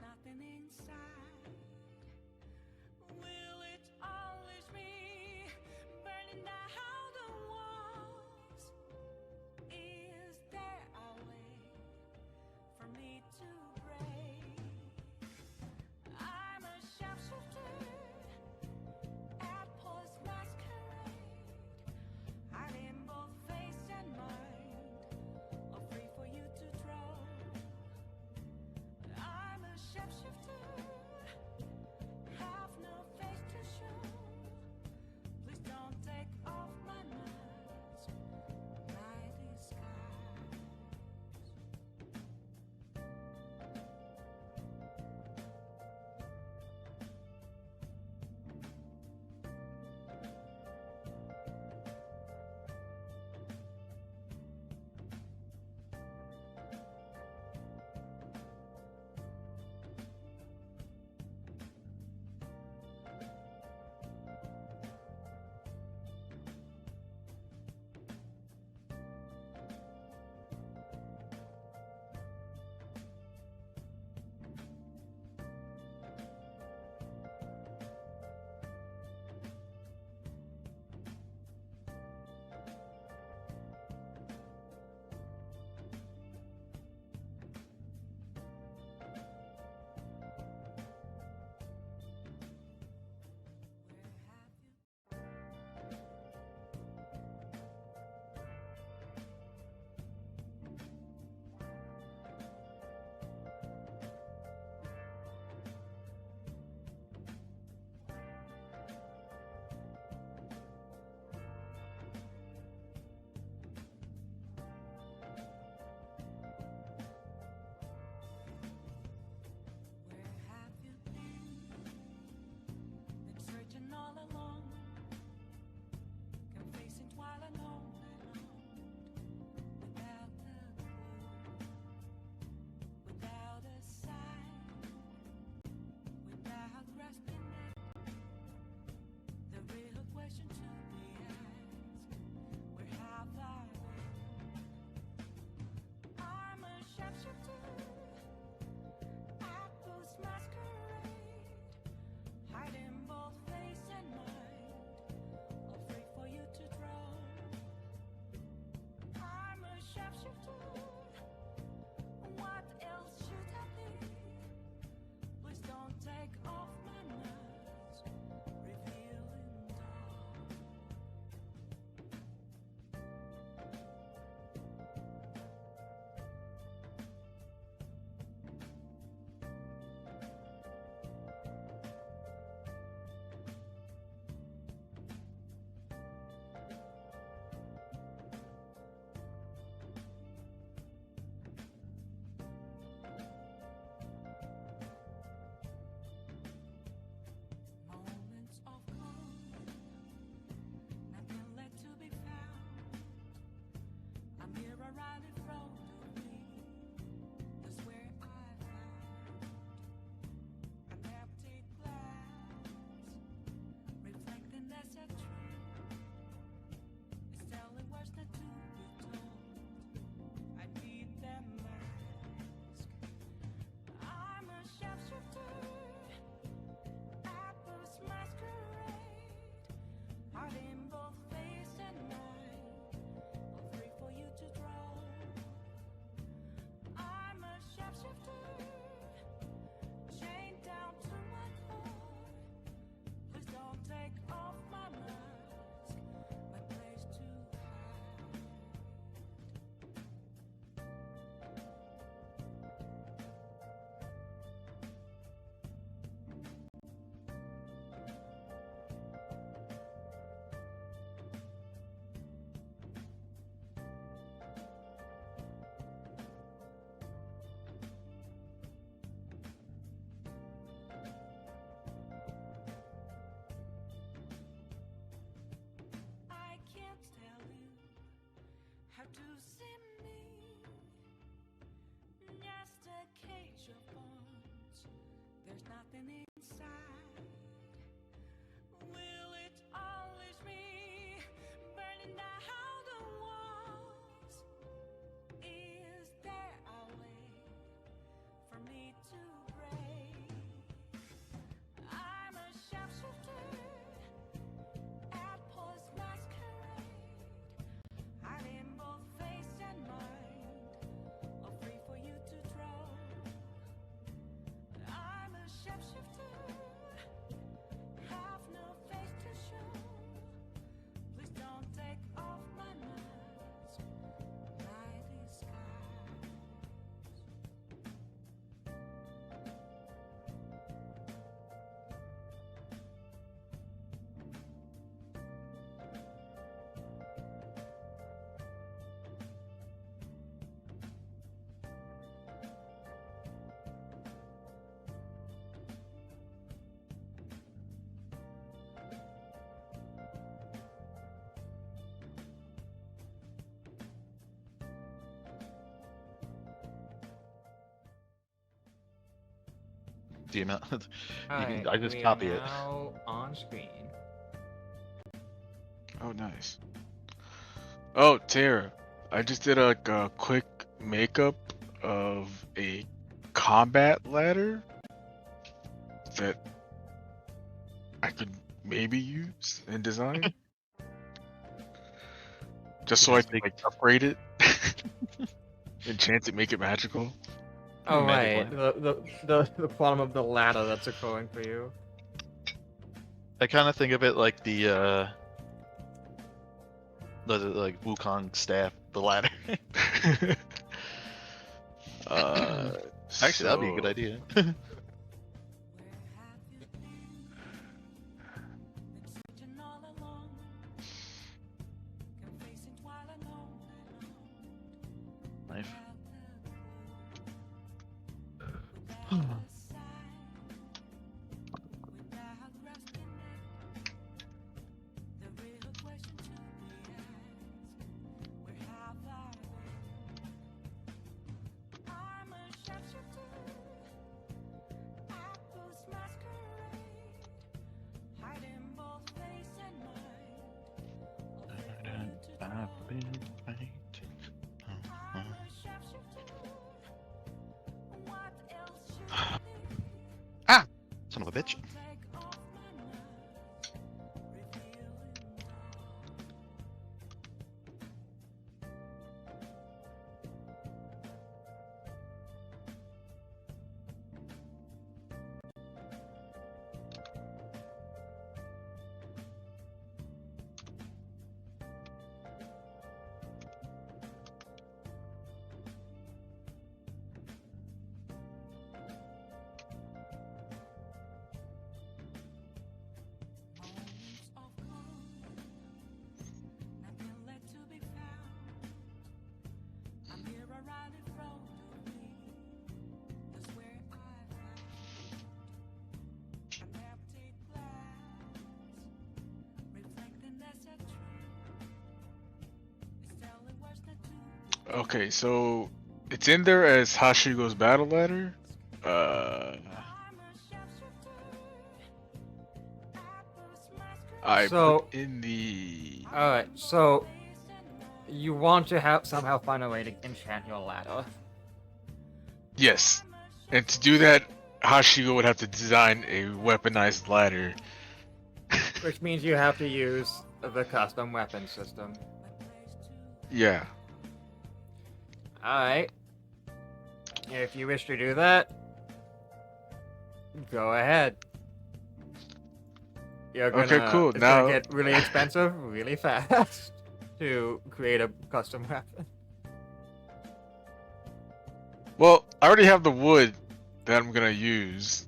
nothing inside. Will it always be burning down the walls? Is there a way for me to break? I'm a sharpshooter at Paul's masquerade, hiding both face and mind, all free for you to draw. I'm a sharpshooter, have no face to show. Please don't take off my mask, my disguise. All along, complacent while alone, without the clue, without a sign, without grasping it. The real question to be asked: where have I been? I'm a sharpshooter at Booth's masquerade, hiding both face and mind, all free for you to draw. I'm a sharpshooter, what else should I be? Please don't take off my mask, revealing dawn. Moments of calm, nothing left to be found. A mirror right in front of me, that's where I found an empty glass, reflecting that's a truth. It's telling words not to be told. I need that mask. I'm a sharpshooter, masquerade, hiding both face and mind, all free for you to draw. I'm a sharpshooter, chained down to my core. Please don't take off my mask, my place to hide. I can't tell you how to see me, just a cage of bones. There's nothing inside. Will it always be burning down the walls? Is there a way for me to break? the amount. Alright, I just we copy are it. now on screen. Oh, nice. Oh, Tara, I just did a quick makeup of a combat ladder that I could maybe use in design, just so I can like upgrade it, enchant it, make it magical. Oh Magic right, lamp. the bottom of the ladder that's occurring for you. I kind of think of it like the like Wukong staff, the ladder. Actually, that'd be a good So- idea. Where have you been? Been searching all along. Complacent while alone. Knife. Without a sign. Without grasping it. The real question to be asked. Where have I been? I'm a sharpshooter. Apples masquerade. Hiding both face and mind. Afraid for you to I've know. been waiting. I'm a sharpshooter. What else should I be? Ah! Son of a bitch. Take off my mask, revealing moments of calm, nothing left to be found. I'm here right in front of me. That's where I found an empty glass, reflecting as a tree. It's telling words not to. Okay, so it's in there as Hashigo's battle ladder. I'm a sharpshooter. Apples I masquerade. So- put in the. Alright, so you want to somehow find a way to enchant your ladder. Yes, and to do that, Hashigo would have to design a weaponized ladder. Which means you have to use the custom weapon system. Yeah. Alright. If you wish to do that, go ahead. You're gonna, Okay, cool. It's Now- gonna get really expensive really fast to create a custom weapon. Well, I already have the wood that I'm gonna use.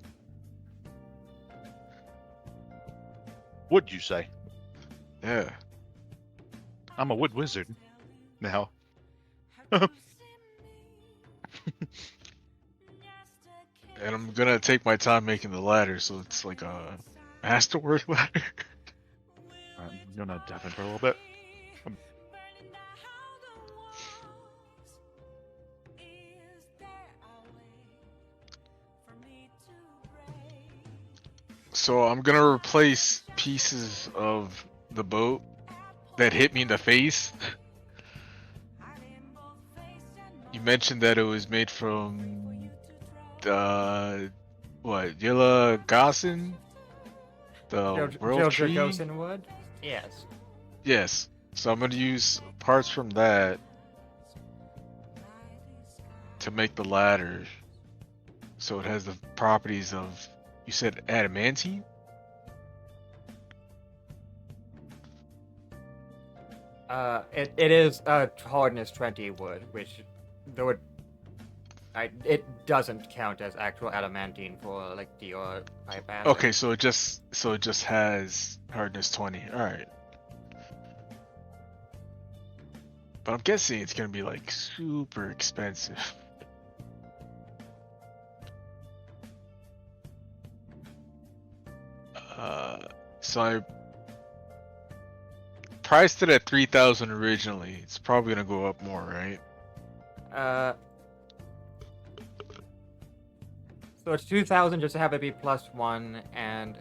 Would you say? Yeah. I'm a wood wizard now. And I'm gonna take my time making the ladder, so it's like a masterwork ladder. I'm gonna dive in for a little bit. So I'm gonna replace pieces of the boat that hit me in the face. You mentioned that it was made from what, Yilla Gossen? The world tree? Jojogosen wood? Yes. Yes. So I'm gonna use parts from that to make the ladder. So it has the properties of, you said adamantine? It is hardness 20 wood, which though it doesn't count as actual adamantine for like the pipe acid. Okay, so it just has hardness 20. All right. But I'm guessing it's gonna be like super expensive. So I priced it at 3,000 originally. It's probably gonna go up more, right? So it's 2,000 just to have it be +1, and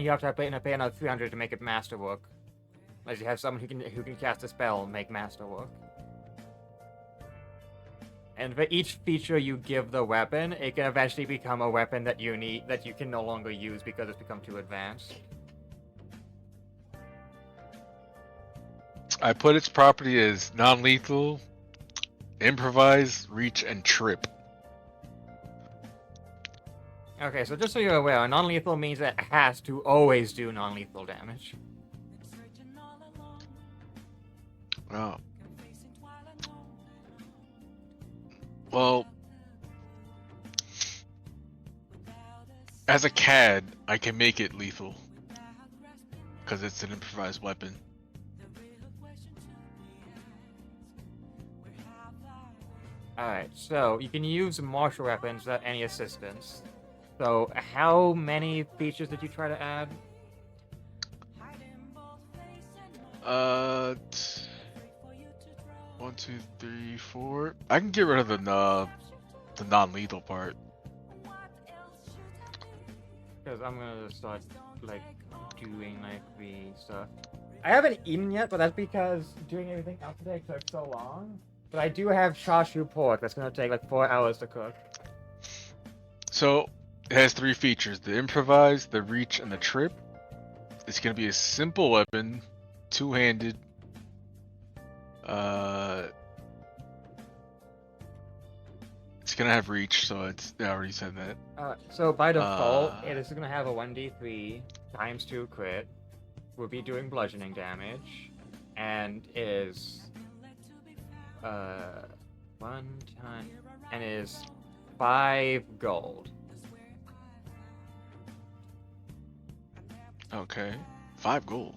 you have to pay another 300 to make it masterwork. Unless you have someone who can cast a spell and make masterwork. And for each feature you give the weapon, it can eventually become a weapon that you can no longer use because it's become too advanced. I put its property as non-lethal, improvise, reach, and trip. Okay, so just so you're aware, non-lethal means that it has to always do non-lethal damage. Oh. Well, as a CAD, I can make it lethal because it's an improvised weapon. Alright, so you can use martial weapons without any assistance. So, how many features did you try to add? 1, 2, 3, 4. I can get rid of the non-lethal part. Because I'm gonna start doing the stuff. I haven't eaten yet, but that's because doing everything else today took so long. But I do have chashu pork that's gonna take 4 hours to cook. So it has 3 features: the improvise, the reach, and the trip. It's gonna be a simple weapon, 2-handed. It's gonna have reach, so I already said that. So by default, it is gonna have a 1d3 times 2 crit. We'll be doing bludgeoning damage, and is 5 gold. Okay, 5 gold.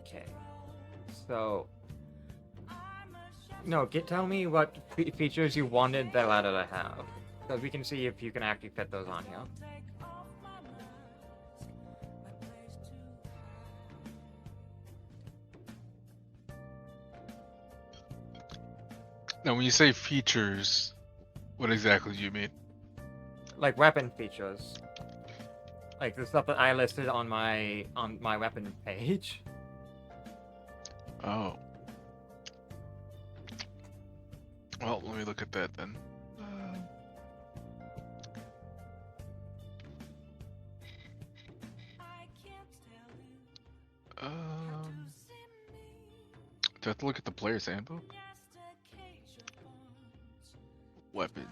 Okay, so no, tell me what features you wanted the ladder to have, because we can see if you can actually fit those on here. Now, when you say features, what exactly do you mean? Like weapon features, like the stuff that I listed on my weapon page. Oh. Well, let me look at that then. Do I have to look at the player's handbook? Weapon.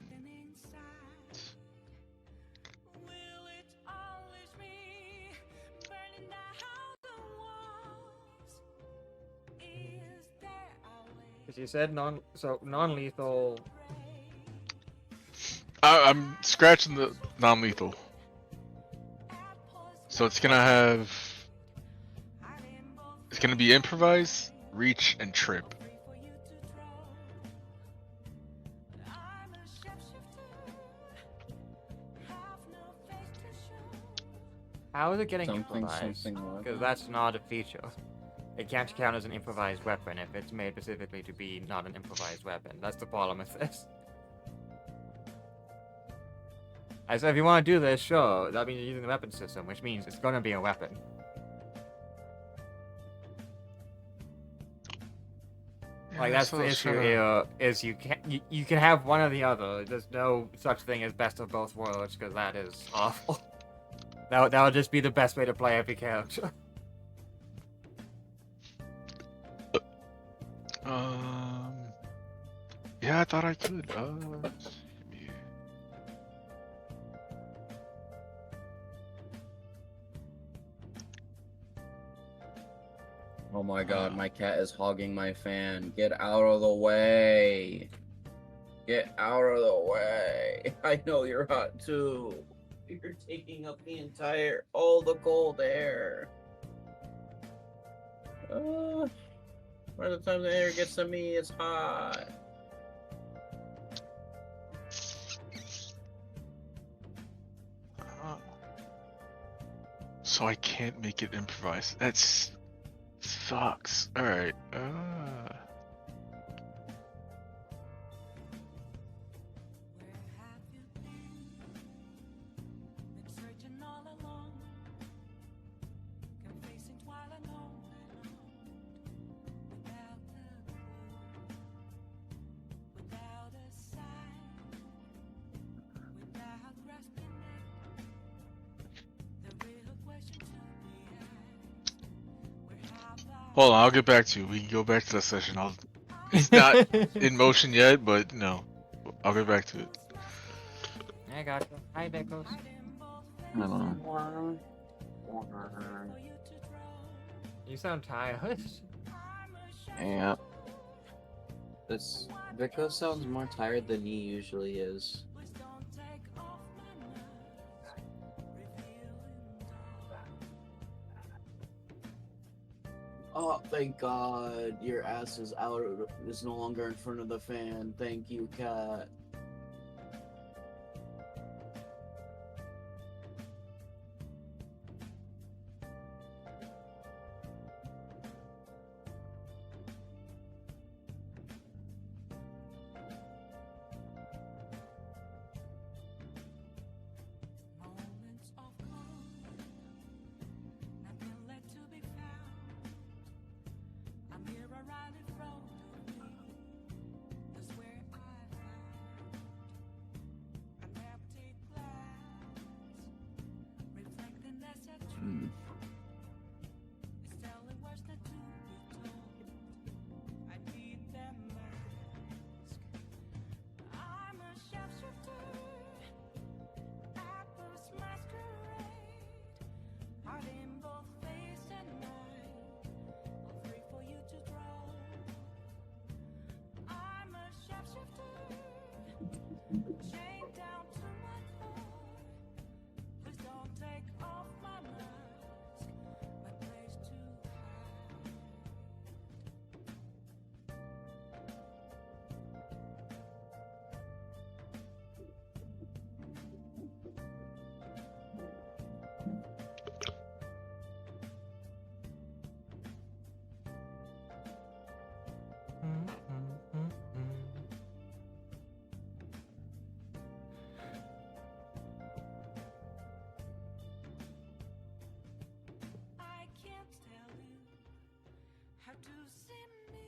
Because you said non-lethal. I'm scratching the non-lethal. So it's gonna have. It's gonna be improvise, reach, and trip. How is it getting Something, improvised? something Because that's not a feature. It can't count as an improvised weapon if it's made specifically to be not an improvised weapon. That's the problem with this. I said if you want to do this, sure, that means you're using the weapon system, which means it's gonna be a weapon. Like that's the issue here, is you can have one or the other. There's no such thing as best of both worlds, because that is awful. That would just be the best way to play every character. Yeah, I thought I could. Oh my god, my cat is hogging my fan. Get out of the way. Get out of the way. I know you're hot too. You're taking up all the cold air. By the time the air gets to me, it's hot. So I can't make it improvise. That's sucks. All right. Where have you been? Been searching all along, confessing while alone, without a clue, without a sign, without grasping it. The real question to be asked: where have I Hold on, I'll get back to you. We can go back to the session. It's not in motion yet, but no, I'll get back to it. I got you. Hi, Beckles. Hello. You sound tired. Yeah. This Vico sounds more tired than he usually is. Oh, thank God, your ass is out. Is no longer in front of the fan. Thank you, cat. Moments of calm, nothing left to be found. I'm here right in front of me. That's where I found an empty glass, reflecting that's a truth. It's telling words not to be told. I need that mask. I'm a shapeshifter. Apples masquerade, heart in both face and mind, all free for you to draw. I'm a shapeshifter, chained down to my core. Please don't take off my mask, my place to hide. I can't tell you how to see me.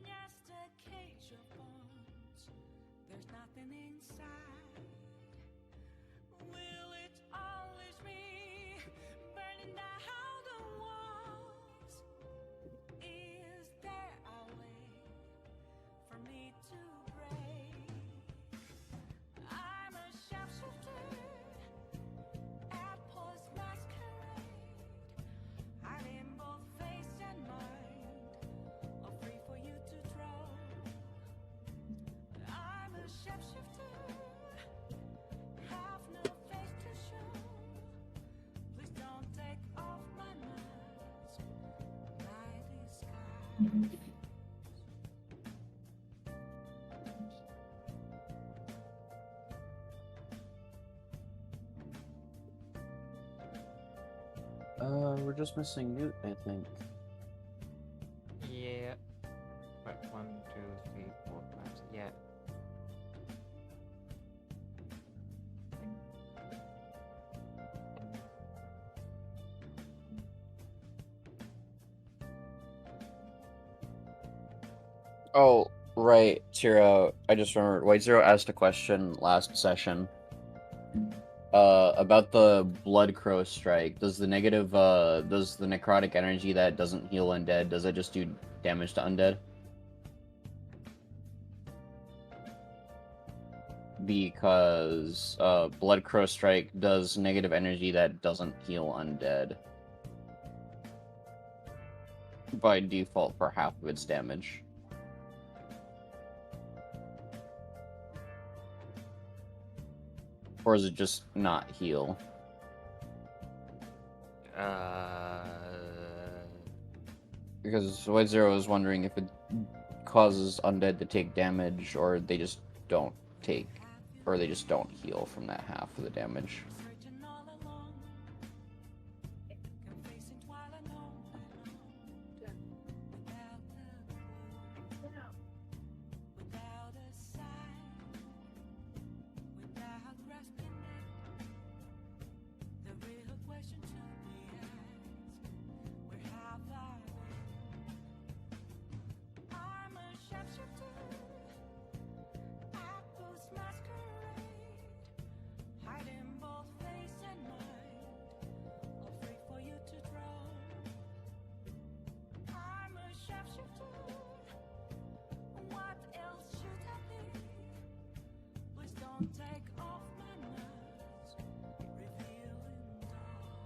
Just a cage of bones. There's nothing inside. Will it always be burning down the walls? Is there a way for me to break? I'm a shapeshifter. Apples masquerade, heart in both face and mind, all free for you to draw. I'm a shapeshifter, have no face to show. Please don't take off my mask, my disguise. We're just missing Newt, I think. Yeah. Wait, 1, 2, 3, 4, 5. Yeah. Oh, right, Tiro. I just remembered. White Zero asked a question last session. About the Blood Crow strike. Does the necrotic energy that doesn't heal undead, does it just do damage to undead? Because Blood Crow strike does negative energy that doesn't heal undead. By default for half of its damage. Or is it just not heal? Because White Zero is wondering if it causes undead to take damage, or they just don't take, or they just don't heal from that half of the damage. Searching all along, confessing while I know without a clue, without a sign, without grasping it. The real question to be asked: where have I been? I'm a shapeshifter, apples masquerade, hiding both face and mind, afraid for you to draw. I'm a shapeshifter, what else should I be? Please don't take off my mask, revealing dawn.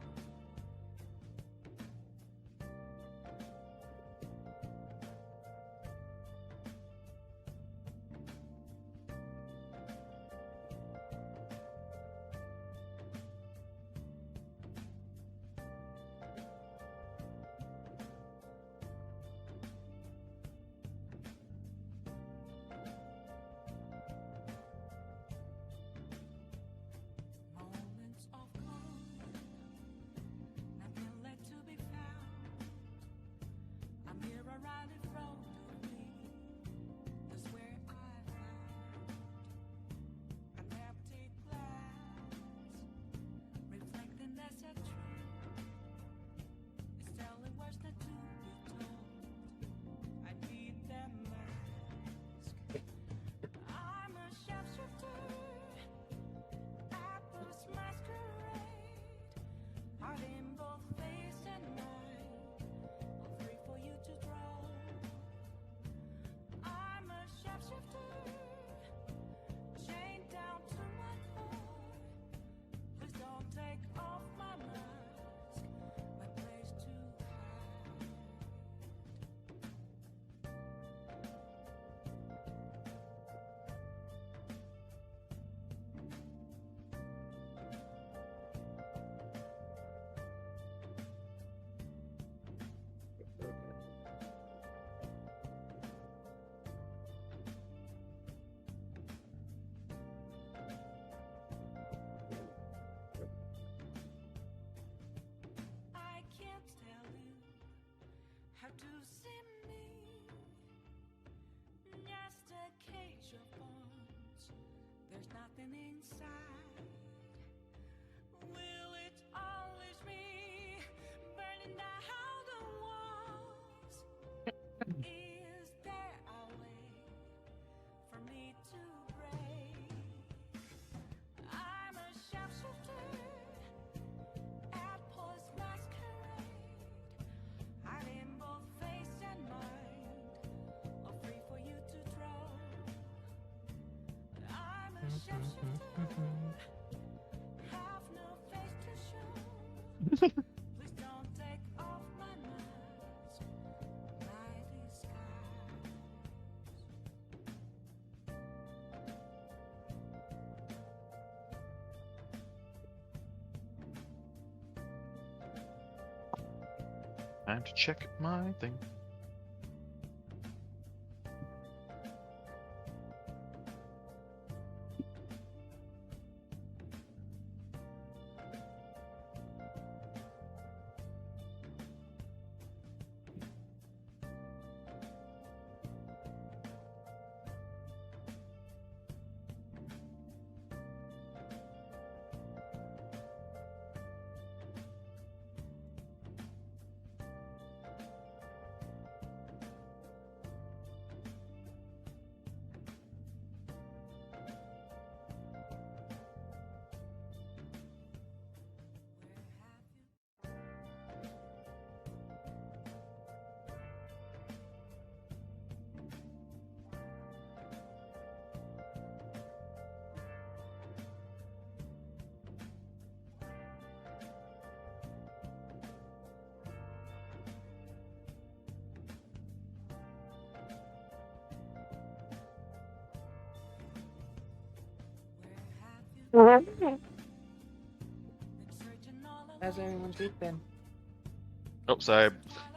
Moments of calm, nothing left to be found. A mirror right in front of me, that's where I found an empty glass, reflecting that's a truth. It's telling words not to be told. I need that mask. I'm a shapeshifter, apples masquerade, hiding both face and mind, afraid for you to draw. I'm a shapeshifter, chained down to my core. Please don't take off my mask, my place to hide. I can't tell you how to see me. Just a cage of bones. There's nothing inside. Will it always be burning down the walls? Is there a way for me to break? I'm a shapeshifter, apples masquerade, hiding both face and mind, afraid for you to draw. I'm a shapeshifter, have no face to show. Please don't take off my mask, my disguise. Time to check my thing. How's everyone's week been? Oh, sorry.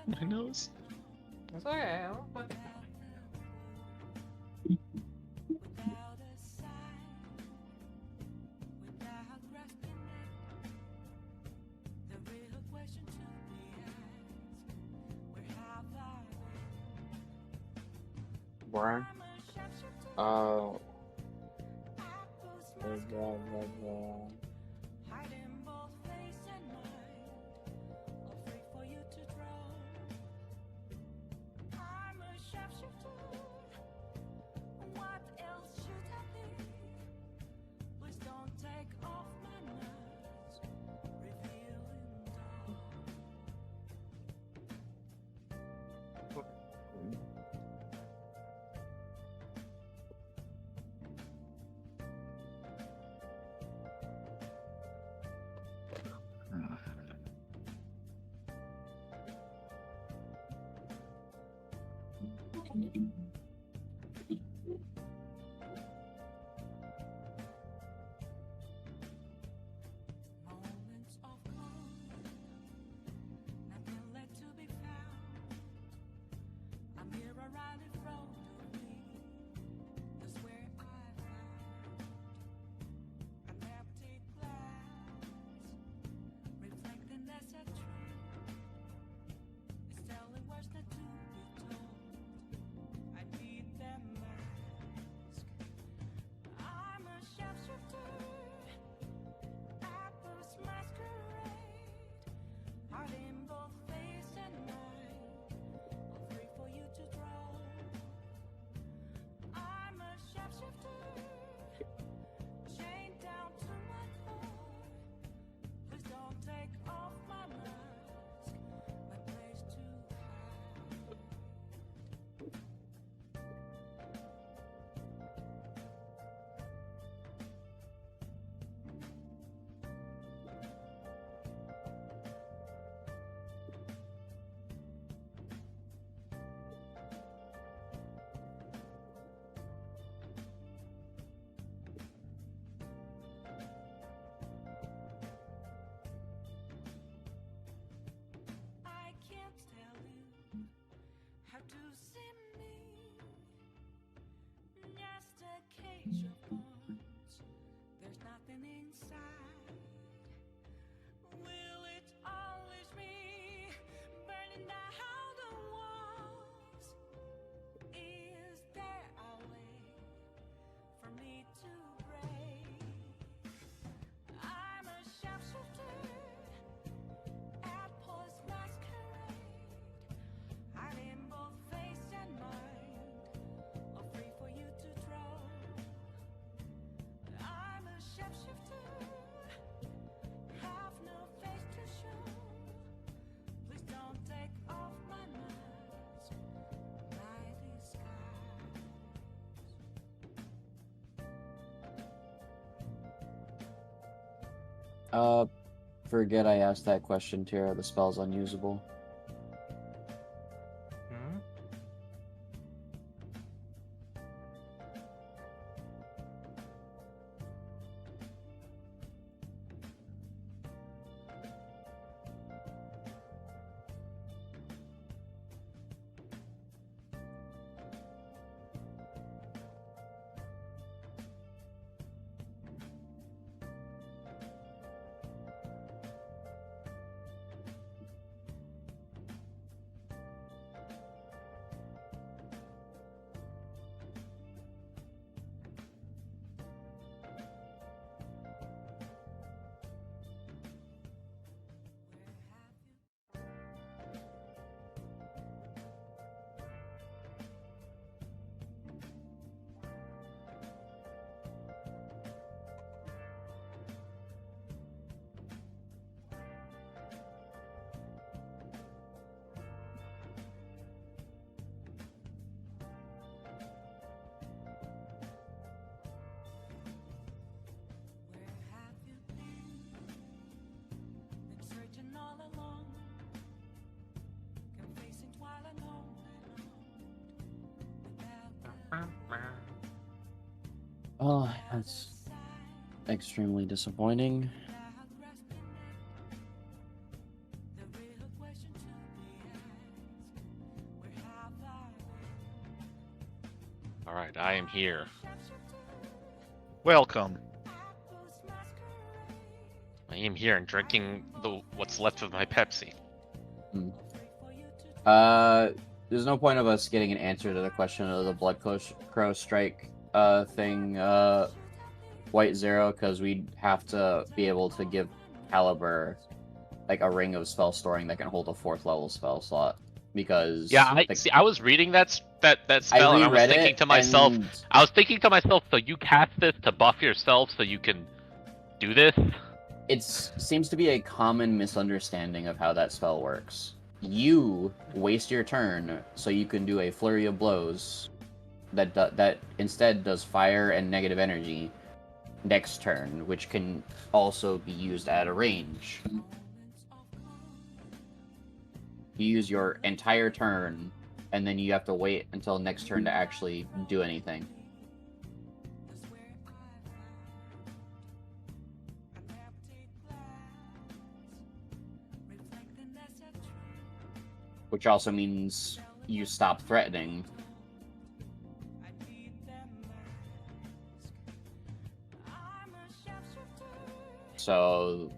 My nose. It's okay. Without a sign, without grasping it, the real question to be asked: where have I been? Brian. I'm a shapeshifter. Oh. Apples masquerade, hiding both face and mind, all free for you to draw. I'm a shapeshifter. What else should I be? Please don't take off my mask, revealing dawn. Moments of calm, nothing left to be found. I'm here right in front of me. That's where I found an empty glass, reflecting that's a truth. It's telling words not to be told. I need them mask. I'm a shapeshifter. Apples masquerade, hiding both face and mind, all free for you to draw. I'm a shapeshifter, chained down to my core. Please don't take off my mask, my place to hide. I can't tell you how to see me. Just a cage of bones. There's nothing inside. Will it always be burning down the walls? Is there a way for me to break? I'm a shapeshifter. Apples masquerade, hiding both face and mind, all free for you to draw. I'm a shapeshifter, have no face to show. Please don't take off my mask, my disguise. Forget I asked that question, Tara. The spell's unusable. Hmm? Oh, that's extremely disappointing. Alright, I am here. Welcome. I am here and drinking what's left of my Pepsi. There's no point of us getting an answer to the question of the Blood Crow Strike thing, White Zero, because we'd have to be able to give Caliber like a ring of spell storing that can hold a 4th level spell slot. Because Yeah, I was reading that spell and I was thinking to myself, so you cast this to buff yourself so you can do this? It seems to be a common misunderstanding of how that spell works. You waste your turn so you can do a flurry of blows that instead does fire and negative energy next turn, which can also be used at a range. You use your entire turn, and then you have to wait until next turn to actually do anything. Which also means you stop threatening. So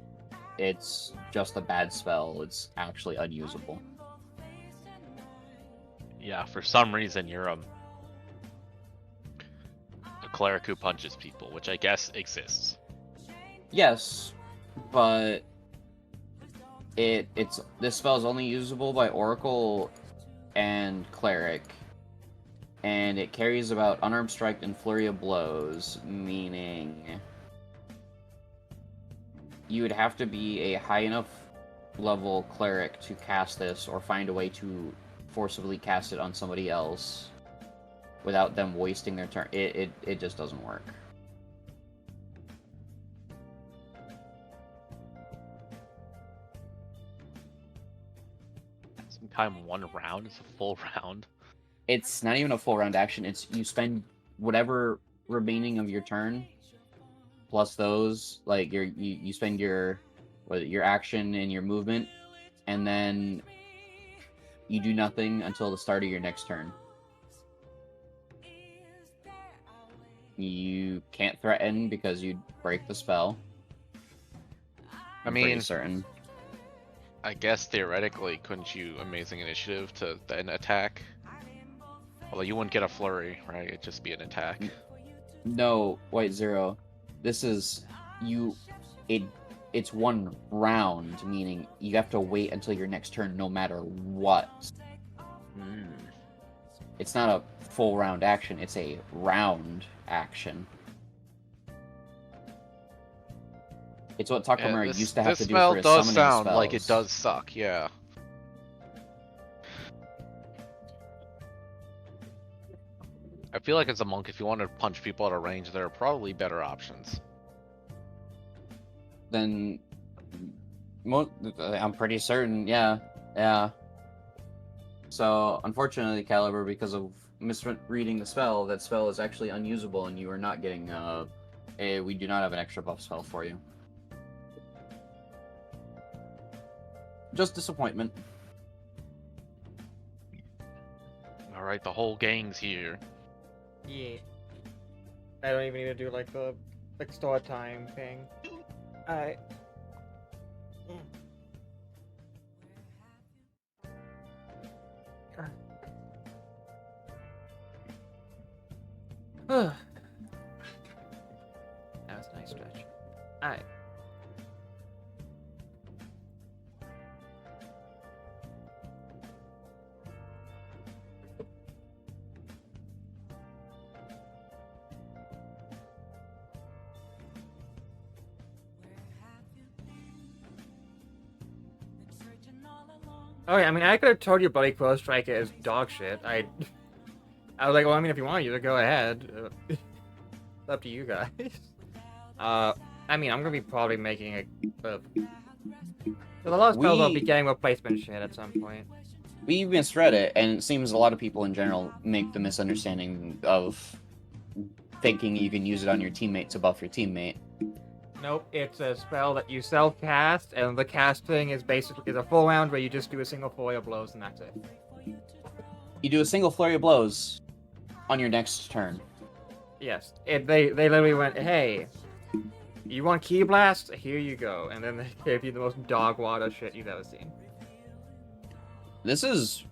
it's just a bad spell. It's actually unusable. Yeah, for some reason you're a cleric who punches people, which I guess exists. Yes, but this spell is only usable by Oracle and Cleric, and it carries about Unarmed Strike and Flurry of Blows, meaning you would have to be a high enough level Cleric to cast this, or find a way to forcibly cast it on somebody else without them wasting their turn. It just doesn't work. Sometime 1 round is a full round. It's not even a full round action. It's you spend whatever remaining of your turn plus those, like you spend your action and your movement, and then you do nothing until the start of your next turn. You can't threaten because you'd break the spell. I'm pretty certain. I guess theoretically, couldn't you Amazing Initiative to then attack? Although you wouldn't get a flurry, right? It'd just be an attack. No, White Zero. This is it's 1 round, meaning you have to wait until your next turn no matter what. It's not a full round action, it's a round action. It's what Takamura used to have to do for his summoning spells. This spell does sound like it does suck, yeah. I feel like as a monk, if you want to punch people at a range, there are probably better options. Then I'm pretty certain, yeah. So, unfortunately, Caliber, because of misreading the spell, that spell is actually unusable, and you are not getting we do not have an extra buff spell for you. Just disappointment. Alright, the whole gang's here. Yeah. I don't even need to do like the store time thing. Alright. That was a nice stretch. Alright. Okay, I mean, I could have told you Bloody Crow Strike is dog shit. I was like, well, I mean, if you want to use it, go ahead. It's up to you guys. I mean, I'm gonna be probably making there's a lot of spells I'll be getting replacement shit at some point. We misread it, and it seems a lot of people in general make the misunderstanding of thinking you can use it on your teammate to buff your teammate. Nope, it's a spell that you self-cast, and the casting is basically a full round where you just do a single flurry of blows, and that's it. You do a single flurry of blows, On your next turn. Yes. They literally went, hey, you want Key Blast? Here you go. And then they gave you the most dog water shit you've ever seen. This is,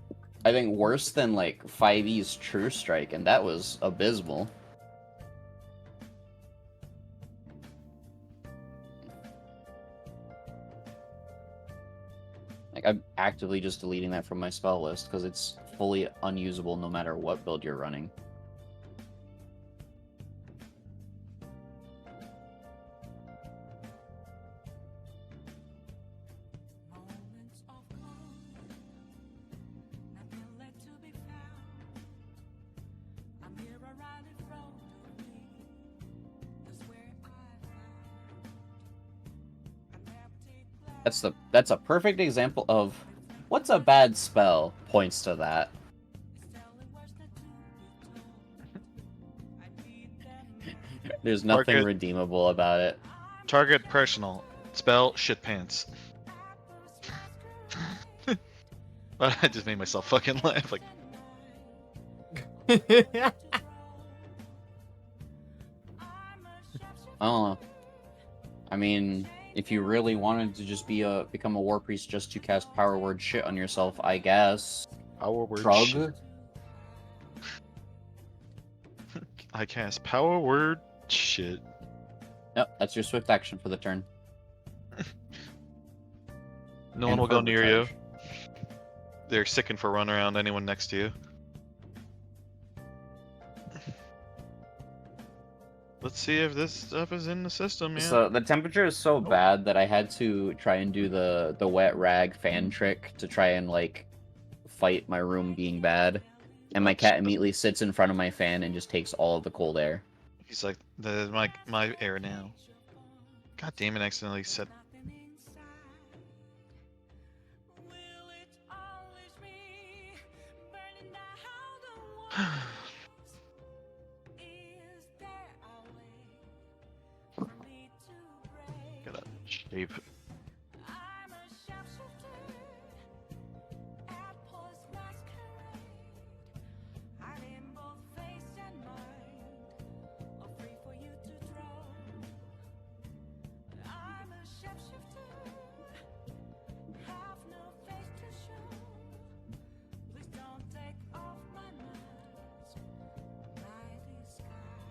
I think, worse than like 5e's True Strike, and that was abysmal. Like, I'm actively just deleting that from my spell list because it's fully unusable no matter what build you're running. Moments of calm, nothing left to be found. I'm here right in front of me. That's where I found an empty glass. That's a perfect example of what's a bad spell points to that. It's telling words not to be told. I need them. There's nothing Target. redeemable about it. Target personal. Spell shit pants. I just made myself fucking laugh. Like, I don't know. I mean, if you really wanted to just become a war priest just to cast power word shit on yourself, I guess. power word Shrug. shit. I cast power word shit. Yep, that's your swift action for the turn. No one And will go for near you. recharge. They're sicking for run around anyone next to you. Let's see if this stuff is in the system, man. So the temperature is so bad that I had to try and do the wet rag fan trick to try and like fight my room being bad. And my cat immediately sits in front of my fan and just takes all of the cold air. He's like, my air now. God damn it, I accidentally said. Will it always be burning down the walls? Is there a way for me to break? Gotta shape. I'm a sharpshooter at Paul's masquerade. Hiding both face and mind, all free for you to draw. I'm a sharpshooter, have no face to show. Please don't take off my mask, my disguise.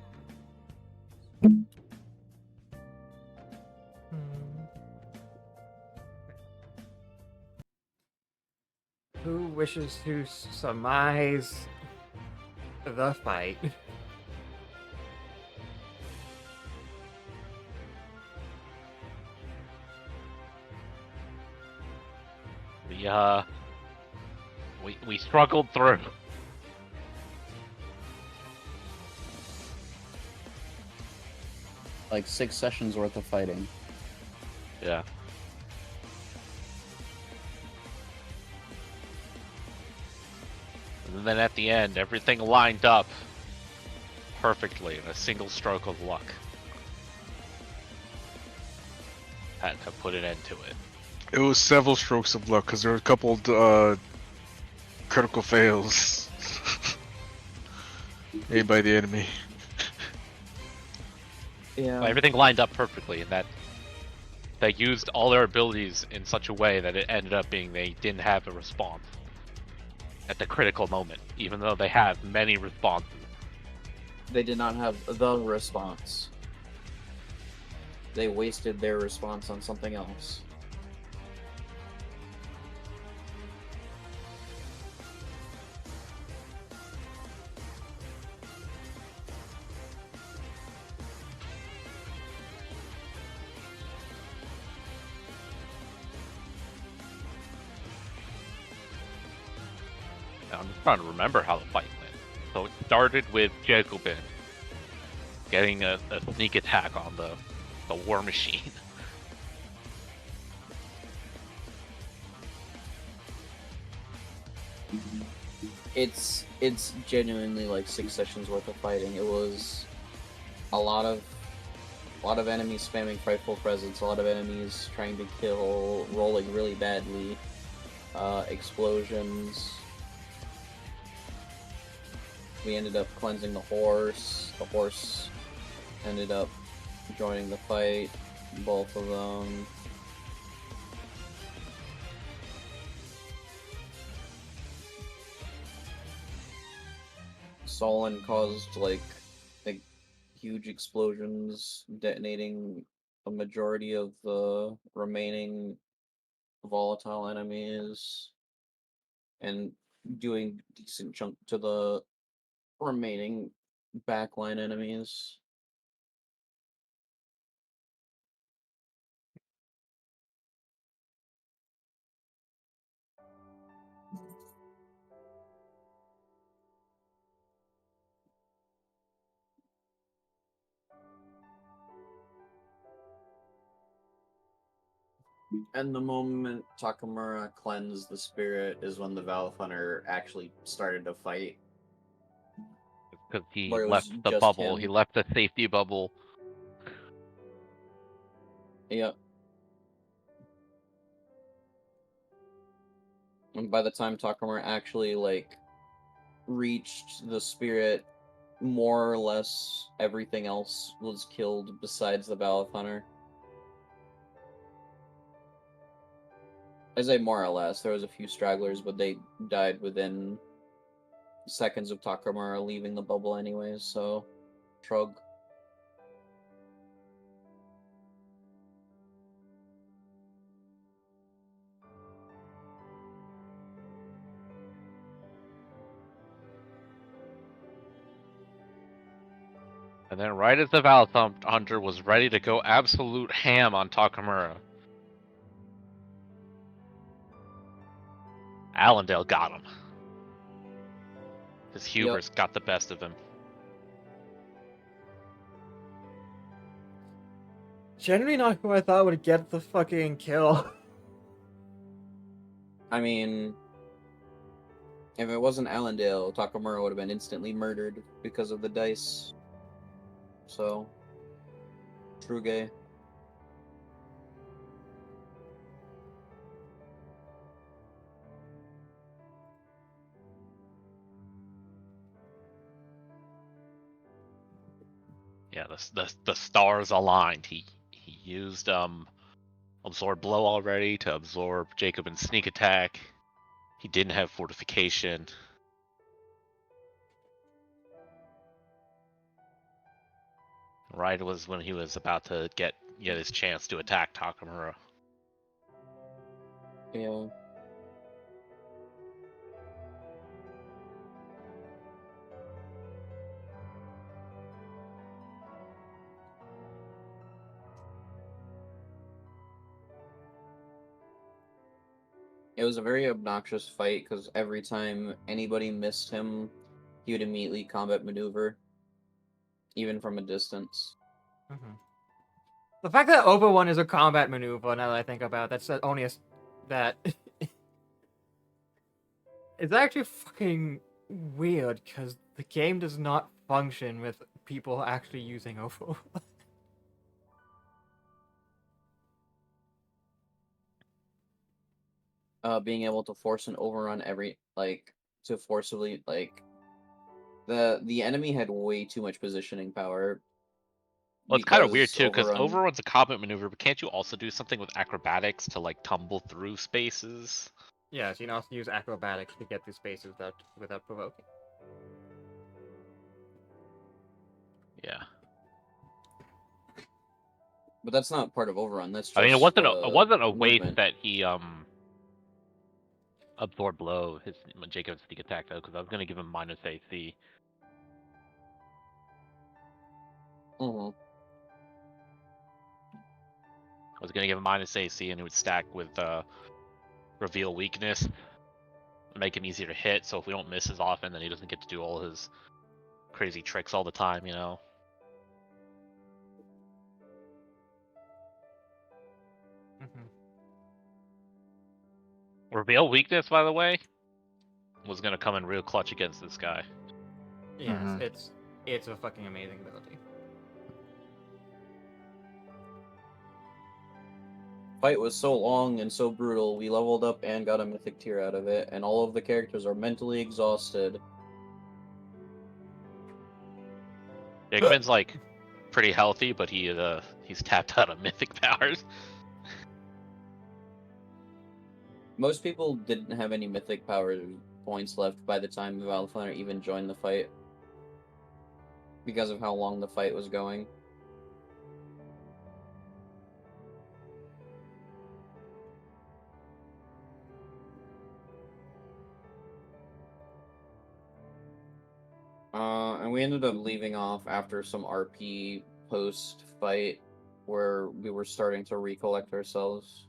Who wishes to surmise the fight? We struggled through. Like 6 sessions worth of fighting. Yeah. And then at the end, everything lined up perfectly in a single stroke of luck. Had to put an end to it. It was several strokes of luck because there were a couple critical fails made by the enemy. Yeah. Everything lined up perfectly, and that they used all their abilities in such a way that it ended up being they didn't have a response at the critical moment, even though they have many responses. They did not have the response. They wasted their response on something else. I'm just trying to remember how the fight went. So it started with Jacobin getting a sneak attack on the war machine. It's genuinely like 6 sessions worth of fighting. It was a lot of enemies spamming frightful presence, a lot of enemies trying to kill, rolling really badly, explosions. We ended up cleansing the horse. The horse ended up joining the fight. Both of them. Solon caused like huge explosions, detonating a majority of the remaining volatile enemies, and doing decent chunk to the remaining backline enemies. And the moment Takamura cleansed the spirit is when the Valve Hunter actually started to fight. Because he Where it left was the just bubble. him. He left the safety bubble. Yep. And by the time Takamura actually like reached the spirit, more or less everything else was killed besides the Valve Hunter. I say more or less. There was a few stragglers, but they died within seconds of Takamura leaving the bubble anyways, so shrug. And then right as the Valve Hunter was ready to go absolute ham on Takamura, Allendale got him. His hubris got the best of him. Generally not who I thought would get the fucking kill. I mean, if it wasn't Allendale, Takamura would have been instantly murdered because of the dice. So, true gay. Yeah, the stars aligned. He used absorb blow already to absorb Jacob and sneak attack. He didn't have fortification. Right was when he was about to get his chance to attack Takamura. Yeah. It was a very obnoxious fight because every time anybody missed him, he would immediately combat maneuver, even from a distance. Mm-hmm. The fact that Over One is a combat maneuver, now that I think about it, that's only that. It's actually fucking weird because the game does not function with people actually using Over One. Being able to force an overrun to forcibly the enemy had way too much positioning power. Well, it's kind of weird Because too, because overrun. Overrun's a combat maneuver, but can't you also do something with acrobatics to like tumble through spaces? Yes, you can also use acrobatics to get through spaces without provoking. Yeah. But that's not part of overrun. That's just. I mean, it wasn't a waste movement. that he absorbed blow his Jacob's sneak attack though, because I was gonna give him minus AC. Mm-hmm. I was gonna give him minus AC, and he would stack with reveal weakness, make him easier to hit. So if we don't miss as often, then he doesn't get to do all his crazy tricks all the time, you know. Mm-hmm. Reveal weakness, by the way, was gonna come in real clutch against this guy. Yes, Mhm. it's a fucking amazing ability. Fight was so long and so brutal, we leveled up and got a mythic tier out of it, and all of the characters are mentally exhausted. Igman's like pretty healthy, but he's tapped out of mythic powers. Most people didn't have any mythic power points left by the time the Pathfinder even joined the fight. Because of how long the fight was going. And we ended up leaving off after some RP post-fight where we were starting to recollect ourselves.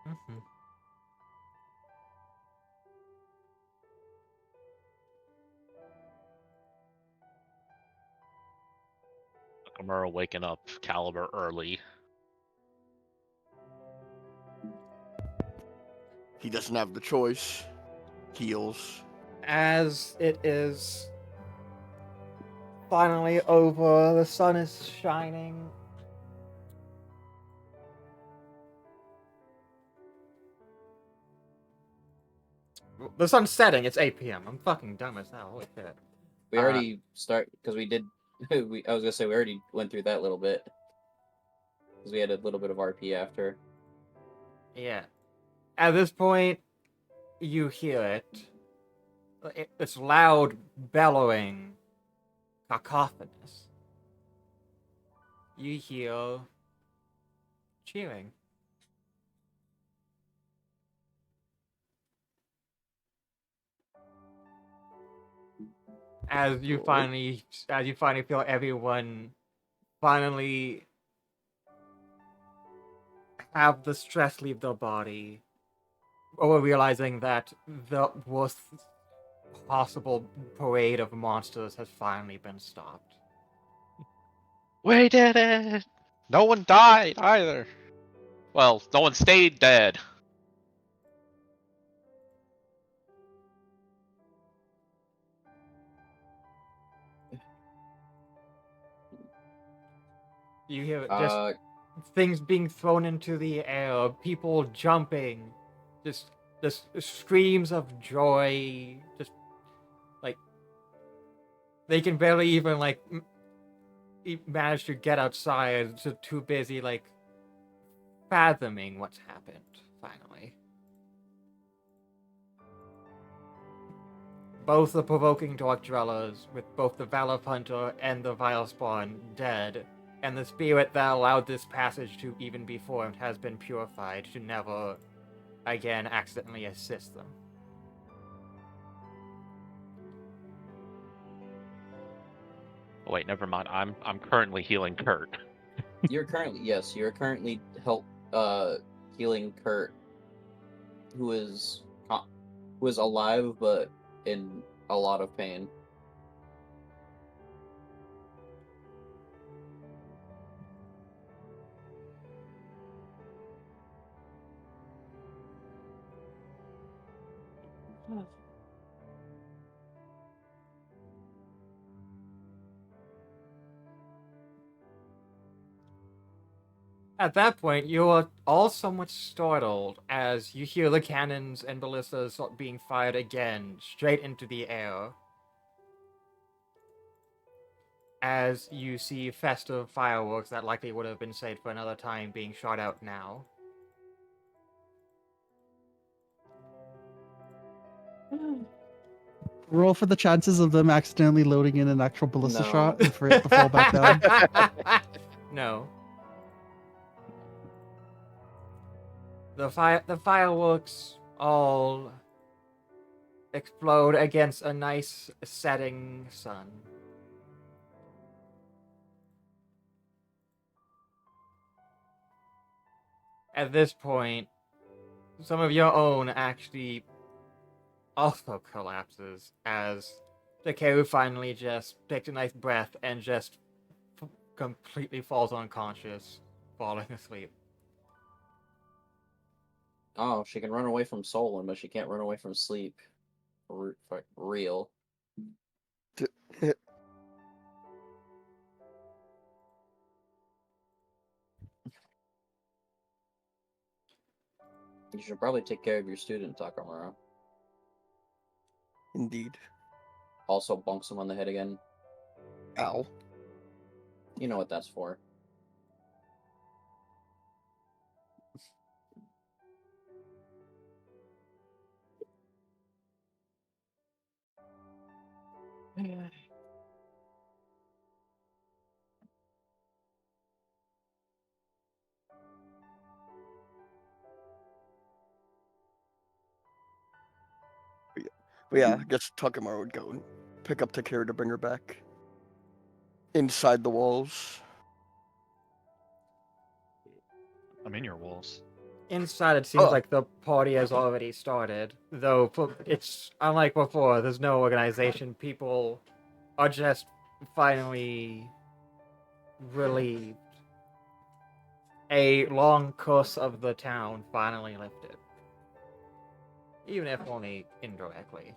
Mm-hmm. Nakamura waking up Caliber early. He doesn't have the choice. Heals. As it is finally over, the sun is shining. The sun's setting. It's 8 p.m. I'm fucking dumb as hell. Holy shit. We already because we did. I was gonna say we already went through that little bit because we had a little bit of RP after. Yeah. At this point, you hear it. It's loud, bellowing, cacophonous. You hear cheering. As you finally feel everyone finally have the stress leave their body, or realizing that the worst possible parade of monsters has finally been stopped. We did it! No one died either. Well, no one stayed dead. You hear just things being thrown into the air, people jumping, just screams of joy, just like they can barely even like manage to get outside, so too busy like fathoming what's happened finally. Both the provoking dark dwellers, with both the Valor Hunter and the Vile Spawn dead, and the spirit that allowed this passage to even be formed has been purified to never again accidentally assist them. Oh, wait, never mind. I'm currently healing Kurt. You're currently healing Kurt, who is alive but in a lot of pain. At that point, you are all somewhat startled as you hear the cannons and ballistas being fired again, straight into the air. As you see festive fireworks that likely would have been saved for another time being shot out now. Roll for the chances of them accidentally loading in an actual ballista No. shot and for it to fall back down. No. The fireworks all explode against a nice setting sun. At this point, some of your own actually also collapses as Takeru finally just takes a nice breath and just completely falls unconscious, falling asleep. Oh, she can run away from Solon, but she can't run away from sleep. Real. You should probably take care of your student, Takamura. Indeed. Also bonks him on the head again. Ow. You know what that's for. But yeah, I guess Tuckamar would go and pick up Takira to bring her back. Inside the walls. I'm in your walls. Inside, it seems Oh. like the party has already started. Though it's unlike before. There's no organization. People are just finally relieved. A long curse of the town finally lifted, even if only indirectly.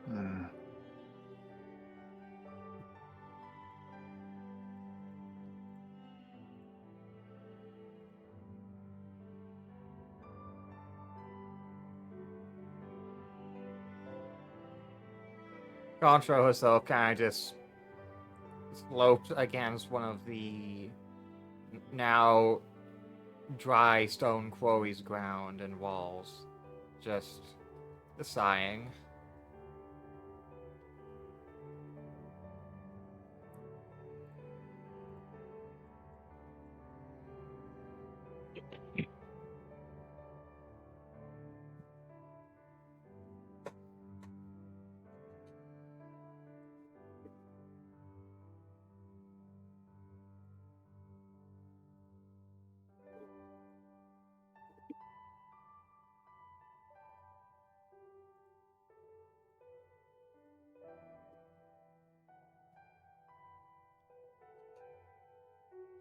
Hmm. Contra herself kind of just sloped against one of the now dry stone quarries ground and walls, just sighing.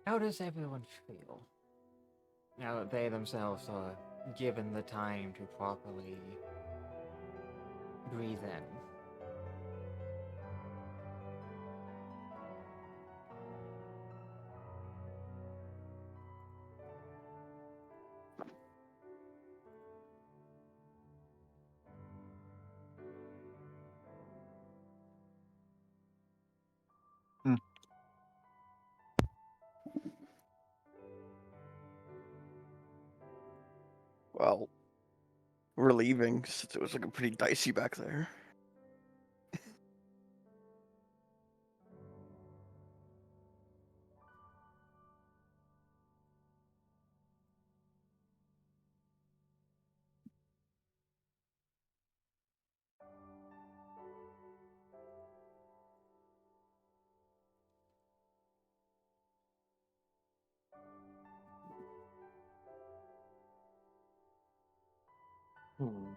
How does everyone feel now that they themselves are given the time to properly breathe in? Well, we're leaving since it was looking pretty dicey back there. Hmm.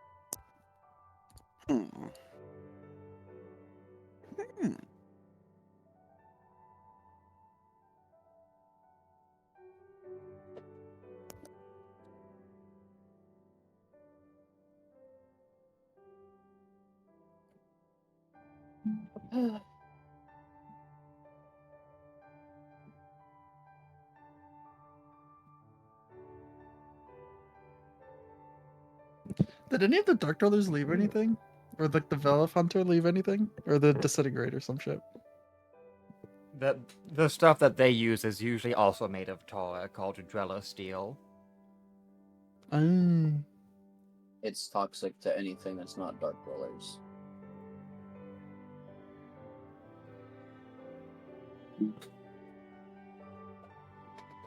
Hmm. Hmm. Did any of the Dark Brothers leave anything? Or like the Velvet Hunter leave anything? Or the Disintegrate or some shit? The stuff that they use is usually also made of tar, called Drella steel. Oh. It's toxic to anything that's not Dark Dwellers.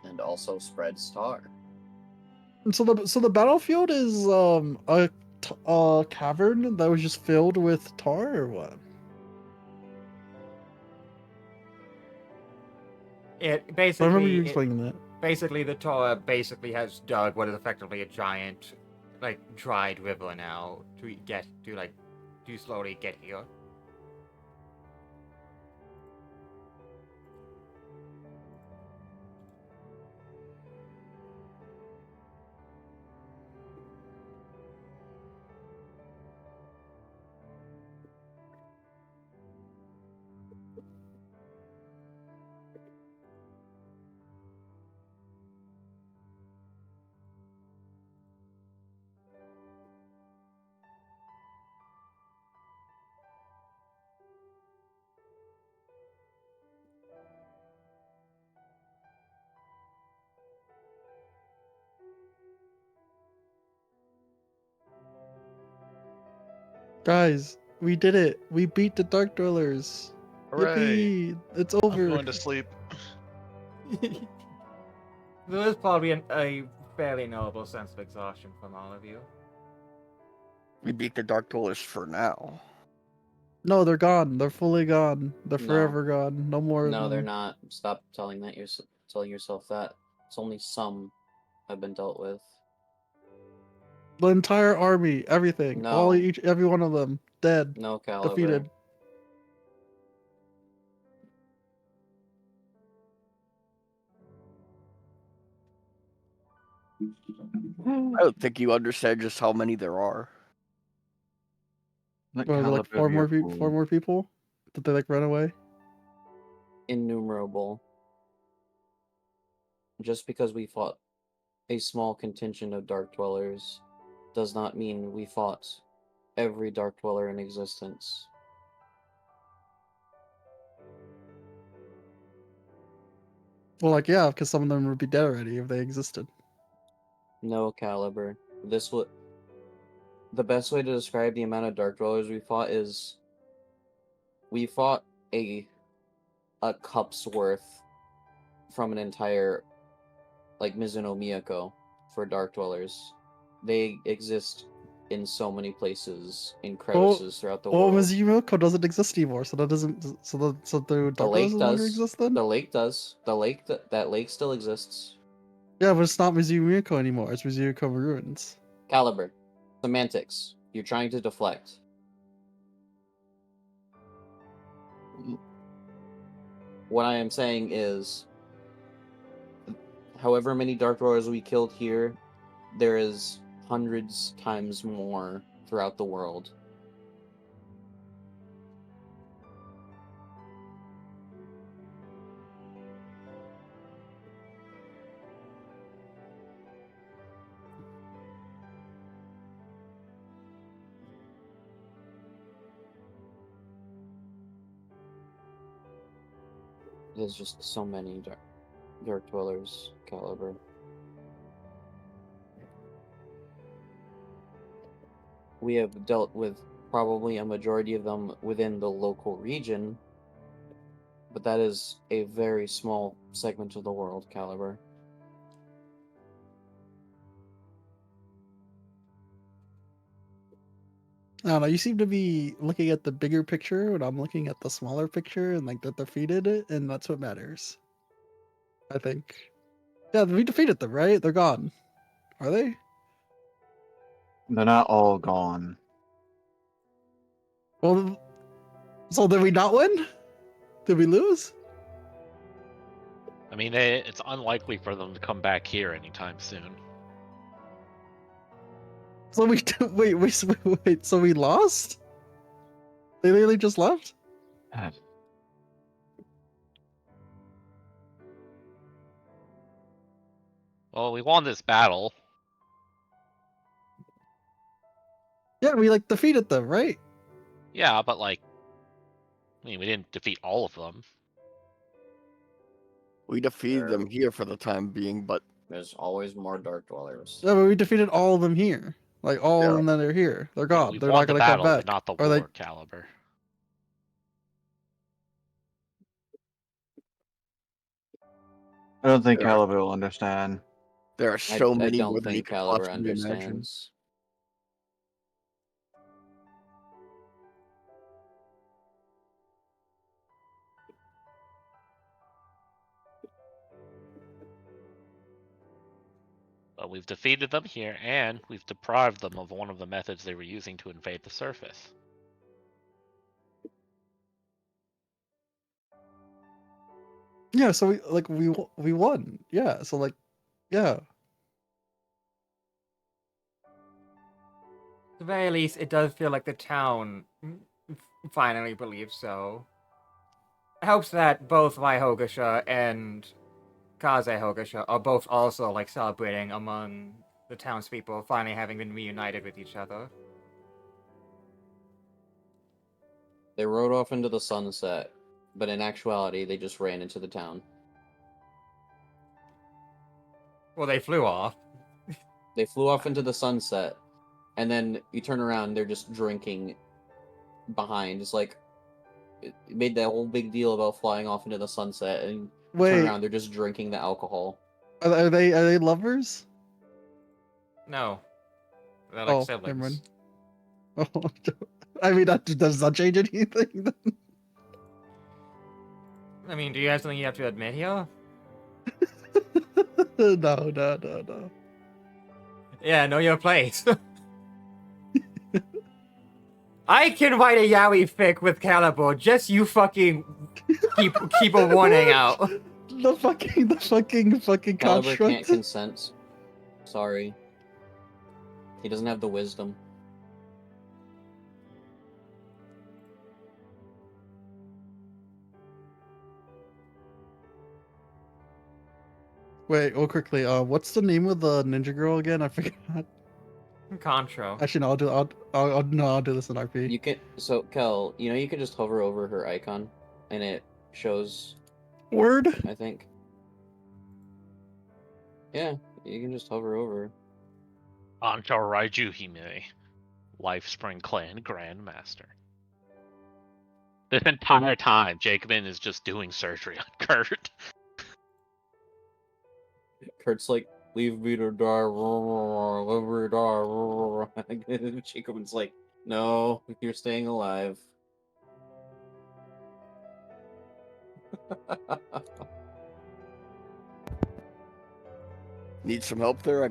And also spreads tar. And so the battlefield is a cavern that was just filled with tar or what? It I remember you basically explaining that. basically the tar basically has dug what is effectively a giant, like, dried river now to slowly get here. Guys, we did it. We beat the Dark Dwellers. Hooray! Yippee! It's I'm over. going to sleep. There is probably a fairly knowable sense of exhaustion from all of you. We beat the Dark Dwellers for now. No, they're gone. They're fully gone. They're No. forever gone. No more of No, they're them. not. Stop telling telling yourself that. It's only some have been dealt with. The entire army, everything, No. every one of them, dead, No, Caliber. defeated. I don't think you understand just how many there are. What, was it like four more people? Did they like run away? Innumerable. Just because we fought a small contingent of Dark Dwellers does not mean we fought every Dark Dweller in existence. Well, like yeah, because some of them would be dead already if they existed. No, Caliber. The best way to describe the amount of Dark Dwellers we fought is we fought a cup's worth from an entire like Mizuno Miyako for Dark Dwellers. They exist in so many places in crevices throughout the world. Mizumoko doesn't exist anymore, so that doesn't. So the Dark lake Dwellers no longer does. exist then. The lake does. That lake still exists. Yeah, but it's not Mizumoko anymore. It's Mizumoko Ruins. Caliber. Semantics. You're trying to deflect. What I am saying is, however many Dark Dwellers we killed here, there is hundreds times more throughout the world. There's just so many Dark Dwellers, Caliber. We have dealt with probably a majority of them within the local region, but that is a very small segment of the world, Caliber. I don't know. You seem to be looking at the bigger picture, and I'm looking at the smaller picture, and like that defeated it, and that's what matters. I think. Yeah, we defeated them, right? They're gone. Are they? They're not all gone. Well, so did we not win? Did we lose? I mean, it's unlikely for them to come back here anytime soon. So we wait. So we lost? They literally just left? God. Well, we won this battle. Yeah, we like defeated them, right? Yeah, but like, I mean, we didn't defeat all of them. We defeated them here for the time being, but There's always more Dark Dwellers. Yeah, but we defeated all of them here. Like all of Yeah. them that are here. They're Yeah, gone. we They're won not the gonna come battle, back. but not the Or war, like Caliber. I don't think Yeah. Caliber will understand. there are so I many don't more than you think could Caliber possibly imagine. understands. But we've defeated them here, and we've deprived them of one of the methods they were using to invade the surface. yeah, so we won. Yeah, so like yeah. At the very least, it does feel like the town finally believes so. It helps that both Vaihogasha and Kaze Hogasha are both also like celebrating among the townspeople finally having been reunited with each other. They rode off into the sunset, but in actuality, they just ran into the town. Well, they flew off. They flew off into the sunset, and then you turn around, they're just drinking behind. It's like it made that whole big deal about flying off into the sunset, and turn Wait, around, they're just drinking the alcohol. are they lovers? No, they're like Oh, never siblings. mind. Oh, I mean, does that change anything? I mean, do you have something you have to admit here? No. Yeah, know your place. I can write a yaoi fic with Caliber, just you fucking keep a warning out. The fucking Caliber can't construct. consent. Sorry. He doesn't have the wisdom. Wait, oh, quickly. What's the name of the ninja girl again? I forgot. Contro. Actually, no. I'll do this in RP. You can so Kel, you know you can just hover over her icon, and it shows. Word. I think. Yeah, you can just hover over. Anto Raiju Hime, Lifespring Clan Grandmaster. This entire time, Jacobin is just doing surgery on Kurt. Kurt's like, leave me to die, leave me to die. Jacobin's like, no, you're staying alive. Need some help there? I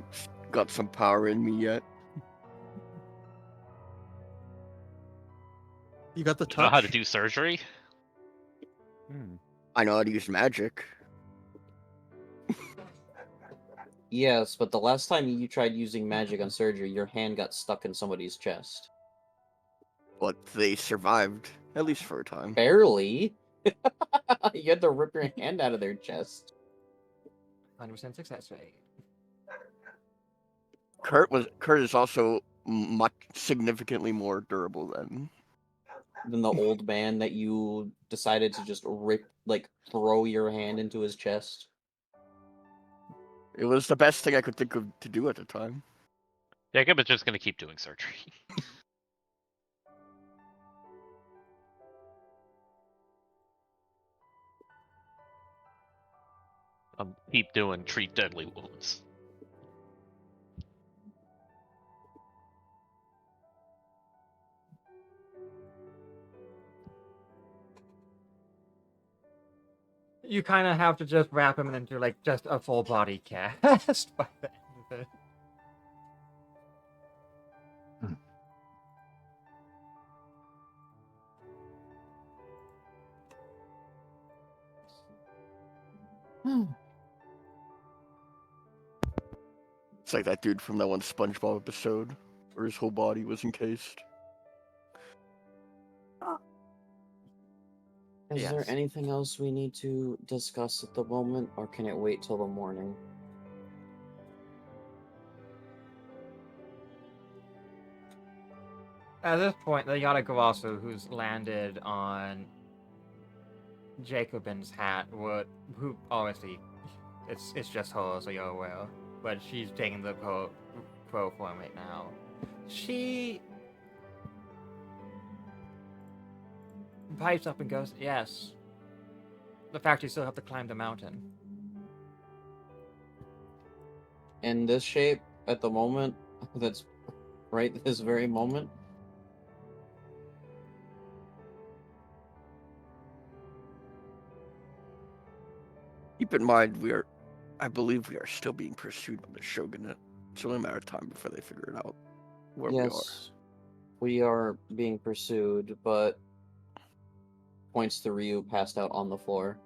got some power in me yet. You got the You know how to touch. do surgery? I know how to use magic. Yes, but the last time you tried using magic on surgery, your hand got stuck in somebody's chest. But they survived, at least for a time. Barely. You had to rip your hand out of their chest. 100% success rate. Kurt is also much significantly more durable than. Than the old man that you decided to just throw your hand into his chest. It was the best thing I could think of to do at the time. Jacob is just gonna keep doing surgery. Keep doing treat deadly wounds. You kind of have to just wrap him into like just a full body cast by the end of it. It's like that dude from that one SpongeBob episode where his whole body was encased. Is Yes. there anything else we need to discuss at the moment, or can it wait till the morning? At this point, the Yatagarasu who's landed on Jacobin's hat, who obviously it's just her, so you're aware, but she's taking the pro form right now. She pipes up and goes, "Yes. The fact you still have to climb the mountain." In this shape, at the moment, that's right this very moment. Keep in mind, I believe we are still being pursued by the Shogunate. It's only a matter of time before they figure it out where Yes, we are being pursued, but points to Ryu passed out on the floor.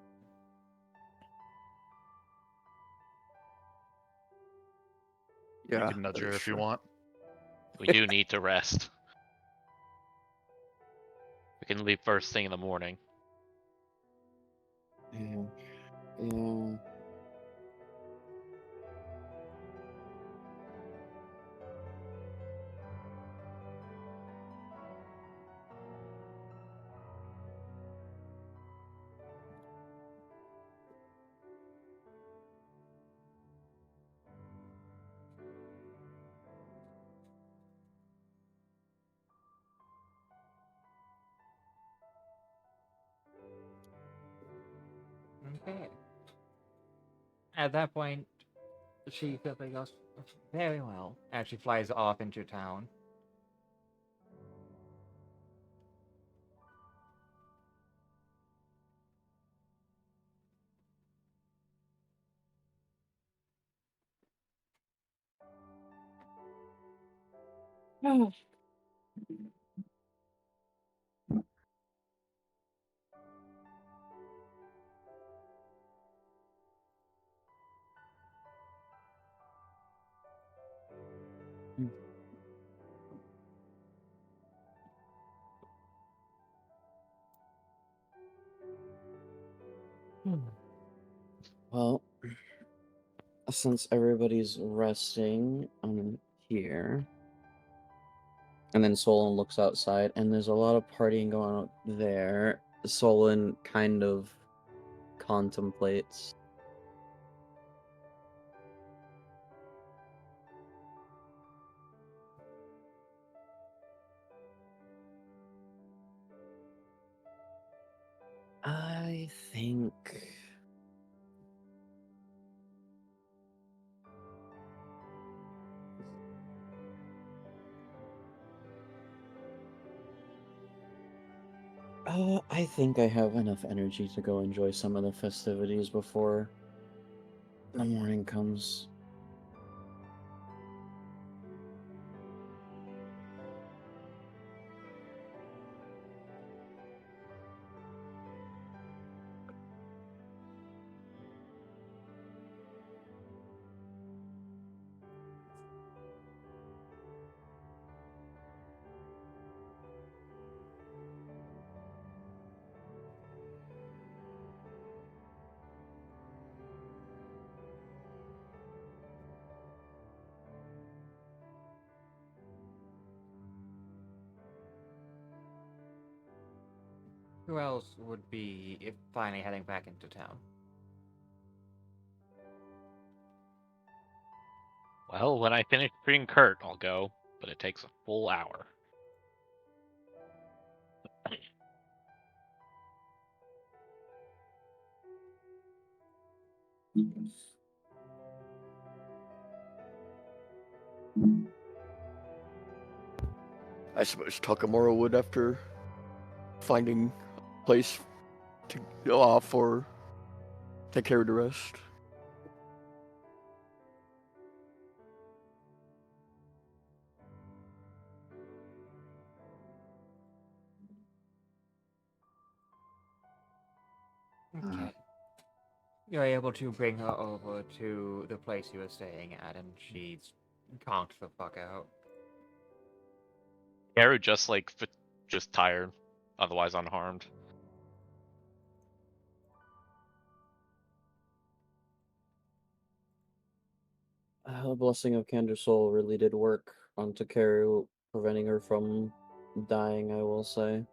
we are. Yeah, You can nudge that her is if you true. want. We do need to rest. We can leave first thing in the morning. Yeah. Yeah. Okay. At that point, she simply goes, very well, and she flies off into town. Well, since everybody's resting, I'm here. And then Solon looks outside, and there's a lot of partying going on there. Solon kind of contemplates. I think... I think I have enough energy to go enjoy some of the festivities before the morning comes. Who else would be if finally heading back into town? Well, when I finish treating Kurt, I'll go, but it takes a full hour. I suppose Takamura would after finding a place to go off or take care of the rest. Okay. You're able to bring her over to the place you were staying at, and she's conked the fuck out. Garu just just tired, otherwise unharmed. The blessing of Candor Soul really did work on Takeru, preventing her from dying, I will say.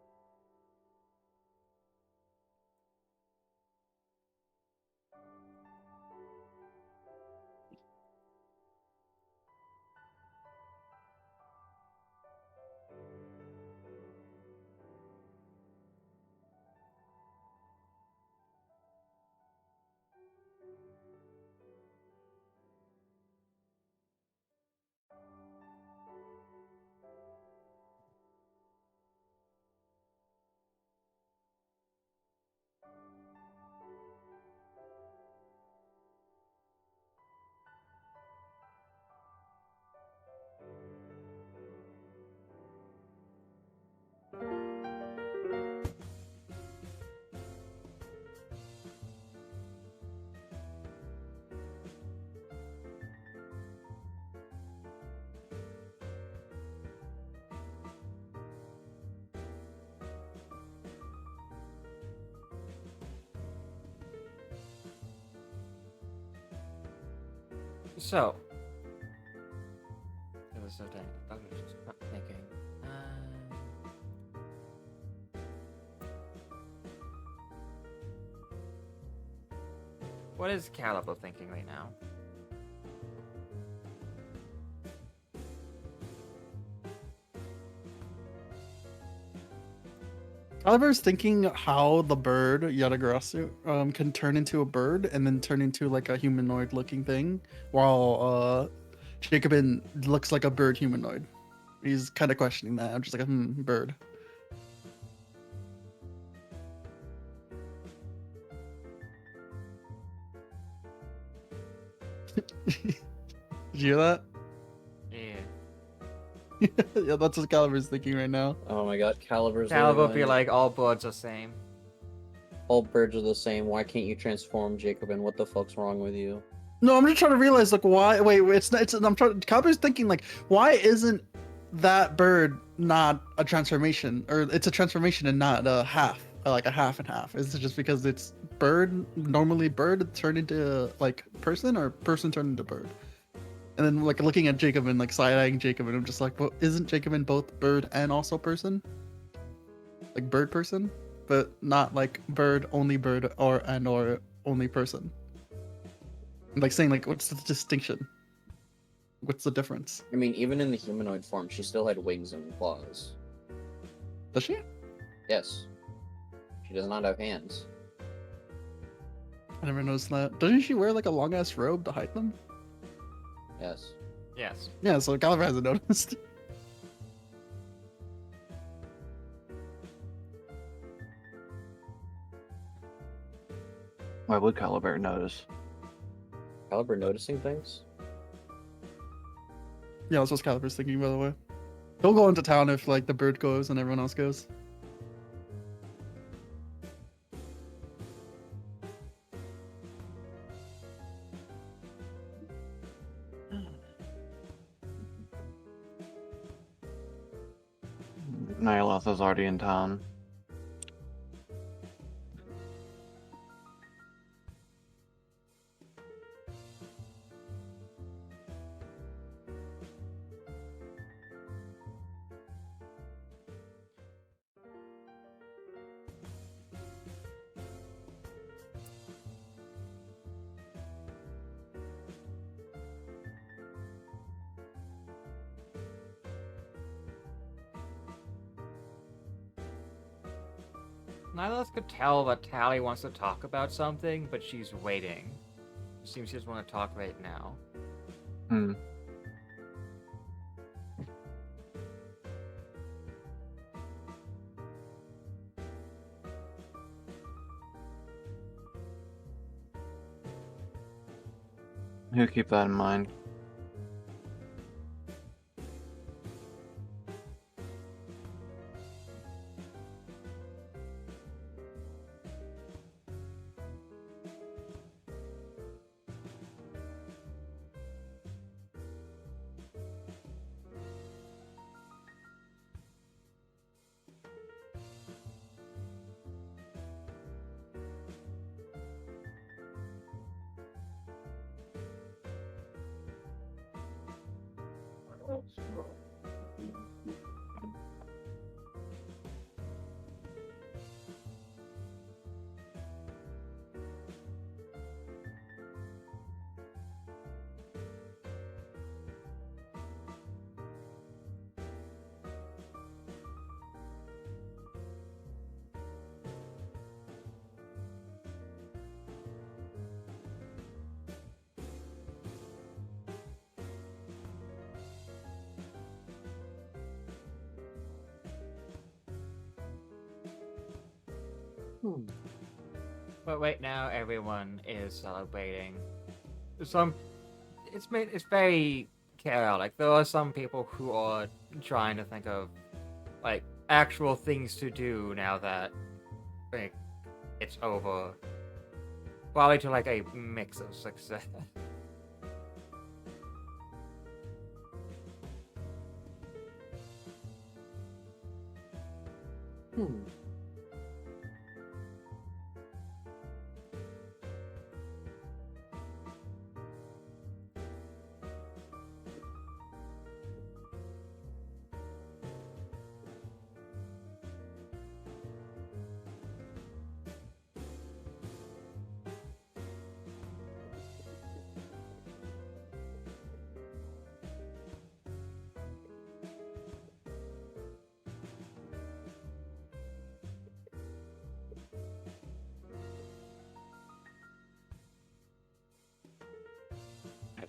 So, it was so dang. I was just thinking. What is Caliber thinking right now? Oliver's thinking how the bird Yatagarasu can turn into a bird and then turn into like a humanoid looking thing, while Jacobin looks like a bird humanoid. He's kind of questioning that. I'm just like, bird. Did you hear that? Yeah. Yeah, that's what Caliber's thinking right now. Oh my god, Caliber's Caliber would be literally like, all birds are same. all birds are the same. Why can't you transform, Jacobin? What the fuck's wrong with you? No, I'm just trying to realize like why. Wait, it's not. I'm trying. Caliber's thinking like, why isn't that bird not a transformation, or it's a transformation and not a half, like a half and half? Is it just because it's bird normally bird turned into like person, or person turned into bird? And then like looking at Jacobin, like side-eyeing Jacobin, I'm just like, well, isn't Jacobin both bird and also person? Like bird person, but not like bird or only person. Like saying like, what's the distinction? What's the difference? I mean, even in the humanoid form, she still had wings and claws. Does she? Yes. She does not have hands. I never noticed that. Doesn't she wear like a long ass robe to hide them? Yes. Yes. Yeah, so Caliber hasn't noticed. Why would Caliber notice? Caliber noticing things? Yeah, that's what Caliber's thinking, by the way. He'll go into town if like the bird goes and everyone else goes. Nyaloth already in town. Neither of us could tell that Tally wants to talk about something, but she's waiting. Seems she doesn't want to talk right now. Hmm. He'll keep that in mind. But right now, everyone is celebrating. It's very chaotic. There are some people who are trying to think of like actual things to do now that like it's over. Probably to like a mix of success.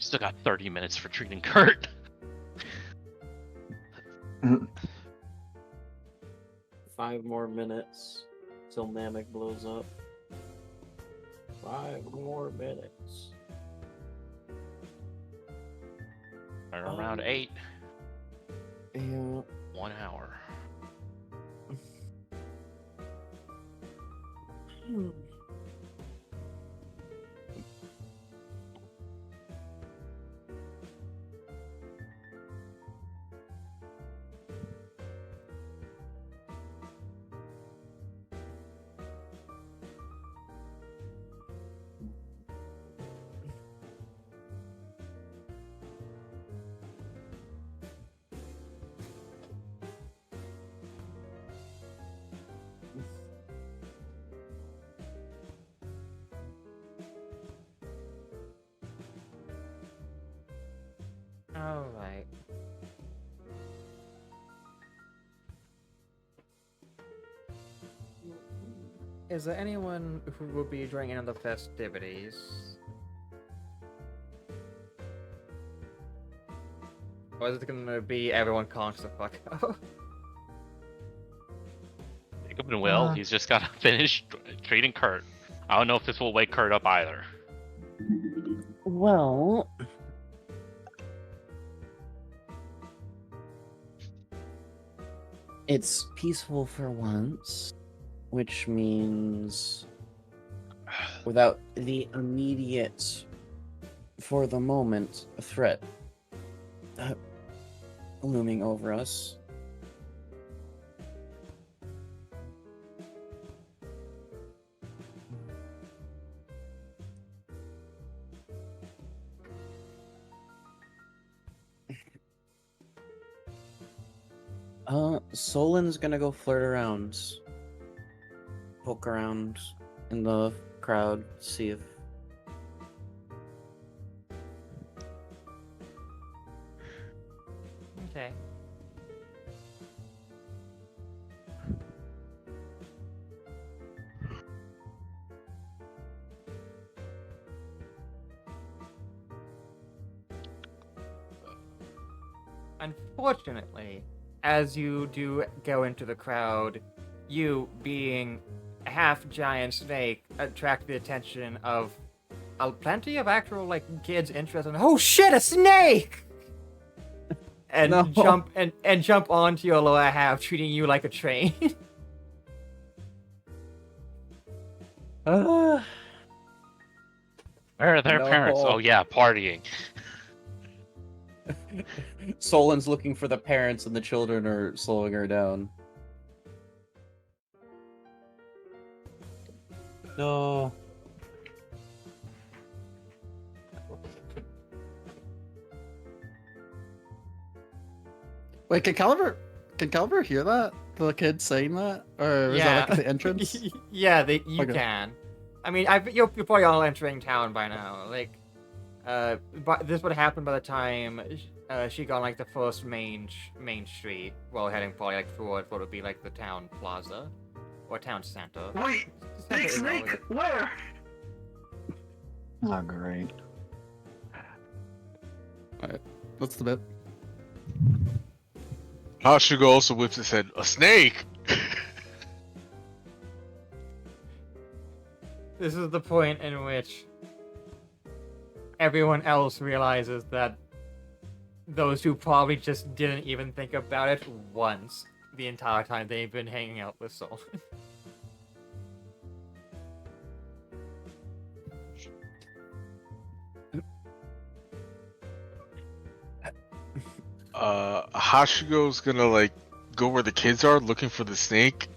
Still got 30 minutes for treating Kurt. 5 more minutes till Namek blows up. 5 more minutes. Around 8. Yeah. 1 hour. Alright. Is there anyone who will be joining in on the festivities? Or is it gonna be everyone conks the fuck out? Jacob and Will, he's just gotta finish treating Kurt. I don't know if this will wake Kurt up either. Well, it's peaceful for once, which means without the immediate, for the moment, threat looming over us. Solin's gonna go flirt around, poke around in the crowd, see if. Okay. Unfortunately, as you do go into the crowd, you, being a half-giant snake, attract the attention of plenty of actual, like, kids interested in, oh shit, a snake! And No. jump onto your lower half, treating you like a train. Where are their parents? No. Oh yeah, partying. Solin's looking for the parents and the children are slowing her down. No. Wait, can Caliber hear that? The kid saying that? Or is that like at the entrance? Yeah, you Okay. can. I mean, you're probably all entering town by now. Like, but this would happen by the time she got like the first main street, while heading probably like forward what would be like the town plaza or town center. Wait, Center is always- where? Oh, great. Alright, that's the bit. Hashugo also whips his head. A snake! This is the point in which everyone else realizes that those two probably just didn't even think about it once the entire time they've been hanging out with Sol. Hashugo's gonna like go where the kids are looking for the snake,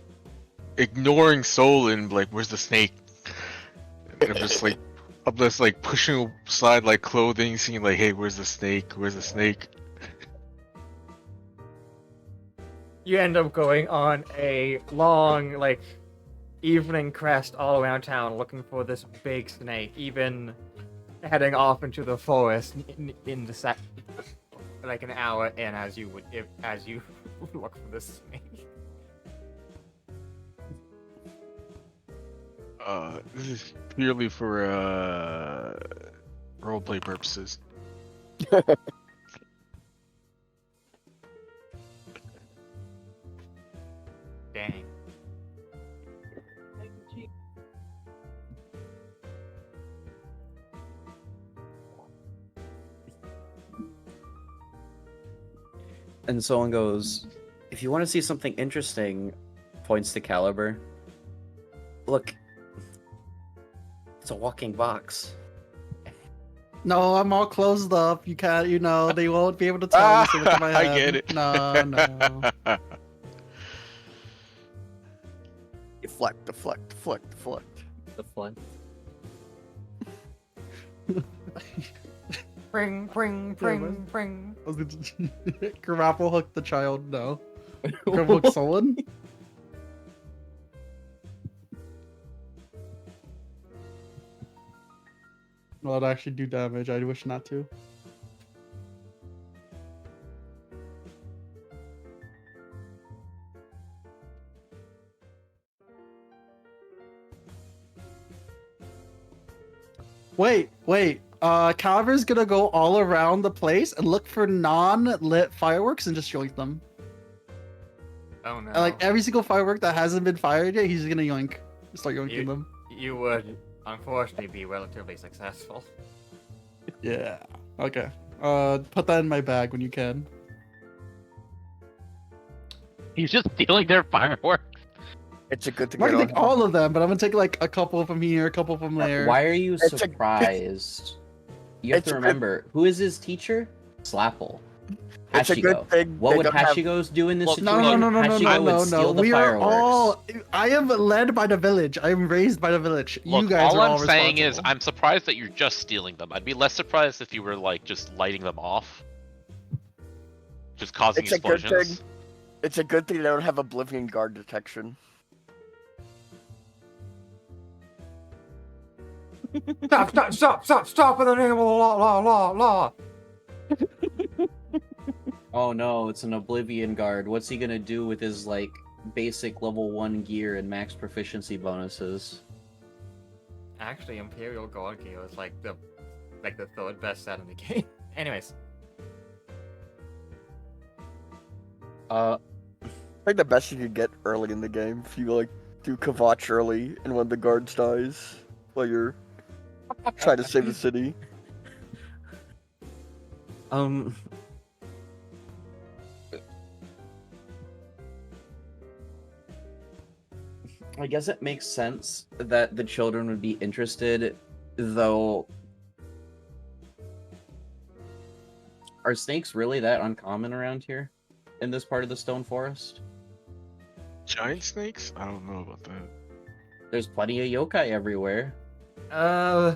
ignoring Soul and like, where's the snake? And I'm just like pushing aside like clothing, seeing like, hey, where's the snake? Where's the snake? You end up going on a long, like, evening crest all around town looking for this big snake, even heading off into the forest in the like an hour in as you look for this snake. This is purely for roleplay purposes. Dang. And someone goes, if you want to see something interesting, points to Caliber. Look, it's a walking box. No, I'm all closed up. You can't, they won't be able to tell me. So look at my I head. get it. No. Deflect, deflect, deflect, deflect. The fun. Pring, pring, pring, pring. I was gonna grapple hook the child. No. Grapple hook Solon. Well, it'd actually do damage. I wish not to. Wait. Caliber's gonna go all around the place and look for non-lit fireworks and just yoink them. Oh no. And like every single firework that hasn't been fired yet, he's gonna yoink. Start yoinking them. You would, unfortunately, be relatively successful. Yeah. Okay. Put that in my bag when you can. He's just stealing their fireworks. It's a good I'm thing. not gonna take all of them, but I'm gonna take like a couple from here, a couple from there. Why are you It's a- surprised? You have it's to a good- remember, who is his teacher? Slapple. It's a Hashigo. good thing What they would don't have- Hashigo's do in this Look, situation? No. Hashigo would steal the We are fireworks. all. I am led by the village. I am raised by the village. Look, you guys all are all I'm saying is, responsible. I'm surprised that you're just stealing them. I'd be less surprised if you were like just lighting them off, just causing It's a good explosions. thing. It's a good thing they don't have Oblivion Guard detection. Stop in the name of the law. Oh no, it's an Oblivion Guard. What's he gonna do with his like basic level 1 gear and max proficiency bonuses? Actually, Imperial Guard gear is like the third best set in the game. Anyways, I think the best you could get early in the game if you like do Kvatch early and one of the guards dies while you're trying to save the city. I guess it makes sense that the children would be interested, though. Are snakes really that uncommon around here in this part of the Stone Forest? Giant snakes? I don't know about that. There's plenty of yokai everywhere. Yeah,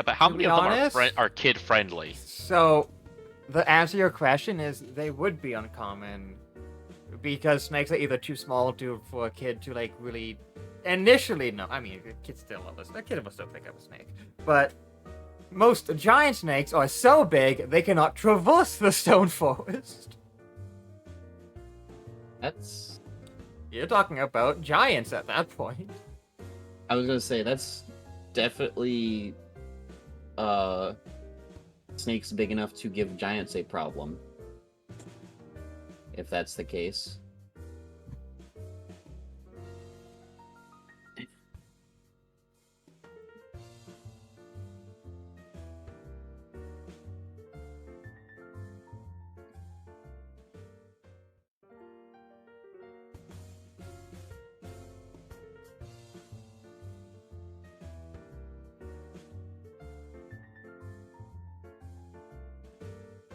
but how To many be of them honest- are kid friendly? so the answer to your question is they would be uncommon because snakes are either too small for a kid to like really. Initially, no. I mean, a kid will still pick up a snake, but most giant snakes are so big they cannot traverse the stone forest. That's. You're talking about giants at that point. I was gonna say that's definitely snakes big enough to give giants a problem. If that's the case.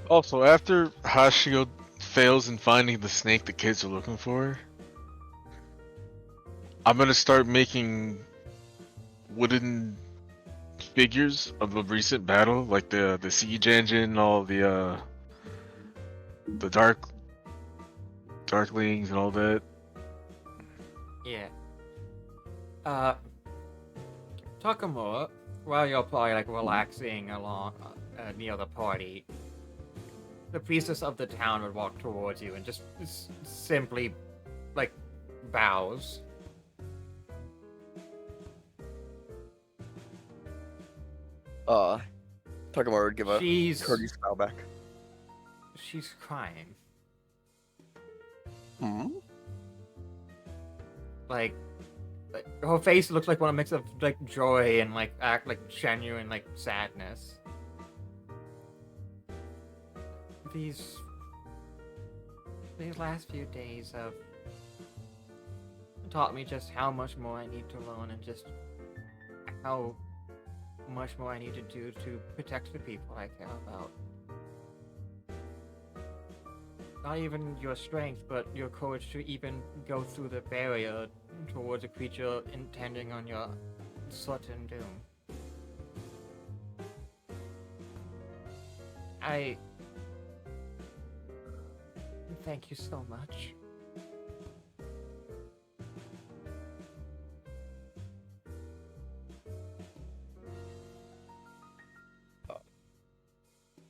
Also, after Hashigo fails in finding the snake the kids are looking for, I'm gonna start making wooden figures of the recent battle, like the siege engine, all the darklings and all that. Yeah. Takamura, while you're probably like relaxing along near the party, the priestess of the town would walk towards you and just simply like bows. Takamaru would give a She's courteous bow back. she's crying. Hmm? Like her face looks like one of a mix of like joy and like act like genuine like sadness. These last few days have taught me just how much more I need to learn and just how much more I need to do to protect the people I care about. Not even your strength, but your courage to even go through the barrier towards a creature intending on your certain doom. I thank you so much.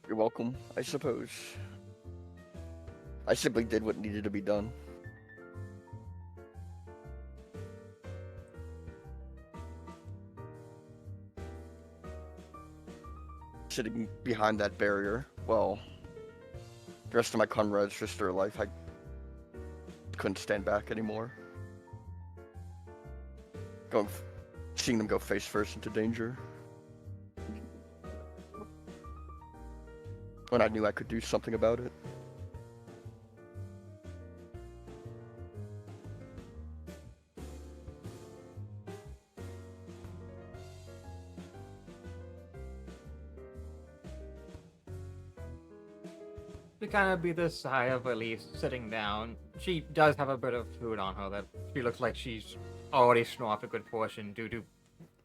You're welcome, I suppose. I simply did what needed to be done. Sitting behind that barrier, well, the rest of my comrades risked their life. I couldn't stand back anymore. Seeing them go face first into danger. When I knew I could do something about it. To kind of be this sigh of relief sitting down, she does have a bit of food on her that she looks like she's already snorted a good portion due to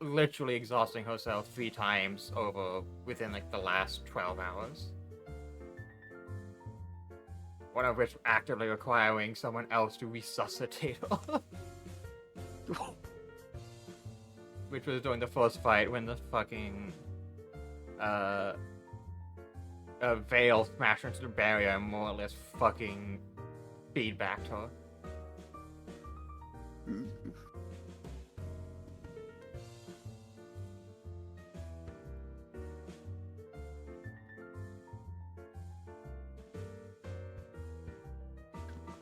literally exhausting herself 3 times over within like the last 12 hours. One of which actively requiring someone else to resuscitate her. Which was during the first fight when the fucking a veil smashed into the barrier and more or less fucking feedbacked her.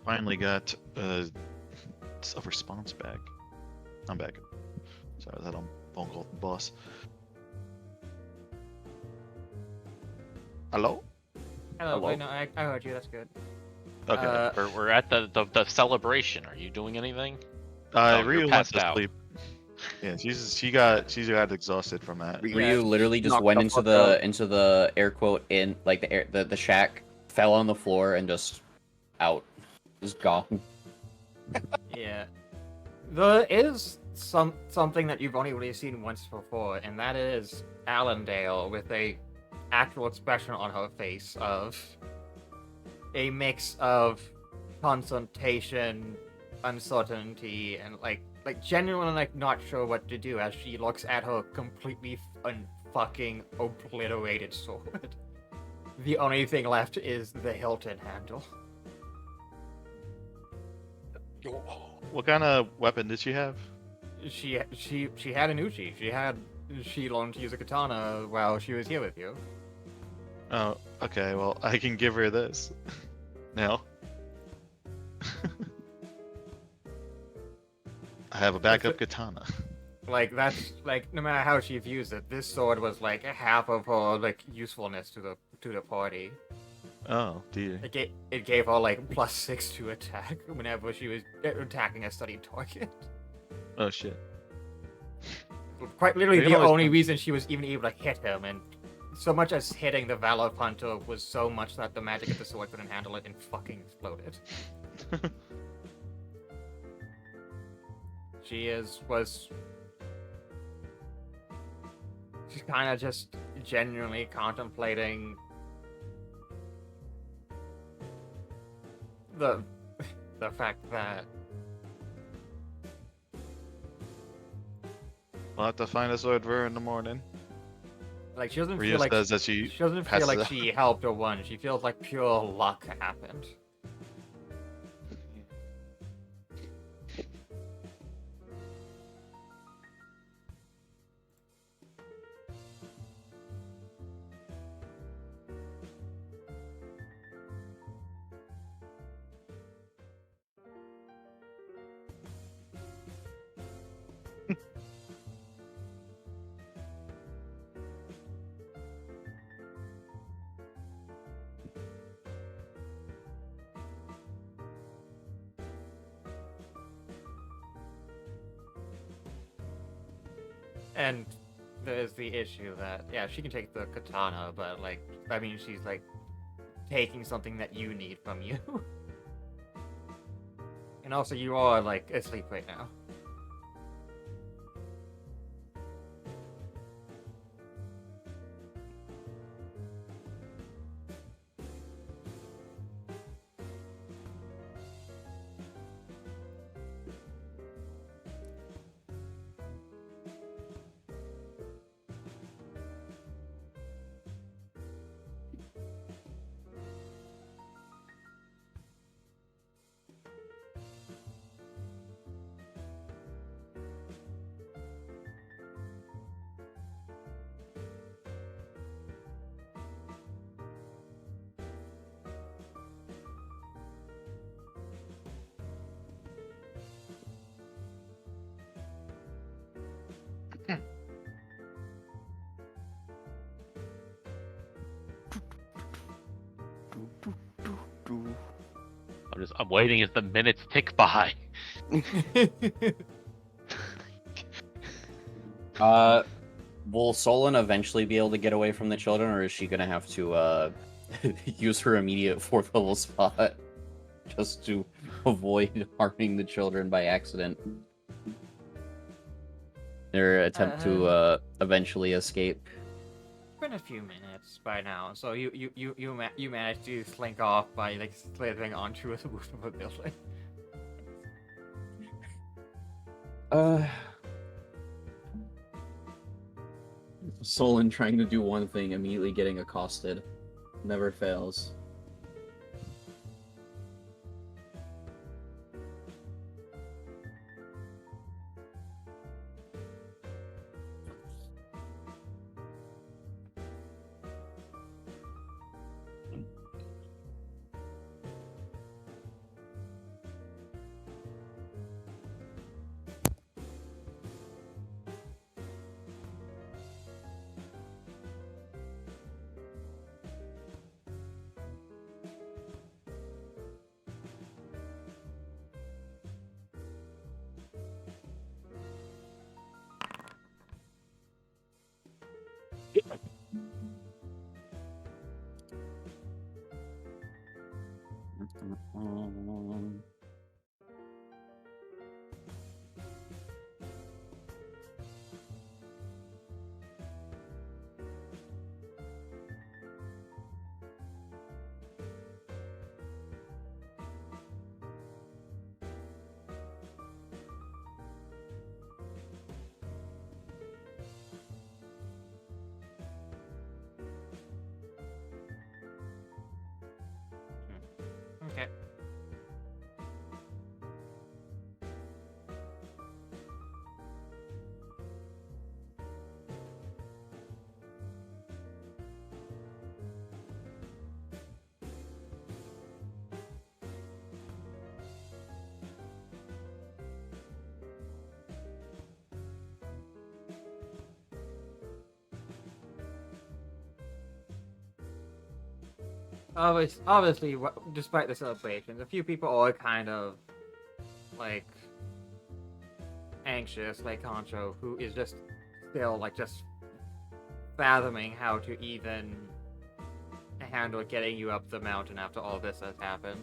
Finally got a response back. I'm back. Sorry, I was on phone call with the boss. Hello? Hello. Wait, no, I heard you. That's good. Okay. We're at the celebration. Are you doing anything? Ryu you're went passed to out. sleep. Yeah, she got exhausted from that. Ryu literally just knocked went the into fuck the out. into the air quote in like the shack, fell on the floor and just out, just gone. Yeah. There is something that you've only really seen once before, and that is Allendale with a actual expression on her face of a mix of concentration, uncertainty, and like genuinely like not sure what to do as she looks at her completely fucking obliterated sword. The only thing left is the Hilton handle. What kind of weapon did she have? She had an uchi. She learned to use a katana while she was here with you. Oh, okay. Well, I can give her this. Now. I have a backup katana. Like that's like no matter how she views it, this sword was like half of her like usefulness to the party. Oh dear. It gave her like +6 to attack whenever she was attacking a studied target. Oh shit. Quite literally They the always only find- reason she was even able to hit him, and so much as hitting the Valor Hunter was so much that the magic of the sword couldn't handle it and fucking exploded. She's kind of just genuinely contemplating the fact that We'll have to find a sword for her in the morning. like she doesn't Rhea feel like says that she doesn't feel passes like out. she helped or won. She feels like pure luck happened. And there's the issue that, yeah, she can take the katana, but, like, I mean, she's, like, taking something that you need from you. And also, you are, like, asleep right now. I'm waiting as the minutes tick by. Will Solon eventually be able to get away from the children, or is she gonna have to use her immediate 4th level spot just to avoid harming the children by accident? Their attempt to eventually escape. It's been a few minutes by now, so you managed to slink off by, like, slithering onto the roof of a building. Solon trying to do one thing, immediately getting accosted. Never fails. Okay. Obviously, despite the celebrations, a few people are kind of, like, anxious, like Concho, who is just still, like, just fathoming how to even handle getting you up the mountain after all this has happened.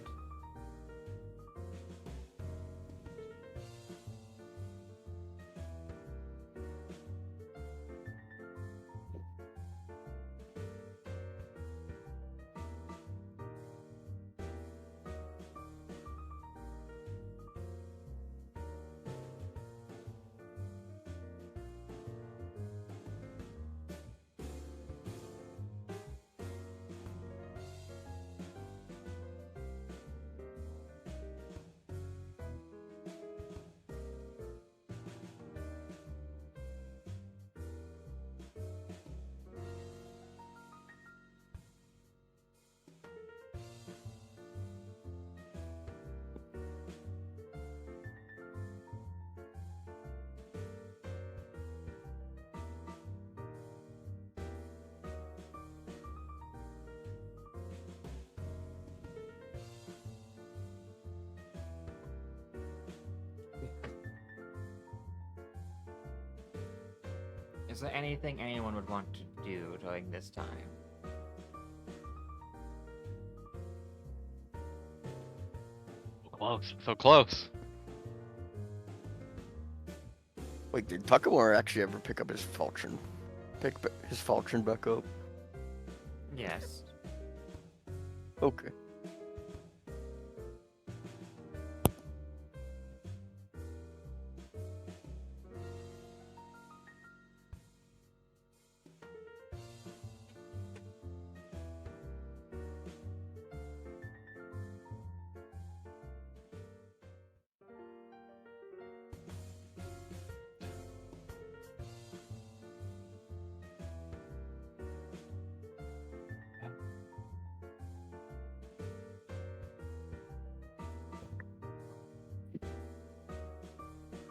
Is there anything anyone would want to do during this time? Close. So close. Wait, did Takamura actually ever pick up his falchion? His falchion back up? Yes. Okay.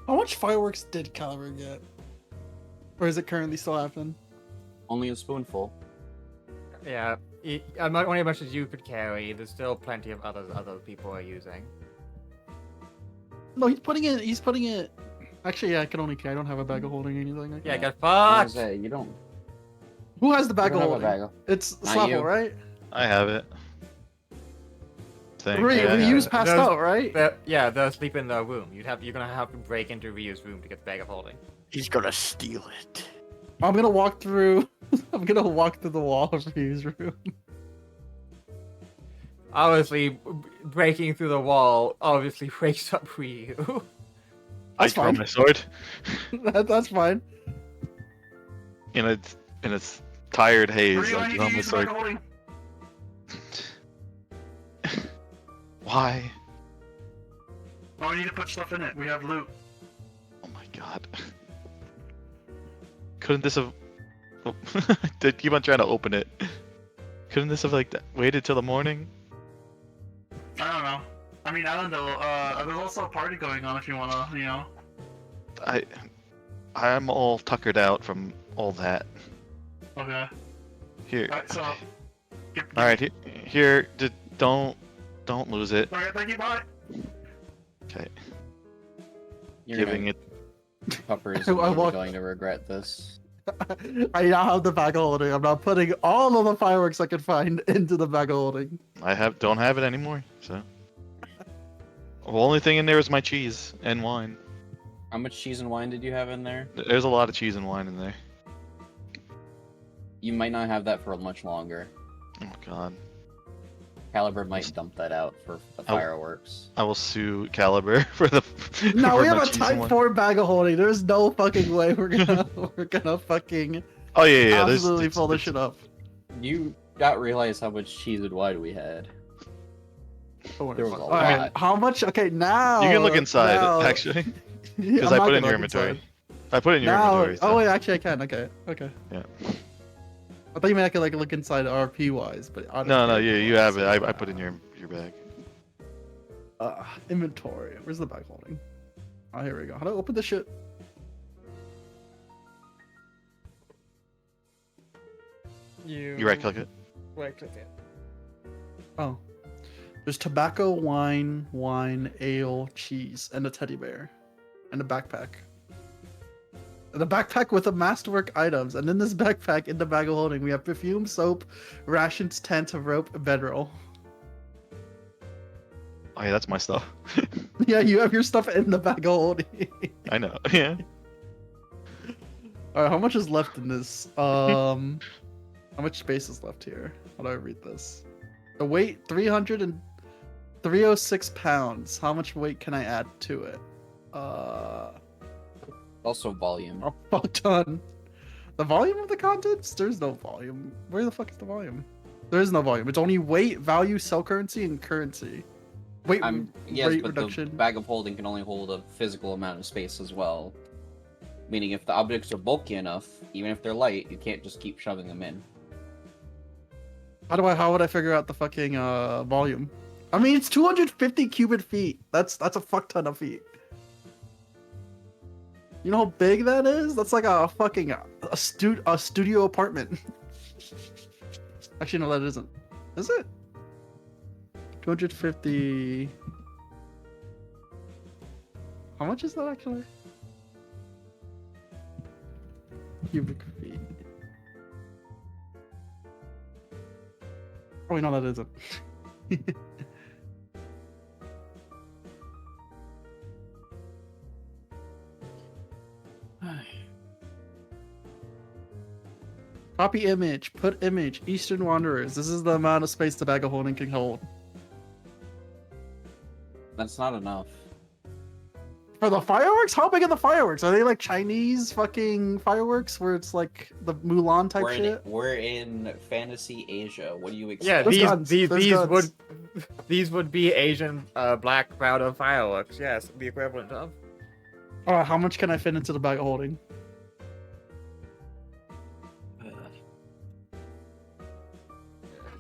How much fireworks did Caliber get? Or is it currently still happening? Only a spoonful. Yeah, not only as much as you could carry. There's still plenty of other people are using. No, he's putting it. Actually, yeah, I can only carry. I don't have a bag of holding anything. I Yeah, can't. get I was fucked. gonna say, you don't. Who has the bag you of don't have a holding? bag of- It's Not Slapple, you. right? I have it. Thanks. Right, Yeah, I have Ryu's it. passed Those- out, right? They'll sleep in the room. You're gonna have to break into Ryu's room to get the bag of holding. He's gonna steal it. I'm gonna walk through. I'm gonna walk through the wall of Ryu's room. Obviously, breaking through the wall obviously wakes up Ryu. I That's draw fine. my sword. That's fine. In its tired haze, Ryu, I I need draw to my use the bag sword. of holding. Why? Oh, we need to put stuff in it. We have loot. Oh my god. Couldn't this have... Oh, I keep on trying to open it. Couldn't this have, like, waited till the morning? I don't know. I mean, I don't know. There's also a party going on if you wanna, you know. I'm all tuckered out from all that. Okay. Here. Alright, so. Alright, here, don't lose it. Alright, thank you, bye. Okay. You're Giving gonna, it... Pupper is I really walk- going to regret this. I now have the bag of holding. I'm not putting all of the fireworks I can find into the bag of holding. don't have it anymore, so... The only thing in there is my cheese and wine. How much cheese and wine did you have in there? There's a lot of cheese and wine in there. You might not have that for much longer. Oh god. Caliber might dump that out for the Oh. fireworks. I will sue Caliber for the... No, for we have my a cheese and Type wine. 4 bag of holding. There's no fucking way we're gonna fucking Oh yeah, there's... absolutely it's- pull this it's- shit up. You not realize how much cheese and wine we had. Don't worry There was about a it. Alright, lot. how much? Okay, now. You can look inside, now- actually. Yeah, Because I'm I not put it in gonna your look inventory. inside. I put it in your Now, inventory. So. oh wait, actually I can. Okay. Yeah. I thought you meant I could like look inside RP wise, but I don't No, care. you have it. I put it in your bag. Inventory. Where's the bag holding? Oh, here we go. How do I open this shit? You right click it. Right click it. Oh. There's tobacco, wine, ale, cheese, and a teddy bear. And a backpack. And a backpack with the masterwork items. And in this backpack, in the bag of holding, we have perfume, soap, rations, tent, rope, and bedroll. Oh yeah, that's my stuff. Yeah, you have your stuff in the bag of holding. I know. Yeah. Alright, how much is left in this? How much space is left here? How do I read this? The weight, 306 pounds. How much weight can I add to it? Also volume. A fuck ton. The volume of the contents? There's no volume. Where the fuck is the volume? There is no volume. It's only weight, value, cell currency, and currency. Weight Yes, rate but reduction. the bag of holding can only hold a physical amount of space as well. Meaning if the objects are bulky enough, even if they're light, you can't just keep shoving them in. How would I figure out the fucking volume? I mean, it's 250 cubic feet. That's a fuck ton of feet. You know how big that is? That's like a fucking a studio apartment. Actually, no, that isn't. Is it? 250. How much is that actually? cubic feet. Oh, wait, no, that isn't. Copy image, put image, Eastern Wanderers. This is the amount of space the bag of holding can hold. That's not enough. For the fireworks? How big are the fireworks? Are they like Chinese fucking fireworks where it's like the Mulan type shit? We're in fantasy Asia. What do you Yeah, expect? these would be Asian black powder fireworks. Yes, the equivalent of. How much can I fit into the bag of holding?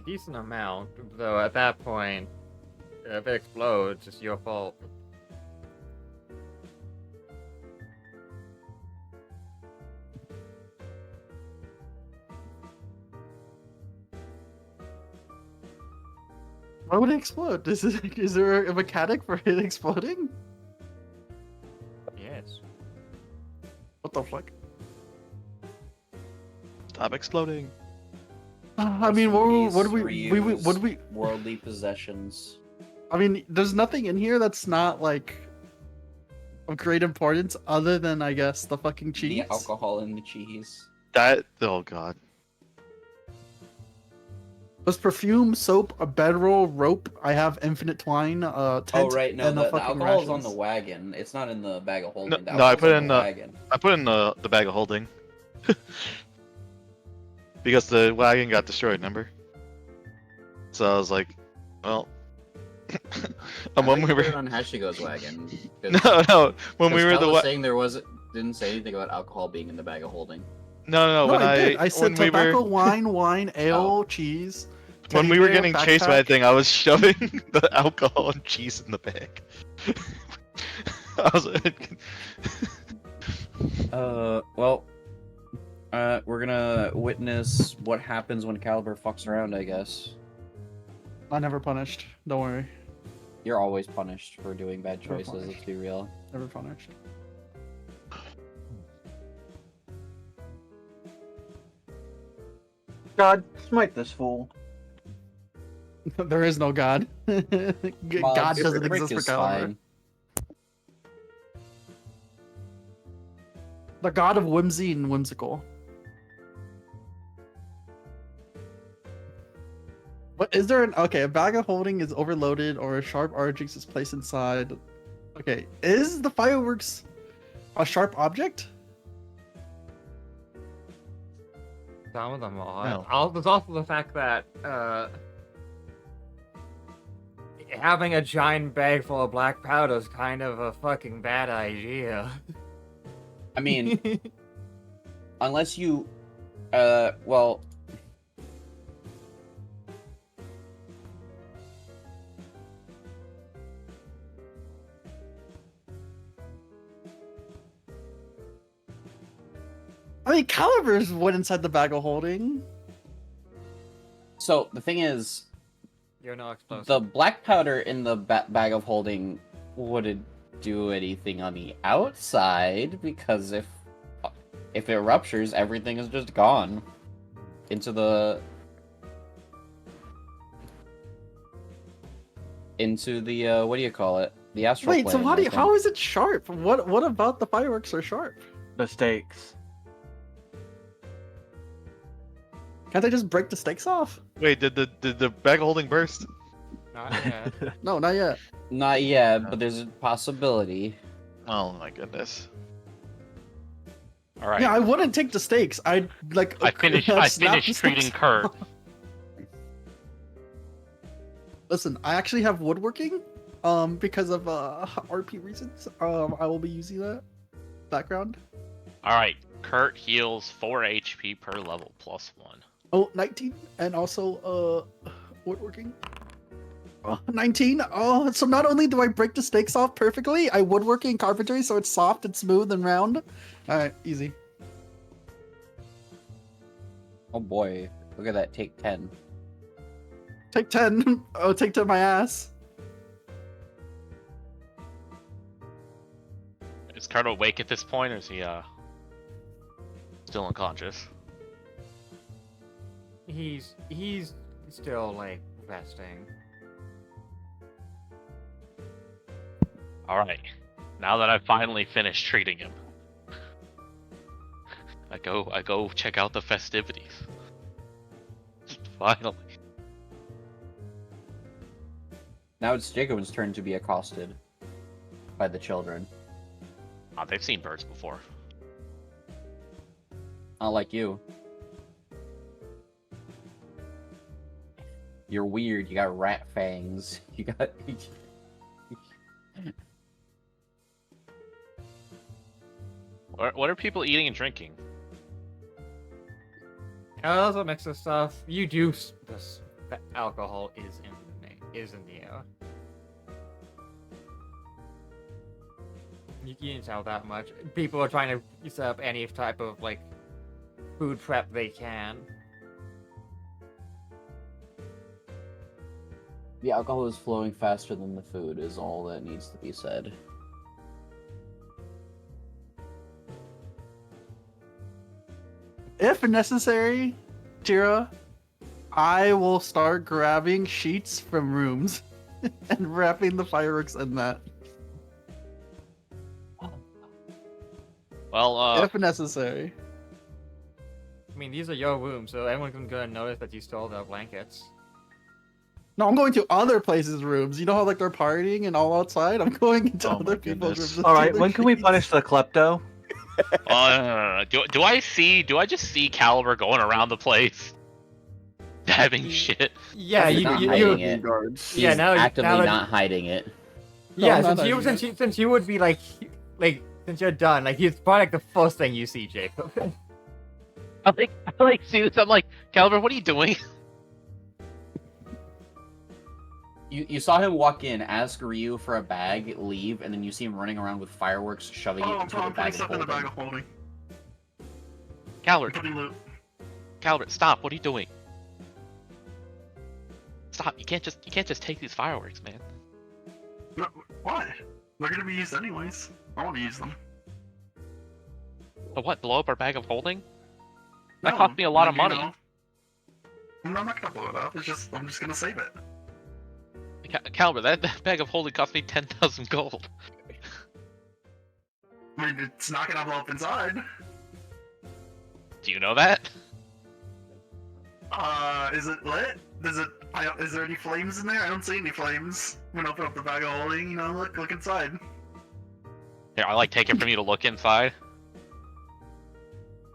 Decent amount, though. At that point, if it explodes, it's your fault. Why would it explode? Is there a mechanic for it exploding? Yes. What the fuck? Stop exploding. I mean, what do we worldly possessions? I mean, there's nothing in here that's not like of great importance other than I guess the fucking cheese. The alcohol in the cheese. Oh god. There's perfume, soap, a bedroll, rope. I have infinite twine, tent, Oh right, no, and the fucking alcohol's on rations. the wagon. It's not in the bag of holding. No, I put in the wagon. I put in the bag of holding. Because the wagon got destroyed, remember? So I was like, well. And when we were on Hashigo's wagon. No, when we were saying didn't say anything about alcohol being in the bag of holding. No, when I did. I said when tobacco, we were, wine, ale, cheese. When we were getting chased by backpack. that thing, I was shoving the alcohol and cheese in the bag. I was like, well, we're gonna witness what happens when Caliber fucks around, I guess. I never punished. Don't worry. You're always punished for doing bad Never choices, punished. let's be real. Never punished. God, smite this fool. There is no God. God doesn't Rick exist for is Caliber. fine. The god of whimsy and whimsical. But is there a bag of holding is overloaded or a sharp object is placed inside? Okay, is the fireworks a sharp object? Some of them are. No. There's also the fact that having a giant bag full of black powder is kind of a fucking bad idea. I mean, unless you, well... I mean, Caliber's what inside the bag of holding. So, the thing is, You're no explosive. the black powder in the bag of holding wouldn't do anything on the outside, because if it ruptures, everything is just gone into the what do you call it? The astral Wait, so plane, how is it sharp? What about the fireworks are sharp? The stakes. Can't they just break the stakes off? wait, did the bag of holding burst? Not yet. No, not yet. Not yet, but there's a possibility. Oh my goodness. All right. Yeah, I wouldn't take the stakes. I'd like. I finished snap the treating stakes Kurt. off. Listen, I actually have woodworking, because of RP reasons. I will be using that background. All right. Kurt heals 4 HP per level +1. Oh, 19, and also woodworking. 19. Oh, so not only do I break the stakes off perfectly, I woodworking carpentry so it's soft and smooth and round. All right, easy. Oh boy, look at that, take 10. Take 10. Oh, take 10 my ass. Is Kurt awake at this point, or is he still still unconscious. He's still like resting. All right. Now that I've finally finished treating him, I go check out the festivities. Finally. Now it's Jacob's turn to be accosted by the children. They've seen birds before. Not like you. You're weird. You got rat fangs. You got. What are people eating and drinking? There's a mix of stuff. You do. The alcohol is in the air. You can't tell that much. People are trying to set up any type of like food prep they can. The alcohol is flowing faster than the food, is all that needs to be said. If necessary, Tira, I will start grabbing sheets from rooms and wrapping the fireworks in that. Well, If necessary. I mean, these are your rooms, so everyone's gonna notice that you stole their blankets. No, I'm going to other places' rooms. You know how like they're partying and all outside? I'm going into Oh my other people's goodness. rooms. All right, when can we punish the klepto? no. Do I just see Caliber going around the place, having shit? Yeah, He's not hiding it. Guards. Yeah, He's now actively that- not hiding it. Yeah, No, since you would be like since you're done, like he's probably like the first thing you see, Jacob. I'm like, Caliber, what are you doing? You saw him walk in, ask Ryu for a bag, leave, and then you see him running around with fireworks, shoving it into the bag of holding. holding. Caliber, Putting loot. Caliber, stop! What are you doing? Stop! You can't just take these fireworks, man. No, why? They're gonna be used anyways. I want to use them. But what? Blow up our bag of holding? That No, cost me a lot of you money. know. No, I'm not gonna blow it up. I'm just gonna save it. Caliber, that bag of holding cost me 10,000 gold. I mean, it's not gonna blow up inside. Do you know that? Is it lit? Is there any flames in there? I don't see any flames. I'm gonna open up the bag of holding, you know, look inside. Here, I like take it from you to look inside.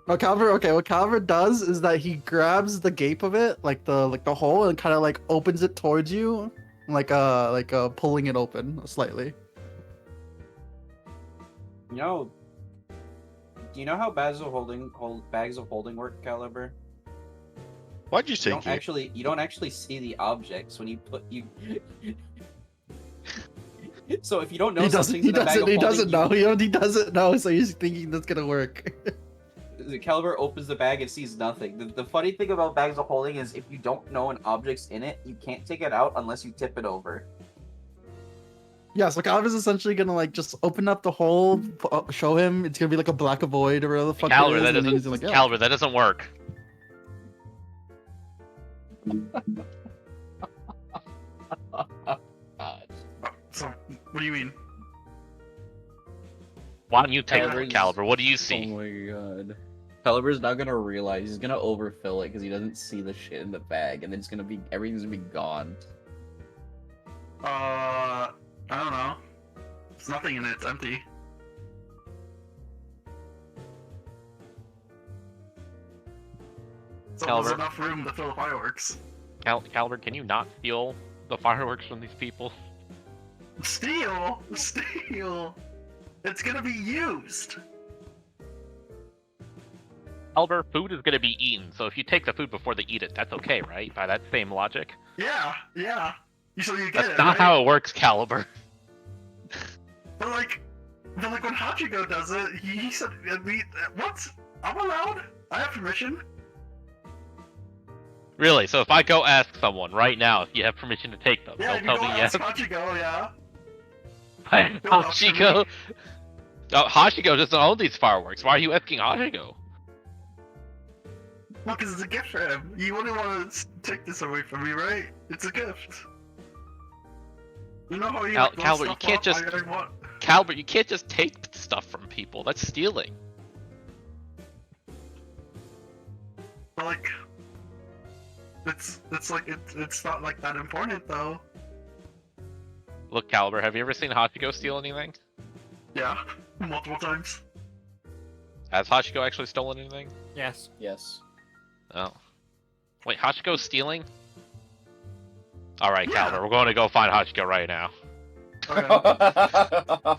What Calver does is that he grabs the gape of it, like the hole, and kind of like opens it towards you, like pulling it open slightly. You know, do you know how bags of holding work, Caliber? Why'd you You say don't gape? you don't actually see the objects when you put you. So if you don't know something's in a bag of holding, He doesn't know, so he's thinking that's gonna work. The Caliber opens the bag and sees nothing. The funny thing about bags of holding is if you don't know an object's in it, you can't take it out unless you tip it over. Yeah, so Calver's essentially gonna like just open up the hole, show him it's gonna be like a black void or whatever the fuck Caliber, it is, that and then he's doesn't. like, yeah. Caliber, that doesn't work. So, what do you mean? Why don't you take it, Caliber's- Caliber? What do you Oh see? my god. Caliber's not gonna realize, he's gonna overfill it because he doesn't see the shit in the bag, and then everything's gonna be gone. I don't know. There's nothing in it. It's empty. So Caliber. there's enough room to fill the fireworks. Caliber, can you not steal the fireworks from these people? Steal? Steal? It's gonna be used. Caliber, food is gonna be eaten, so if you take the food before they eat it, that's okay, right? By that same logic. Yeah, yeah. So you get That's it, not right? how it works, Caliber. But like when Hachiko does it, he said, what? I'm allowed? I have permission? Really? So if I go ask someone right now if you have permission to take them, Yeah, they'll you tell go me ask yes. Hachiko, yeah. Hashiko? No, Hashiko doesn't own these fireworks. Why are you asking Hashiko? Look, this is a gift for him. You wouldn't want to take this away from me, right? It's a gift. You know how you like, throw Calvert, you stuff can't off? just I want... Calvert, you can't just take stuff from people. That's stealing. But like, it's not like that important though. Look, Caliber, have you ever seen Hachiko steal anything? Yeah, multiple times. Has Hachiko actually stolen anything? Yes. Yes. Oh. Wait, Hachiko's stealing? Alright, Yeah. Caliber, we're going to go find Hachiko right now. Okay.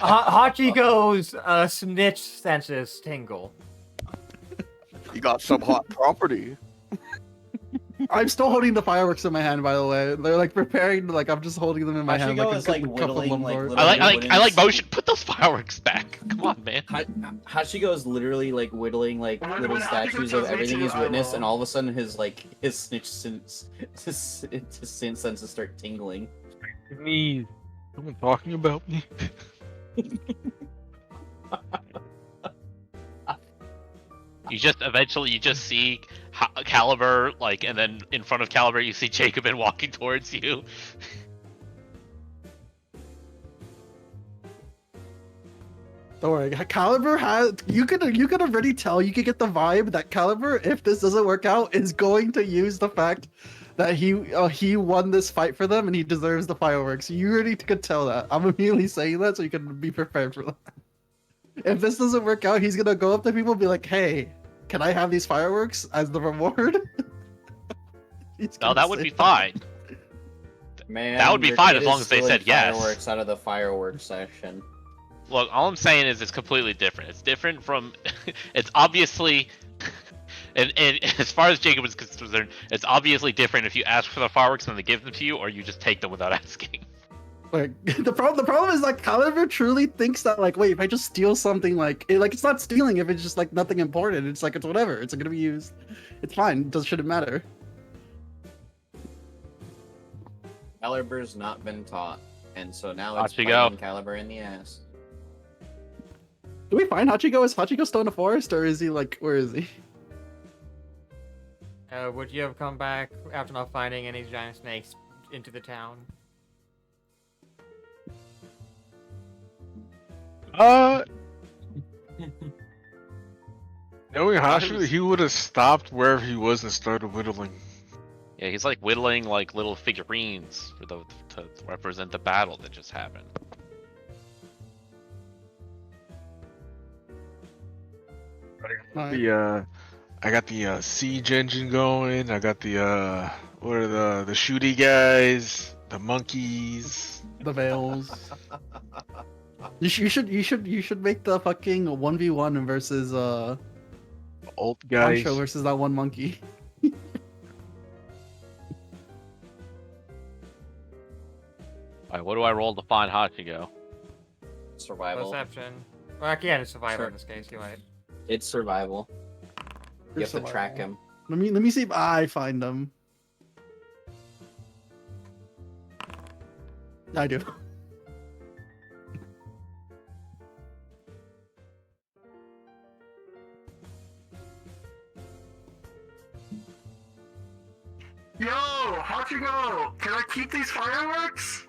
Hachiko's snitch senses tingle. You got some hot property. I'm still holding the fireworks in my hand, by the way. They're like preparing, like I'm just holding them in my hand. Hachiko Like is like a cup of whittling like Lumbar. little I like motion. Put those fireworks back. Come on, man. Hachiko is literally like whittling like When little Hachiko statues tells of me everything to, he's I witnessed, will. and all of a sudden his snitch senses start tingling. Me. Someone talking about me? You just see Caliber, like, and then in front of Caliber you see Jacobin walking towards you. Don't worry, Caliber has. You could already tell. You could get the vibe that Caliber, if this doesn't work out, is going to use the fact that he won this fight for them and he deserves the fireworks. You already could tell that. I'm immediately saying that so you can be prepared for that. If this doesn't work out, he's gonna go up to people and be like, "Hey, can I have these fireworks as the reward?" No, that would be fine. Man, That would be your fine kid as long is as they stealing said yes. Fireworks out of the fireworks section. Look, all I'm saying is it's completely different. It's different from. It's obviously. And as far as Jacob is concerned, it's obviously different if you ask for the fireworks and they give them to you, or you just take them without asking. Like the problem is like Caliber truly thinks that like, wait, if I just steal something it's not stealing if it's just like nothing important. It's like it's whatever. It's gonna be used. It's fine. Shouldn't matter. Caliber's not been taught, and so now it's Hachiko. biting Caliber in the ass. Do we find Hachiko? Is Hachiko still in the forest, or is he like where is he? Would you have come back after not finding any giant snakes into the town? Knowing Hashira, he would have stopped wherever he was and started whittling. Yeah, he's like whittling like little figurines for to represent the battle that just happened. I got the siege engine going. I got the what are the shooty guys, the monkeys, The veils. You should make the fucking 1v1 versus old guys. Pancho versus that one monkey. Alright, what do I roll to find Hachiko? Survival. Perception. Well, actually, yeah, it's survival Sure. in this case. You're right. It's survival. You have to Survival. track him. Let me see if I find them. I do. Yo, Hachiko, can I keep these fireworks?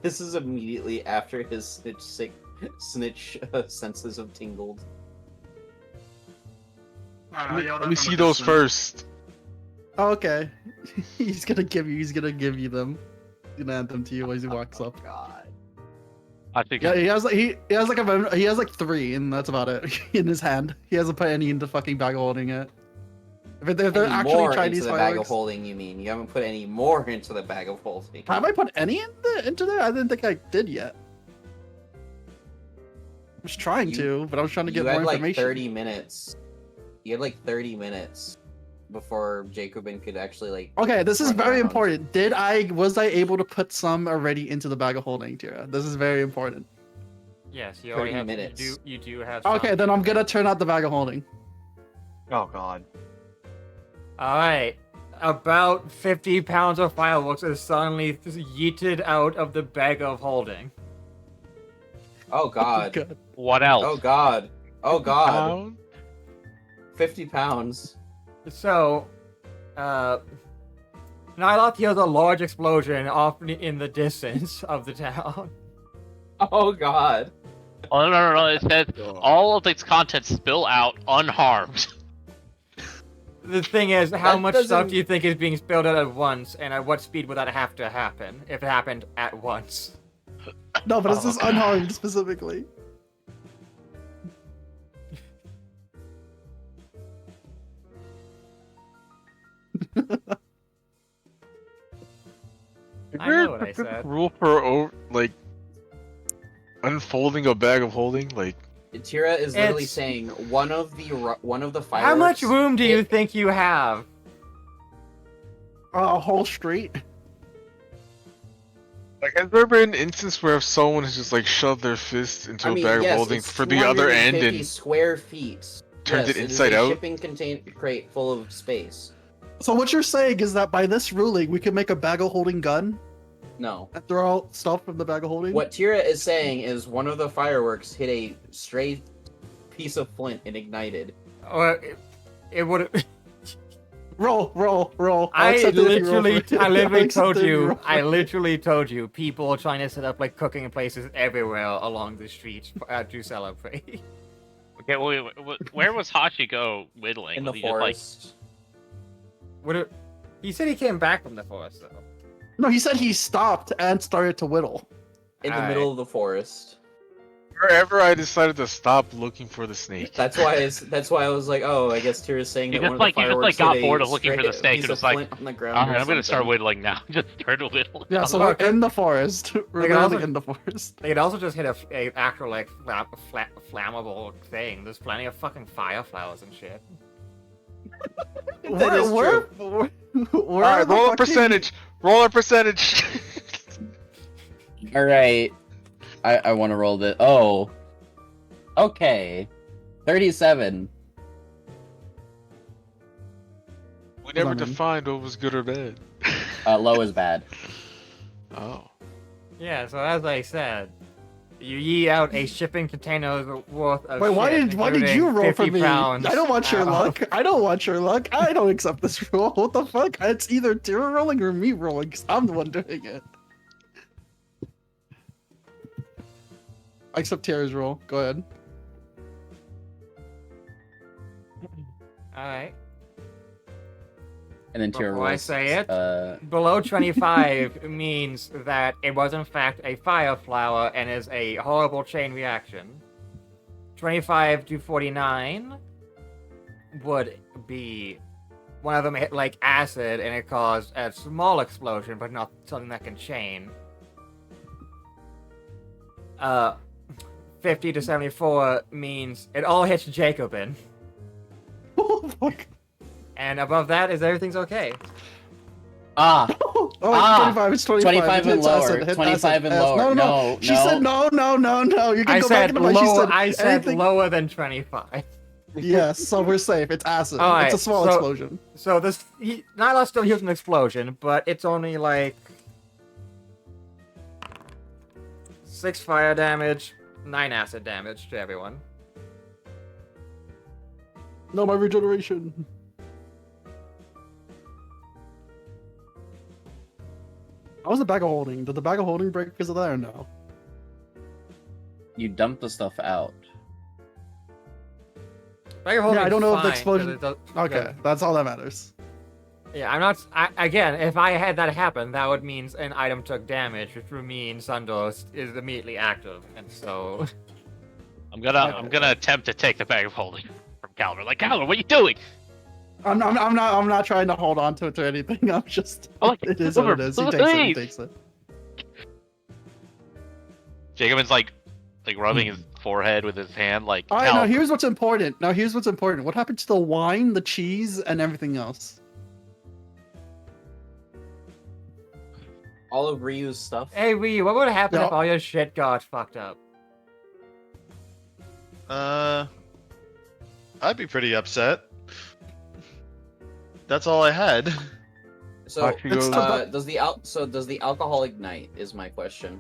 This is immediately after his snitch senses have tingled. Let me see those first. Oh, okay. He's gonna give you them. He's gonna hand them to you as he walks up. God. Hachiko. Yeah, he has like 3, and that's about it in his hand. He hasn't put any into fucking bag of holding it. If they're Any actually more Chinese into the bag of fireworks, holding, you mean? You haven't put any more into the bag of holding. have I put any into there? I didn't think I did yet. I was trying to, but I was trying to get You more had like information. 30 minutes. You had like 30 minutes before Jacobin could actually like. Okay, this is run very around. important. Was I able to put some already into the bag of holding, Tira? This is very important. Yes, you already 30 have. minutes. You do have. Okay, some. then I'm gonna turn out the bag of holding. Oh god. All right. About 50 pounds of fireworks is suddenly yeeted out of the bag of holding. Oh god. God. What else? Oh god. Oh god. Pound? 50 pounds. So, Nyloth hears a large explosion off in the distance of the town. Oh god. Oh no! It says all of its contents spill out unharmed. The thing is, how That much stuff doesn't- do you think is being spilled out at once, and at what speed would that have to happen if it happened at once? No, but it's just unharmed specifically. I know what I said. Rule for like unfolding a bag of holding, like Tira is literally It's- saying one of the fireworks. How much room do you hit- think you have? A whole street. has there been an instance where someone has just like shoved their fist into a bag of holding it's for the other end 250 and square feet. turned Yes, it is inside a out? shipping crate full of space. So what you're saying is that by this ruling, we can make a bag of holding gun No. and throw out stuff from the bag of holding? What Tira is saying is one of the fireworks hit a stray piece of flint and ignited. Or it would. Roll. I'll I accept it if you roll literally, for it. I literally I'll accept told it if you. roll for I it. literally told you. People are trying to set up like cooking places everywhere along the streets to celebrate. Okay, where was Hachiko whittling? In Was the he just, like, forest. He said he came back from the forest though. No, he said he stopped and started to whittle. In the Alright. middle of the forest. wherever I decided to stop looking for the snake. That's why I was like, oh, I guess Tira's saying You that just one of the like fireworks got hit a bored of looking for the stray snake piece and of was like, flint on the ground. Alright, or I'm gonna start something. whittling now. Just start whittling. Yeah, so we're in the forest. We're They can literally also- in the forest. They could also just hit a actual like flammable thing. There's plenty of fucking fire flowers and shit. That is true. Alright, roll a percentage. Roll a percentage. All right. I want to roll this. Oh. Okay. 37. We never on, man. defined what was good or bad. Low is bad. Oh. Yeah, so as I said, you yee out a shipping container's worth of Wait, why shit, did you including roll for 50 me? pounds I don't want your of- luck. I don't want your luck. I don't accept this rule. What the fuck? It's either Tira rolling or me rolling, because I'm the one doing it. I accept Tira's roll. Go ahead. Alright. And then Tira Before I rolls. say it, Uh, below 25 means that it was in fact a fire flower and is a horrible chain reaction. 25 to 49 would be one of them hit like acid and it caused a small explosion, but not something that can chain. 50 to 74 means it all hits Jacobin. Oh, fuck. And above that is everything's okay. ah. Oh, Ah, 25, it's 25. 25 It and hits lower, acid, hit 25 acid. and Yes. lower. No, No, She no. said no. You can I go back said in the mind. She lower. said I said anything. lower than 25. Yes, so we're safe. It's acid. Alright, It's a small so- explosion. So this Nyla still hears an explosion, but it's only like 6 fire damage, 9 acid damage to everyone. No, my regeneration. How was the bag of holding? Did the bag of holding break because of that or no? You dump the stuff out. Bag of Holding's I don't know if the fine, 'cause explosion- it does- Okay, that's all that matters. Yeah, I'm not. Again, if I had that happen, that would mean an item took damage, which would mean Sundos is immediately active, and so. I'm gonna attempt to take the bag of holding from Calvin. Like, Calvin, what are you doing? I'm not trying to hold on to it or anything. I'm just. Oh, like, It is what it is. He takes it. He takes it. Jacobin's like rubbing his forehead with his hand, like. All right, now Cal- here's what's important. What happened to the wine, the cheese, and everything else? All of Ryu's stuff. Hey, Ryu, what would happen No. if all your shit got fucked up? I'd be pretty upset. That's all I had. So Bakugo- does the alcohol ignite? Is my question.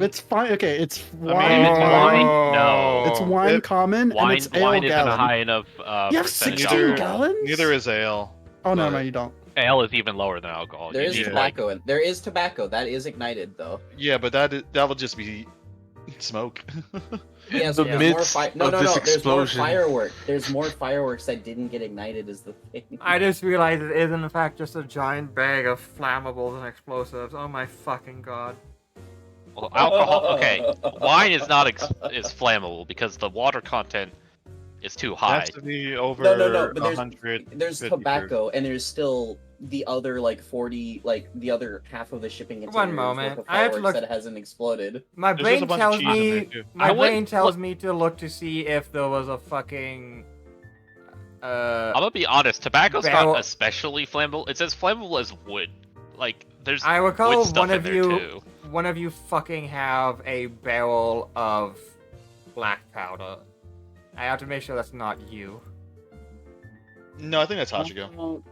It's fine. Okay, it's I wine. mean, it's wine. Oh. No. It's wine common, and Wine, it's ale wine isn't a gallon. high enough You have percentage 16 alcohol. gallons? Neither is ale. Oh no, but- no, you don't. Ale is even lower than alcohol. There You is need, tobacco, and there is tobacco that is ignited though. Yeah, but that will just be smoke. Yes, The there's midst more no, of no, this no. There's more explosion. fireworks. There's more fireworks that didn't get ignited. Is the thing. I just realized it is in fact just a giant bag of flammables and explosives. Oh my fucking god. Well, alcohol. Okay, wine is not is flammable because the water content is too It high. has to be over No, but 100. there's 50 tobacco, and there's still the other like 40, like the other half of the shipping containers One moment, worth of I have to fireworks look- that hasn't exploded. My There's just brain a bunch of tells cheese in there, me. too. My I would- brain tells look- me to look to see if there was a fucking. I'm gonna be honest. Tobacco's barrel- not especially flammable. It's as flammable as wood. Like there's I recall wood stuff one in of there you. too. One of you fucking have a barrel of black powder. I have to make sure that's not you. No, I think that's Hachiko.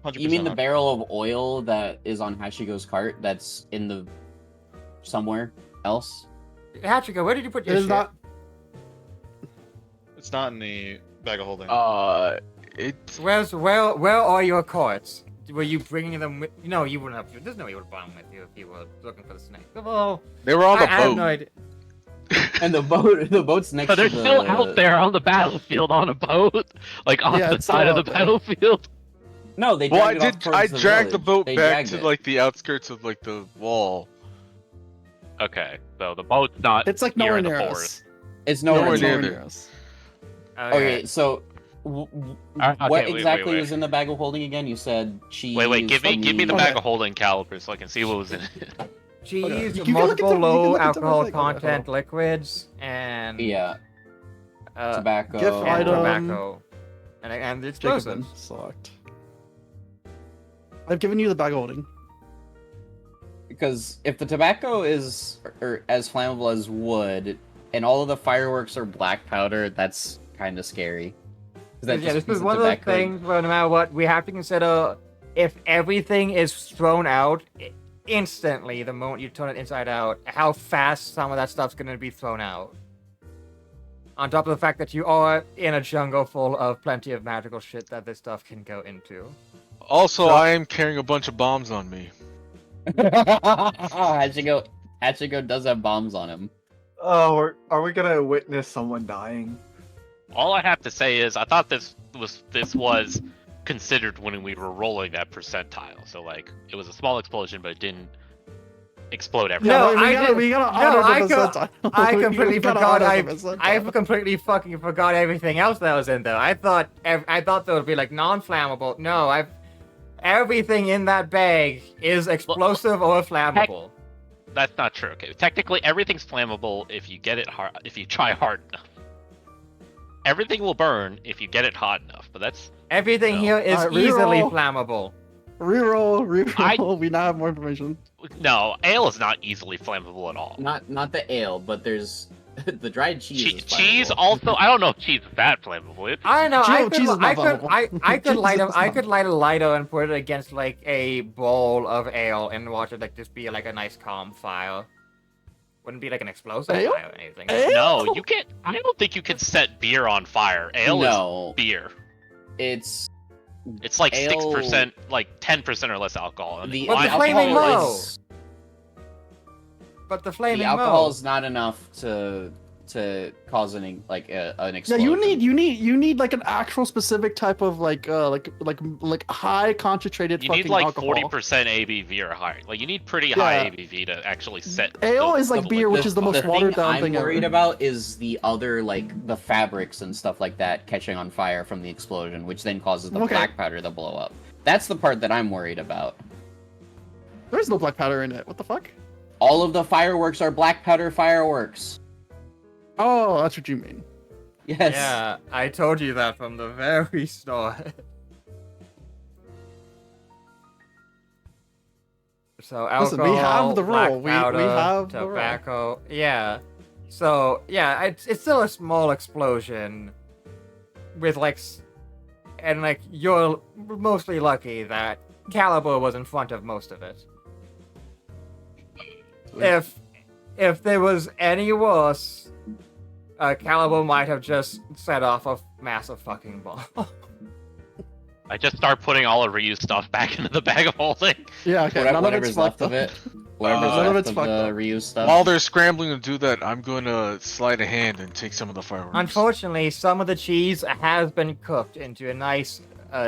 100% You mean the Hachiko. barrel of oil that is on Hashigo's cart that's in the somewhere else? Hachiko, where did you put It your is shit? not. It's not in the bag of holding. It's Where are your carts? Were you bringing them with? No, you wouldn't have. There's no way you would have brought them with you if you were looking for the snake. Well, they were on the I have boat. no idea. And the boat's next But they're to the... still out there on the battlefield on a boat, like on Yeah, the it's side of still the out there. battlefield. No, they Well, dragged it off towards I the dragged the village. boat They back dragged to it. like the outskirts of like the wall. Okay, so the boat's not It's like here nowhere in the near forest. us. It's Nowhere nowhere It's near near. nowhere there. near us. Okay, so Okay, what wait, exactly wait. was in the bag of holding again? You said cheese. Wait, give me the honey- bag of holding caliper so I can see what was in it. Cheese, You can multiple look at the- you can low look at the alcohol thing. Okay, hold content liquids, and Yeah, tobacco. Gift and item. tobacco, and the explosives. Jacobin, select. I've given you the bag of holding. Because if the tobacco is as flammable as wood, and all of the fireworks are black powder, that's kind of scary. 'Cause that Yeah, just this means is the one of those tobacco- things where no matter what, we have to consider if everything is thrown out instantly the moment you turn it inside out, how fast some of that stuff's going to be thrown out. On top of the fact that you are in a jungle full of plenty of magical shit that this stuff can go into. Also, So- I am carrying a bunch of bombs on me. Hachigo does have bombs on him. Oh, are we gonna witness someone dying? All I have to say is I thought this was considered when we were rolling that percentile. So like it was a small explosion, but it didn't explode everywhere. No, we I gotta, did- we gotta no, honor the I co- percentile. I We completely gotta forgot. honor I the percentile. I completely fucking forgot everything else that was in there. I thought there would be like non-flammable. No, everything in that bag is explosive or flammable. That's not true. Okay, technically everything's flammable if you get it hard. If you try hard enough, everything will burn if you get it hot enough. But that's Everything No. here is Alright, easily reroll. flammable. Reroll. We now have more information. no ale is not easily flammable at all. Not the ale, but there's the dried cheese. is Cheese flammable. also. I don't know if cheese is that flammable. It's, I know. I Cheese is not flammable. I could light Cheese is I not could light a lighter and put it against like a bowl of ale and watch it like just be like a nice calm fire. Wouldn't be like an explosive Ale? fire or anything. no, you can't. I don't think you can set beer on fire. Ale No, is beer. it's It's like Ale- 6%, like 10% or less alcohol. And the But the wine- flaming alcohol mo. is But the the flaming alcohol mo. is not enough to cause an Yeah, explosion. you need like an actual specific type of like high concentrated You fucking need like alcohol. 40% ABV or higher. Like you need pretty Yeah. high ABV to actually set. Ale the- is like the beer, liquid which is the most thing watered down I'm thing worried ever. about is the other like the fabrics and stuff like that catching on fire from the explosion, which then causes the Okay. black powder to blow up. That's the part that I'm worried about. There's no black powder in it. What the fuck? All of the fireworks are black powder fireworks. Oh, that's what you mean. Yes. Yeah, I told you that from the very start. So alcohol, Listen, we have the black rule. We powder, have the rule. tobacco. Yeah. So yeah, it's still a small explosion. With like, and like you're mostly lucky that Caliber was in front of most of it. if there was any worse, Caliber might have just set off a massive fucking bomb. I just start putting all of Ryu's stuff back into the bag of holding. Yeah, okay. None of Whatever's it's left fucked of up. it. Whatever's None of left it's of fucked the up. Ryu stuff. While they're scrambling to do that, I'm gonna slide a hand and take some of the fireworks. Unfortunately, some of the cheese has been cooked into a nice,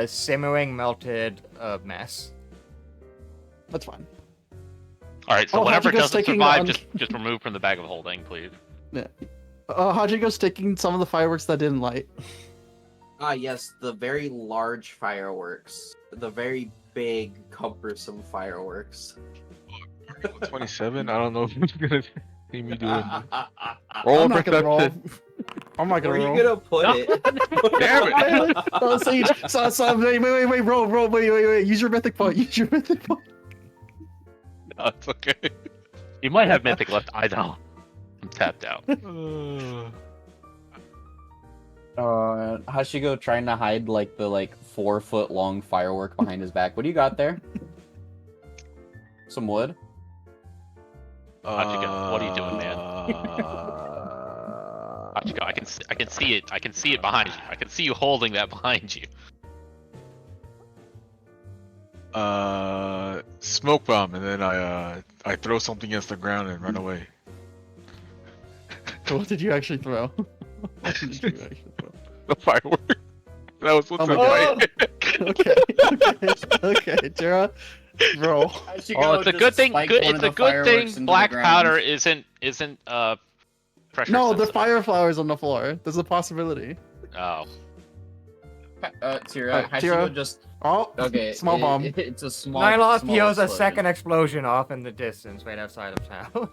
simmering, melted mess. That's fine. All right, so Oh, whatever Hachiko's doesn't taking survive, on- just remove from the bag of holding, please. Yeah. Hachiko's taking some of the fireworks that didn't light. Ah, yes, the very large fireworks. The very big, cumbersome fireworks. 27. I don't know if it's gonna see me doing. Roll Roll I'm not gonna roll. perception. I'm not gonna Where are roll. you gonna put it? Damn it! Oh, Sage. So, wait, roll, wait. Use your mythic point. Use your mythic point. No, it's okay. You might have mythic left. I don't. I'm tapped out. Hashigo trying to hide like the 4-foot long firework behind his back. What do you got there? Some wood? Hachiko, what are you doing, man? Hachiko, I can see it. I can see it behind you. I can see you holding that behind you. Smoke bomb, and then I throw something against the ground and run away. What did you actually throw? What did you actually throw? The firework. That was what's Oh my in God. my Okay, Jera, roll. Oh, it's a good thing. It's a good thing. Black powder isn't pressure. No, the sensitive. fire flowers on the floor. There's a possibility. Oh. Tira, Hashiko Tira. just... Oh, Okay, small bomb. It's a small... Nyloth small hears a explosion. second explosion off in the distance, right outside of town.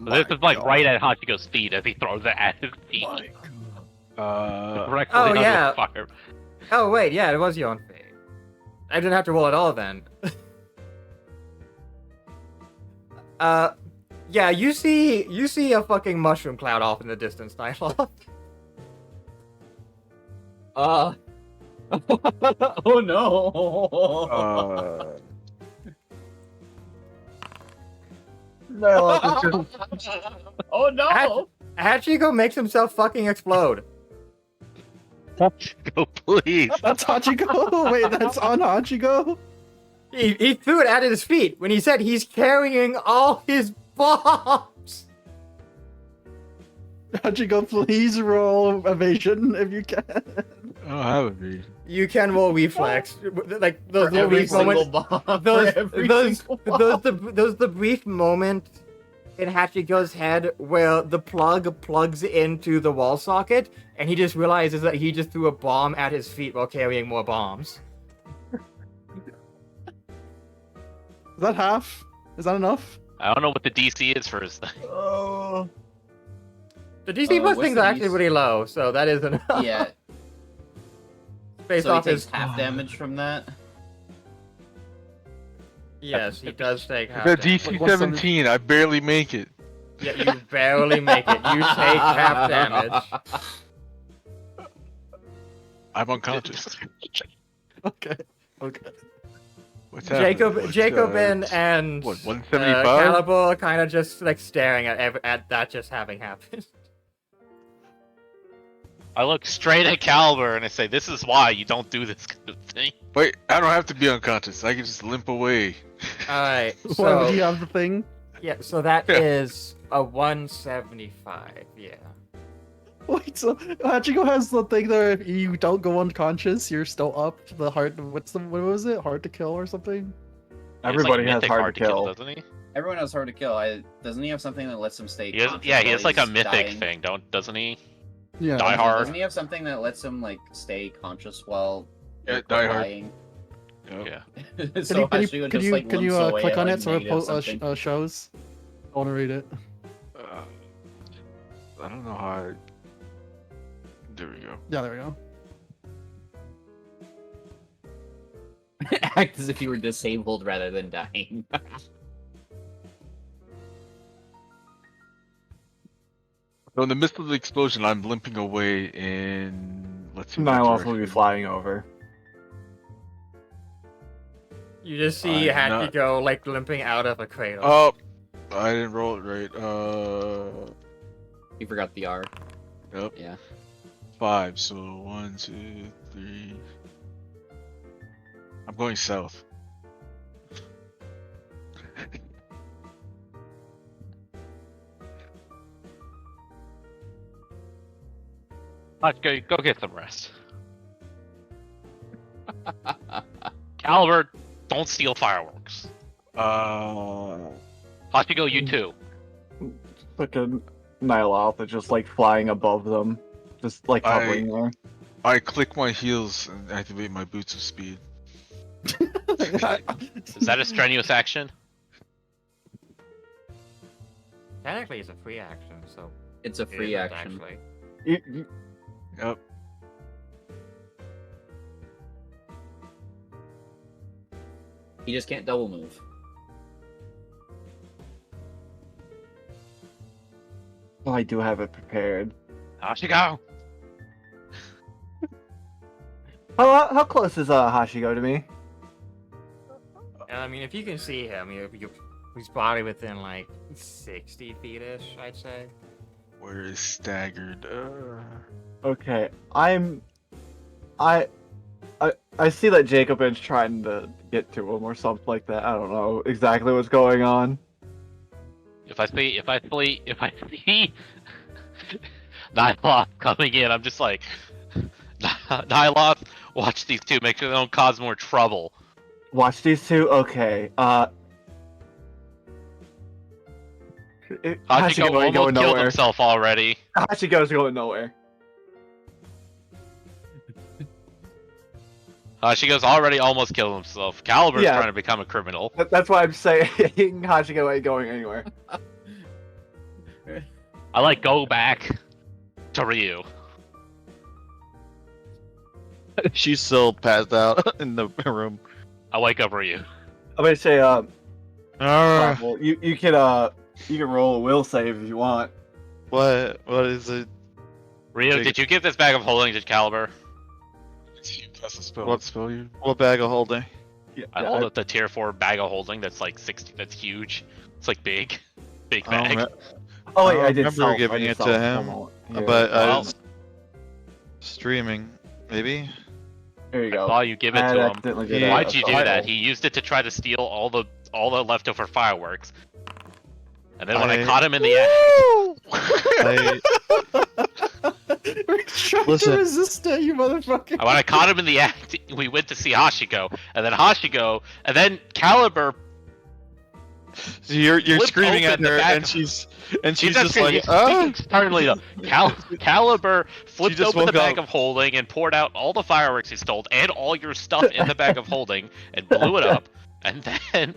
So this is like right at Hachiko's feet as he throws it at his feet. Directly Oh, under yeah. the fire. Oh wait, yeah, it was your own fate. I didn't have to roll at all then. Yeah, you see a fucking mushroom cloud off in the distance, Nyloth. Oh no! Oh no! Hachiko makes himself fucking explode. Hachiko, please. That's Hachiko. Wait, that's on Hachiko. He threw it at his feet when he said he's carrying all his bombs. Hachiko, please roll evasion if you can. I don't have a V. You can roll reflex, like those For every brief single moments. bomb. Those for every single bomb. those the brief moment in Hachiko's head where the plug plugs into the wall socket, and he just realizes that he just threw a bomb at his feet while carrying more bombs. Is that half? Is that enough? I don't know what the DC is for his thing. Oh. The DC plus what's things the are actually DC? pretty low, so that is enough. Yeah. Based So he off takes his half damage from that. yes, he does take half. The damage. DC what's the- 17. I barely make it. Yeah, you barely make it. You take half damage. I'm unconscious. Okay. What's happening? Jacob and what, 175? Caliber kind of just like staring at that just having happened. I look straight at Caliber and I say, "This is why you don't do this kind of thing." Wait, I don't have to be unconscious. I can just limp away. All right, Well, so do you have the thing? yeah, so that Yeah. is a 175. Yeah. Wait, so Hachiko has the thing there. If you don't go unconscious, you're still up. The hard. What was it? Hard to kill or something? Everybody has mythic hard to kill. doesn't he? Everyone has hard to kill. Doesn't he have something that lets him stay? He has, conscious yeah, he while has like a he's mythic dying? thing, doesn't he? Yeah. Die hard. Doesn't he have something that lets him like stay conscious while Yeah, Die Hard. dying? Yep. Yeah. So Can Hashiko you just, like, can you limps away click at, on like, it so it negative something. shows? I want to read it. I don't know how I... There we go. Yeah, there we go. Act as if you were disabled rather than dying. So in the midst of the explosion, I'm limping away in... Let's see. what Nyloth will be direction. flying over. You just see I'm not- Hachiko like limping out of a cradle. Oh, I didn't roll it right. You forgot the R. Yep. Yeah. 5. So 1, 2, 3. I'm going south. Let's go get some rest. Caliber, don't steal fireworks. Hachiko, you too. Fucking Nyloth is just like flying above them, just like hovering there. I click my heels and activate my boots of speed. Is that a strenuous action? Technically, it's a free action, so It's a it free isn't action. actually. Yep. He just can't double move. Oh, I do have it prepared. Hachiko! How close is Hashigo to me? And I mean, if you can see him, he's probably within like 60 feet-ish, I'd say. Where is staggered? Okay, I see that Jacobin's trying to get to him or something like that. I don't know exactly what's going on. If I see Nyloth coming in, I'm just like, Nyloth, watch these two, make sure they don't cause more trouble. Watch these two. Okay. Hachiko ain't almost going killed nowhere. himself already. Hachiko's going nowhere. Hachiko's already almost killed himself. Caliber's Yeah. trying to become a criminal. That's why I'm saying Hachiko ain't going anywhere. I like go back to Ryu. She's still passed out in the room. I wake up Ryu. I'm gonna say, Arr. well, you can roll a will save if you want. What is it? Ryu, did you give this bag of holding to Caliber? You cast a spell. What- What spell you? What bag of holding? Yeah, I hold up the tier 4 bag of holding that's like 60, that's huge. It's like big I don't bag. Oh wait, I I did remember self. giving I did it to self. him, Hold on. Here. but I Well- was streaming, maybe. Here you I go. saw you give it I to him. accidentally did Yeah. that. Why'd you do Sorry. that? He used it to try to steal all the leftover fireworks. And then when I caught him in the act, We're trying Listen. to resist it, you motherfucker. when I caught him in the act, we went to see Hachiko, and then Caliber. So you're Flipped screaming at open the her, back and of- she's He's just like, oh. speaking sternly though. Caliber flipped just open the woke bag up. of holding and poured out all the fireworks he stole and all your stuff in the bag of holding and blew it up. And then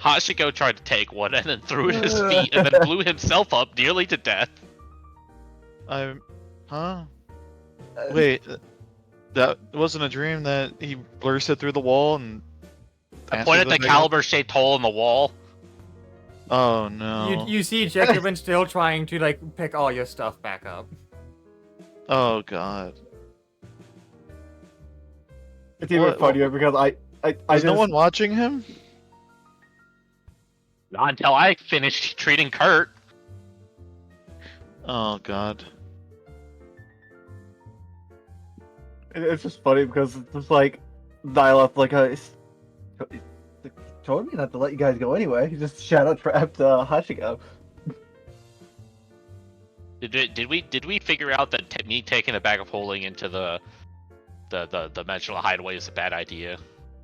Hachiko tried to take one and then threw it at his feet and then blew himself up nearly to death. Huh? Wait, that wasn't a dream that he bursted through the wall and. I pointed the caliber-shaped hole in the wall. Oh no. You see Jacobin still trying to like pick all your stuff back up. Oh god. It's even What- funnier because I Is just, no one watching him? Not until I finished treating Kurt. Oh god. it's just funny because it's just like dial up like he told me not to let you guys go anyway. He just shadow trapped Hachiko. Did we figure out that me taking the bag of holding into the dimensional hideaway is a bad idea?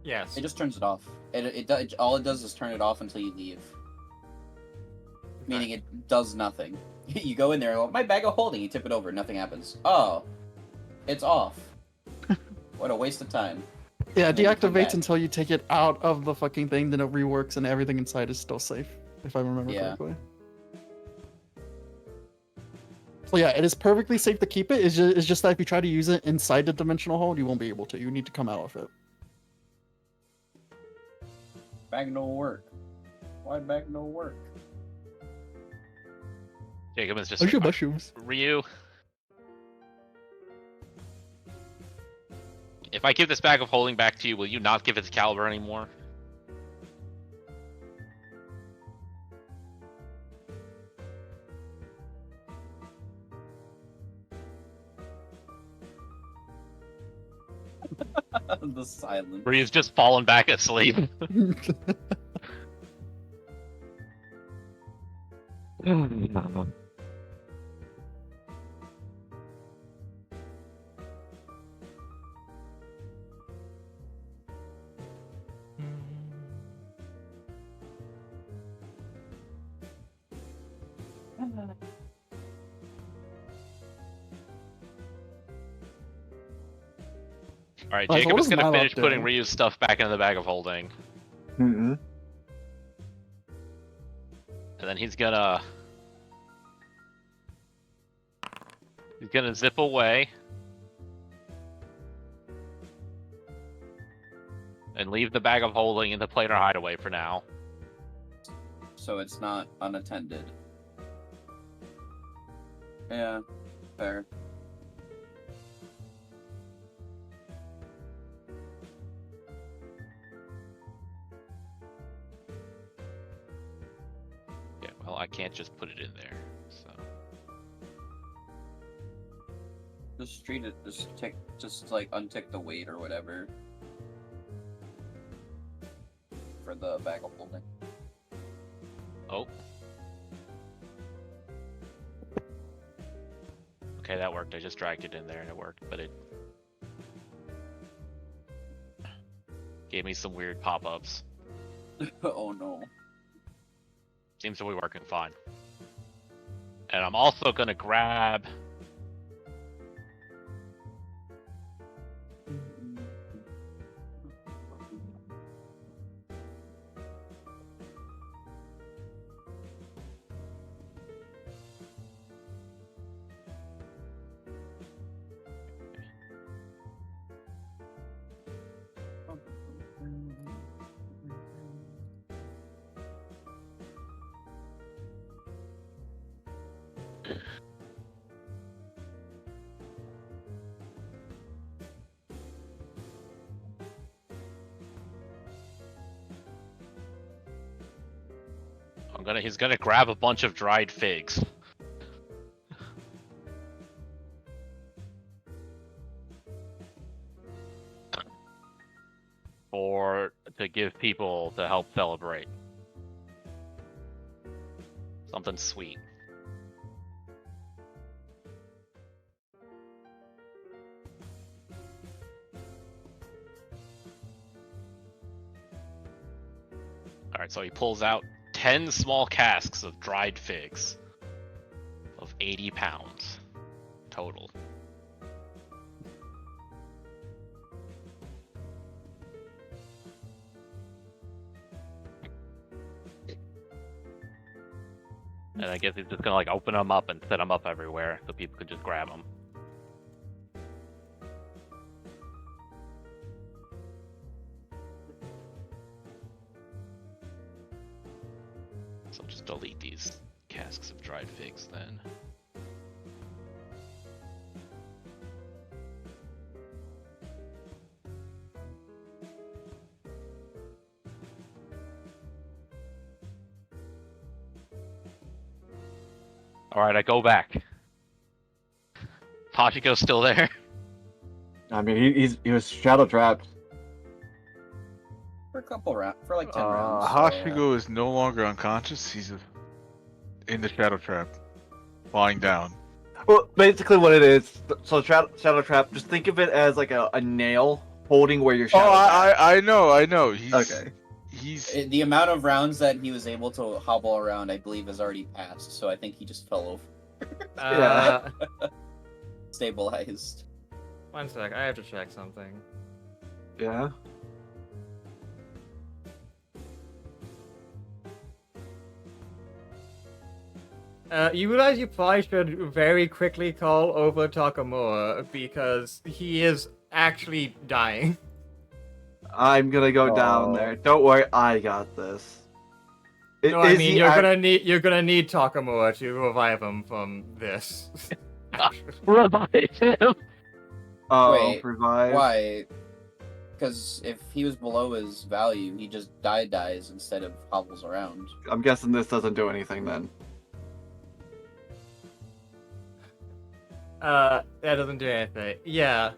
Yes. It just turns it off. All it does is turn it off until you leave. Meaning it does nothing. You go in there, and go, my bag of holding. You tip it over, nothing happens. Oh, it's off. What a waste of time. Yeah, it And then you come deactivates back. until you take it out of the fucking thing, then it reworks and everything inside is still safe, if I remember Yeah. correctly. So yeah, it is perfectly safe to keep it. It's just that if you try to use it inside the dimensional hold, you won't be able to. You need to come out of it. Bag no work. Why bag no work? Jacob is just Where's your mushrooms? Ryu. If I give this bag of holding back to you, will you not give it to Caliber anymore? The silence. Ryu's just fallen back asleep. Alright, Alright, so Jacob what is is gonna Milo finish putting doing? Ryu's stuff back into the bag of holding. Mm-mm. And then he's gonna zip away. And leave the bag of holding in the planar hideaway for now. So it's not unattended. Yeah, fair. Yeah, well, I can't just put it in there, so. Just treat it. Just like untick the weight or whatever for the bag of holding. Oh. Okay, that worked. I just dragged it in there and it worked, but it gave me some weird pop-ups. Oh no. Seems to be working fine. And I'm also gonna grab he's gonna grab a bunch of dried figs. To give people to help celebrate. Something sweet. Alright, so he pulls out 10 small casks of dried figs of 80 pounds total. And I guess he's just gonna like open them up and set them up everywhere so people can just grab them. So I'll just delete these casks of dried figs then. Alright, I go back. Hachiko's still there. I mean, he was shadow trapped. For a couple rounds, for like 10 rounds. So, Hashigo is no longer unconscious. He's in the shadow trap, lying down. Well, basically what it is, so shadow trap, just think of it as like a nail holding where your shadow. Oh, I know. He's okay. The amount of rounds that he was able to hobble around, I believe, has already passed. So I think he just fell over. Yeah. Stabilized. One sec, I have to check something. Yeah. You realize you probably should very quickly call over Takamura because he is actually dying. I'm gonna go down there. Don't worry, I got this. No, I mean you're gonna need Takamura to revive him from this. Revive him. Oh, Wait, revive. why? Because if he was below his value, he just dies instead of hobbles around. I'm guessing this doesn't do anything then. That doesn't do anything. Yeah.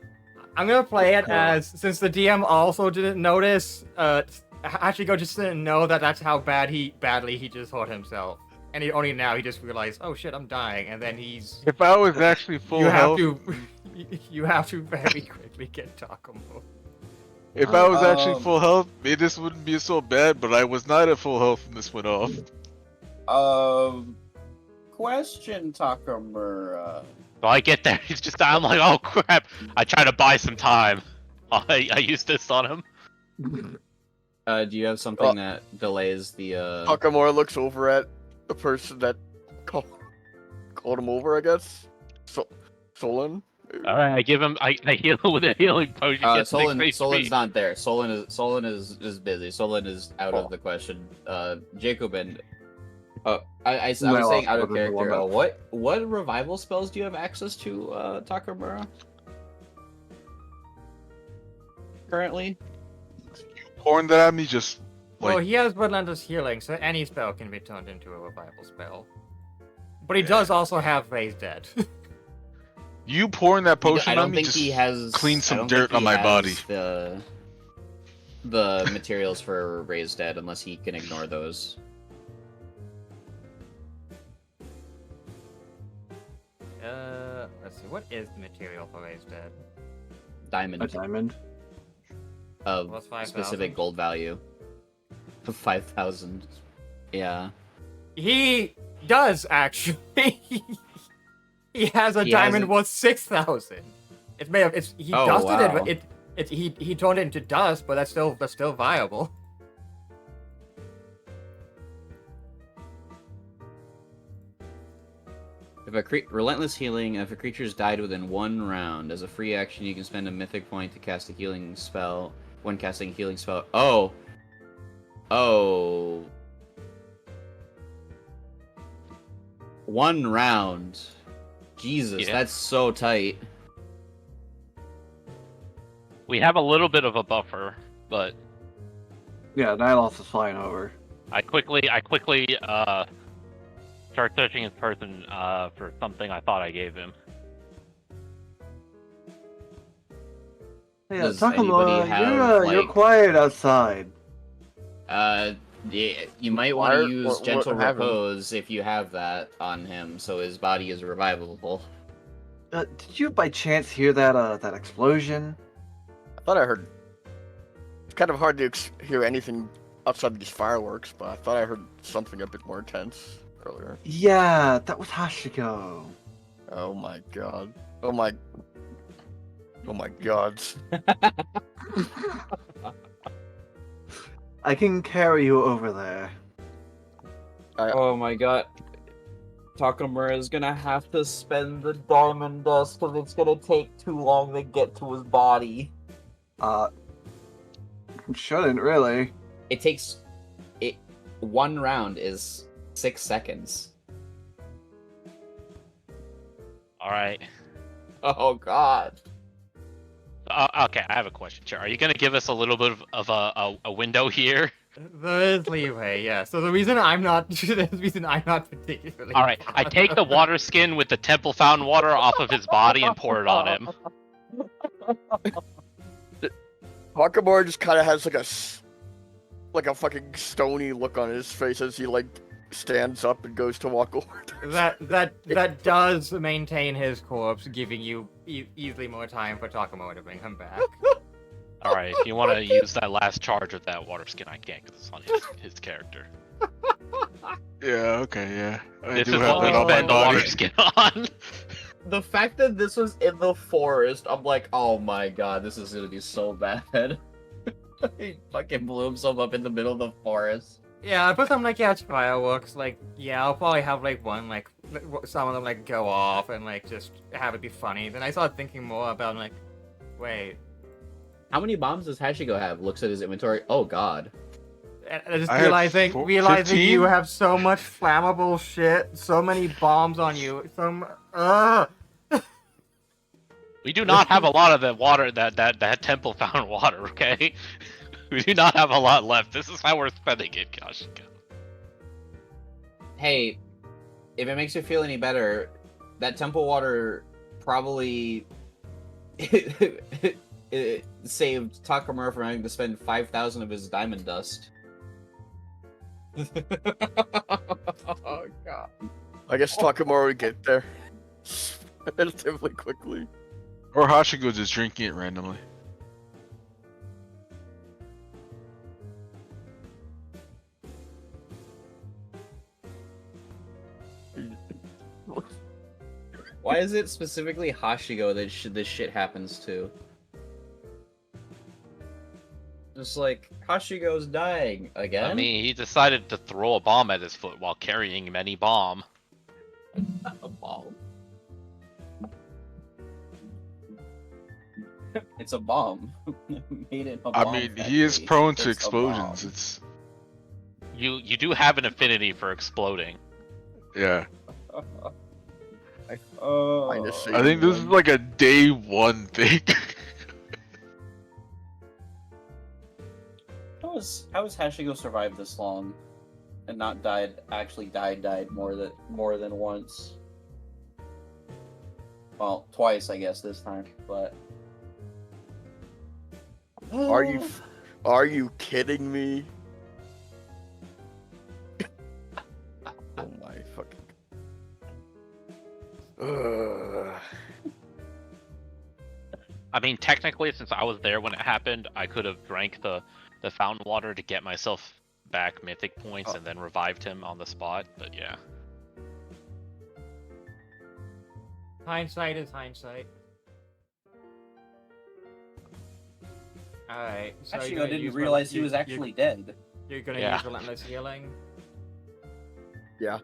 I'm gonna play it as, since the DM also didn't notice, Hachiko just didn't know that that's how badly he just hurt himself. And only now he just realized, oh shit, I'm dying, and then he's... If I was actually full health... You have to very quickly get Takumo. If I was actually full health, maybe this wouldn't be so bad, but I was not at full health when this went off. Question, Takamura. So I get there, he's just, I'm like, oh crap! I try to buy some time. I use this on him. Do you have something that delays the, Takamura looks over at the person that called him over, I guess. Solon. Alright, I give him, I heal him with a healing potion. Solin's not there. Solon is busy. Solon is out of the question. Jacobin. I was saying out of character. What revival spells do you have access to, Takamura? Currently? Pouring that at me, just Well, he has Relentless Healing, so any spell can be turned into a revival spell. But he does also have Raise Dead. You pouring that potion I don't on me think just he has clean some dirt on my body. The materials for Raise Dead, unless he can ignore those. Let's see, what is the material for Raise Dead? Diamond. A diamond. Of Plus 5,000? specific gold value. 5,000. Yeah. He does, actually. He has a diamond worth 6,000. It may have. He dusted it, but he turned it into dust, but that's still viable. If Relentless Healing, if a creature's died within 1 round, as a free action, you can spend a mythic point to cast a healing spell. When casting a healing spell. Oh. 1 round. Jesus, that's so tight. We have a little bit of a buffer, but Yeah, Nylos is flying over. I quickly start searching his person for something I thought I gave him. Yeah, Does Takamura, anybody have, you're quiet outside. You might want to use what Gentle happened? Repose if you have that on him, so his body is revivable. Did you by chance hear that explosion? I thought I heard. It's kind of hard to hear anything outside these fireworks, but I thought I heard something a bit more intense earlier. Yeah, that was Hashiko. Oh my god. Oh my god. I can carry you over there. Oh my god. Takamura is gonna have to spend the diamond dust because it's gonna take too long to get to his body. Shouldn't really. It takes 1 round is 6 seconds. All right. Oh god. Okay, I have a question. Sure. Are you gonna give us a little bit of a window here? There is leeway, yeah. So the reason I'm not particularly. All right. I take the water skin with the temple fountain water off of his body and pour it on him. Takamura just kind of has like a fucking stony look on his face as he stands up and goes to walk over. That does maintain his corpse, giving you easily more time for Takamura to bring him back. All right. If you want to use that last charge of that water skin, I can't because it's on his character. Yeah, okay, yeah. This is what we spend the water skin on. The fact that this was in the forest, I'm like, oh my god, this is gonna be so bad. He fucking blew himself up in the middle of the forest. Yeah, but I'm like, yeah, it's fireworks. I'll probably have one, some of them go off and just have it be funny. Then I started thinking more about wait. How many bombs does Hashiko have? Looks at his inventory. Oh god. And I just I realizing 15? you have so much flammable shit, so many bombs on you, We do not have a lot of the water that temple found water. Okay. We do not have a lot left. This is how we're spending it, Kashika. Hey, if it makes you feel any better, that temple water probably it saved Takamura from having to spend 5,000 of his diamond dust. Oh god. I guess Takamura would get there relatively quickly. Or Hashiko just drinking it randomly. Why is it specifically Hashigo that this shit happens to? Just like, Hashigo's dying again? I mean, he decided to throw a bomb at his foot while carrying many bomb. A bomb. It's a bomb. Made in a I bomb mean, he is factory. prone to It's a explosions. bomb. It's You do have an affinity for exploding. yeah. Oh. Minus I think this is like a day one thing. How has Hashigo survived this long and not actually died more than once? Well, twice I guess this time, but Are you kidding me? Oh my fucking. I mean, technically, since I was there when it happened, I could have drank the fountain water to get myself back mythic points and then revived him on the spot, but yeah. Hindsight is hindsight. Alright, so you're Hashigo gonna didn't use realize he was actually dead. You're gonna Yeah. use Relentless Healing. Yeah.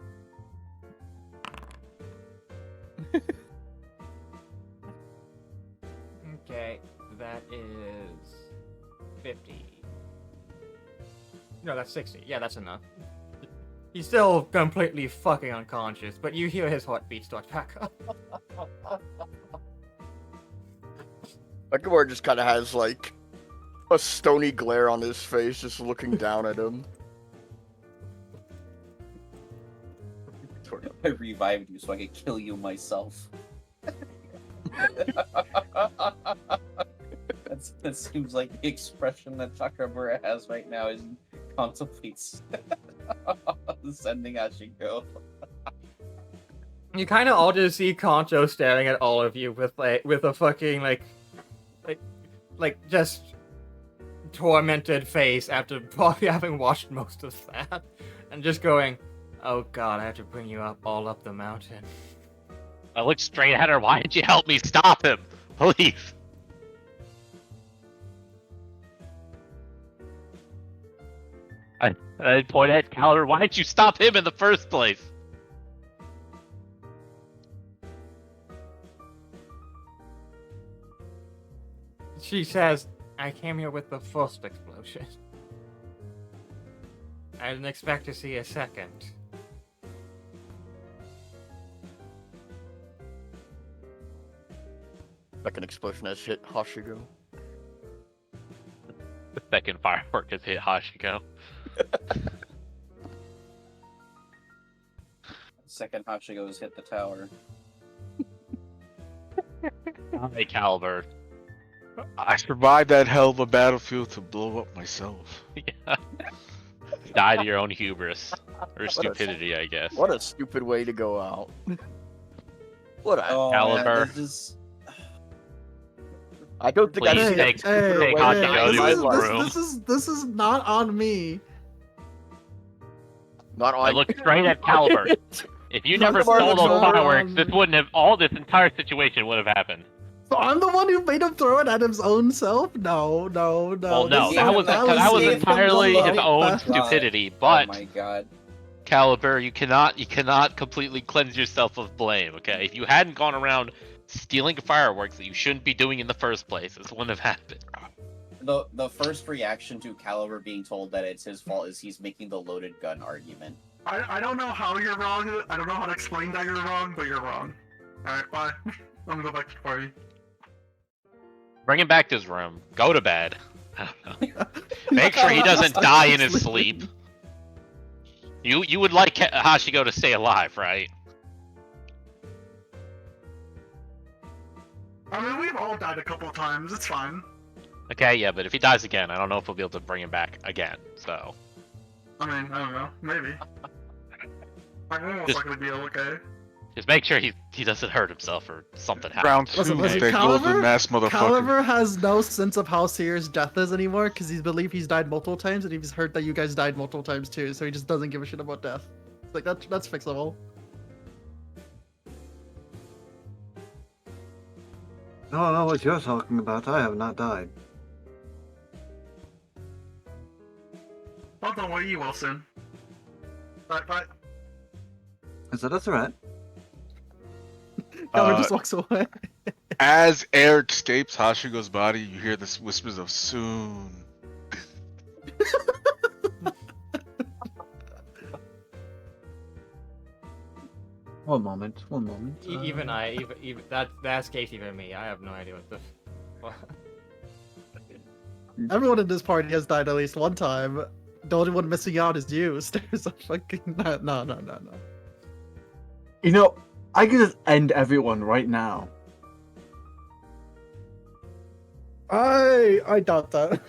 Okay, that is 50. No, that's 60. Yeah, that's enough. He's still completely fucking unconscious, but you hear his heartbeat start back up. Takamura just kind of has like a stony glare on his face, just looking down at him. I revived you so I could kill you myself. That seems like the expression that Takamura has right now as he contemplates sending Hashigo. You kind of all just see Concho staring at all of you with a fucking like just tormented face after probably having watched most of that, and just going, "Oh God, I have to bring you all up the mountain." I looked straight at her. Why didn't you help me stop him? Please. I pointed at Calder. Why didn't you stop him in the first place? She says, "I came here with the first explosion. I didn't expect to see a second." Second explosion has hit Hashigo. The second firework has hit Hashiko. Second Hashigo's hit the tower. Hey, Caliber. I survived that hell of a battlefield to blow up myself. Yeah. Die to your own hubris. Or stupidity, I guess. What a stupid way to go out. What a Caliber. Man, this I don't think Please I've seen take- a stupider take way Hashigo to to his die. room. This is not on me. Not on. I looked straight at Caliber. If you never Caliber stole looks those over fireworks, this wouldn't have. All this entire situation would have happened. So I'm the one who made him throw it at his own self? No. Well, no, This- that was gave him entirely the his love. own God. stupidity. Oh But my god. Caliber, you cannot completely cleanse yourself of blame. Okay, if you hadn't gone around stealing fireworks that you shouldn't be doing in the first place, this wouldn't have happened. The first reaction to Caliber being told that it's his fault is he's making the loaded gun argument. I don't know how you're wrong. I don't know how to explain that you're wrong, but you're wrong. Alright, bye. I'm gonna go back to the party. Bring him back to his room. Go to bed. I don't know. Make sure he doesn't die in his sleep. You would like Hashiko to stay alive, right? I mean, we've all died a couple of times. It's fine. Okay, yeah, but if he dies again, I don't know if we'll be able to bring him back again. So I mean, I don't know. Maybe. I'm almost Just- likely to be okay. just make sure he doesn't hurt himself or something Round happens. two, Listen, that golden mass motherfucker. Caliber has no sense of how serious death is anymore because he's believed he's died multiple times and he's heard that you guys died multiple times too, so he just doesn't give a shit about death. It's like that's fixable. I don't know what you're talking about. I have not died. Well, don't worry, Wilson. Bye. Is that a threat? Caliber just walks away. As air escapes Hashigo's body, you hear this whispers of soon. One moment. Even that's case even me. I have no idea what the. Everyone in this party has died at least one time. The only one missing out is you. There's a fucking no. You know, I could just end everyone right now. I doubt that.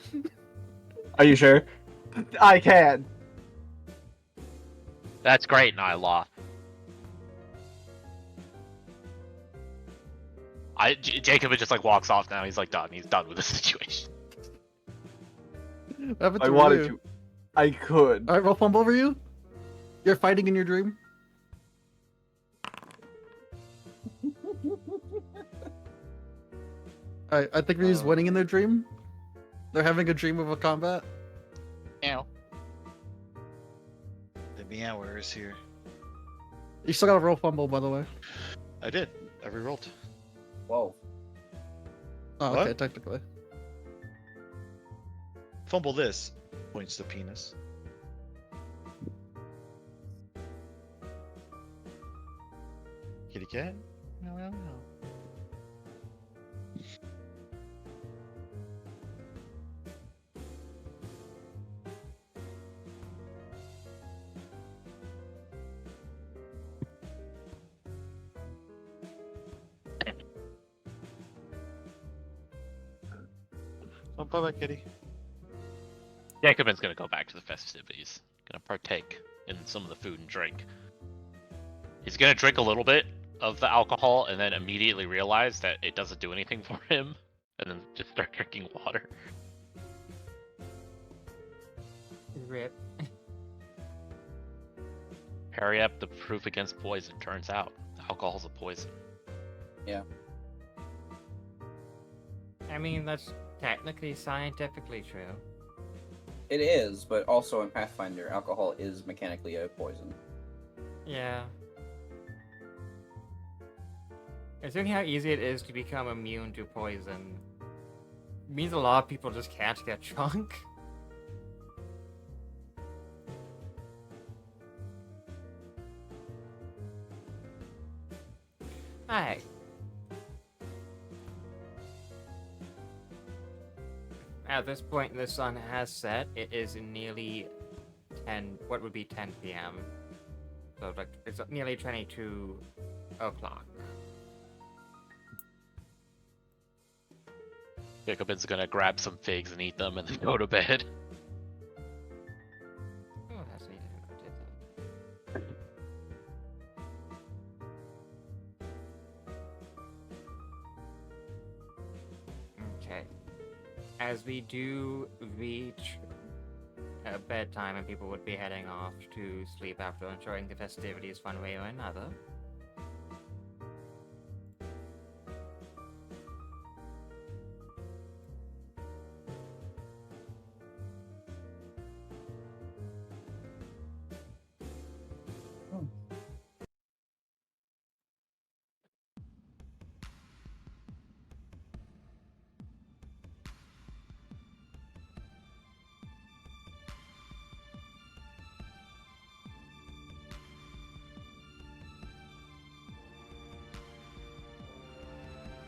Are you sure? I can. That's great, Nyloth. Jacob just like walks off now. He's like done. He's done with the situation. What happened I to wanted you? to. I could. Alright, roll fumble over you. You're fighting in your dream. Alright, I think Ryu's winning in their dream. They're having a dream of a combat. Meow. The meower is here. You still gotta roll fumble, by the way. I did. I rerolled. Whoa. Oh, What? okay, technically. Fumble this. Points to penis. Kitty cat? Meow, meow, meow. Oh, bye-bye, kitty. Jacobin's gonna go back to the festivities. Gonna partake in some of the food and drink. He's gonna drink a little bit of the alcohol and then immediately realize that it doesn't do anything for him, and then just start drinking water. Rip. Hurry up, the proof against poison. Turns out alcohol's a poison. I mean, that's technically scientifically true. It is, but also in Pathfinder, alcohol is mechanically a poison. Yeah. Considering how easy it is to become immune to poison, means a lot of people just can't get drunk. Hi. At this point, the sun has set. It is nearly 10. What would be 10 p.m. So like it's nearly 22 o'clock. Jacobin's gonna grab some figs and eat them and then go to bed. Oh, that's neat. I did that. Okay. As we do reach bedtime and people would be heading off to sleep after enjoying the festivities one way or another.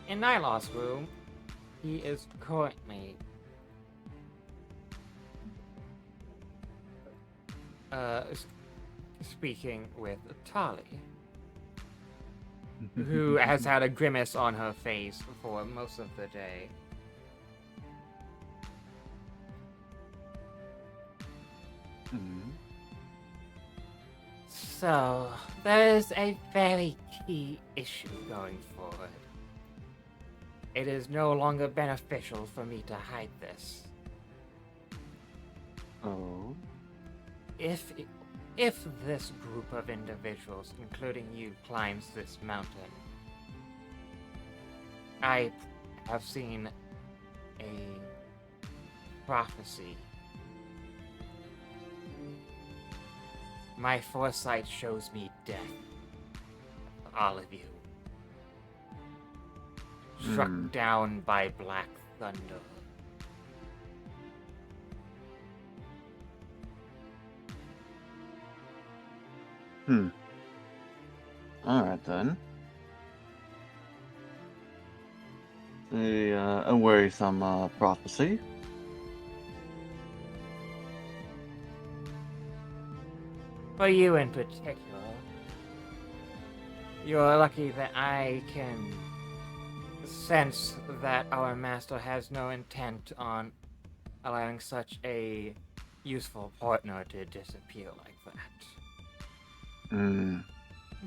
In Nyloth's room, he is currently speaking with Tali, who has had a grimace on her face for most of the day. Hmm. So, there's a very key issue going forward. It is no longer beneficial for me to hide this. Oh. If this group of individuals, including you, climbs this mountain, I have seen a prophecy. My foresight shows me death. All of you. Struck down by black thunder. Alright then. A worrisome prophecy. For you in particular, you're lucky that I can sense that our master has no intent on allowing such a useful partner to disappear like that.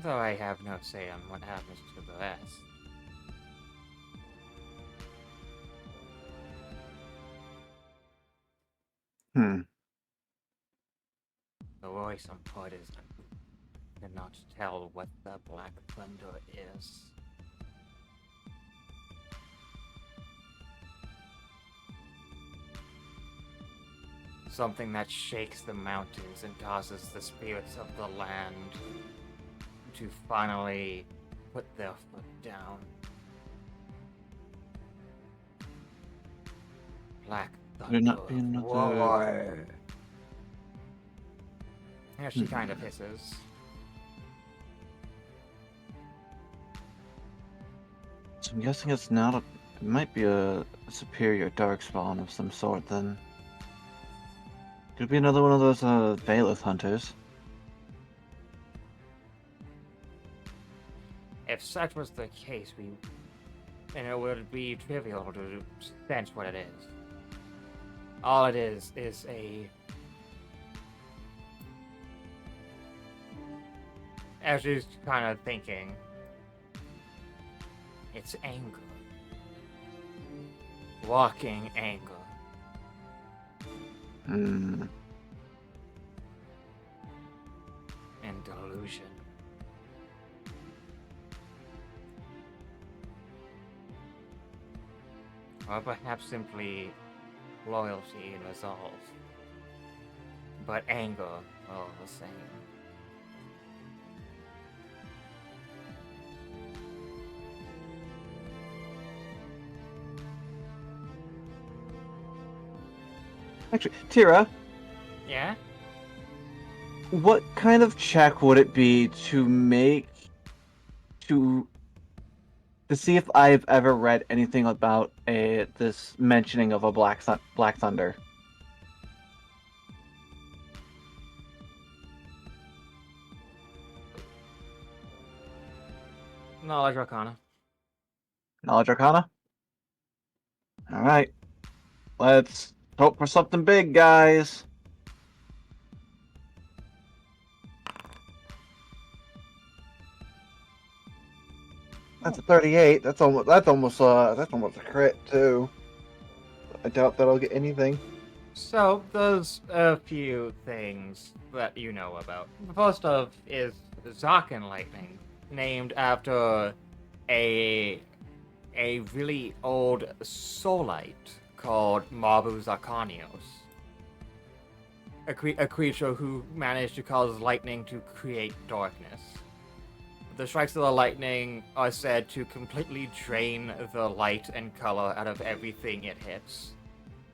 Though I have no say on what happens to the rest. The worrisome part is I cannot tell what the Black Thunder is. Something that shakes the mountains and causes the spirits of the land to finally put their foot down. Black Thunder. Would it not be another... Yeah, she kind of hisses. So I'm guessing it's not a... It might be a superior darkspawn of some sort then. Could be another one of those Valeth hunters. If such was the case, then it would be trivial to sense what it is. All it is a... As she's kind of thinking, it's anger. Walking anger. And delusion. Or perhaps simply loyalty and resolve. But anger all the same. Actually, Tira, Yeah? what kind of check would it be to see if I've ever read anything about this mentioning of a Black Thunder? Knowledge Arcana. Knowledge Arcana? Alright. Let's hope for something big, guys. That's a 38. That's almost a crit too. I doubt that I'll get anything. So, there's a few things that you know about. The first of is Zaken Lightning, named after a really old soulite called Mabu Zakanios. A creature who managed to cause lightning to create darkness. The strikes of the lightning are said to completely drain the light and color out of everything it hits,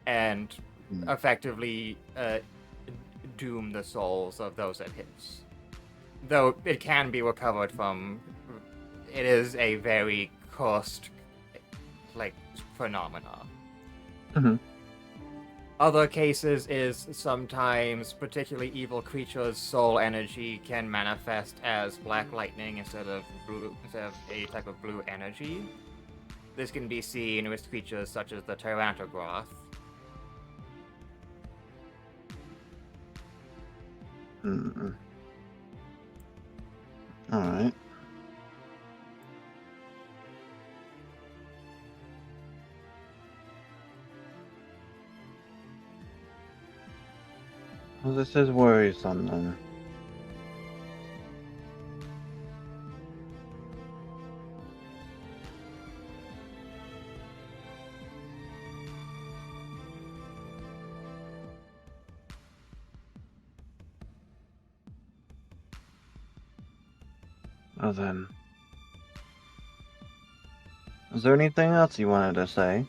and effectively doom the souls of those it hits. Though it can be recovered from, it is a very cursed, phenomena. Other cases is sometimes particularly evil creatures' soul energy can manifest as black lightning instead of a type of blue energy. This can be seen with creatures such as the Tarantogroth. Hmm. Alright. Well, this is worrisome then. Well then. Is there anything else you wanted to say?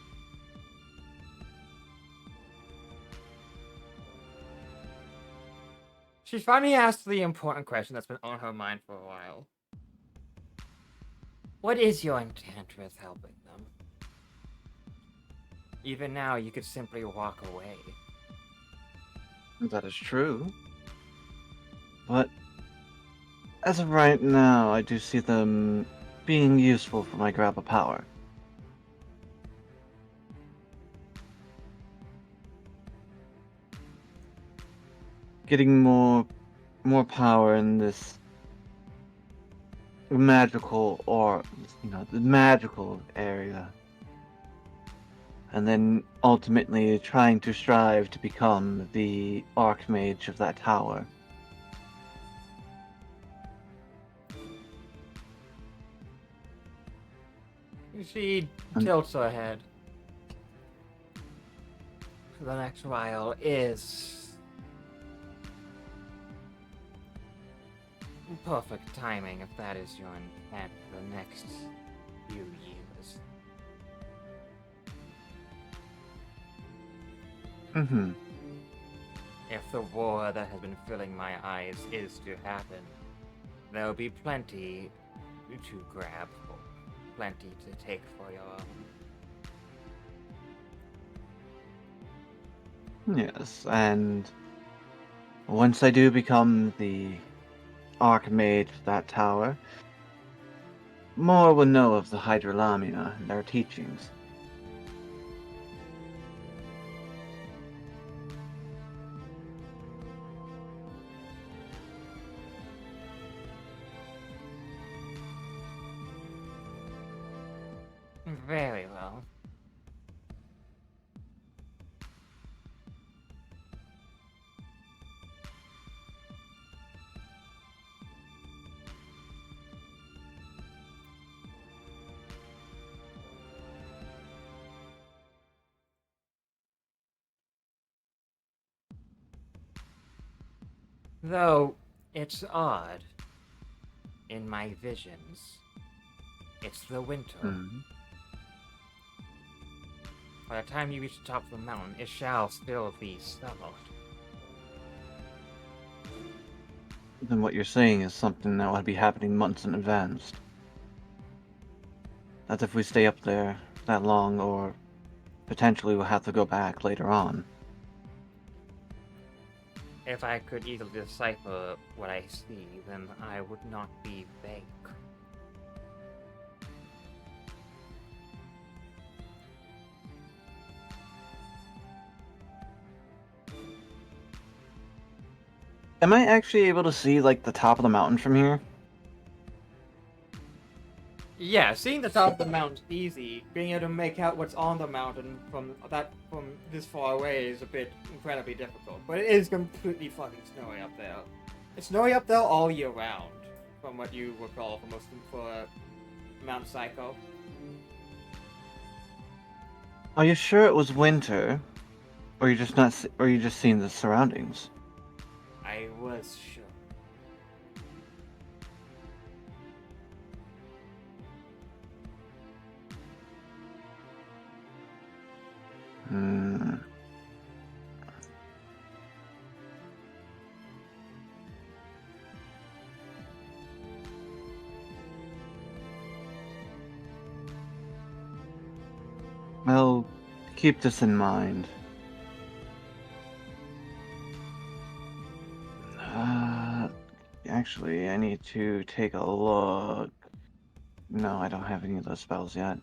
She finally asked the important question that's been on her mind for a while. What is your intent with helping them? Even now, you could simply walk away. That is true. But as of right now, I do see them being useful for my grab of power. Getting more power in this magical or the magical area. And then ultimately trying to strive to become the Archmage of that tower. She tilts her head. The next trial is perfect timing if that is your intent for the next few years. Mm-hmm. If the war that has been filling my eyes is to happen, there will be plenty to grab for, plenty to take for your own. Yes, and once I do become the Archmage of that tower, more will know of the Hydralamia and their teachings. Very well. Though, it's odd. In my visions, it's the winter. Mm-hmm. By the time you reach the top of the mountain, it shall still be summer. Then what you're saying is something that will be happening months in advance. That's if we stay up there that long, or potentially we'll have to go back later on. If I could easily decipher what I see, then I would not be vague. Am I actually able to see, like, the top of the mountain from here? Yeah, seeing the top of the mountain's easy. Being able to make out what's on the mountain from this far away is a bit incredibly difficult. But it is completely fucking snowy up there. It's snowy up there all year round, from what you recall for Mount Psycho. Are you sure it was winter, or you just not, or you just seen the surroundings? I was sure. Hmm. Well, keep this in mind. Actually, I need to take a look. No, I don't have any of those spells yet.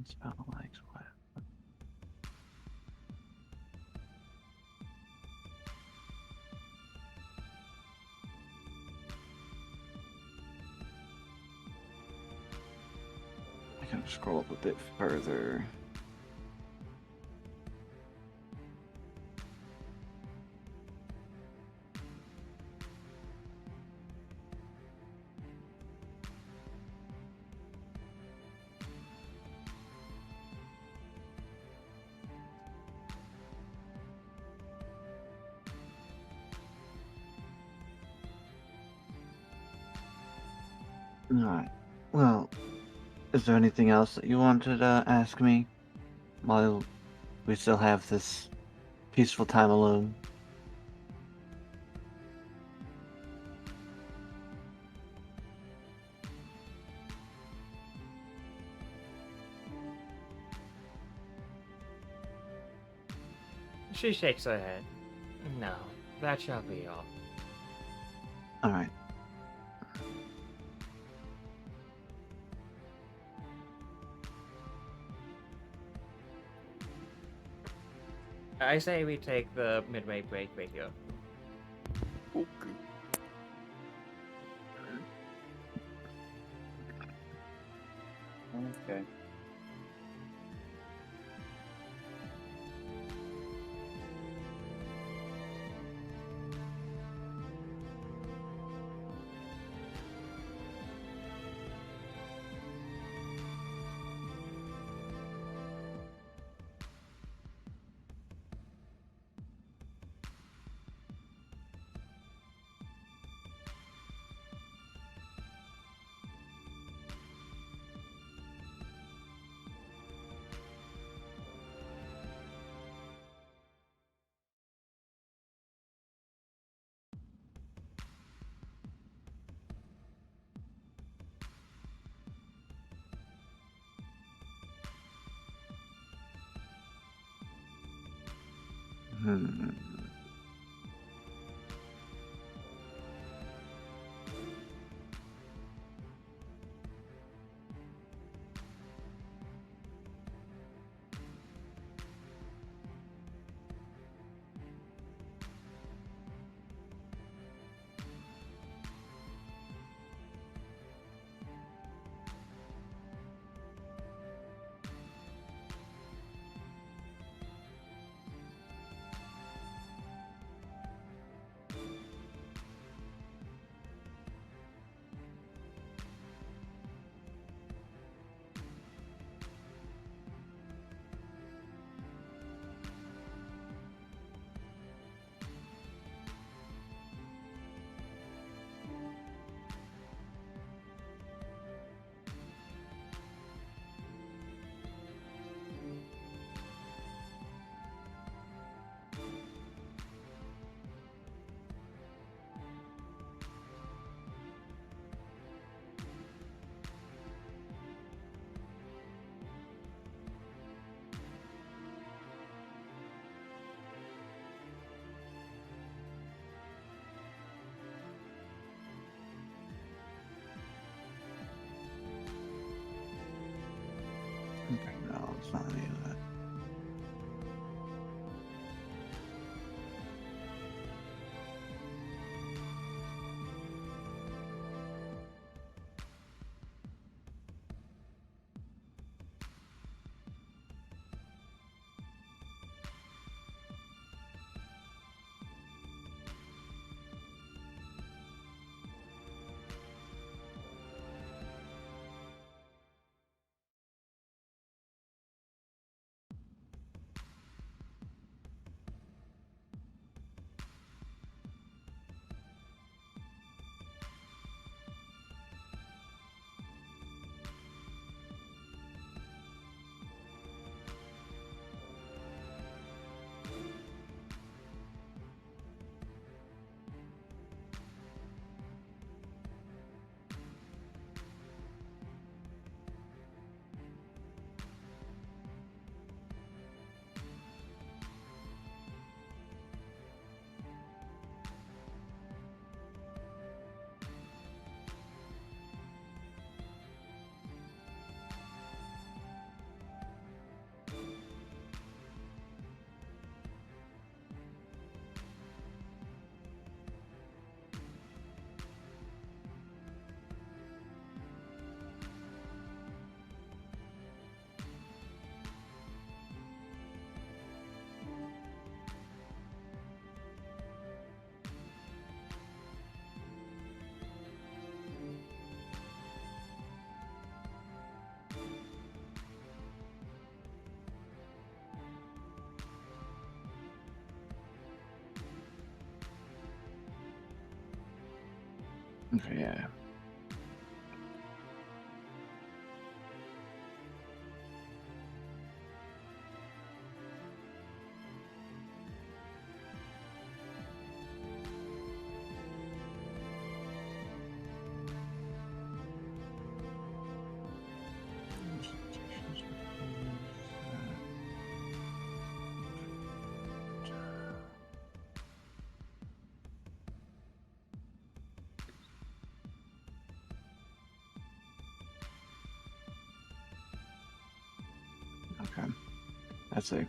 Spell likes what? I gotta scroll up a bit further. Alright. Well, is there anything else that you wanted to ask me while we still have this peaceful time alone? She shakes her head. No, that shall be all. Alright. I say we take the midway break right here. Okay. Okay. Hmm. Okay, no, it's not any of that. Yeah. Okay. I see.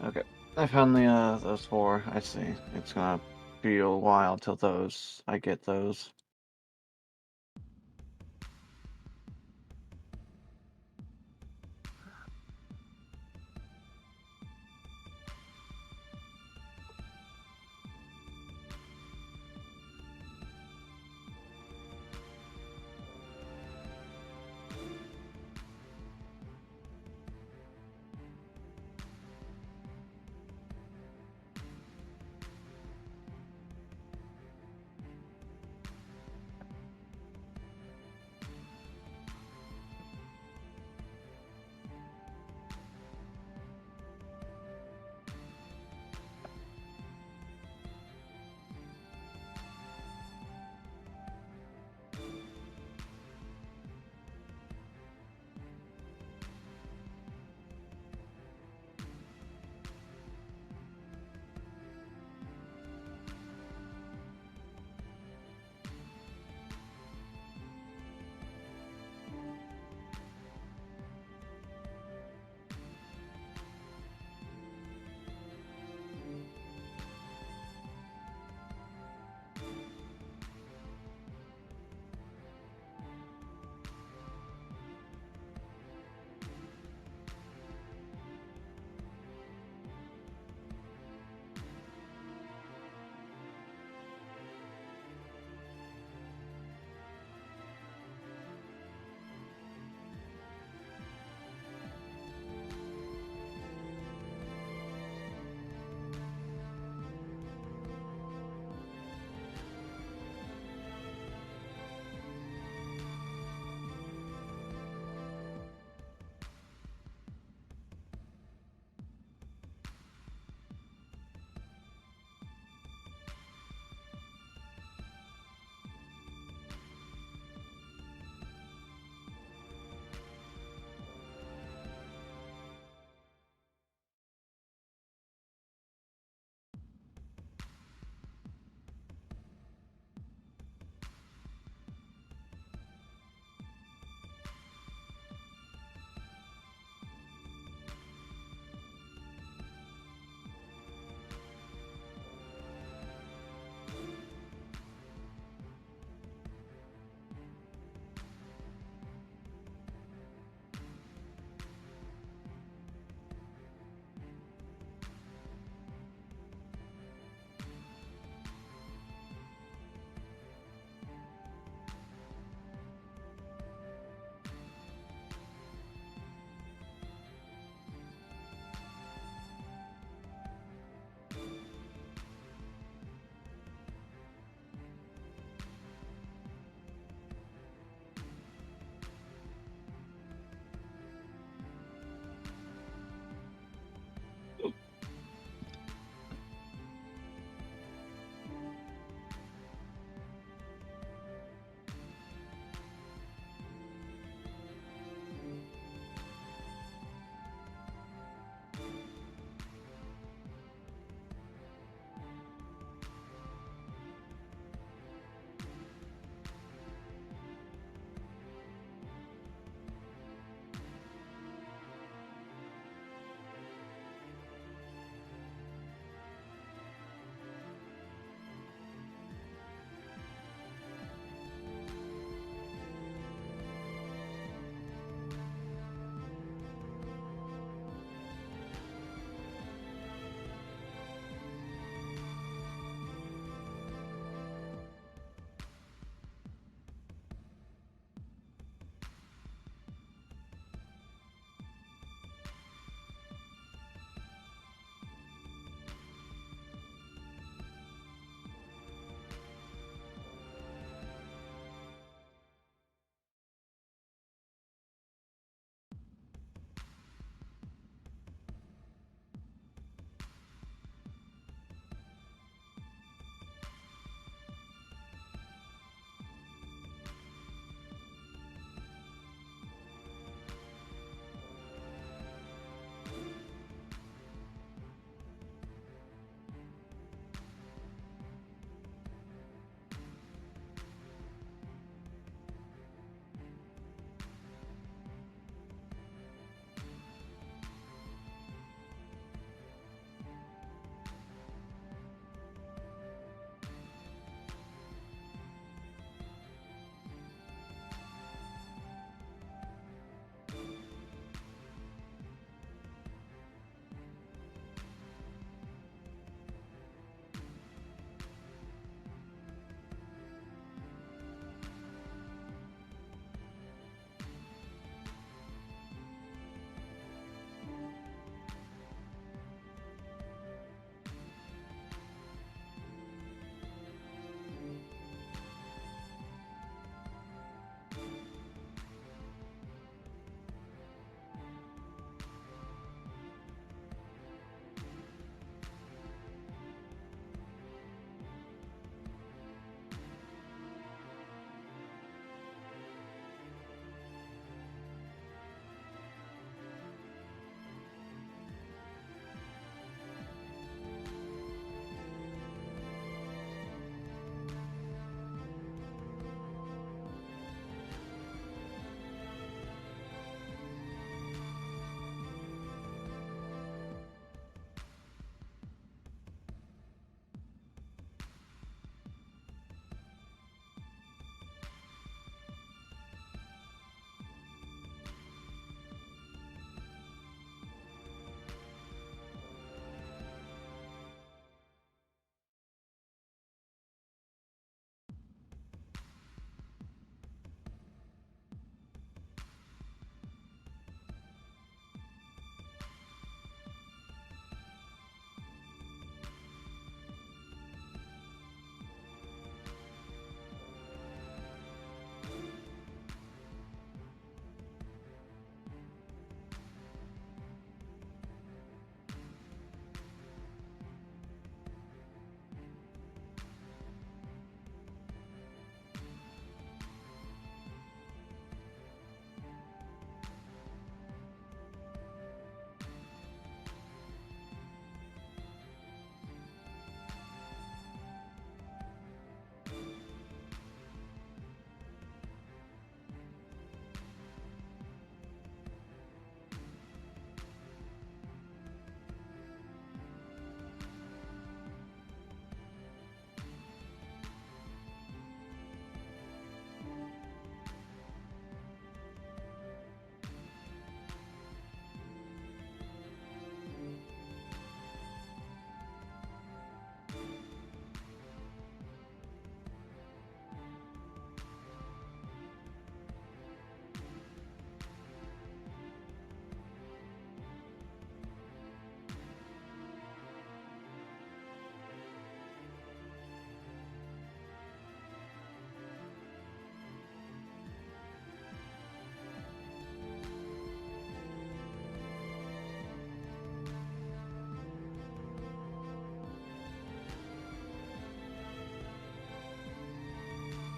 Okay. I found the those 4. I see. It's gonna be a while till I get those.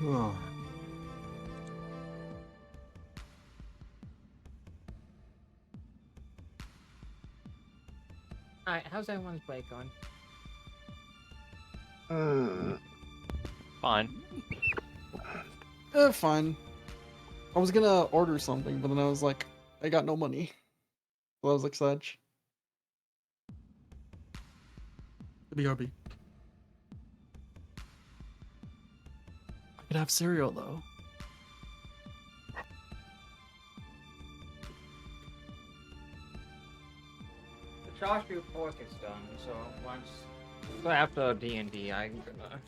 Oh. Alright, how's everyone's break going? Fine. Fine. I was gonna order something, but then I was like, I got no money. So I was like, Sedge. BRB. I could have cereal though. The Joshua pork is done, so after D&D, I'm gonna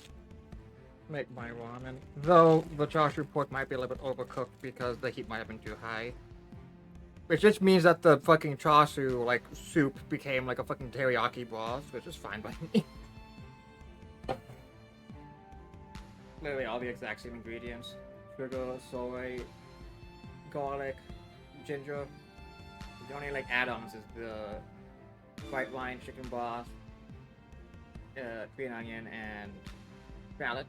make my ramen. Though the Joshua pork might be a little bit overcooked because the heat might have been too high. Which just means that the fucking chashu, like, soup became like a fucking teriyaki broth, which is fine by me. Literally all the exact same ingredients. Sugar, soy, garlic, ginger. The only, like, add-ons is the white wine, chicken broth, green onion, and shallot.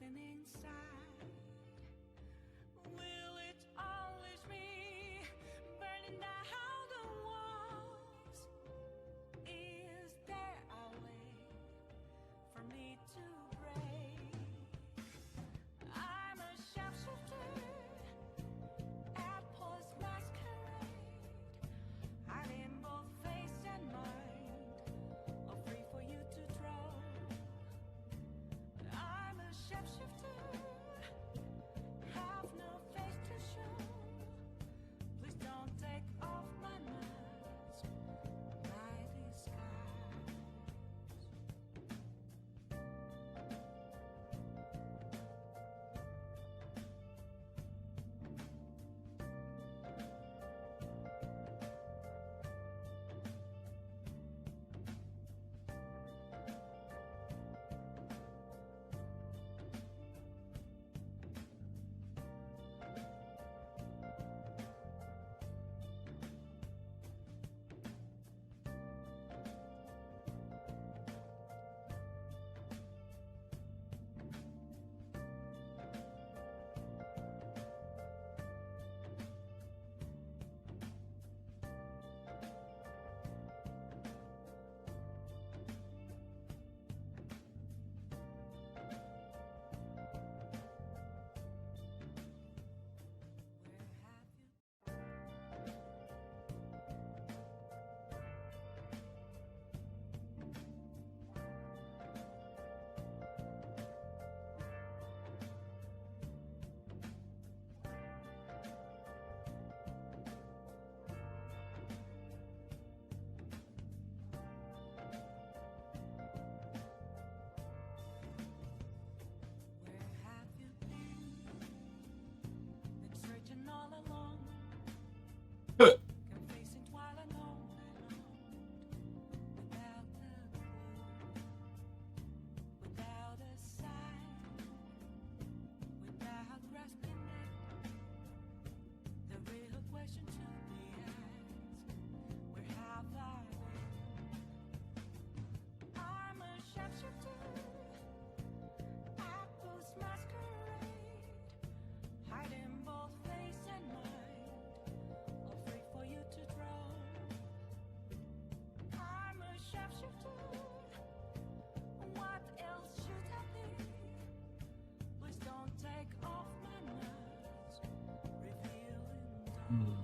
nothing inside. Will it always be burning down the walls? Is there a way for me to break? I'm a sharpshooter at post masquerade, hiding both face and mind, all free for you to draw. I'm a shapeshifter, have no face to show. Please don't take off my mask, my disguise. Where have you been? Been searching all along. Confessing while alone, without a clue, without a sign, without grasping it. The real question to be asked: where have I been? I'm a sharpshooter. Apples masquerade, hiding both face and mind, all free for you to draw. I'm a sharpshooter. What else should I be? Please don't take off my mask, revealing dawn.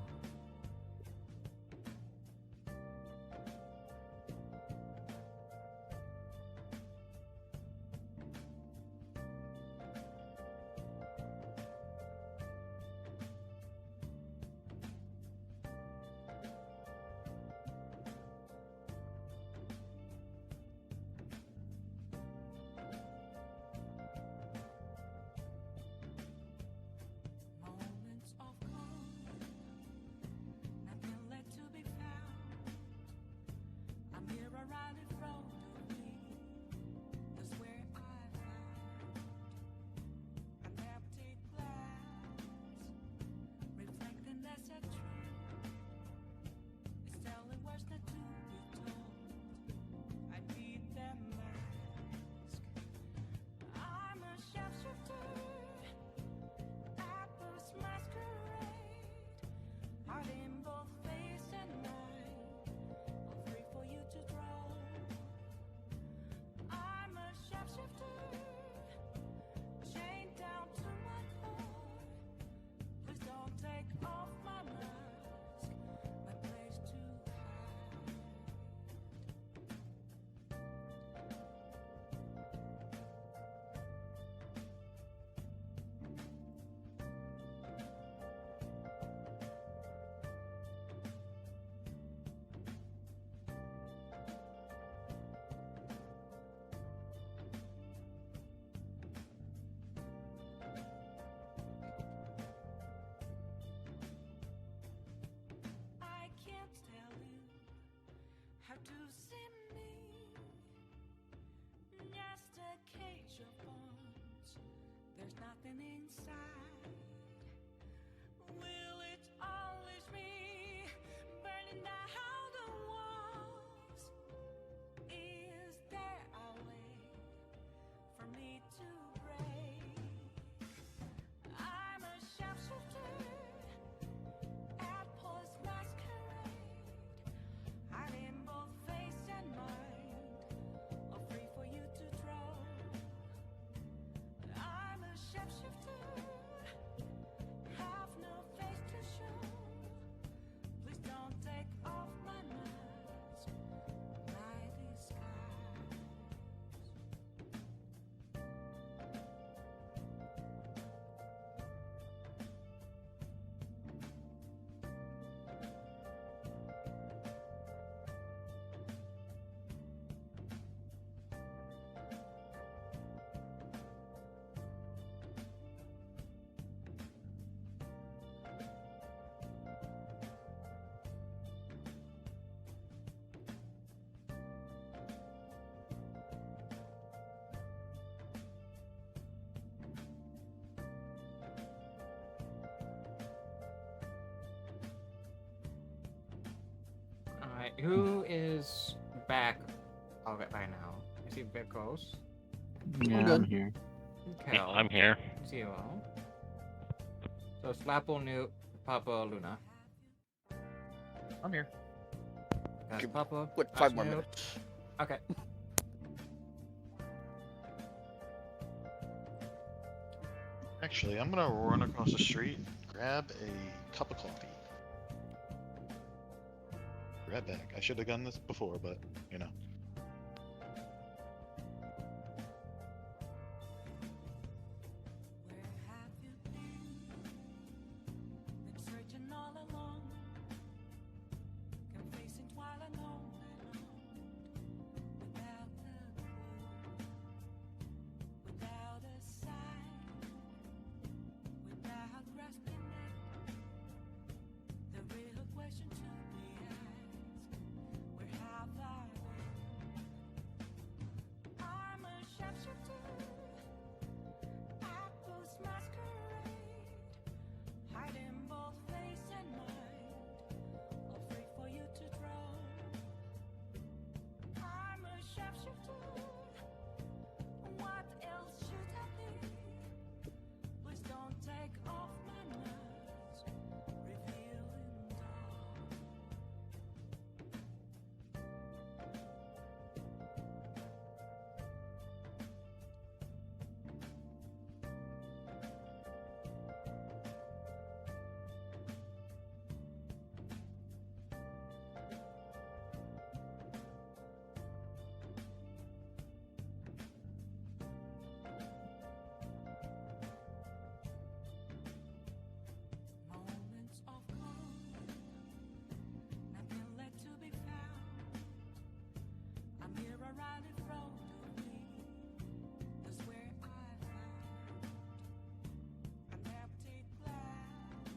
Moments of calm, nothing left to be found. A mirror right in front of me, that's where I found an empty glass, reflecting that's a truth. It's telling words not to be told. I need that mask. I'm a sharpshooter. Apples masquerade, hiding both face and mind, all free for you to draw. I'm a sharpshooter, chained down to my core. Please don't take off my mask, my place to hide. I can't tell you how to see me. Just a cage of bones. There's nothing inside. Will it always be burning down the walls? Is there a way for me to break? Alright, who is back of it right now? I see Vikos. Yeah, good. I'm here. Kel. I'm here. Zero. So Slapple, Newt, Papa, Luna. I'm here. That's Give- Papa. Wait, that's 5 more Newt. minutes. Okay. Actually, I'm gonna run across the street, grab a cup of coffee. Right back. I should have done this before, but you know. Where have you been? Been searching all along, confessing while alone, without a clue, without a sign, without grasping it. The real question to be asked: where have I been? I'm a sharpshooter. Apples masquerade, hiding both face and mind, afraid for you to draw. I'm a sharpshooter. What else should I be? Please don't take off my mask, revealing dawn. Moments of calm, nothing left to be found. A mirror right in front of me, that's where I found an empty glass,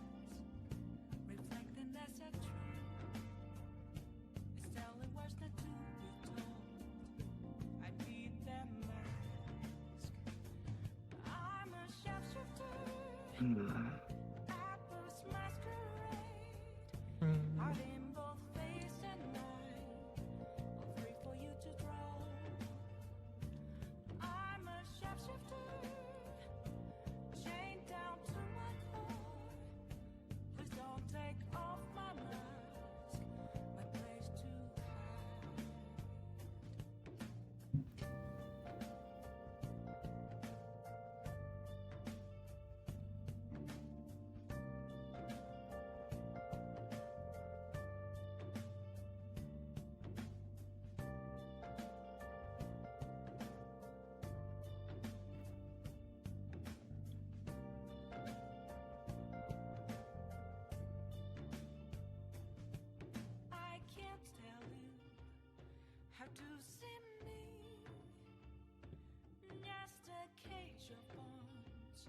reflecting as a truth. It's telling words not to be told. I need that mask. I'm a sharpshooter. Apples masquerade, hiding both face and mind, afraid for you to draw. I'm a sharpshooter, chained down to my core. Please don't take off my mask, my place to hide. I can't tell you how to see me. Just a cage of bones.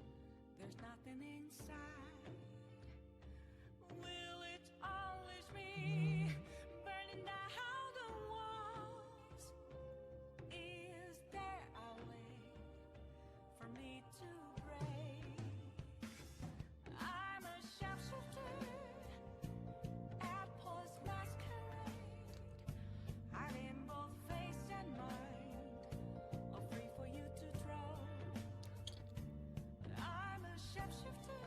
There's nothing inside. Will it always be burning down the walls? Is there a way for me to break? I'm a sharpshooter. Apples masquerade, hiding both face and mind, afraid for you to draw. I'm a sharpshooter,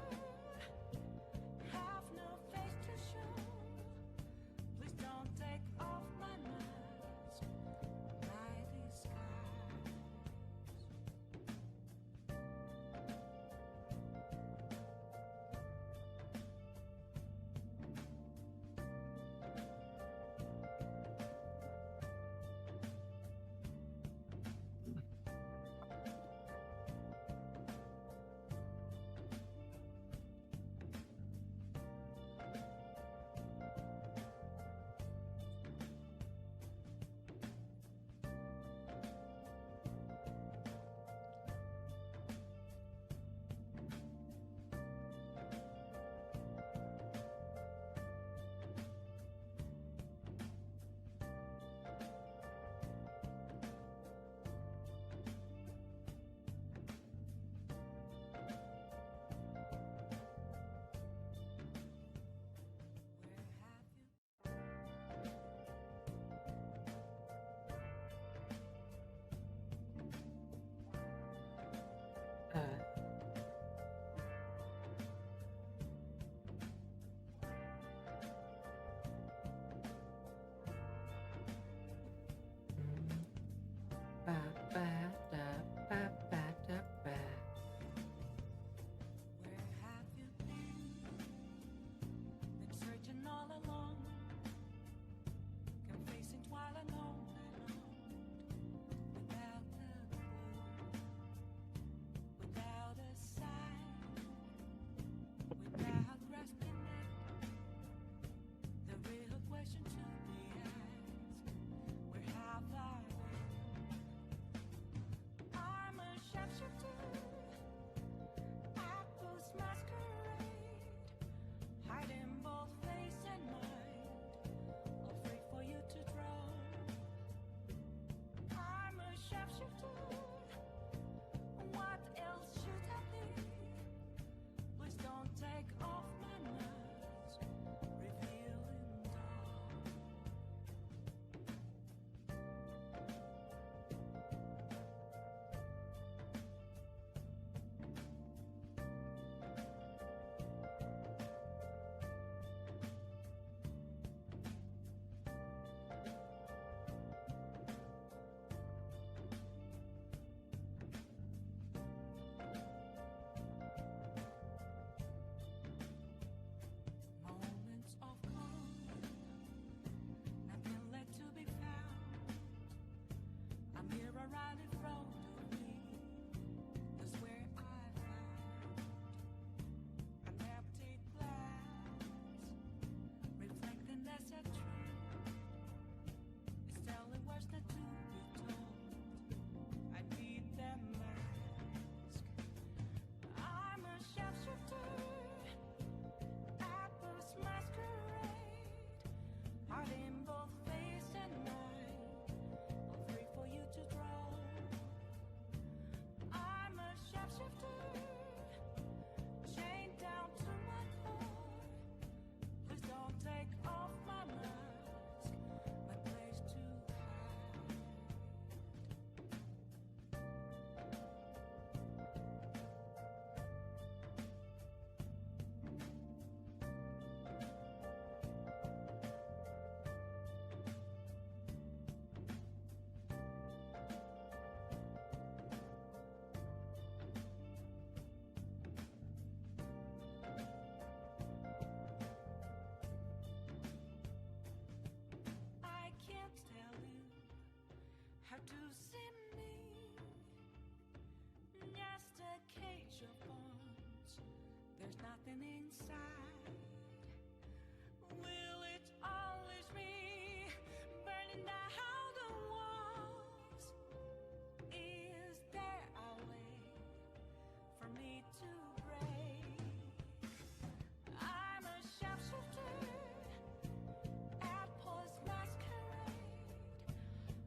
There's nothing inside. Will it always be burning down the walls? Is there a way for me to break? I'm a sharpshooter at post masquerade,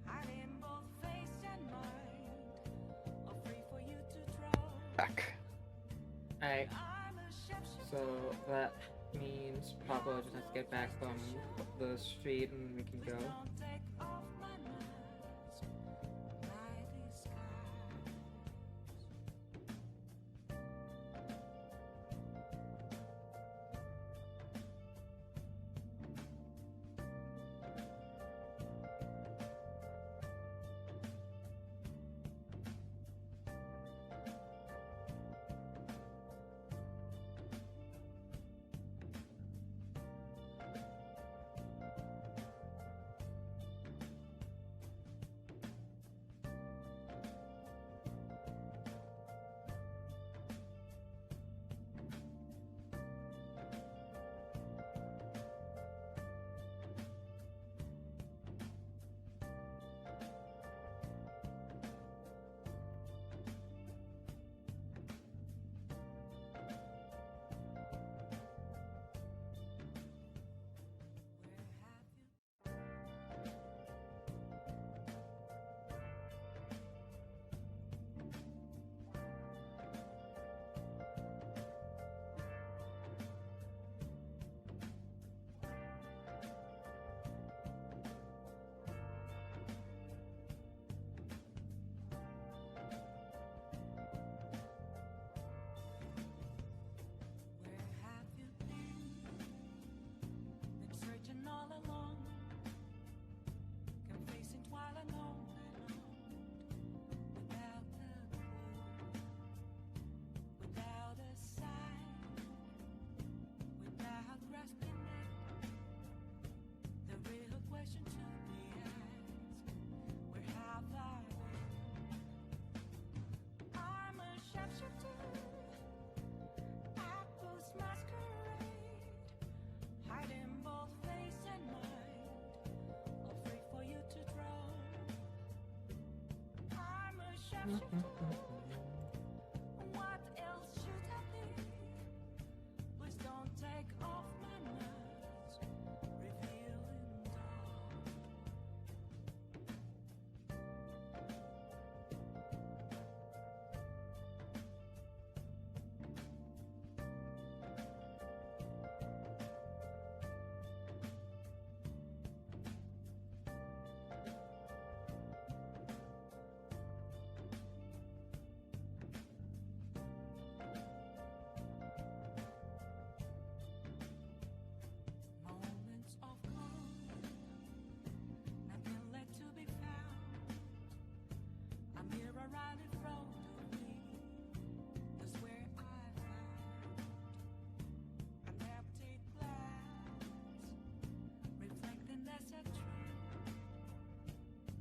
hiding both face and mind, all free for you to draw. Back. Alright, I'm a sharpshooter. so that means Pablo just has to get back from the street and we can go. Don't take off my mask, my disguise. Where have you Where have you been? Been searching all along, confessing while alone without a clue, without a sign, without grasping it. The real question to be asked: where have I been? I'm a sharpshooter. Apples masquerade, hiding both face and mind, all free for you to draw. I'm a sharpshooter. What else should I be? Please don't take off my mask, revealing dawn. Moments of calm, nothing left to be found. A mirror right in front of me, that's where I found an empty glass, reflecting that's a truth.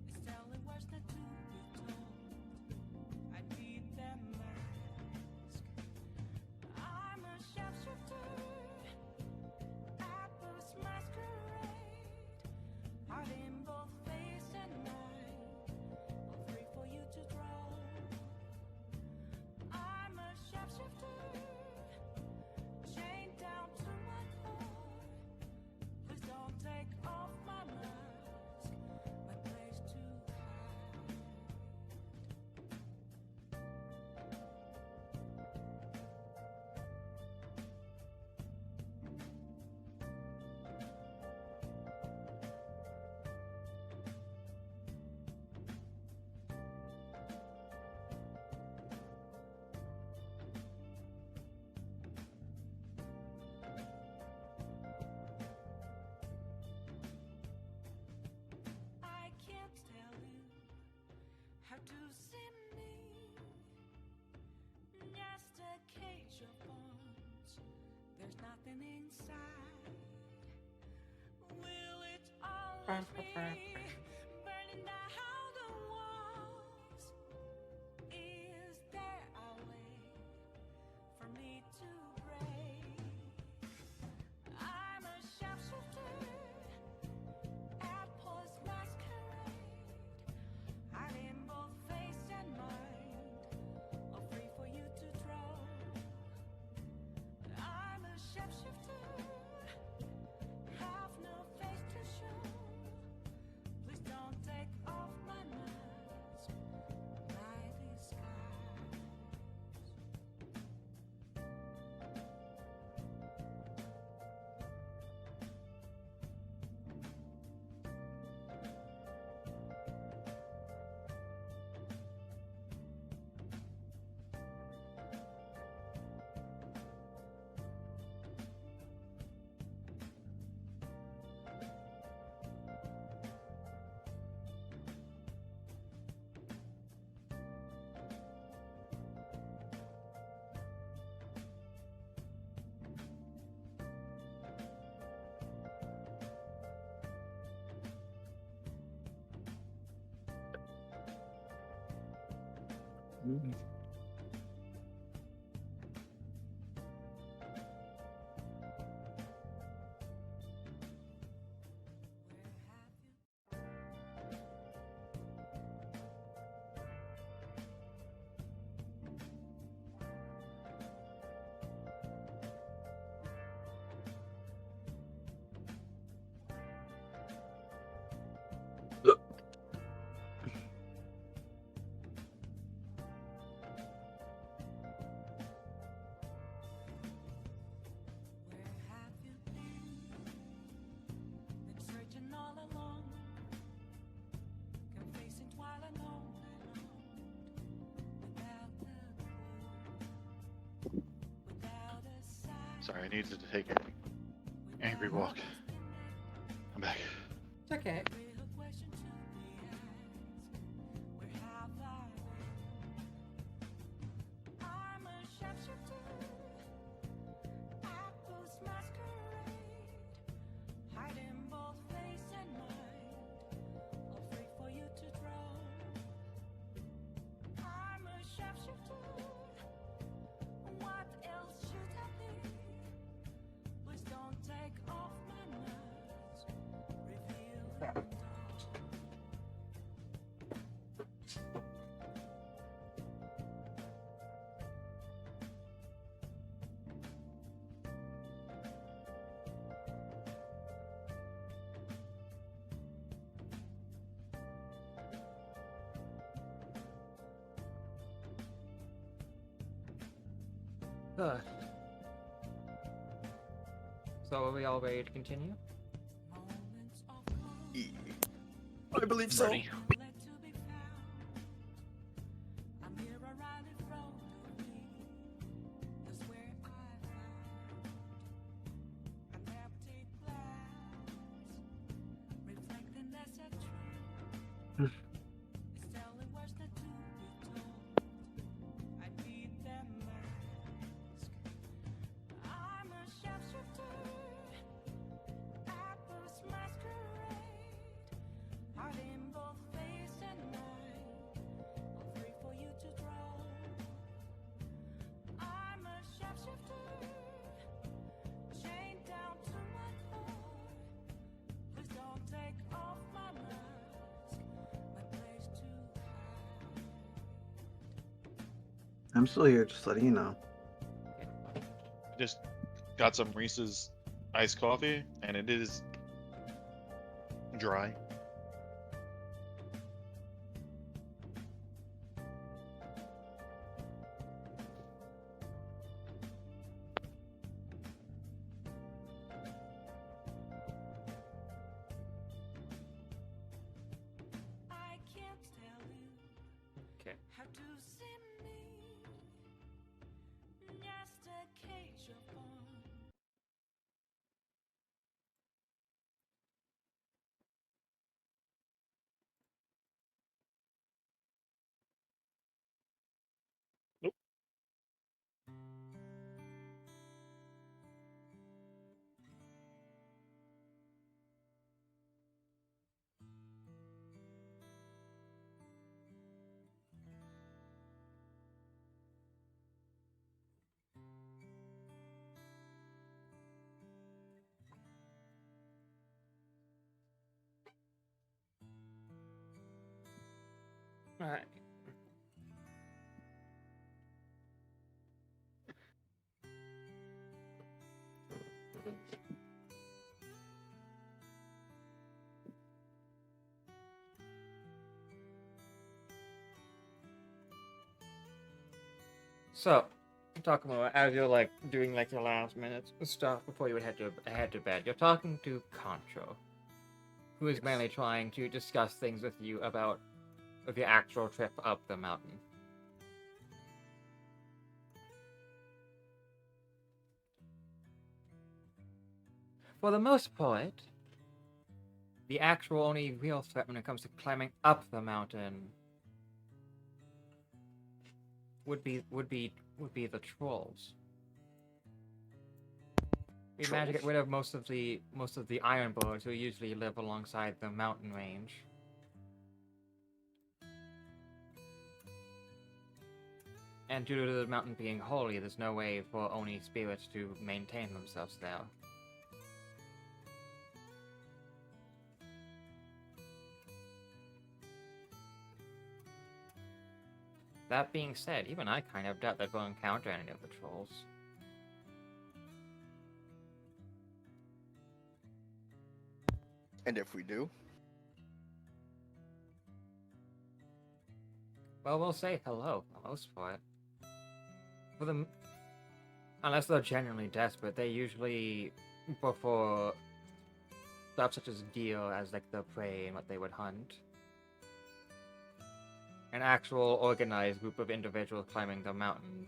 It's telling words not to be told. I need that mask. I'm a sharpshooter. Apples masquerade, hiding both face and mind, all free for you to draw. I'm a sharpshooter, chained down to my core. Please don't take off my mask, my place to hide. I can't tell you how to see me. Just a cage of bones. There's nothing inside. Will it always be burning down the walls? Is there a way for me to break? Sorry, I needed to take an angry walk. I'm back. It's okay. So are we all ready to continue? I believe so. Ready. I'm still here, just letting you know. Just got some Reese's iced coffee, and it is dry. Okay. All right. So, talking about as you're like doing like your last minutes stuff before you would head to bed, you're talking to Concho, who is mainly trying to discuss things with you about the actual trip up the mountain. For the most part, the actual only real threat when it comes to climbing up the mountain would be the trolls. We managed to get rid of most of the ironborns who usually live alongside the mountain range. And due to the mountain being holy, there's no way for Oni spirits to maintain themselves there. That being said, even I kind of doubt that we'll encounter any of the trolls. And if we do, Well, we'll say hello for the most part. For them, unless they're genuinely desperate, they usually before stuff such as deer as like the prey and what they would hunt. An actual organized group of individuals climbing the mountain,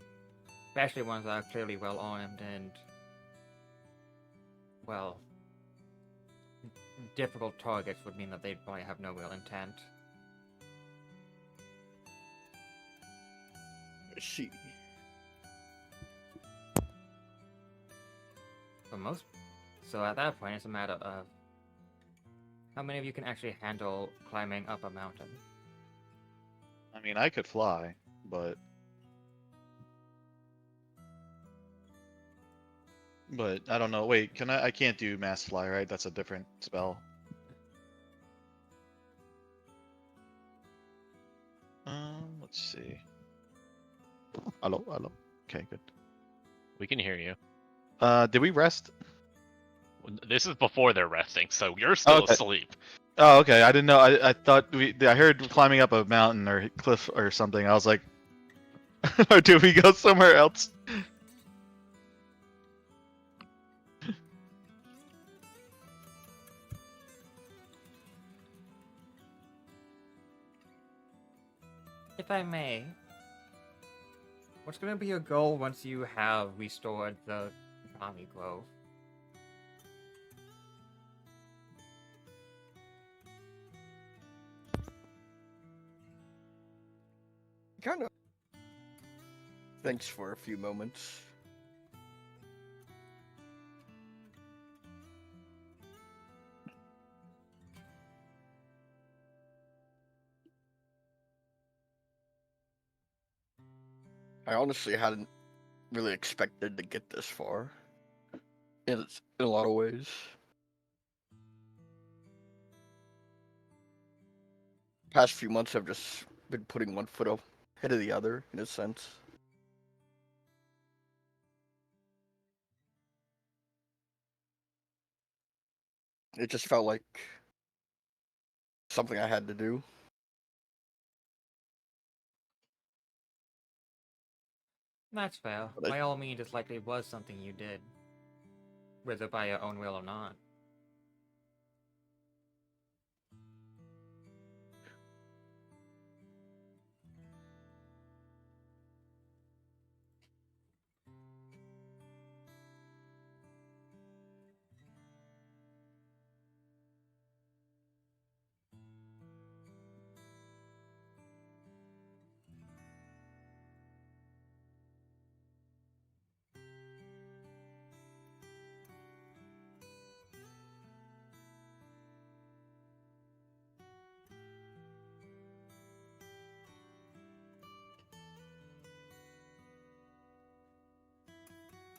especially ones that are clearly well armed and, well, difficult targets would mean that they'd probably have no real intent. I see. For most, so at that point, it's a matter of how many of you can actually handle climbing up a mountain. I mean, I could fly, but I don't know. Wait, can I can't do mass fly, right? That's a different spell. Let's see. Hello, hello. Okay, good. We can hear you. Did we rest? This is before they're resting, so you're still Okay. asleep. Oh, okay. I didn't know. I thought I heard climbing up a mountain or cliff or something. I was like, or do we go somewhere else? If I may, what's going to be your goal once you have restored the Kami Grove? Kind of. Thanks for a few moments. I honestly hadn't really expected to get this far. In a lot of ways. Past few months I've just been putting one foot ahead of the other, in a sense. It just felt like something I had to do. That's fair. But By all means, it likely was something you did. Whether by your own will or not.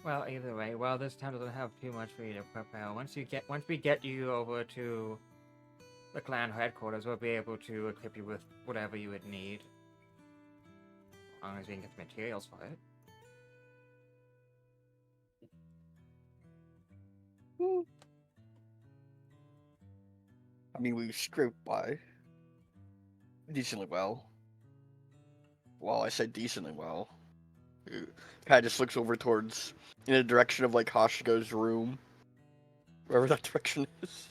Well, either way, well, this town doesn't have too much for you to prepare. Once we get you over to the clan headquarters, we'll be able to equip you with whatever you would need. As long as we can get the materials for it. I mean, we scraped by decently well. Well, I said decently well. Kind of just looks over towards, in the direction of like Hashiko's room, wherever that direction is.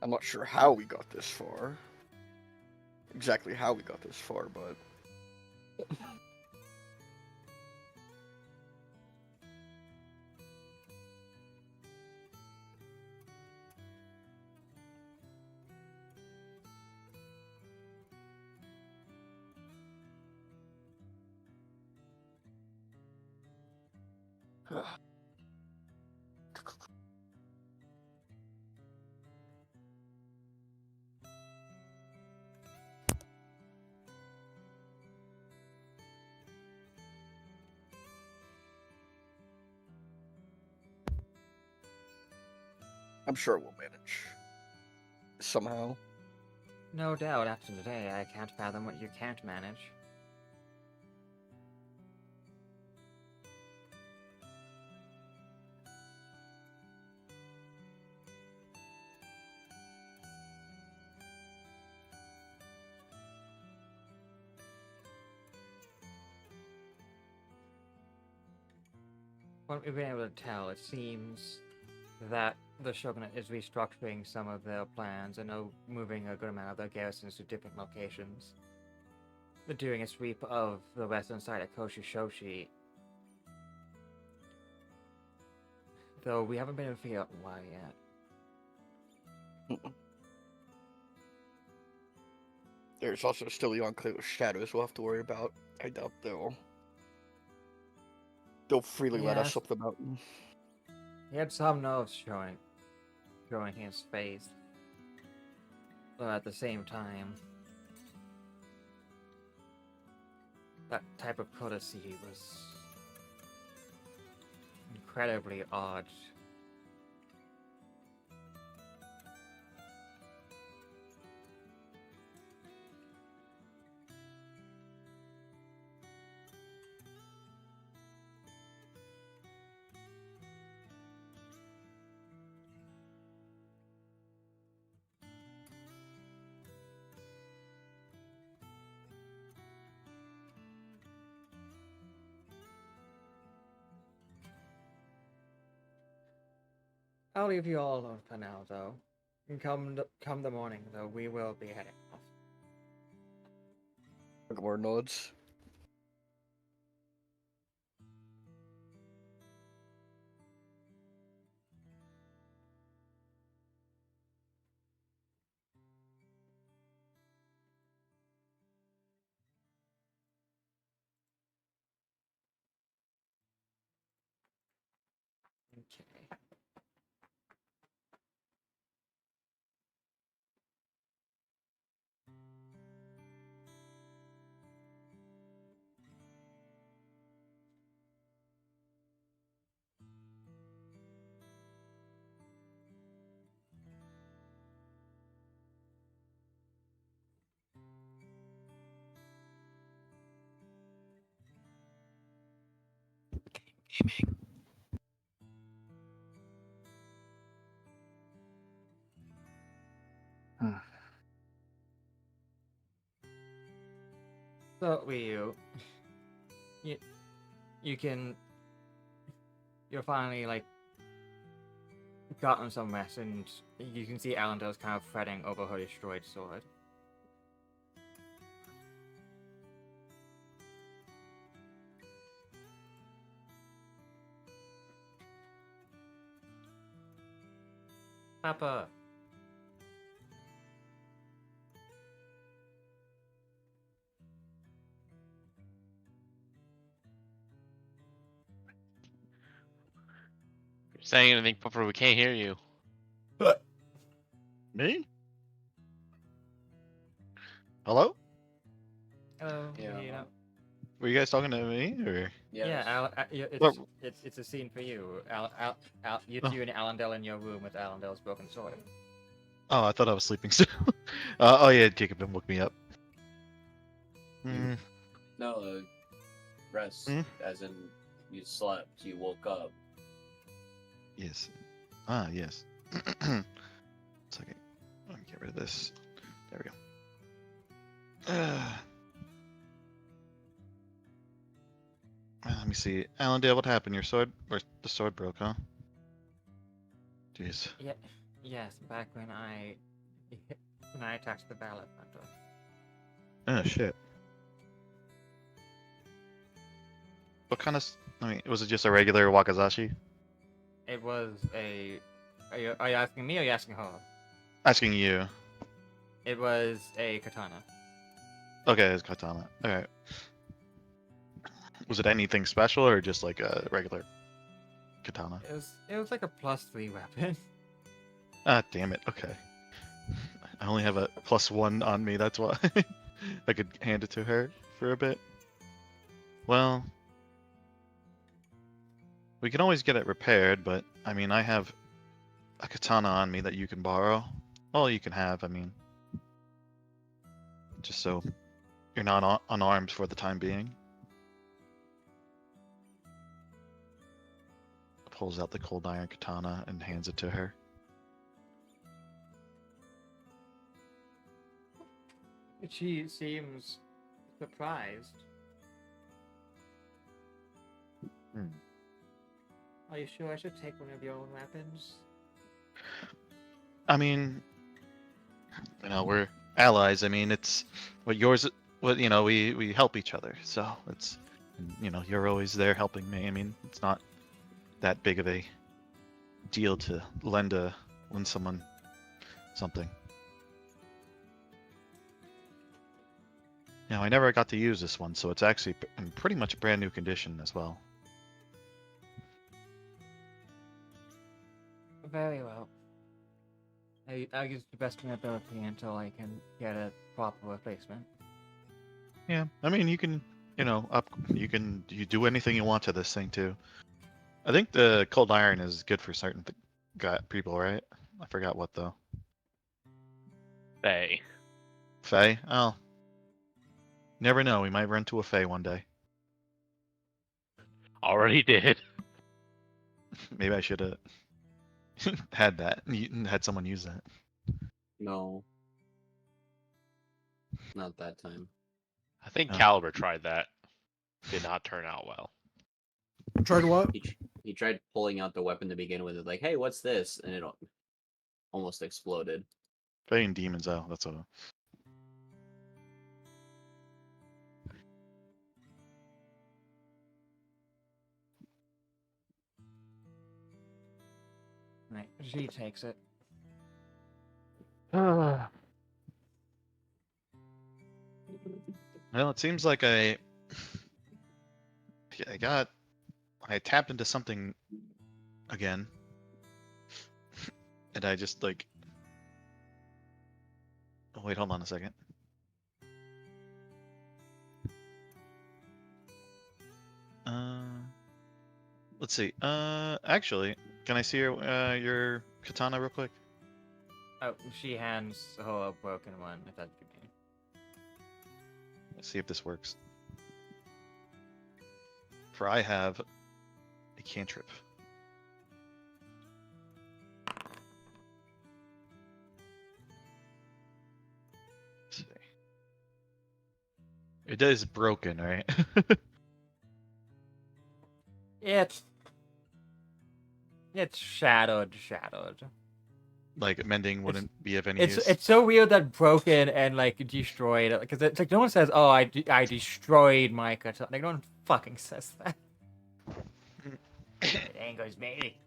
I'm not sure how we got this far. Exactly how we got this far, but I'm sure we'll manage. Somehow. No doubt, after today, I can't fathom what you can't manage. What we've been able to tell, it seems that the Shogunate is restructuring some of their plans and are moving a good amount of their garrisons to different locations. They're doing a sweep of the western side of Koshishoshi, though we haven't been able to figure out why yet. There's also still the Enclave of Shadows we'll have to worry about. I doubt they'll freely let us Yes. up the mountain. He had some nerves showing his face, but at the same time, that type of courtesy was incredibly odd. I'll leave you all alone for now, though. And come the morning, though, we will be heading off. More nods. Okay. So, Ryu, you can... You're finally, like, gotten some rest, and you can see Alandel's kind of fretting over her destroyed sword. Papa. You're saying anything, Puffer? We can't hear you. Me? Hello? Hello, Yeah. you know. Were you guys talking to me or? Yeah, Well- it's a scene for you. You Oh. two and Allendale in your room with Allendale's broken sword. Oh, I thought I was sleeping still. Oh yeah, Jacob woke me up. Mm, No, rest, Hmm? as in you slept, you woke up. yes. Ah, yes. Second. Let me get rid of this. There we go. Let me see. Allendale, what happened? Your sword, or the sword broke, huh? Jeez. Yeah, yes, back when I attacked the ballot hunter. Oh shit. What kind of? I mean, was it just a regular Wakazashi? It was a. Are you asking me or are you asking her? Asking you. It was a katana. Okay, it's katana. Okay. Was it anything special or just like a regular katana? It was like a +3 weapon. Ah, damn it. Okay. I only have a +1 on me. That's why I could hand it to her for a bit. Well, we can always get it repaired, but I mean, I have a katana on me that you can borrow. Well, you can have, I mean. Just so you're not unarmed for the time being. Pulls out the cold iron katana and hands it to her. She seems surprised. Hmm. Are you sure I should take one of your own weapons? I mean, we're allies. I mean, it's what yours. What we help each other. So it's, you're always there helping me. I mean, it's not that big of a deal to lend someone something. I never got to use this one, so it's actually in pretty much brand new condition as well. Very well. I'll use the best of my ability until I can get a proper replacement. Yeah, I mean, you can, you do anything you want to this thing too. I think the cold iron is good for certain people, right? I forgot what though. Faye. Faye? Oh. Never know, we might run into a Faye one day. Already did. Maybe I should have had that. Had someone use that. No. Not that time. I think Oh. Caliber tried that. Did not turn out well. Tried what? He tried pulling out the weapon to begin with. Like, hey, what's this? And it almost exploded. Faye and demons, oh, that's what. Right, she takes it. Well, it seems like I tapped into something again, and I just like. Oh, wait, hold on a second. Let's see. Actually, can I see your katana real quick? Oh, she hands her a broken one, if that's what you mean. Let's see if this works. For I have a cantrip. Let's see. It is broken, right? It's shattered. Like mending wouldn't be of any It's use. it's so weird that broken and like destroyed, because it's like no one says, "Oh, I destroyed my katana." Like no one fucking says that. It angers me.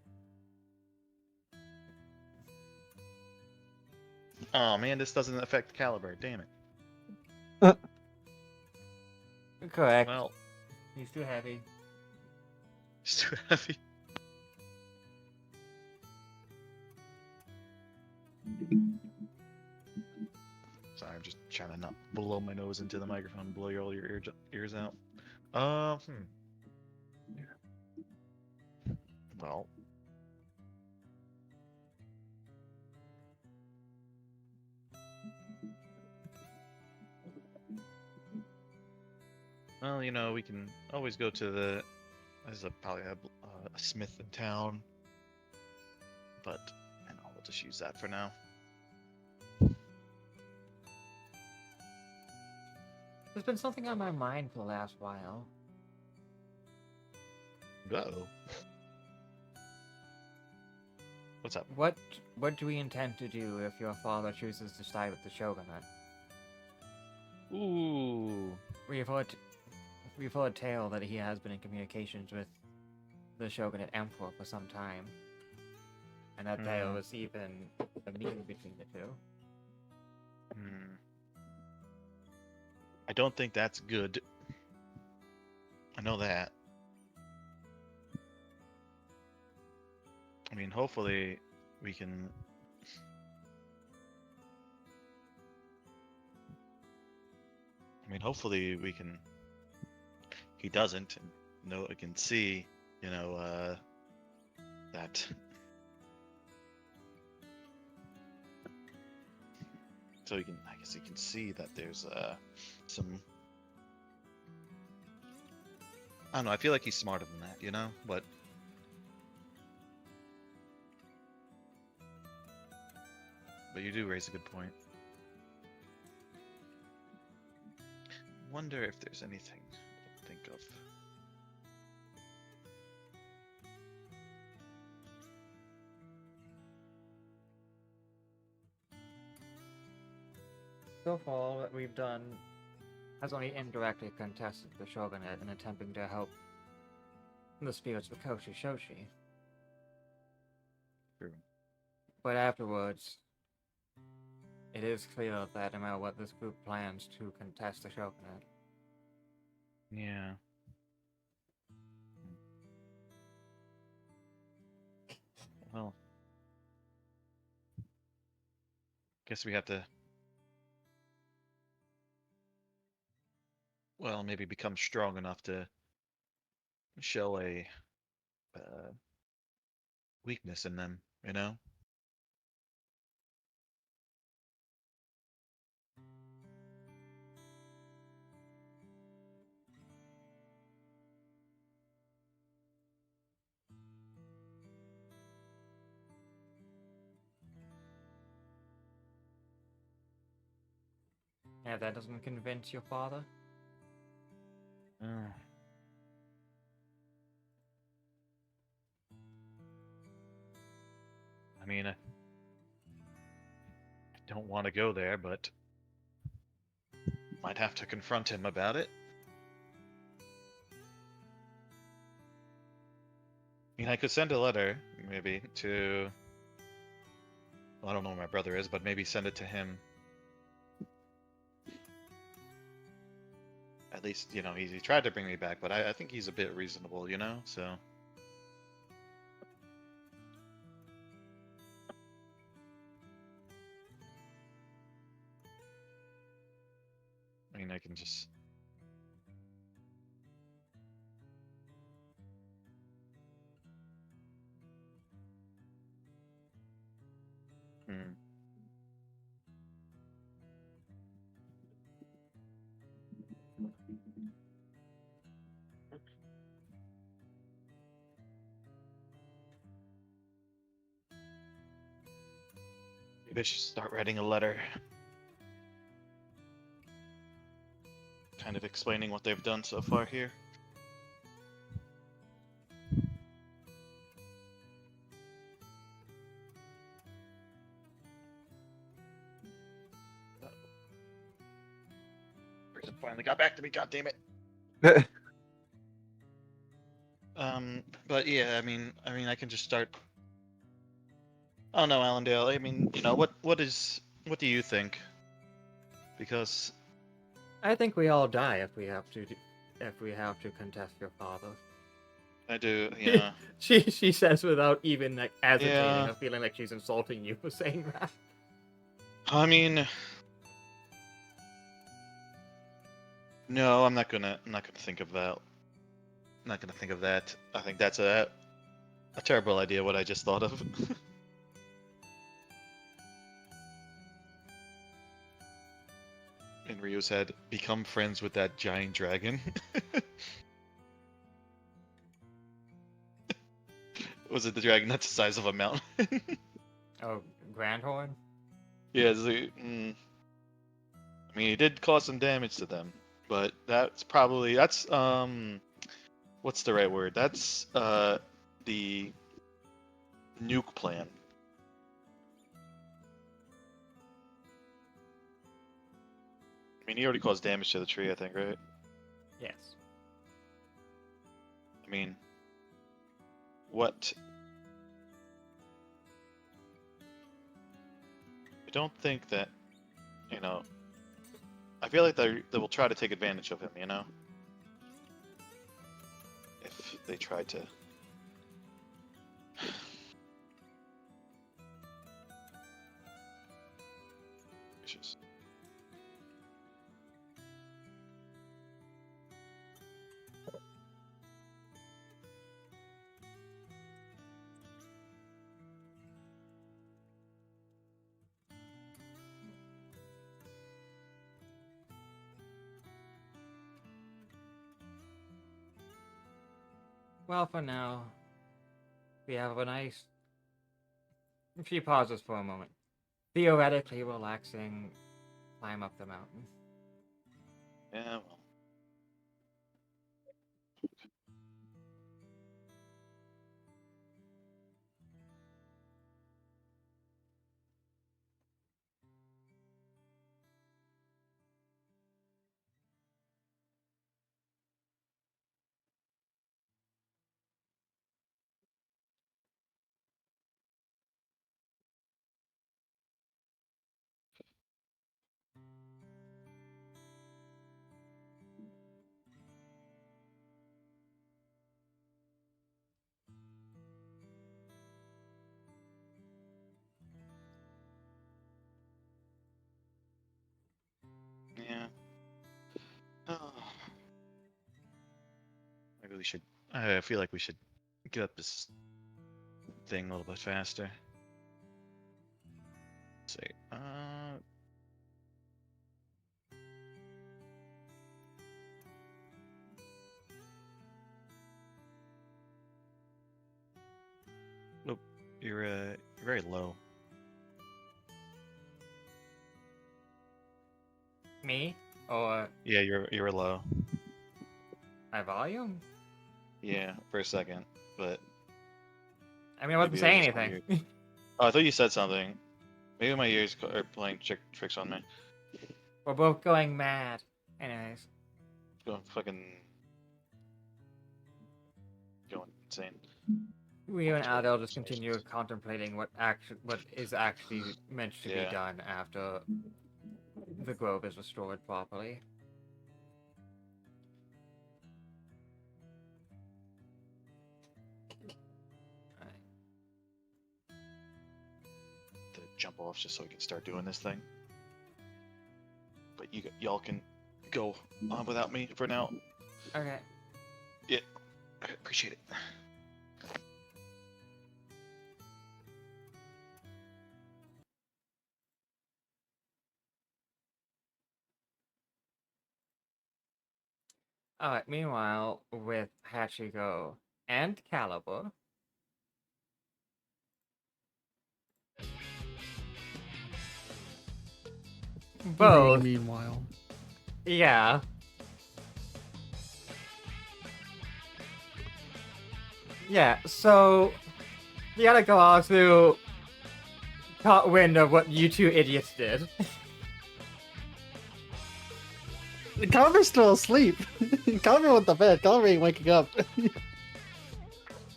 Oh man, this doesn't affect caliber. Damn it. Correct. Well, He's too heavy. it's too heavy. Sorry, I'm just trying to not blow my nose into the microphone and blow all your ears out. Well, we can always go to there's probably a smith in town, but we'll just use that for now. There's been something on my mind for the last while. Uh-oh. What's up? What do we intend to do if your father chooses to side with the shogunate? Ooh. We've heard a tale that he has been in communications with the shogunate emperor for some time, and that there was even a meeting between the two. I don't think that's good. I know that. I mean, hopefully we can. He doesn't, and I can see, that so you can, I guess you can see that there's some. I don't know. I feel like he's smarter than that, you know. But you do raise a good point. Wonder if there's anything I can think of. So far, all that we've done has only indirectly contested the shogunate in attempting to help the spirits of Koshi Shoshi. True. But afterwards, it is clear that no matter what this group plans to contest the shogunate. Yeah. Well, guess we have to. Well, maybe become strong enough to show a weakness in them, you know? And if that doesn't convince your father, I mean, I don't want to go there, but might have to confront him about it. I mean, I could send a letter, maybe, to... Well, I don't know where my brother is, but maybe send it to him. At least, you know, he tried to bring me back, but I think he's a bit reasonable, you know? So... I mean, I can just... Hmm. Maybe I should start writing a letter. Kind of explaining what they've done so far here. Person finally got back to me, god damn it. But yeah, I mean, I can just start. Oh no, Allendale. I mean, you know, what do you think? Because I think we all die if we have to contest your father. I do, yeah. She says without even like agitating Yeah. or feeling like she's insulting you for saying that. I mean, no, I'm not gonna think of that. I'm not gonna think of that. I think that's a terrible idea. What I just thought of. In Ryu's head, become friends with that giant dragon. Was it the dragon that's the size of a mountain? Oh, Grandhorn? Yeah, I mean, he did cause some damage to them, but that's what's the right word? That's the nuke plan. I mean, he already caused damage to the tree, I think, right? Yes. I mean, what? I don't think that, you know, I feel like they will try to take advantage of him, you know? If they try to. Well, for now, we have a nice. She pauses for a moment. Theoretically relaxing climb up the mountain. Yeah, well. Yeah. Oh. Maybe we should. I feel like we should get up this thing a little bit faster. Let's see. Nope. You're very low. Me? Or Yeah, you're low. my volume? Yeah, for a second, but I mean, I wasn't maybe saying just my anything. ears. Oh, I thought you said something. Maybe my ears are playing tricks on me. We're both going mad. Anyways. Going fucking going insane. We and Adele just continue contemplating what is actually meant to be Yeah. done after the grove is restored properly. To jump off just so we can start doing this thing. But y'all can go on without me for now. Okay. Yeah, I appreciate it. Alright, meanwhile, with Hachigo and Caliber, both, Meanwhile. yeah. Yeah, so you gotta go out to caught wind of what you two idiots did. Caliber's still asleep. Caliber went to bed. Caliber ain't waking up.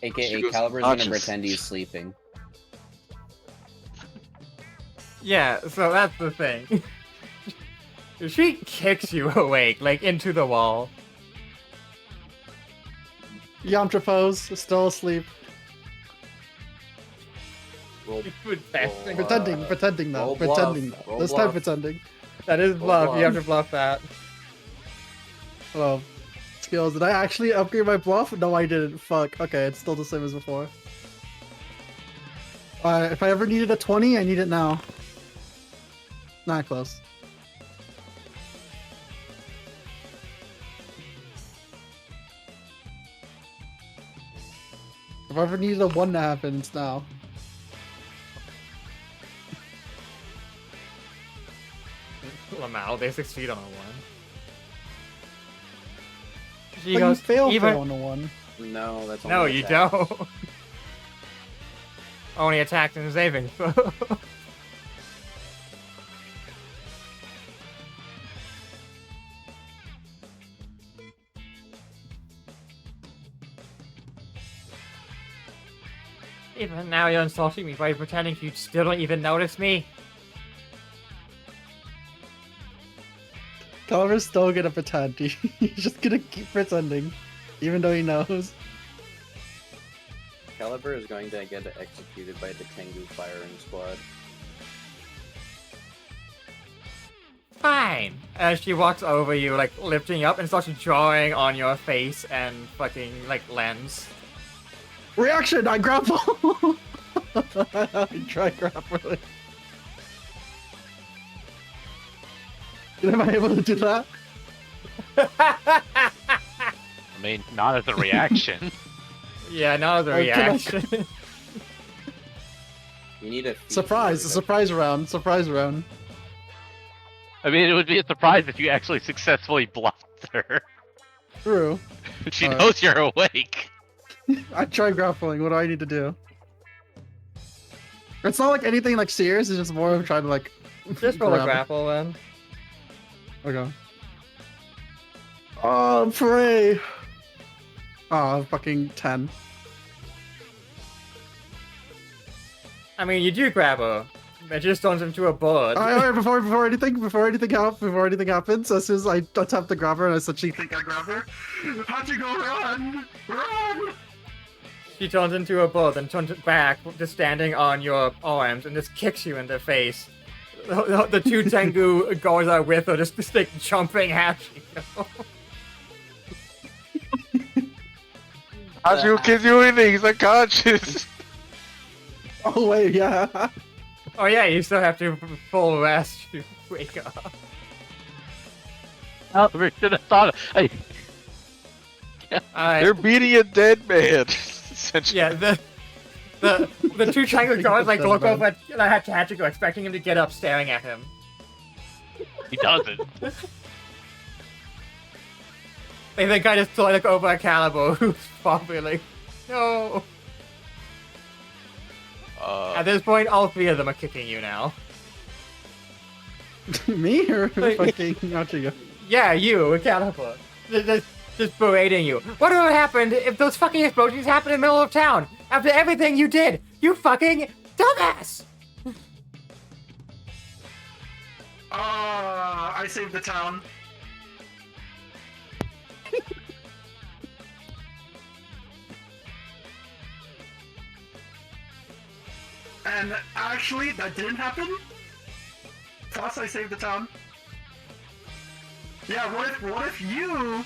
AKA She goes Caliber's gonna unconscious. pretend he's sleeping. Yeah, so that's the thing. She kicks you awake, like, into the wall. Yamtrapose still asleep. Pretending though. roll Pretending bluff, though. roll This time bluff. pretending. That is bluff, bluff. you have to bluff that. Hello. Skills. Did I actually upgrade my bluff? No, I didn't. Fuck. Okay, it's still the same as before. If I ever needed a 20, I need it now. Not close. If I ever needed a 1 to happen, it's now. Lamau, they succeed on a 1. She But goes, you fail even... on a 1. No, that's No, only you attack. don't. Only attacked and saving. Even now you're insulting me by pretending you still don't even notice me. Caliber's still gonna pretend. He's just gonna keep pretending. Even though he knows. Caliber is going to get executed by the Tengu firing squad. Fine. As she walks over you, like, lifting you up and starts drawing on your face and fucking, like, lens. Reaction! I grapple! I try grappling. Am I able to do that? I mean, not as a reaction. Yeah, now the Or can I- reaction. You need a Surprise! A surprise round. Surprise round. I mean, it would be a surprise if you actually successfully bluffed her. True. She Alright. knows you're awake. I tried grappling. What do I need to do? It's not like anything like serious. It's just more of trying to like. Just roll a grab. grapple then. Okay. Oh, pray. Oh, fucking 10. I mean, you do grab her. It just turns into a bird. Alright, before anything happens, as soon as I attempt to grab her, and I said she Think I grabbed her? How'd you go run? Run! She turns into a bird and turns it back, just standing on your arms, and just kicks you in the face. The two Tengu guards are with her, just like jumping at you. How's your kid doing? He's unconscious. Oh wait, yeah. Oh yeah, you still have to full rest to wake up. Oh, we should have thought. Hey, They're beating a dead man. Essentially. Yeah, the two Tengu guards like look over at Hachiko, expecting him to get up, staring at him. he doesn't. They think I just look over at Caliber, who's probably like, no. At this point, all three of them are kicking you now. Me or fucking Nachiga? Yeah, you, Caliber. Just berating you. What would have happened if those fucking explosions happened in the middle of town? After everything you did? You fucking dumbass! I saved the town. And actually, that didn't happen. Plus, I saved the town. Yeah, what if you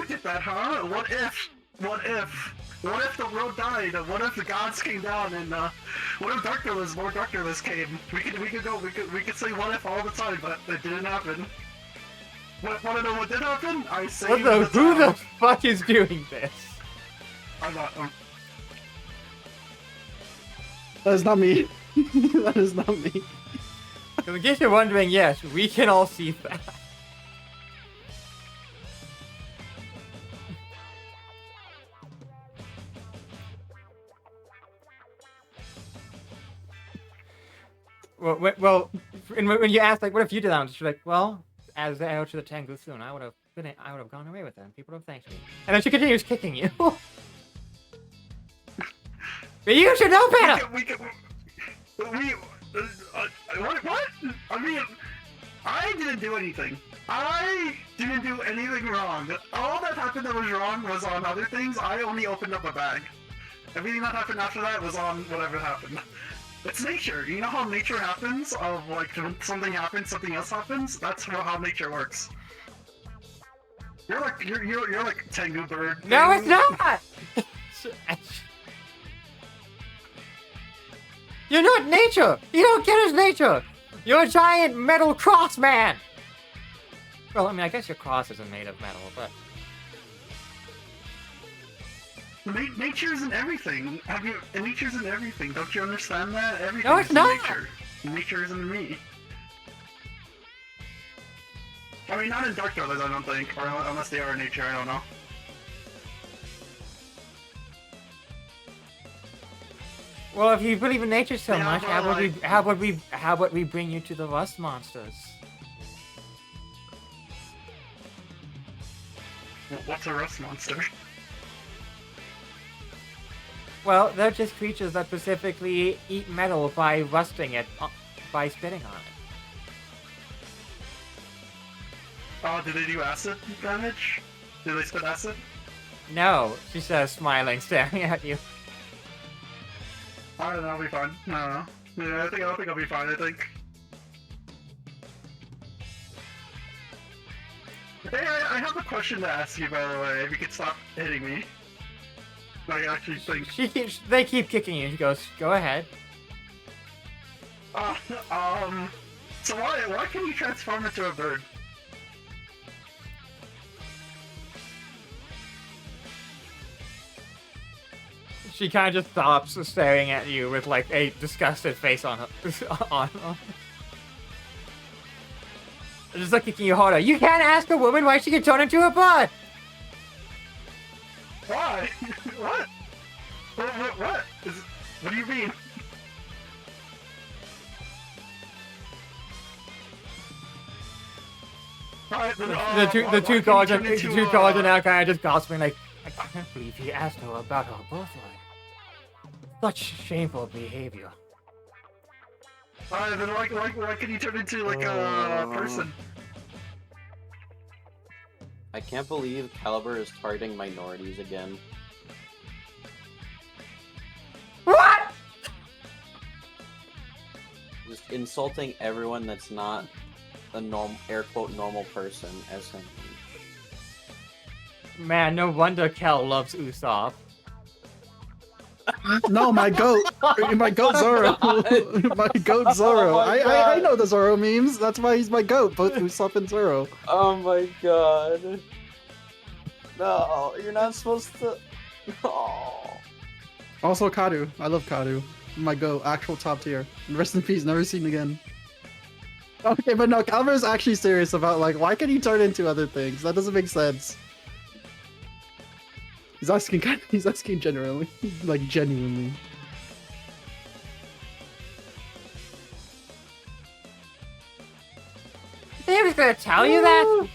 did that, huh? What if the world died? What if the gods came down and what if more Darkness came? We could say what if all the time, but it didn't happen. Wanna know what did happen? I saved the Who the town. fuck is doing this? I'm not. That is not me. That is not me. In case you're wondering, yes, we can all see that. Well, when you ask like, what if you did that? She's like, well, as the arrow to the Tengu soon, I would have gone away with them. People would have thanked me. And then she continues kicking you. But you should know better. What? I mean, I didn't do anything. I didn't do anything wrong. All that happened that was wrong was on other things. I only opened up a bag. Everything that happened after that was on whatever happened. It's nature. You know how nature happens? Of like when something happens, something else happens. That's how nature works. You're like Tengu bird. No, it's not. You're not nature. You don't get his nature. You're a giant metal cross man. Well, I mean, I guess your cross isn't made of metal, but Nature isn't everything. Nature's in everything. Don't you understand that? Everything No, it's is in not. nature. Nature isn't me. I mean, not in Dark Brothers, I don't think. Or unless they are in nature, I don't know. well, if you believe in nature so Yeah, much, but, how about we bring you to the rust monsters? What's a rust monster? Well, they're just creatures that specifically eat metal by rusting it, by spitting on it. Oh, do they do acid damage? Do they spit acid? No, she says, smiling, staring at you. I don't know, I'll be fine. I don't know. Yeah, I think I'll be fine, I think. Hey, I have a question to ask you, by the way, if you could stop hitting me. I actually think... They keep kicking you. She goes, go ahead. So why can you transform into a bird? She kind of just stops staring at you with like a disgusted face on her. on. Just like kicking you harder. You can't ask a woman why she can turn into a bud. Why? What? What? What do you mean? Alright, then, The two college are now kind of just gossiping like, I can't believe he asked her about her birthright. Such shameful behavior. Alright, then why can you turn into like a person? I can't believe Caliber is targeting minorities again. What? Just insulting everyone that's not a air quote normal person as him. Man, no wonder Kel loves Usopp. No, my goat. My goat Zoro. My goat Zoro. Oh my I know the Zoro memes. That's why he's my goat. Both Usopp and Zoro. Oh my god. No, you're not supposed to. Oh. Also Kadu. I love Kadu. My goat. Actual top tier. Rest in peace. Never seen again. Okay, but no, Calver's actually serious about like, why can he turn into other things? That doesn't make sense. He's asking genuinely. Like, genuinely. They was gonna tell you that?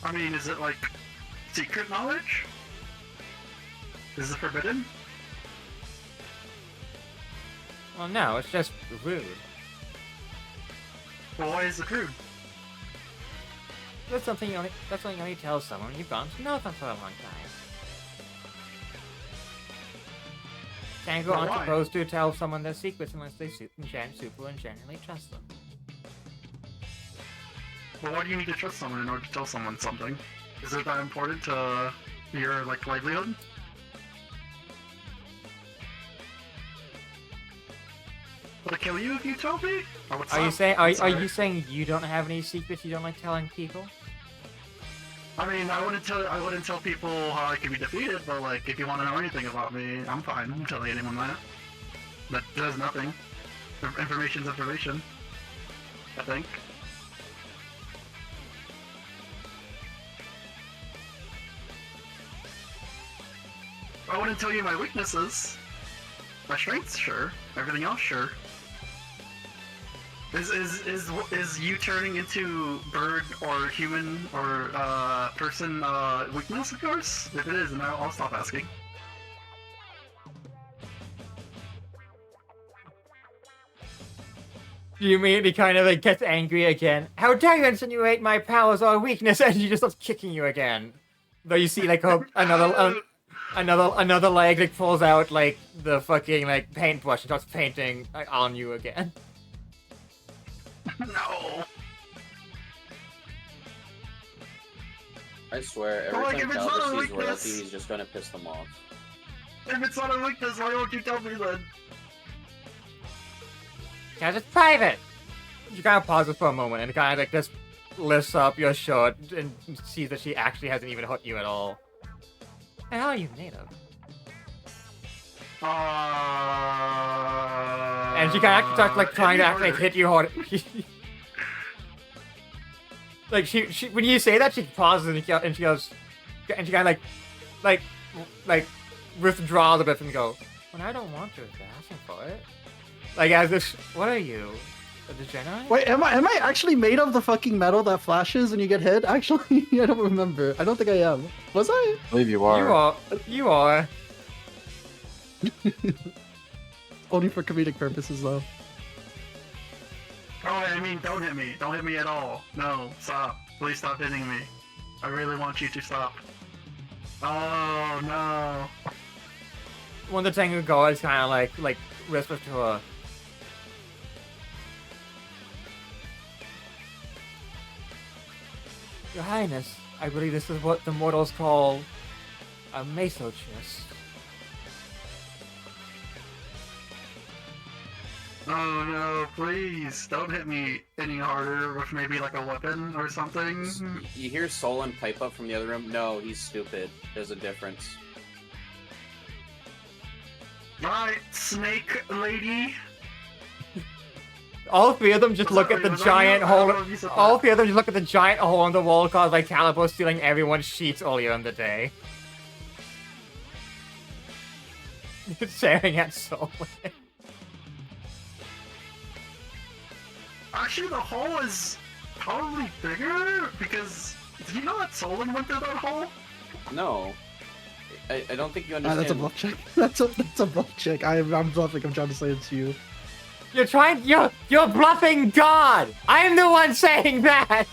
I mean, is it like secret knowledge? Is it forbidden? Well, no, it's just rude. Well, why is it rude? That's something you only tell someone you've gotten to know them for a long time. Can't go But on why? supposed to tell someone their secrets unless they super and genuinely trust them. Well, why do you need to trust someone in order to tell someone something? Is it that important to your like livelihood? Would I kill you if you told me? Or what's Are you up? saying I'm are sorry. you saying you don't have any secrets you don't like telling people? I mean, I wouldn't tell people how I can be defeated, but like, if you want to know anything about me, I'm fine. I'm telling anyone that. That does nothing. Information's information. I think. I wouldn't tell you my weaknesses. My strengths, sure. Everything else, sure. Is you turning into bird or human or person weakness of yours? If it is, then I'll stop asking. You immediately kind of like gets angry again. How dare you insinuate my powers are a weakness? And she just starts kicking you again. Though you see like another leg like pulls out like the fucking like paintbrush and starts painting like, on you again. No. I swear, every Like, time if it's not Caliber a sees weakness- royalty, he's just gonna piss them off. If it's not a weakness, why won't you tell me then? Guys, it's private. You kind of pauses for a moment and kind of like just lifts up your shirt and sees that she actually hasn't even hurt you at all. The hell are you made of? And she kind of starts like trying to act like hit you hard. Like she when you say that, she pauses and she goes, and she kind of like withdraws a bit and go, "When I don't want to, they're asking for it." Like as if, what are you, a degenerate? Wait, am I actually made of the fucking metal that flashes when you get hit? Actually, I don't remember. I don't think I am. Was I? I believe you are. You are. Only for comedic purposes, though. Oh, I mean, don't hit me. Don't hit me at all. No, stop. Please stop hitting me. I really want you to stop. Oh, no. One of the Tengu guards kind of like whispers to her. Your Highness, I believe this is what the mortals call a meso chest. Oh no, please don't hit me any harder with maybe like a weapon or something. You hear Solon pipe up from the other room. No, he's stupid. There's a difference. Alright, snake lady. All three of them just Was look that- at the was that giant you? I don't hole. know if you said All that. three of them just look at the giant hole in the wall caused by Calibo stealing everyone's sheets earlier in the day. Staring at Solon. Actually, the hole is probably bigger because do you know that Solon went through that hole? No. I don't think you That's a understand. bluff check. That's a bluff check. I'm bluffing. I'm trying to say it to you. You're bluffing God! I'm the one saying that!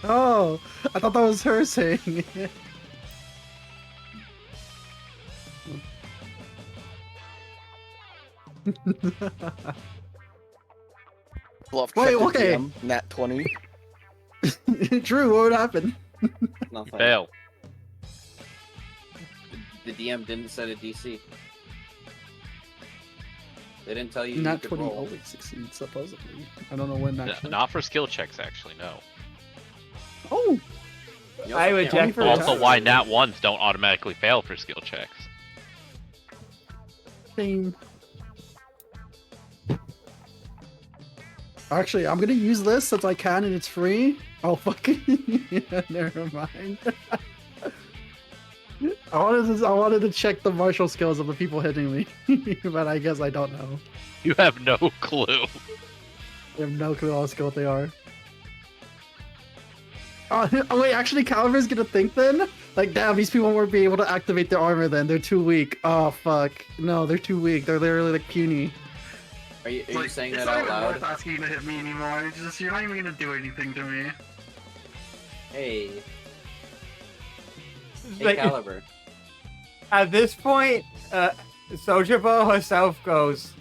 Oh, I thought that was her saying it. Bluff Wait, check the okay. DM, Nat 20. Drew, what would happen? Nothing. Fail. The DM didn't set a DC. They didn't tell you Nat you could 20 roll. always succeeds, supposedly. I don't know when actually. Not for skill checks, actually, no. Oh! You I also would can't check roll for Also, for- why nat ones don't automatically fail for skill checks. Same. Actually, I'm gonna use this since I can and it's free. Oh, fucking. Yeah, never mind. I wanted to check the martial skills of the people hitting me, but I guess I don't know. You have no clue. I have no clue how skilled they are. Oh wait, actually Caliber's gonna think then? Like, damn, these people won't be able to activate their armor then. They're too weak. Oh, fuck. No, they're too weak. They're literally like puny. Are you Like, saying it's that not out even loud? worth asking you to hit me anymore. It's just you're not even gonna do anything to me. Hey. Hey, Like, Caliber. at this point, Sojibo herself goes,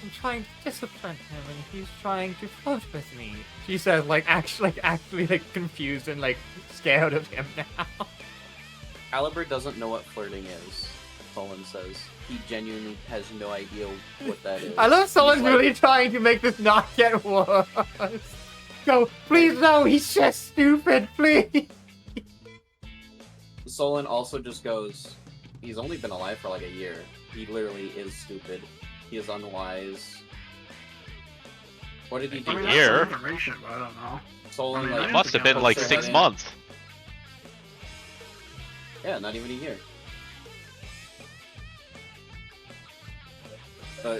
I'm trying to discipline him and he's trying to flirt with me. She says, actually, confused and, scared of him now. Caliber doesn't know what flirting is, Solon says. He genuinely has no idea what that is. I love someone He's like- really trying to make this not get worse. Go, please no, he's just stupid, please. Solon also just goes, he's only been alive for like a year. He literally is stupid. He is unwise. What did he do? I mean, A that's year? some information, but I don't know. Solon, I mean, like, I It must have been like 6 months. Yeah, not even a year.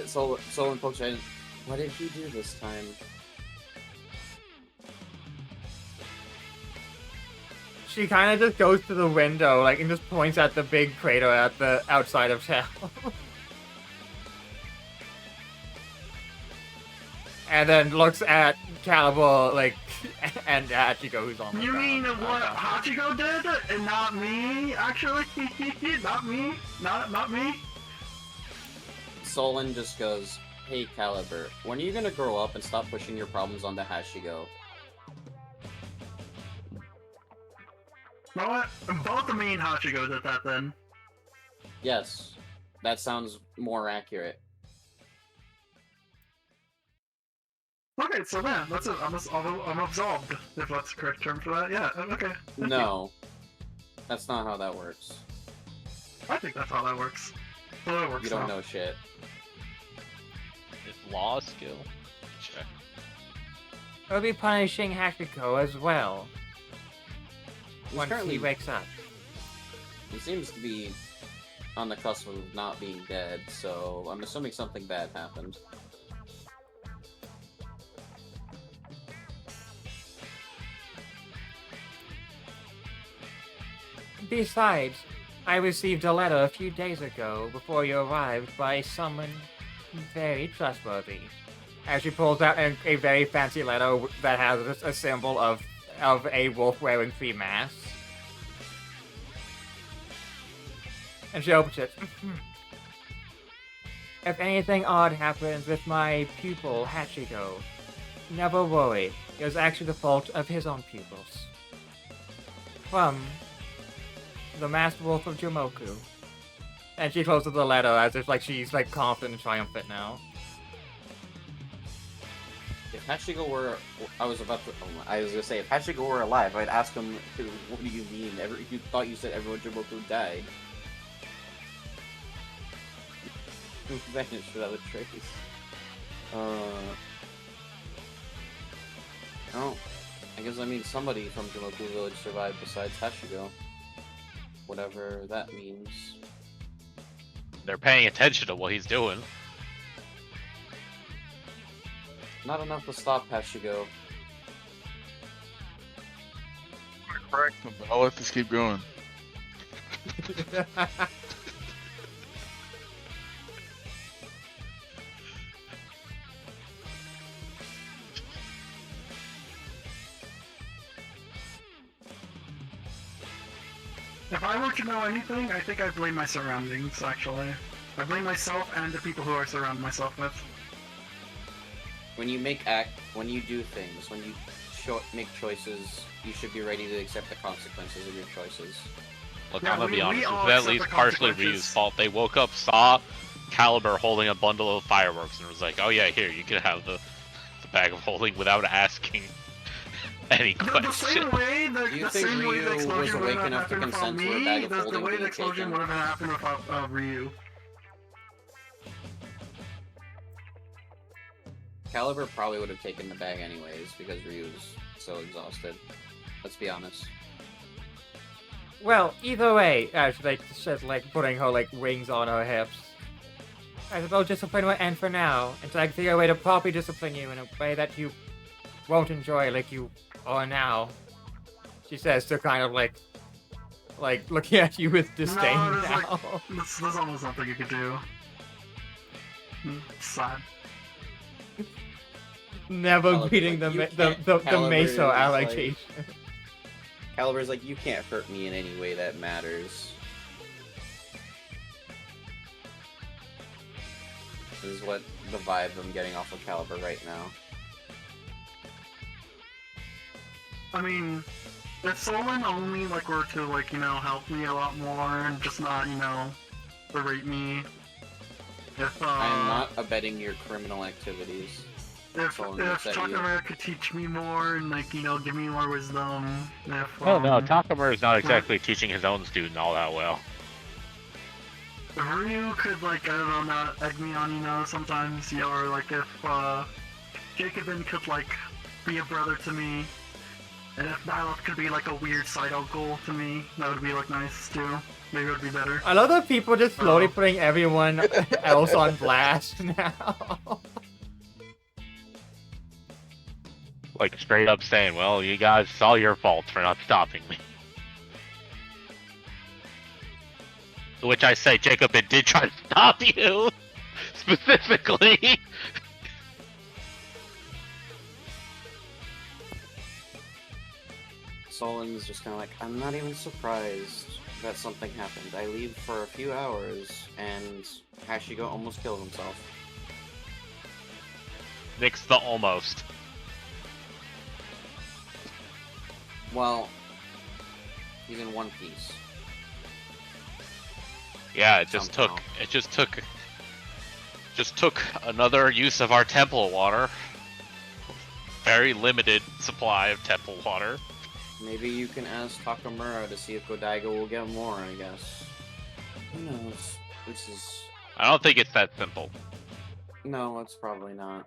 Solon pokes her in. What did he do this time? She kind of just goes to the window, and just points at the big crater at the outside of town. And then looks at Caliber, and Hachiko, who's on the You ground. mean what Hachiko did, and not me? Actually, not me. Not me. Solon just goes, hey Caliber, when are you gonna grow up and stop pushing your problems onto Hashigo? You know what? Both of me and Hachiko did that then. Yes, that sounds more accurate. Okay, so then that's it. I'm absolved, if that's the correct term for that. Yeah. Okay. Thank No, that's not how that works. you. I think that's how that works. So that works. You don't now. know shit. Is law a skill? Check. We'll be punishing Hachiko as well. He's Once currently- he wakes up. He seems to be on the cusp of not being dead, so I'm assuming something bad happened. Besides, I received a letter a few days ago before you arrived by someone very trustworthy. As she pulls out a very fancy letter that has a symbol of a wolf wearing 3 masks. And she opens it. If anything odd happens with my pupil, Hachiko, never worry. It was actually the fault of his own pupils. From the Masked Wolf of Jomoku. And she closes the letter as if like she's like confident and triumphant now. If Hachigo were, I was gonna say, if Hachigo were alive, I'd ask him, what do you mean? You thought you said everyone in Jumoku died. Who vanished without a trace? Oh, I guess I mean somebody from Jumoku Village survived besides Hachigo. Whatever that means. They're paying attention to what he's doing. Not enough to stop Hachigo. Correct, but I'll let this keep going. If I were to know anything, I think I blame my surroundings, actually. I blame myself and the people who I surround myself with. When you do things, when you make choices, you should be ready to accept the consequences of your choices. Look, Yeah, I'm gonna be honest, all it's at accept least the partially consequences. Ryu's fault. They woke up, saw Caliber holding a bundle of fireworks, and was like, oh yeah, here, you can have the bag of holding without asking any The questions. same way the, Do you the think same way Ryu the was explosion would awake have enough to happened without consent to a me, bag of the holding way the being explosion taken? would have happened without Ryu. Caliber probably would have taken the bag anyways, because Ryu's so exhausted. Let's be honest. Well, either way, she's like putting her like rings on her hips. I suppose discipline will end for now, until I can figure a way to properly discipline you in a way that you won't enjoy like you are now. She says to kind of like looking at you with disdain No, there's now. there's almost nothing you could do. Sad. Never Caliber's beating like, the "You the can't." the Caliber is meso like- allocation. Caliber's like, you can't hurt me in any way that matters. This is what the vibe I'm getting off of Caliber right now. I mean, if Solon only were to help me a lot more and just not berate me. If I am not abetting your criminal activities. if Solon looks at you. Takamura could teach me more and give me more wisdom. If Oh no, Takamura is not exactly teaching his own student all that well. if Ryu could I don't know, not egg me on sometimes, or if Jacobin could be a brother to me. And if Nylok could be a weird side uncle to me, that would be nice too. Maybe it would be better. I love that people just slowly putting everyone else on blast now. Like straight up saying, well, you guys, it's all your fault for not stopping me. To which I say, Jacob, it did try to stop you! Specifically! Solon's just kind of like, I'm not even surprised that something happened. I leave for a few hours, and Hashigo almost killed himself. Nix the almost. Well, he's in one piece. Yeah, it just took another use of our temple water. Very limited supply of temple water. Maybe you can ask Takamura to see if Godaigo will get more, I guess. Who knows? This is... I don't think it's that simple. No, it's probably not.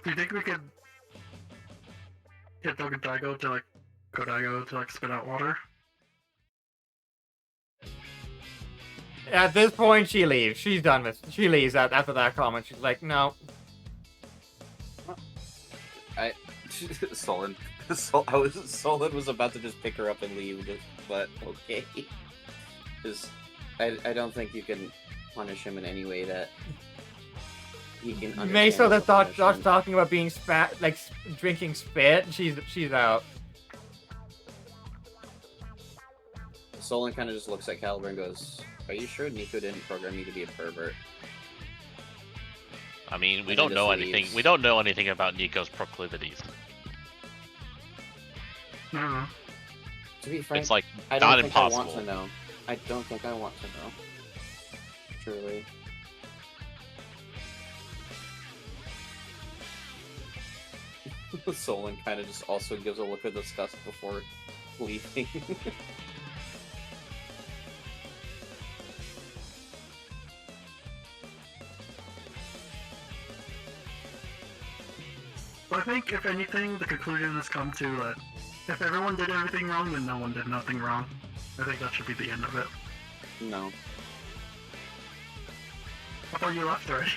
Do you think we could get Godaigo to spit out water? At this point, she leaves. She's done with. She leaves after that comment. She's like, no. Solon was about to just pick her up and leave, but okay. I don't think you can punish him in any way that he can understand. Meso that as a starts punishment. talking about being drinking spit. She's out. Solon kind of just looks at Caliber and goes, "Are you sure Nico didn't program you to be a pervert?" I mean, we And don't he know just anything. leaves. We don't know anything about Nico's proclivities. I don't know. To be frank, It's like I don't not think impossible. I want to know. I don't think I want to know. Truly. Solon kind of just also gives a look of disgust before leaving. I think, if anything, the conclusion has come to that if everyone did everything wrong, then no one did nothing wrong. I think that should be the end of it. No. I thought you left already.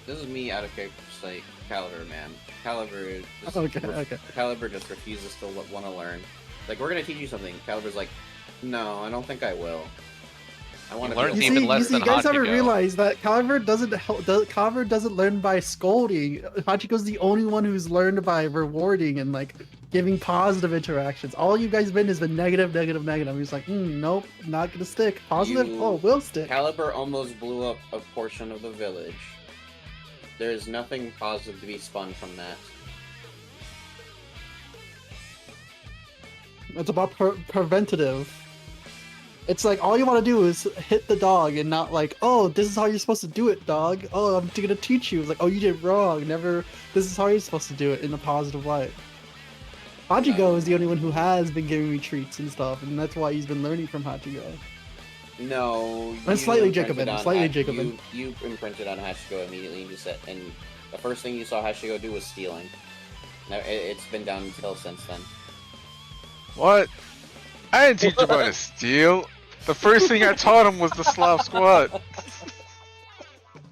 This is me out of character, just like Caliber, man. Caliber just, Okay. Caliber just refuses to want to learn. Like, we're gonna teach you something. Caliber's like, no, I don't think I will. I want to learns You even see, less you see, than you guys haven't Hachiko. realized that Caliber doesn't learn by scolding. Hachiko's the only one who's learned by rewarding and like giving positive interactions. All you guys been has been negative. He's like, nope, not gonna stick. Positive, will stick. Caliber almost blew up a portion of the village. There is nothing positive to be spun from that. It's about preventative. It's like all you want to do is hit the dog and not like, oh, this is how you're supposed to do it, dog. Oh, I'm gonna teach you. It's like, oh, you did wrong. Never. This is how you're supposed to do it in a positive light. Hachiko is the only one who has been giving me treats and stuff, and that's why he's been learning from Hachiko. No. I'm slightly Jacobin. You imprinted on Hachiko immediately and you said, and the first thing you saw Hachiko do was stealing. Now, it's been downhill since then. What? I didn't teach him how to steal. The first thing I taught him was the Slav squat.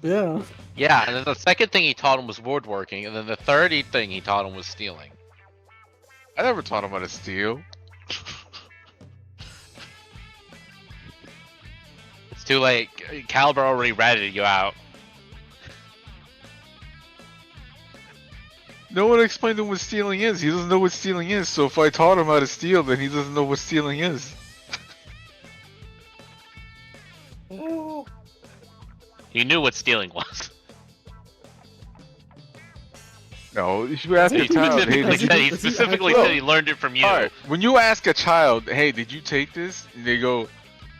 Yeah. Yeah, and then the second thing he taught him was woodworking, and then the third thing he taught him was stealing. I never taught him how to steal. It's too late. Caliber already ratted you out. No one explained to him what stealing is. He doesn't know what stealing is, so if I taught him how to steal, then he doesn't know what stealing is. He knew what stealing was. No, if you ask a child, hey, He specifically said he learned it from you. Alright, when you ask a child, hey, did you take this? And they go,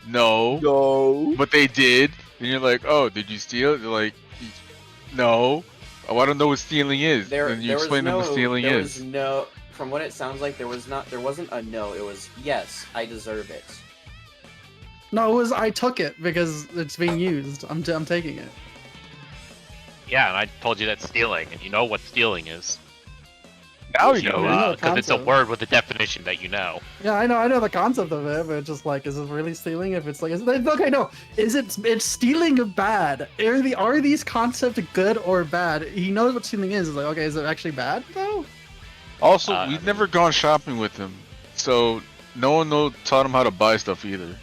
no. But they did. And you're like, oh, did you steal it? They're like, no. Oh, I don't know what stealing is. And you explain to them what stealing is. From what it sounds like, there wasn't a no, it was, yes, I deserve it. No, it was I took it because it's being used. I'm taking it. Yeah, and I told you that's stealing, and you know what stealing is. Now you know. Because it's a word with a definition that you know. Yeah, I know the concept of it, but it's just like, is it really stealing? If it's like, okay, no, it's stealing bad? Are these concepts good or bad? He knows what stealing is. It's like, okay, is it actually bad though? Also, we've never gone shopping with him, so no one taught him how to buy stuff either.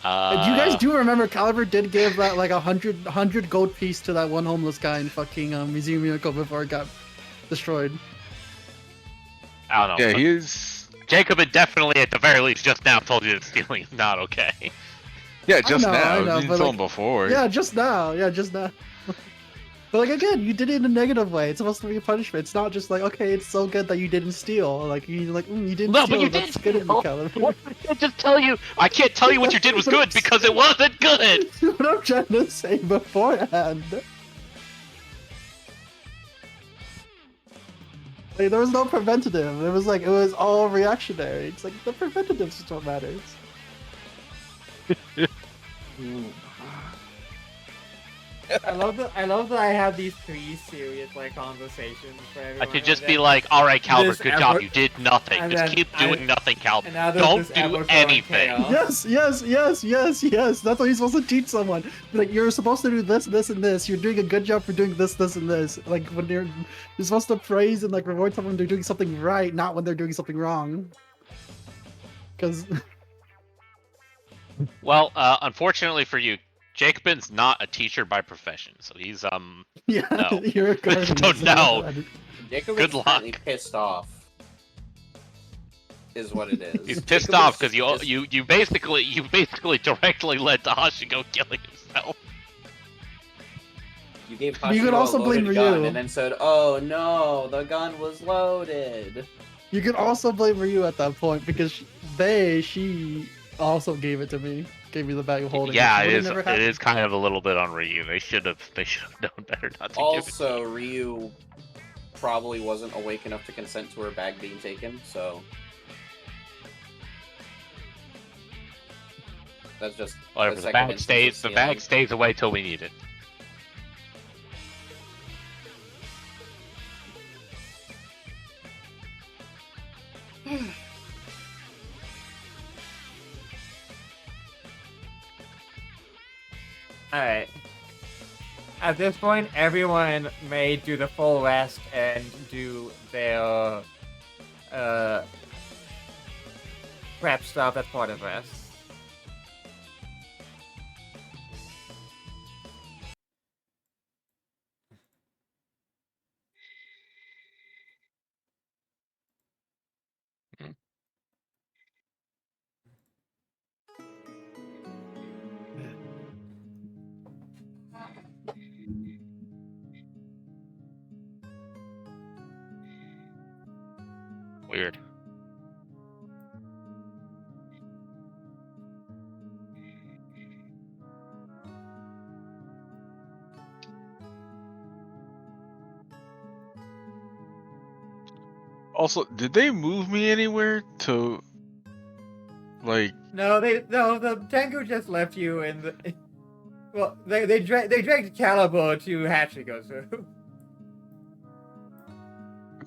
You guys do remember Caliber did give that like 100 gold piece to that one homeless guy in fucking Museum Miracle before it got destroyed. I don't know. Yeah, he is. Jacob had definitely, at the very least, just now told you that stealing is not okay. Yeah, just I now. know, You didn't tell him before. Yeah, just now. But like again, you did it in a negative way. It's supposed to be a punishment. It's not just like, okay, it's so good that you didn't steal. Like you didn't No, steal. but you That's did good of you, steal. Caliber. I can't just tell you. I can't tell you what you did was good because it wasn't good. What I'm trying to say beforehand. Like, there was no preventative. It was all reactionary. It's like the preventatives is what matters. I love that I have these 3 serious like conversations for everyone. I should just be like, all right, Caliber, good job. effort- You did nothing. and Just then keep doing nothing, Caliber. and now there's Don't this do ever-growing anything. chaos. Yes. That's what you're supposed to teach someone. Like, you're supposed to do this, and this. You're doing a good job for doing this, and this. Like, when you're supposed to praise and like reward someone when they're doing something right, not when they're doing something wrong. Because Well, unfortunately for you, Jacobin's not a teacher by profession, so he's yeah, no. you're a guardian. Don't know. Jacob Good is luck. currently pissed off. Is what it is. He's pissed Jacob off is because you basically directly led to Hachiko killing himself. You gave You could Hachiko also a blame loaded gun Ryu. and then said, "Oh no, the gun was loaded." You can also blame Ryu at that point because she also gave it to me. Gave me the bag of holding. Yeah, which it would've is. never It happened. is kind of a little bit on Ryu. They should have known better not to give it. Also, Ryu probably wasn't awake enough to consent to her bag being taken, so that's just Whatever. a The second bag instance of stays. The bag stealing. stays away till we need it. Alright. At this point, everyone may do the full rest and do their prep stuff as part of rest. Weird. Also, did they move me anywhere to, like? No, the Tengu just left you in the. Well, they dragged Caliber to Hachigo, so.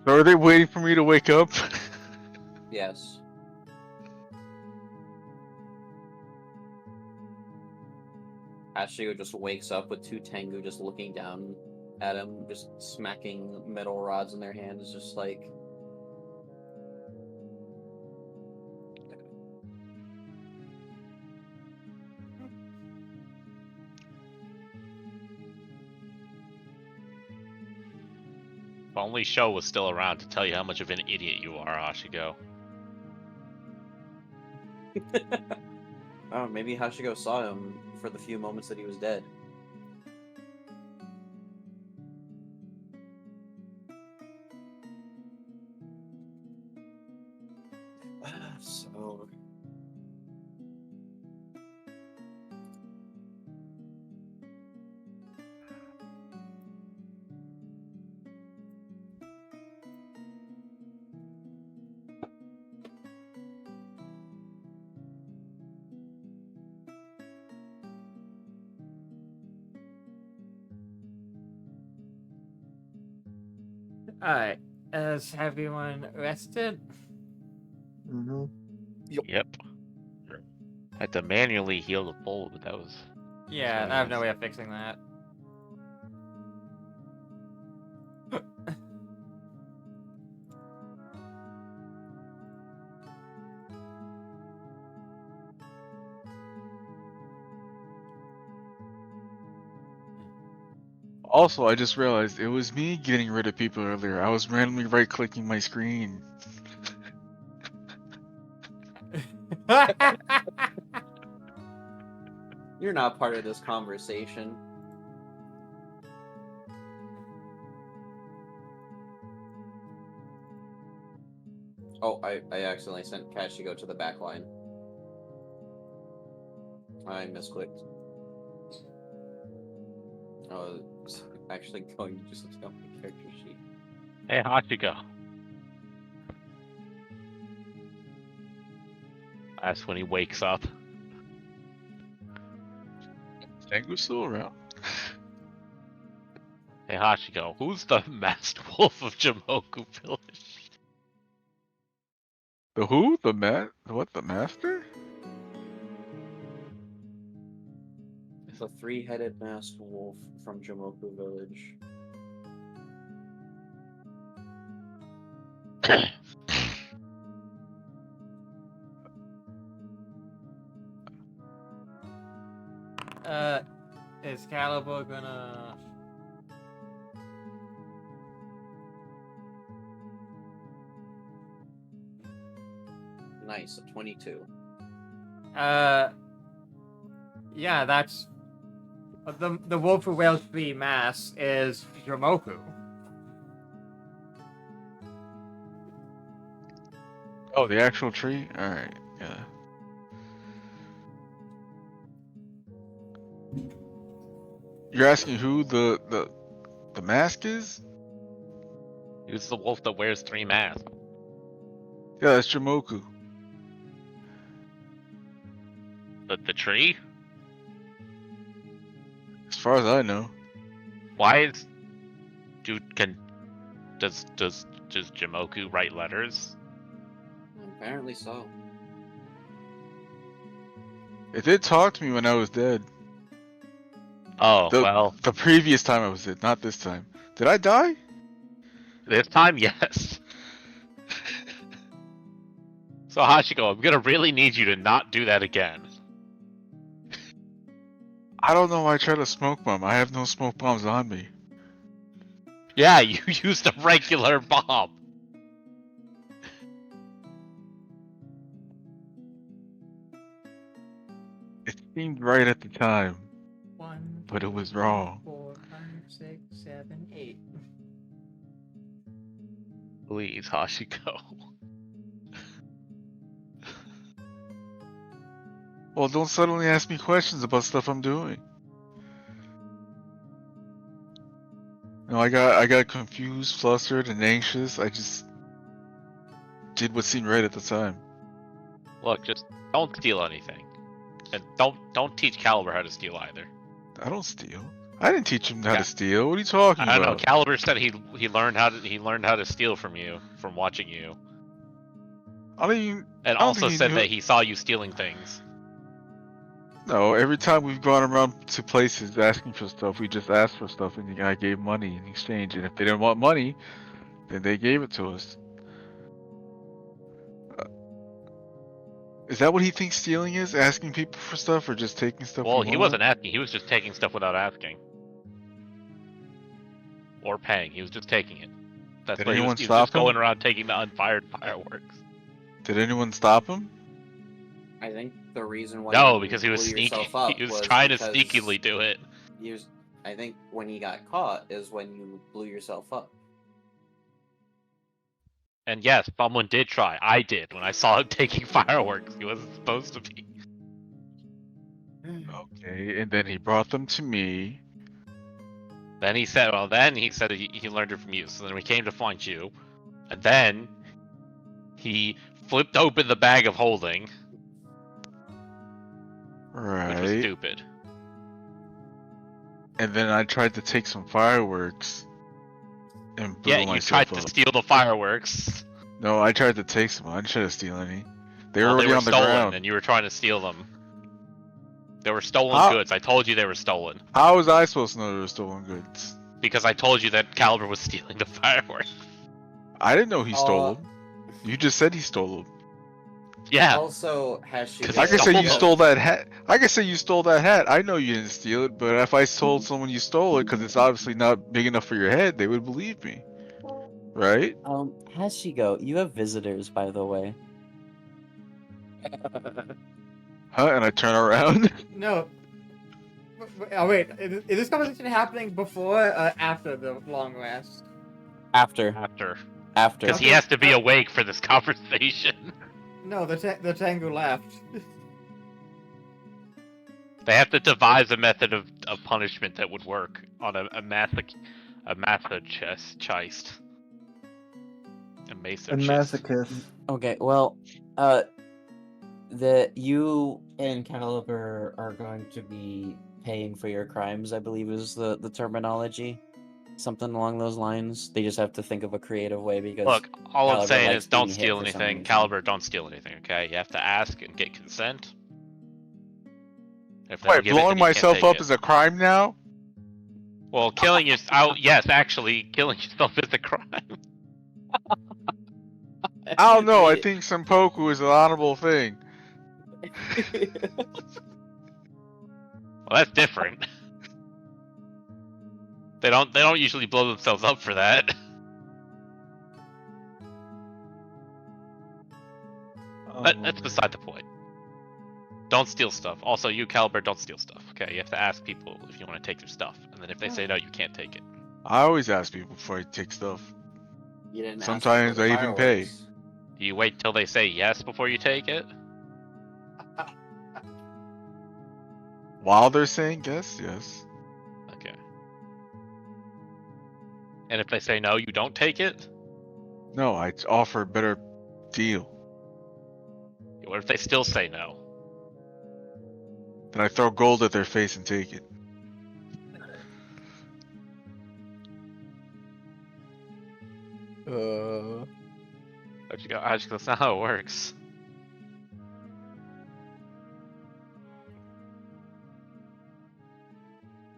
Are they waiting for me to wake up? Yes. Ashigo just wakes up with two Tengu just looking down at him, just smacking metal rods in their hands, just like. If only Sho was still around to tell you how much of an idiot you are, Ashigo. Oh, maybe Hashigo saw him for the few moments that he was dead. So... Alright. Has everyone rested? Mm-hmm. Yep. Had to manually heal the pole, but that was. Yeah, So I have no nice. way of fixing that. Also, I just realized it was me getting rid of people earlier. I was randomly right-clicking my screen. You're not part of this conversation. Oh, I accidentally sent Kashigo to the back line. I misclicked. Oh, it's actually going to just tell my character sheet. Hey, Hachigo. That's when he wakes up. Tango's still around. Hey, Hachigo, who's the masked wolf of Jamoku Village? The who? The what? The master? The three-headed masked wolf from Jamoku Village. Is Caliber gonna... Nice, a 22. Yeah, that's... The Wolf of Wales 3 mass is Yomoku. Oh, the actual tree? Alright, yeah. You're asking who the mask is? Who's the wolf that wears 3 masks? Yeah, that's Jamoku. The tree? As far as I know. Why is does Jamoku write letters? Apparently so. It did talk to me when I was dead. Oh, well, The previous time I was dead, not this time. Did I die? this time, yes. So Hashiko, I'm gonna really need you to not do that again. I don't know why I tried to smoke bomb. I have no smoke bombs on me. Yeah, you used a regular bomb. It seemed right at the time, 1, but it 2, was 3, wrong. 4, 5, 6, 7, 8. Please, Hashiko. Well, don't suddenly ask me questions about stuff I'm doing. No, I got confused, flustered, and anxious. I just did what seemed right at the time. Look, just don't steal anything, and don't teach Caliber how to steal either. I don't steal. I didn't teach him how Yeah. to steal. What are you talking I don't know. about? Caliber said he learned how to steal from you from watching you, I don't even. and I don't also think he said knew. that he saw you stealing things. No, every time we've gone around to places asking for stuff, we just asked for stuff, and the guy gave money in exchange. And if they didn't want money, then they gave it to us. Is that what he thinks stealing is? Asking people for stuff, or just taking stuff Well, we he want? wasn't asking. He was just taking stuff without asking or paying. He was just taking it. That's Did what anyone he was stop just going him? around taking the unfired fireworks. Did anyone stop him? I think the reason why No, you because he was blew sneaky. yourself up He was trying to because sneakily do it. I think when he got caught is when you blew yourself up. And yes, someone did try. I did when I saw him taking fireworks. He wasn't supposed to be. Okay, and then he brought them to me. Then he said he learned it from you. So then we came to find you, and then he flipped open the bag of holding, which was Right. stupid. And then I tried to take some fireworks and blew Yeah, you myself tried up. to steal the fireworks. No, I tried to take some. I didn't try to steal any. They were Well, already they were on the stolen, ground. and you were trying to steal them. They were stolen How- goods. I told you they were stolen How was I supposed to know they were stolen goods? because I told you that Caliber was stealing the fireworks. I didn't know he stole them. You just said he stole them. Yeah. Also, Hashiko. 'Cause I can say you stole stole that hat. I can say you stole that hat. I know you didn't steal it, but if I told someone you stole it because it's obviously not big enough for your head, they would believe me. Right? Hashiko, you have visitors, by the way. Huh? And I turn around. No. Oh wait, is this conversation happening before or after the long rest? After. After. Because he has to be awake for this conversation. No, the Tengu left. They have to devise a method of punishment that would work on a masochist. A masochist. Okay, well, you and Caliber are going to be paying for your crimes, I believe is the terminology. Something along those lines. They just have to think of a creative way because Look, all I'm Caliber saying likes is don't being hit steal for some anything. reason. Caliber, don't steal anything, okay? You have to ask and get consent. If they don't Wait, give it, then blowing you can't myself take up it. is a crime now? Well, killing yourself. Yes, actually, killing yourself is a crime. I don't know. I think Senpoku is an honorable thing. Well, that's different. They don't usually blow themselves up for that. That's beside the point. Don't steal stuff. Also, you, Caliber, don't steal stuff. Okay, you have to ask people if you want to take their stuff, and then if they say no, you can't take it. I always ask people before I take stuff. You didn't ask Sometimes for I the even pay. fireworks. Do you wait till they say yes before you take it? While they're saying yes, yes. Okay. And if they say no, you don't take it? No, I offer a better deal. What if they still say no? Then I throw gold at their face and take it. That's not how it works.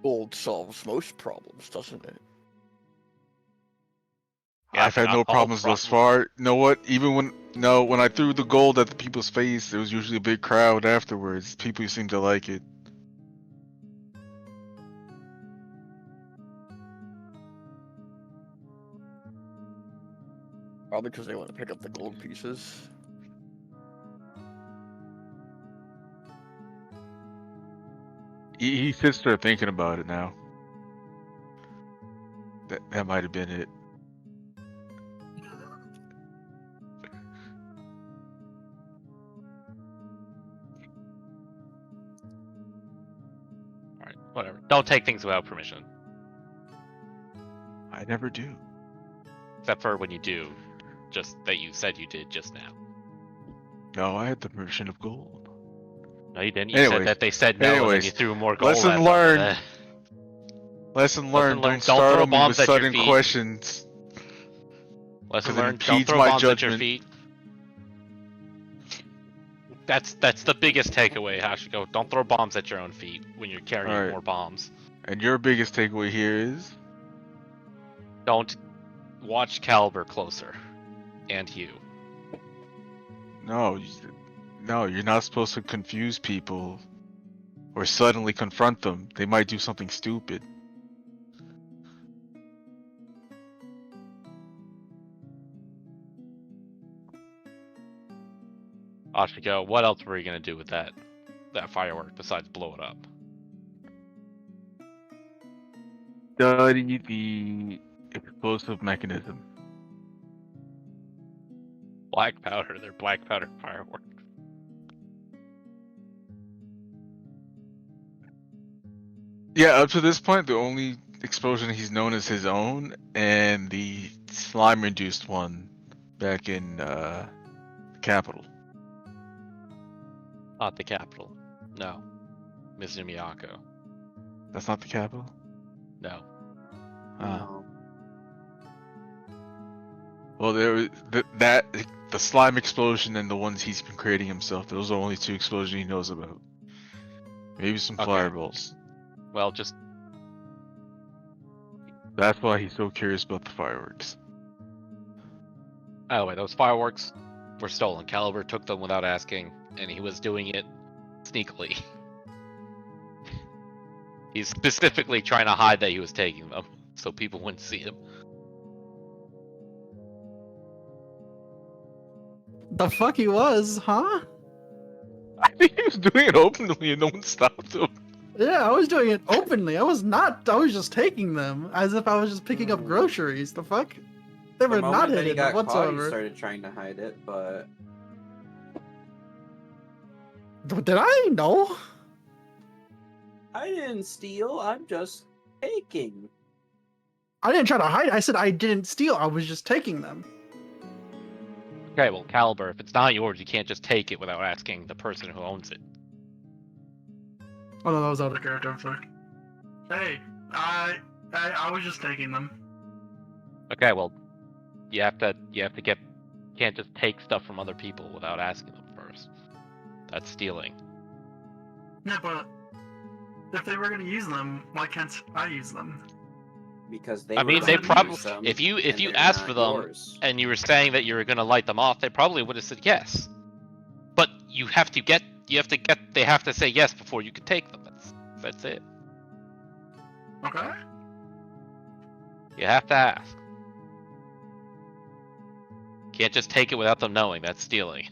Gold solves most problems, doesn't it? Yeah, I've but had not no all problems thus far. You know what? Even when I threw the gold at the people's face, there was usually a big crowd afterwards. People seem to like it. Probably because they want to pick up the gold pieces. He sits there thinking about it now. That might have been it. Alright, whatever. Don't take things without permission. I never do. Except for when you do. Just that you said you did just now. No, I had the permission of gold. No, you didn't. You Anyways, said that they said no, and then anyways, you threw more gold lesson at them. learned. and then- Lesson learned. Don't Don't throw startle me bombs with at your sudden feet. questions. Lesson 'Cause it learned, don't impedes throw my bombs at your judgment. feet. That's the biggest takeaway, Hashiko. Don't throw bombs at your own feet when you're carrying Alright. more bombs. And your biggest takeaway here is? Don't watch Caliber closer. And you. No, you're not supposed to confuse people or suddenly confront them. They might do something stupid. Hashiko, what else were you gonna do with that firework besides blow it up? Study the explosive mechanism. Black powder. They're black powder fireworks. Yeah, up to this point, the only explosion he's known is his own, and the slime-induced one back in the capital. Not the capital. No. Mizumiyako. That's not the capital? No. No. Well, the slime explosion and the ones he's been creating himself. Those are the only two explosions he knows about. Maybe some Okay. fireballs. Well, just That's why he's so curious about the fireworks. by the way, those fireworks were stolen. Caliber took them without asking, and he was doing it sneakily. He's specifically trying to hide that he was taking them, so people wouldn't see him. The fuck he was, huh? I think he was doing it openly and no one stopped him. Yeah, I was doing it openly. I was just taking them as if I was just picking up groceries. The fuck? They were The not moment that he hidden got caught, he whatsoever. started trying to hide it, but Did I? No. I didn't steal. I'm just taking. I didn't try to hide. I said I didn't steal. I was just taking them. Okay, well, Caliber, if it's not yours, you can't just take it without asking the person who owns it. Oh no, that was out of character. I'm sorry. Hey, I was just taking them. Okay, well, you have to can't just take stuff from other people without asking them first. That's stealing. Yeah, but if they were gonna use them, why can't I use them? Because they I were mean, they going to probably use them, if you and they're asked not for them yours. and you were saying that you were going to light them off, they probably would have said yes. But they have to say yes before you can take them. That's it. Okay. You have to ask. Can't just take it without them knowing. That's stealing.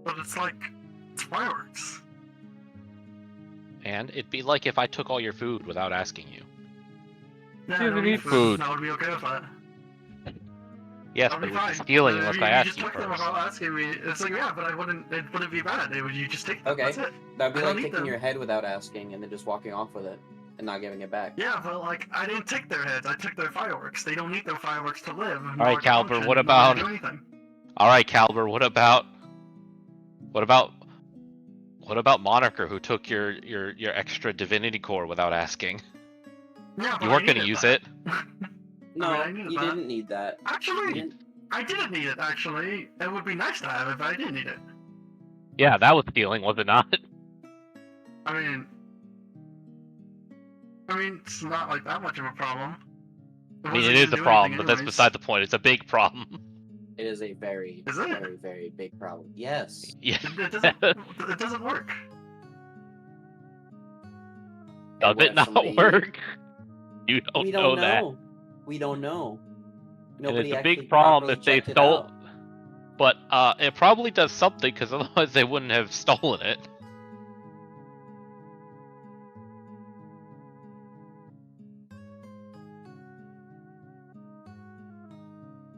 But it's like, it's fireworks. And it'd be like if I took all your food without asking you. Yeah, You I don't don't need eat food. food. I would be okay with that. Yes, That'd but be it would be fine. stealing But unless if I you asked just you took them first. without asking me, it's like, yeah, but it wouldn't be bad. You just take them. Okay, That's it. that'd be I like don't eat taking them. your head without asking and then just walking off with it and not giving it back. Yeah, but like, I didn't take their heads. I took their fireworks. They don't need their fireworks to live. All right, nor to Calber, function, what nor to about? do anything. All right, Calber, what about Moniker, who took your extra divinity core without asking? Yeah, but You I weren't going to needed use that. it. No, I needed you that. didn't need that. You Actually, didn't. I didn't need it. Actually, it would be nice to have it, but I didn't need it. Yeah, that was stealing, was it not? I mean, it's not like that much of a problem. I mean, it is a problem, but that's beside the point. It's a big problem. It is a very, Is it? very, very big problem. Yes. Yeah. It doesn't work. Does what it if not somebody- work? You don't, We know don't that. know. We don't know. And Nobody it's a actually big problem properly if they checked it stole. out. But it probably does something, because otherwise they wouldn't have stolen it.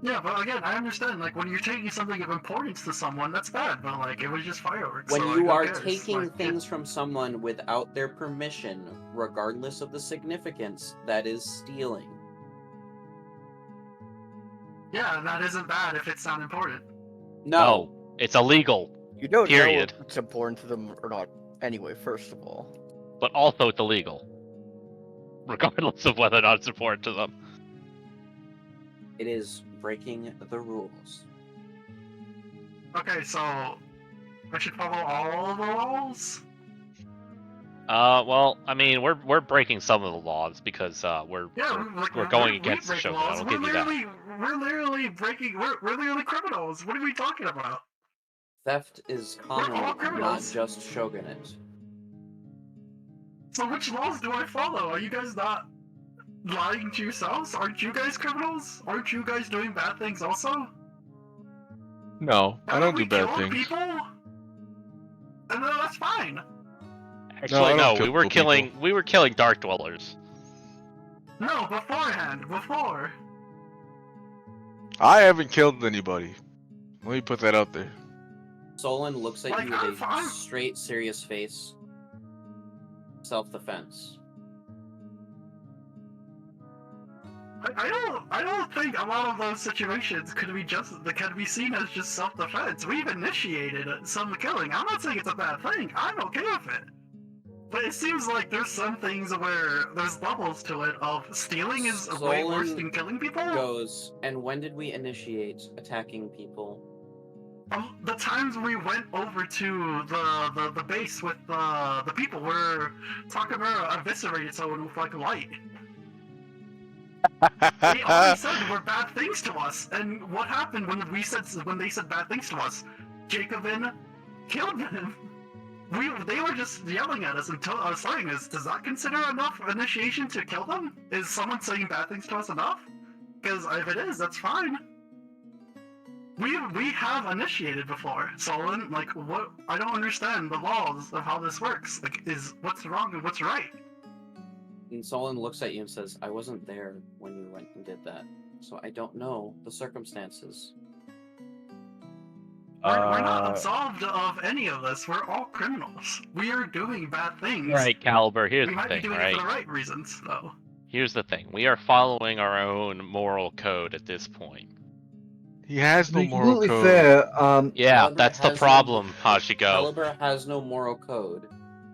Yeah, but again, I understand. Like when you're taking something of importance to someone, that's bad. But like it was just fireworks. When so, you like, are who cares? taking Like, things from someone without their permission, regardless of the significance, that is stealing. Yeah, that isn't bad if it's not important. No. It's illegal. You don't Period. know if it's important to them or not. Anyway, first of all. But also it's illegal. Regardless of whether or not it's important to them. It is breaking the rules. Okay, so I should follow all the laws. Well, I mean, we're breaking some of the laws because we're going against the break show. laws. I'll give you that. We're literally breaking. We're literally criminals. What are we talking about? Theft is all common, not criminals. just shogunate. So which laws do I follow? Are you guys not lying to yourselves? Aren't you guys criminals? Aren't you guys doing bad things also? No, I don't do we bad killed things. people? And then that's fine. Actually, I no, don't we were kill killing people. we were killing dark dwellers. No, before. I haven't killed anybody. Let me put that out there. Solon looks at Like, you with a I'm- straight, serious face. Self-defense. I don't think a lot of those situations could be seen as just self-defense. We've initiated some killing. I'm not saying it's a bad thing. I'm okay with it. But it seems like there's some things where there's levels to it of stealing is way worse than killing people. Goes, and when did we initiate attacking people? The times we went over to the base with the people where Takamura eviscerated someone with like light. They already said were bad things to us, and what happened when they said bad things to us? Jacobin killed them. They were just yelling at us and saying us. Does that consider enough initiation to kill them? Is someone saying bad things to us enough? Because if it is, that's fine. We have initiated before, Solon. Like, what? I don't understand the laws of how this works. Like, is what's wrong and what's right? And Solon looks at you and says, I wasn't there when you went and did that, so I don't know the circumstances. We're not absolved of any of this. We're all criminals. We are doing bad things. Right, Caliber, here's we the might thing, be doing right? it for the right reasons, though. Here's the thing. We are following our own moral code at this point. He has To no be moral completely code. fair, Yeah, Caliber that's the has no- problem, Hashiko. Caliber has no moral code,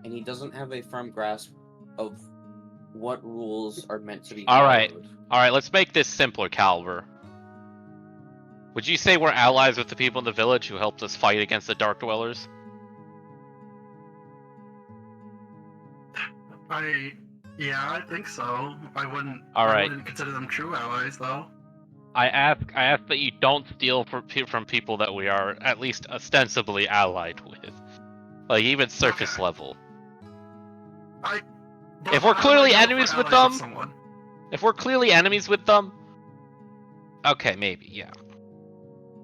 and he doesn't have a firm grasp of what rules are meant to be followed. Alright, let's make this simpler, Caliber. Would you say we're allies with the people in the village who helped us fight against the Dark Dwellers? Yeah, I think so. I wouldn't consider them true allies, though. I ask that you don't steal from people that we are at least ostensibly allied with. Like, even surface level. If we're clearly enemies with them, okay, maybe, yeah.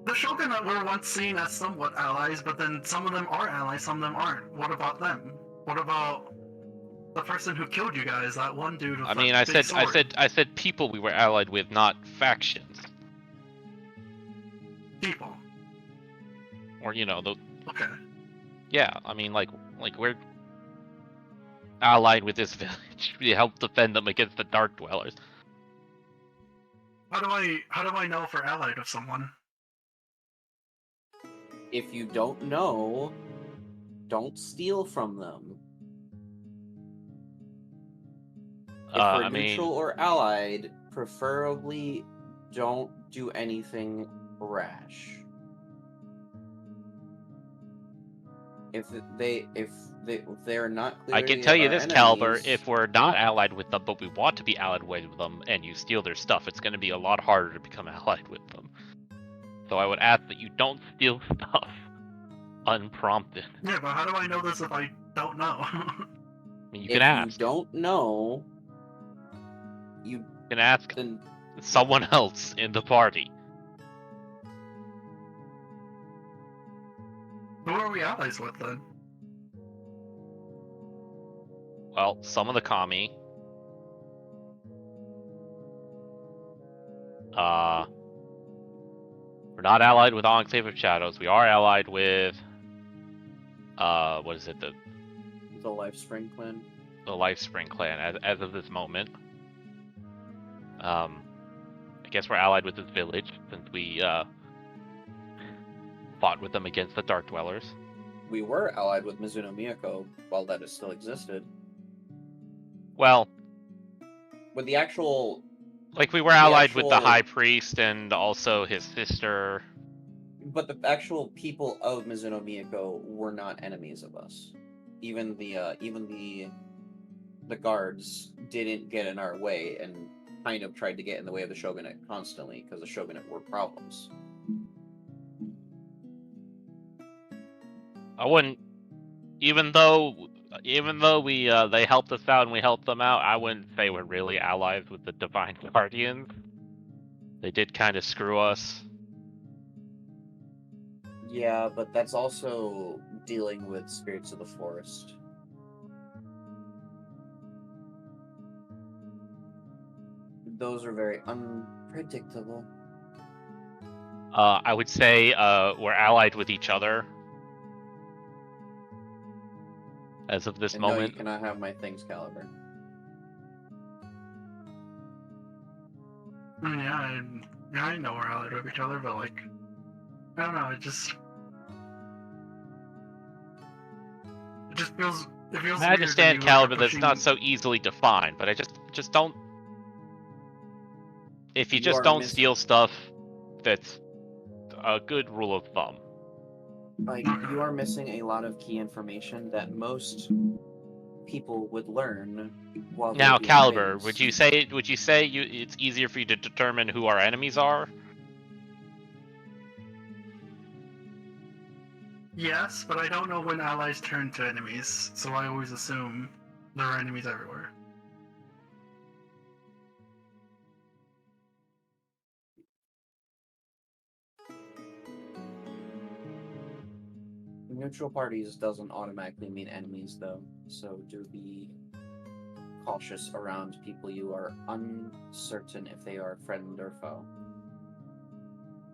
The Shogunate were once seen as somewhat allies, but then some of them are allies, some of them aren't. What about them? What about The person who killed you guys, that one dude with I mean, that big sword. I said people we were allied with, not factions. People. Or the Okay. yeah. I mean, like we're allied with this village. We help defend them against the Dark Dwellers. How do I know if we're allied with someone? If you don't know, don't steal from them. If we're I neutral mean, or allied, preferably don't do anything rash. If they're not I clearly can tell you our this, Caliber, enemies, if we're not allied with them, but we want to be allied with them, and you steal their stuff, it's going to be a lot harder to become allied with them. So I would ask that you don't steal stuff unprompted. Yeah, but how do I know this if I don't know? I mean, you if can ask. you don't know, you can ask then someone else in the party. Who are we allies with then? Well, some of the kami. We're not allied with Enclave of Shadows. We are allied with what is it? the Lifespring clan. The Lifespring clan as of this moment. I guess we're allied with this village since we fought with them against the Dark Dwellers. We were allied with Mizuno Miyako while that still existed. Well, with the actual, like we were allied with the High Priest and also his sister. But the actual people of Mizuno Miyako were not enemies of us. Even the guards didn't get in our way and kind of tried to get in the way of the shogunate constantly because the shogunate were problems. I wouldn't, even though we they helped us out and we helped them out, I wouldn't say we're really allies with the Divine Guardians. They did kind of screw us. Yeah, but that's also dealing with spirits of the forest. Those are very unpredictable. I would say we're allied with each other as of this moment. No, you cannot have my things, Caliber. Yeah, I know we're allied with each other, but like, I don't know. It just feels. It feels. I understand, Caliber, that's not so easily defined, but I just don't. If you just don't steal stuff, that's a good rule of thumb. Like, you are missing a lot of key information that most people would learn while now, doing Caliber, things. would you say it's easier for you to determine who our enemies are? Yes, but I don't know when allies turn to enemies, so I always assume there are enemies everywhere. Neutral parties doesn't automatically mean enemies, though, so do be cautious around people you are uncertain if they are friend or foe.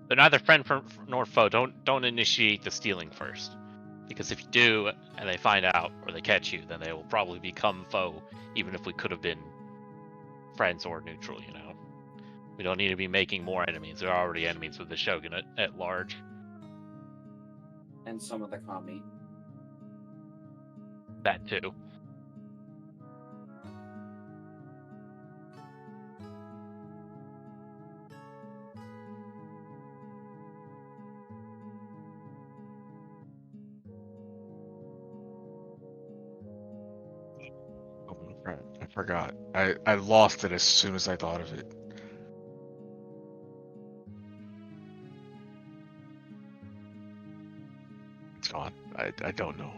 They're neither friend nor foe. Don't initiate the stealing first, because if you do and they find out or they catch you, then they will probably become foe, even if we could have been friends or neutral. We don't need to be making more enemies. There are already enemies with the shogunate at large. And some of the kami. That too. I forgot. I lost it as soon as I thought of it. It's gone. I don't know.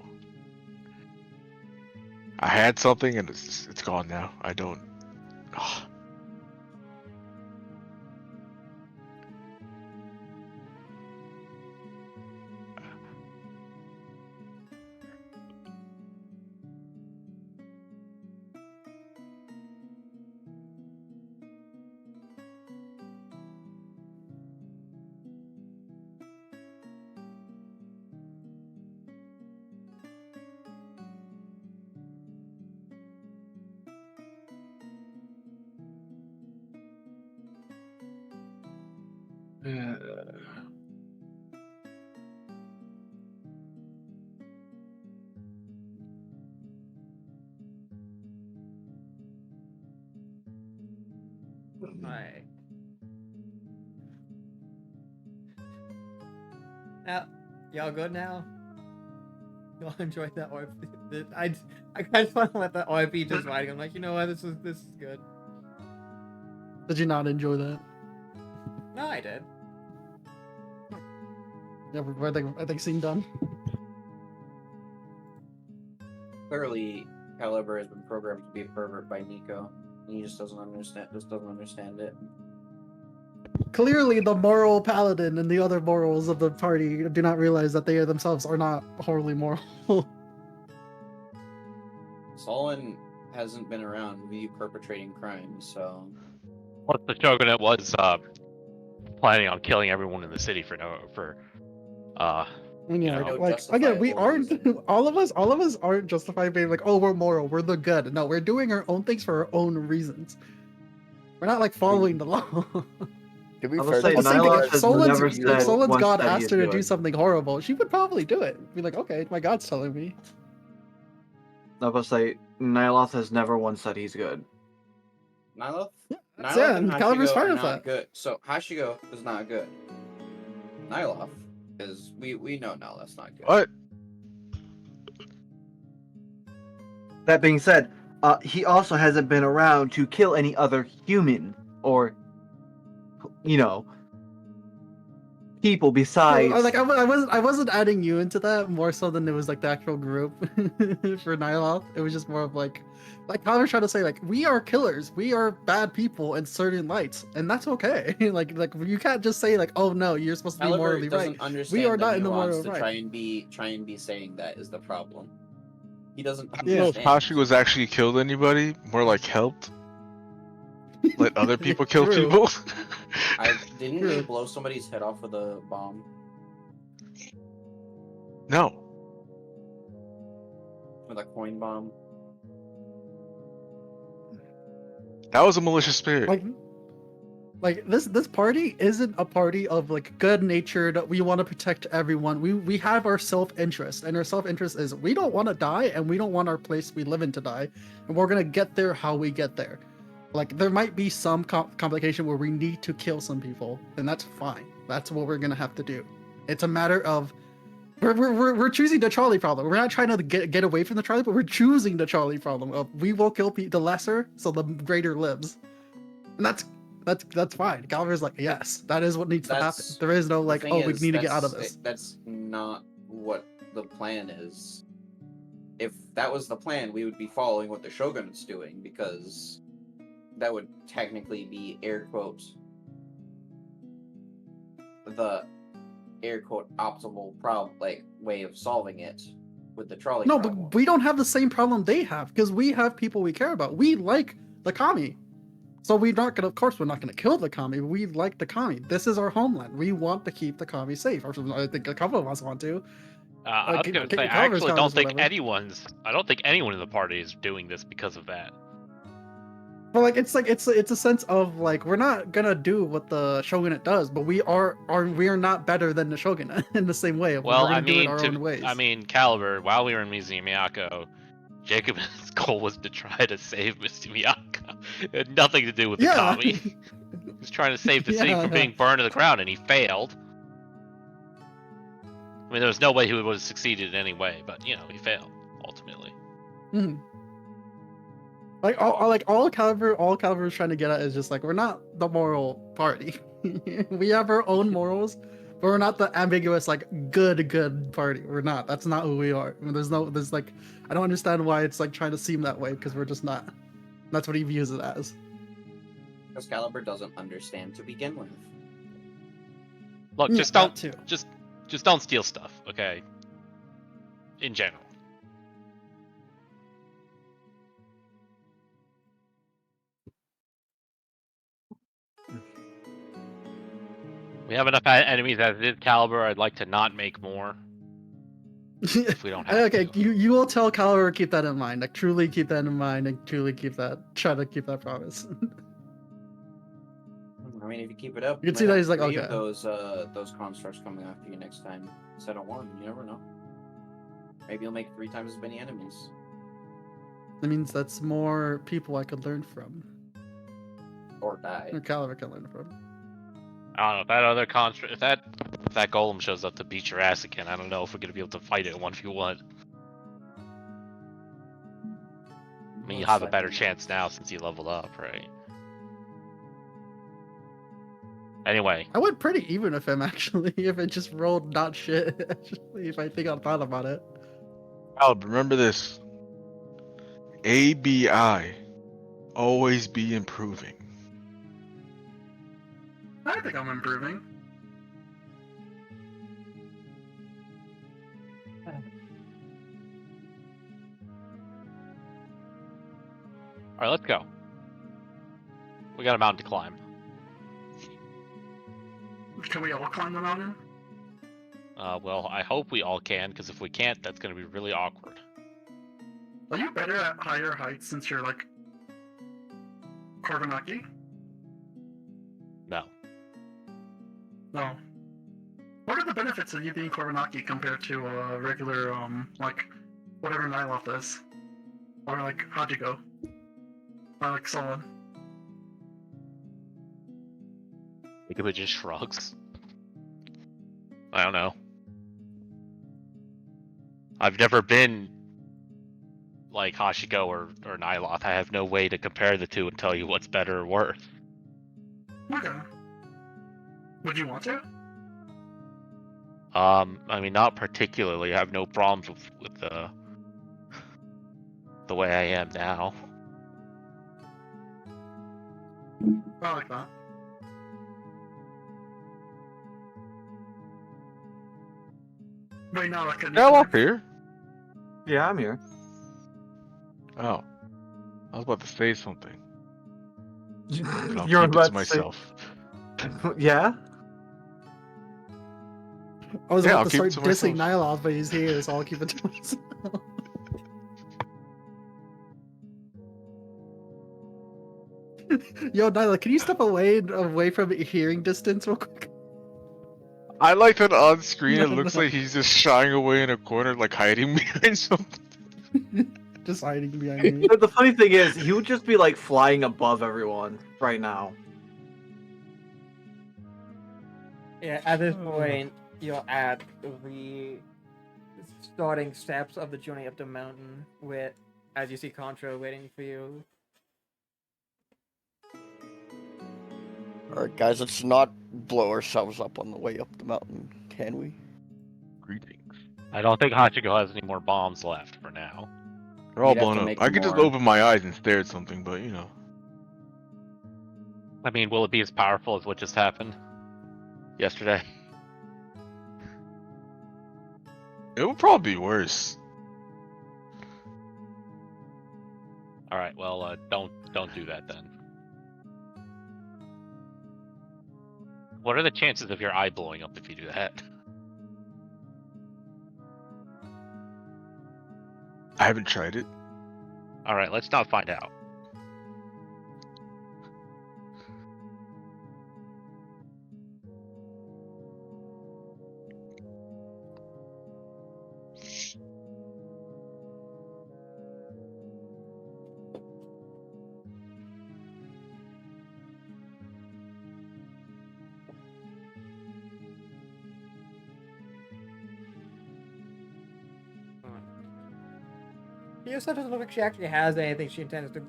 I had something and it's gone now. I don't. Oh. Alright. Yeah, y'all good now? Y'all enjoyed that ORP? I kind of want to let that ORP just riding. I'm like, you know what? This is good. Did you not enjoy that? No, I did. Yeah, I think scene done. Clearly, Caliber has been programmed to be a pervert by Nico. And he just doesn't understand it. Clearly, the moral paladin and the other morals of the party do not realize that they themselves are not horribly moral. Solon hasn't been around me perpetrating crimes, so What the Shogunate was planning on killing everyone in the city for And yeah, no like again, we justifiable aren't reason. all of us aren't justified being like, oh, we're moral, we're the good. No, we're doing our own things for our own reasons. We're not like following the law. To be I will fair, say The same thing, Nyloth if has never Solon's said once God that he asked is her to do good. something horrible, she would probably do it. Be like, okay, my God's telling me. I will say Nyloth has never once said he's good. Nyloth? That's Nyloth it, and and Caliber's Hashigo fine are with not that. good. So Hashigo is not good. Nyloth is we know Nyloth's not good. What? That being said, he also hasn't been around to kill any other human or, people besides. Like I wasn't adding you into that more so than it was like the actual group for Nyloth. It was just more of like Caliber's trying to say like we are killers, we are bad people in certain lights, and that's okay. like you can't just say like, oh no, you're supposed to be Caliber morally doesn't right. understand We are the not in the nuance moral to right. try and be saying that is the problem. He doesn't I don't know if understand. Hashi was actually killed anybody, more like helped. Let other people kill True. people. Didn't he True. blow somebody's head off with a bomb? No. With a coin bomb? That was a malicious spirit. Like this party isn't a party of like good natured, we want to protect everyone. We have our self-interest, and our self-interest is we don't want to die, and we don't want our place we live in to die, and we're gonna get there how we get there. Like there might be some complication where we need to kill some people, and that's fine. That's what we're gonna have to do. It's a matter of we're choosing the trolley problem. We're not trying to get away from the trolley, but we're choosing the trolley problem of we will kill the lesser so the greater lives, and that's fine. Caliber's like, yes, that is what needs to happen. There is no like, oh, we need to get out of this. That's not what the plan is. If that was the plan, we would be following what the Shogunate's doing, because that would technically be air quotes the air quote optimal problem, like way of solving it with the trolley. No, problem. but we don't have the same problem they have because we have people we care about. We like the kami. So we're not gonna, of course, we're not gonna kill the kami. We like the kami. This is our homeland. We want to keep the kami safe. Or I think a couple of us want to. I was gonna say, I Caliber's actually don't think whatever. I don't think anyone in the party is doing this because of that. But like it's a sense of like we're not gonna do what the shogunate does, but we are not better than the shogunate in the same way. Well, we're gonna do it our own ways. I mean, Caliber, while we were in Mizu Miyako, Jacob's goal was to try to save Mr. Miyako. It had nothing to do with the kami. He was trying to save the city from being burned to the ground, and he failed. I mean, there was no way he would have succeeded in any way, but he failed ultimately. Mm-hmm. All Caliber is trying to get at is just like we're not the moral party. We have our own morals, but we're not the ambiguous like good party. We're not. That's not who we are. I mean, there's like I don't understand why it's like trying to seem that way because we're just not. That's what he views it as. Because Caliber doesn't understand to begin with. Look, just don't steal stuff, okay? In general. We have enough enemies as it is, Caliber. I'd like to not make more. If we don't have Okay, to. you will tell Caliber keep that in mind. Like truly keep that in mind and truly try to keep that promise. mean, if you keep it up, You can might see that have he's like, 3 okay. of those constructs coming after you next time instead of 1. You never know. Maybe you'll make 3 times as many enemies. That means that's more people I could learn from. Or die. Or Caliber can learn from. I don't know if that other construct, if that golem shows up to beat your ass again, I don't know if we're gonna be able to fight it in 1v1. I mean, you have a better chance now since you leveled up, right? Anyway, I went pretty even with him actually. If it just rolled not shit, actually, if I think I thought about it. Alb, remember this. ABI. Always be improving. I think I'm improving. all right, let's go. We got a mountain to climb. Can we all climb the mountain? Well, I hope we all can, because if we can't, that's gonna be really awkward. Are you better at higher heights since you're like Korvanaki? No. No. What are the benefits of you being Korvanaki compared to regular like whatever Nyloth is? Or like Hajiko? Or like Solon? Ikuba just shrugs. I don't know. I've never been like Hashiko or Nyloth. I have no way to compare the two and tell you what's better or worse. Okay. Would you want to? I mean, not particularly. I have no problems with the way I am now. I like that. Right now, like Yeah, I'm up here. Yeah, I'm here. Oh. I was about to say something. But I'll You're keep it about to myself. Yeah? I was Yeah, about I'll to keep it start to dissing myself. Nyloth, but he's here, so I'll keep it to myself. Yo, Nyla, can you step away from hearing distance real quick? I like that on screen No, it looks no. like he's just shying away in a corner, like hiding behind something. Just hiding behind me. But the funny thing is, he would just be like flying above everyone right now. Yeah, at this point, you're at the starting steps of the journey up the mountain with, as you see Contra waiting for you. Alright, guys, let's not blow ourselves up on the way up the mountain, can we? Greetings. I don't think Hachiko has any more bombs left for now. They're all You'd have blown to up. make I could just more. open my eyes and stare at something, but you know. I mean, will it be as powerful as what just happened yesterday? It would probably be worse. All right, well, don't do that then. What are the chances of your eye blowing up if you do that? I haven't tried it. All right, let's not find out. Yourself doesn't look like she actually has anything she intends to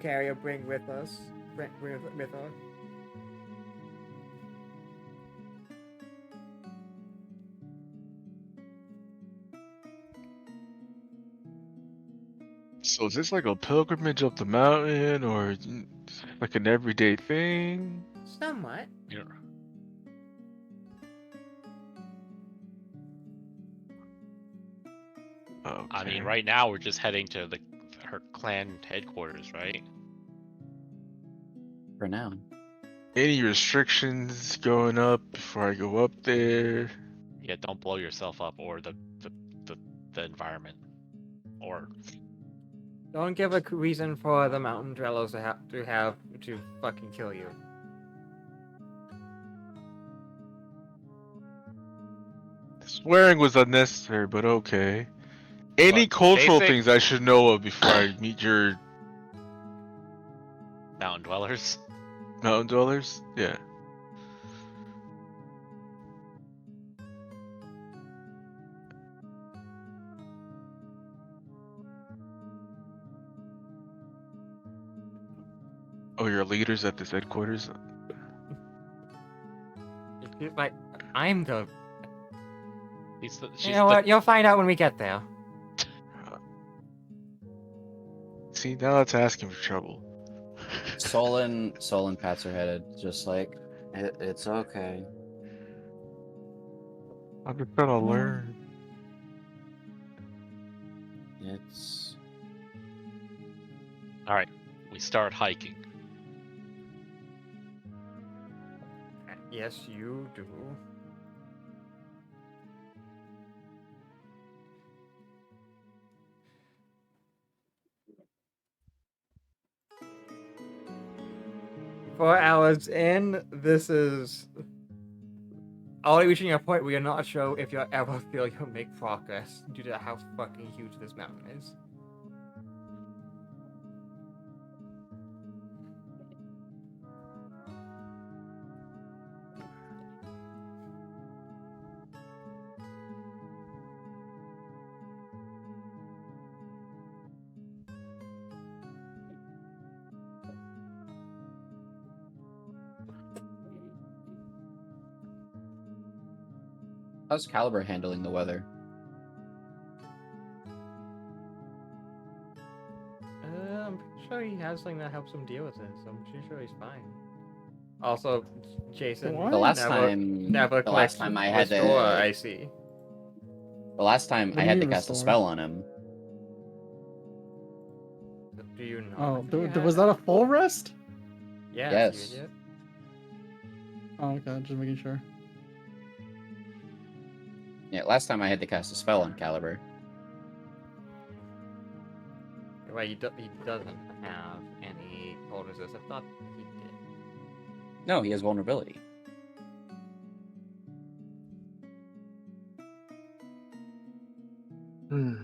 carry or bring with us. With her. So is this like a pilgrimage up the mountain, or like an everyday thing? Somewhat. Yeah. Okay. I mean, right now we're just heading to her clan headquarters, right? For now. Any restrictions going up before I go up there? Yeah, don't blow yourself up or the environment, or Don't give a reason for the mountain dwellers to fucking kill you. Swearing was unnecessary, but okay. Any Look, cultural basic- things I should know of before I meet your Mountain dwellers. mountain dwellers? Yeah. Oh, your leaders at this headquarters? It's like, I'm the. She's You know what? You'll find out when we get there. See, now that's asking for trouble. Solon pats her head, just like, it's okay. I'm just trying to learn. It's All right, we start hiking. Yes, you do. Four hours in, this is already reaching a point where you're not sure if you'll ever feel you'll make progress due to how fucking huge this mountain is. how's Caliber handling the weather? I'm pretty sure he has something that helps him deal with it, so I'm pretty sure he's fine. Also, Jason, What? The last never time I had restore, to, I see. the last time What I do you had to mean cast a restore? spell on him. Do you know? Oh, was that a full rest? Yes. Yes. You idiot. Oh, okay, just making sure. Yeah, last time I had to cast a spell on Caliber. Wait, he doesn't have any cold resist. I thought he did. No, he has vulnerability. Hmm.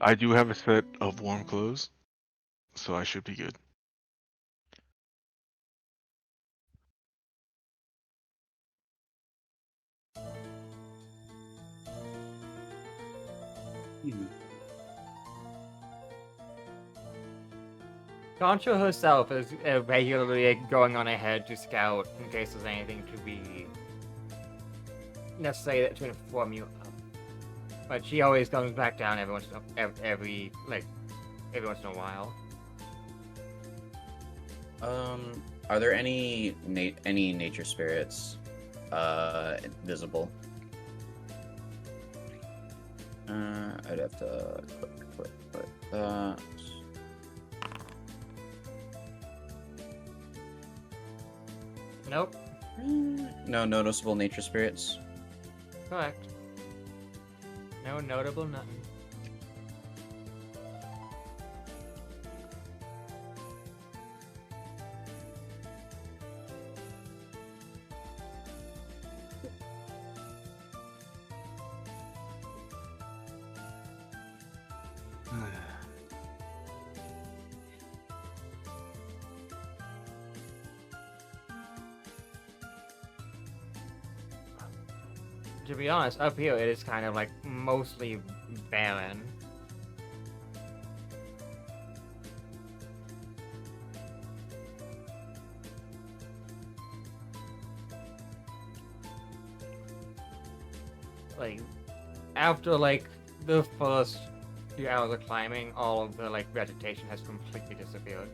I do have a set of warm clothes, so I should be good. Concha herself is regularly going on ahead to scout in case there's anything to be necessary to inform you of. But she always comes back down every once in a while. Are there any nature spirits visible? I'd have to click that. Nope. No noticeable nature spirits. Correct. No notable nothing. To be honest, up here it is kind of like mostly barren. Like, after like the first few hours of climbing, all of the like vegetation has completely disappeared.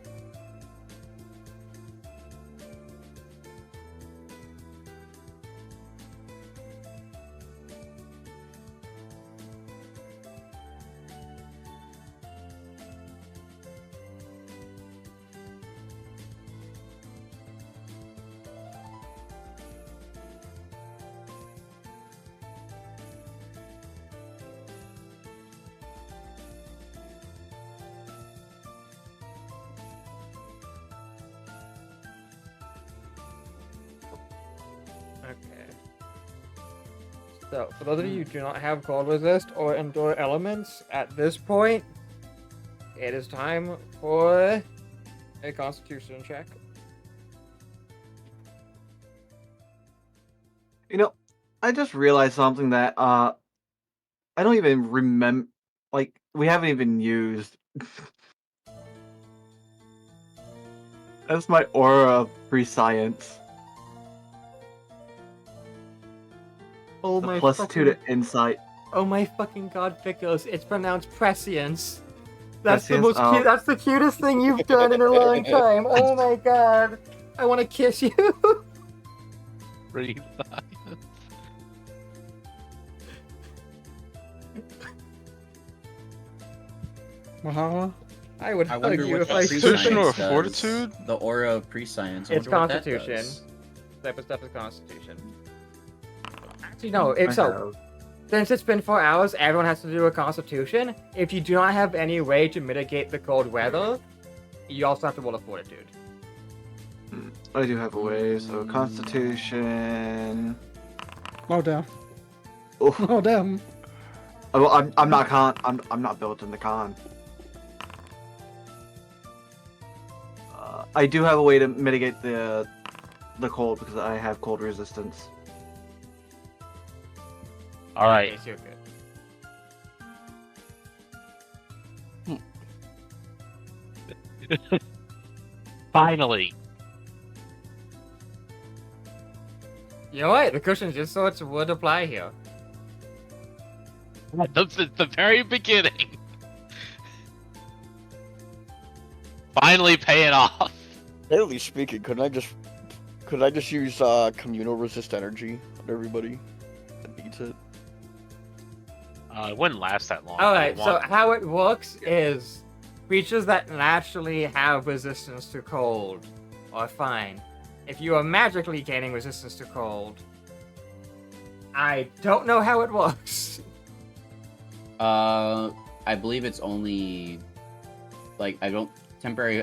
Okay. So, for those of you who do not have cold resist or endure elements at this point, it is time for a Constitution check. You know, I just realized something that I don't even remember. Like, we haven't even used. That's my aura of prescience. Oh The my plus fucking... 2 to insight. Oh my fucking god, Vickos, it's pronounced prescience. That's the Prescience? most Oh. cute. That's the cutest thing you've done in a long time. Oh my god, I want to kiss you. Breathe. Wahawa? I would I hug wonder you what if the I Constitution or could. prescience does. fortitude? The aura of prescience. I It's wonder what that Constitution. does. Type of stuff is Constitution. Actually, no. It's so. have. Since it's been 4 hours, everyone has to do a Constitution. If you do not have any way to mitigate the cold weather, you also have to roll a Fortitude. I do have a way, so Constitution. Oh damn. Oh, Oh damn. I'm not I'm not built in the con. I do have a way to mitigate the cold because I have cold resistance. All right. Okay, so you're good. Finally. You know what? The cushion just sorts would apply here. The very beginning. Finally paying off. Generally speaking, could I just use communal resist energy on everybody that needs it? It wouldn't last that long. Alright, so how it works is creatures that naturally have resistance to cold are fine. If you are magically gaining resistance to cold, I don't know how it works. I believe it's only like I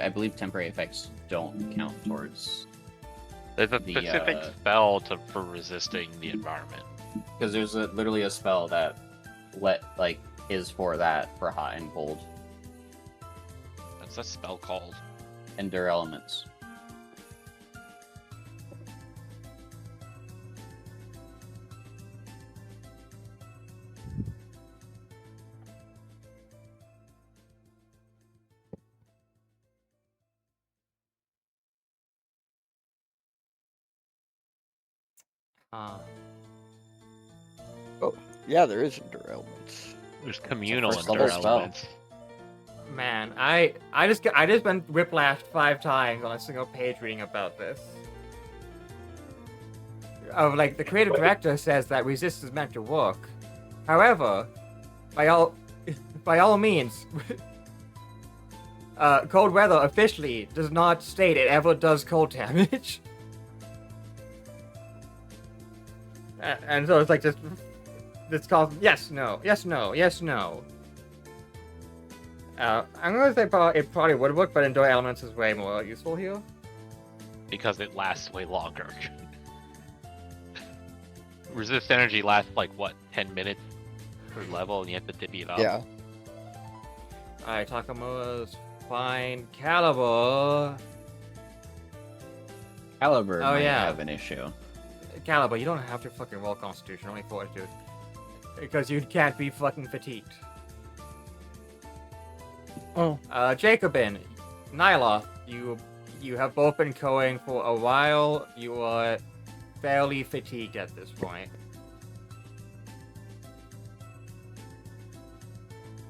believe temporary effects don't count towards There's a the, specific spell for resisting the environment. because there's literally a spell that is for that for hot and cold. What's that spell called? Endure elements. Oh, yeah, there is endure elements. There's communal first endure level spell. elements. Man, I just been whiplashed 5 times on a single page reading about this. Of like the creative director says that resist is meant to work. However, by all means, cold weather officially does not state it ever does cold damage. And so it's like just it's called yes, no, yes, no, yes, no. I'm gonna say it probably would work, but endure elements is way more useful here. Because it lasts way longer. Resist energy lasts like what, 10 minutes per level, and you have to divvy it up. Yeah. Alright, Takamura's fine. Caliber. Caliber Oh, might yeah. have an issue. Caliber, you don't have to fucking roll Constitution, only Fortitude. Because you can't be fucking fatigued. Oh. Jacobin, Nyla, you have both been going for a while. You are fairly fatigued at this point.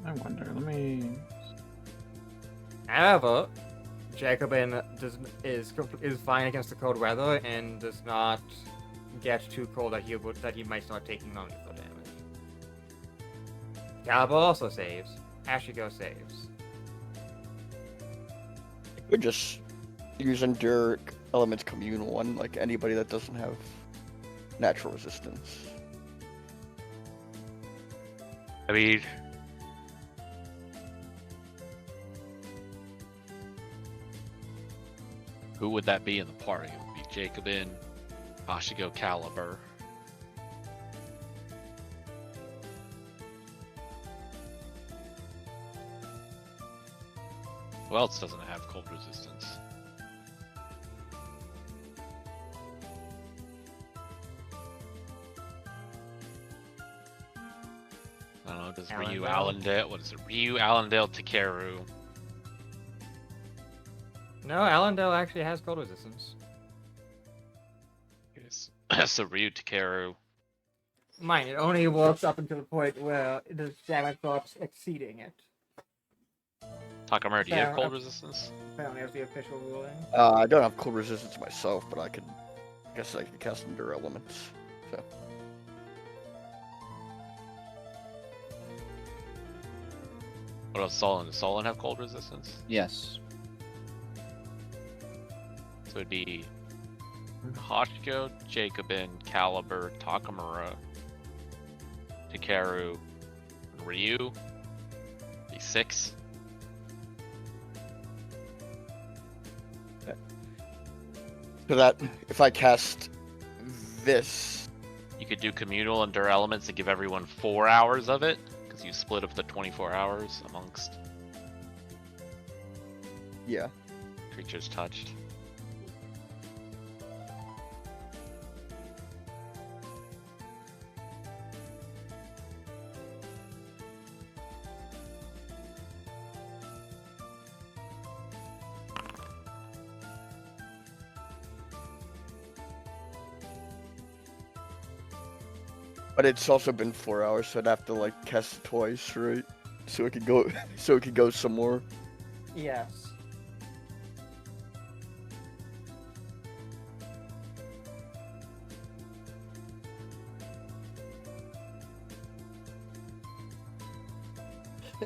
I wonder. Let me. However, Jacobin is fine against the cold weather and does not get too cold that he might start taking non-lethal damage. Caliber also saves. Ashigo saves. I could just use endure elements communal on like anybody that doesn't have natural resistance. I mean, who would that be in the party? It would be Jacobin, Ashigo Caliber. Who else doesn't have cold resistance? I don't know, does Ryu Allendale, what is it? Ryu Allendale Takeru. No, Allendale actually has cold resistance. So Ryu Takeru. Mine, it only works up until the point where the damage drops exceeding it. Takamura, do you have cold resistance? Apparently that's the official ruling. I don't have cold resistance myself, but I guess I could cast Endure Elements. So. What about Solon? Does Solon have cold resistance? Yes. So it'd be Hachiko, Jacobin, Caliber, Takamura, Takeru, and Ryu. Be 6. So that if I cast this, you could do communal Endure Elements to give everyone 4 hours of it, because you split up the 24 hours amongst creatures touched. but it's also been 4 hours, so I'd have to like cast it twice, right? So it could go some more. Yes.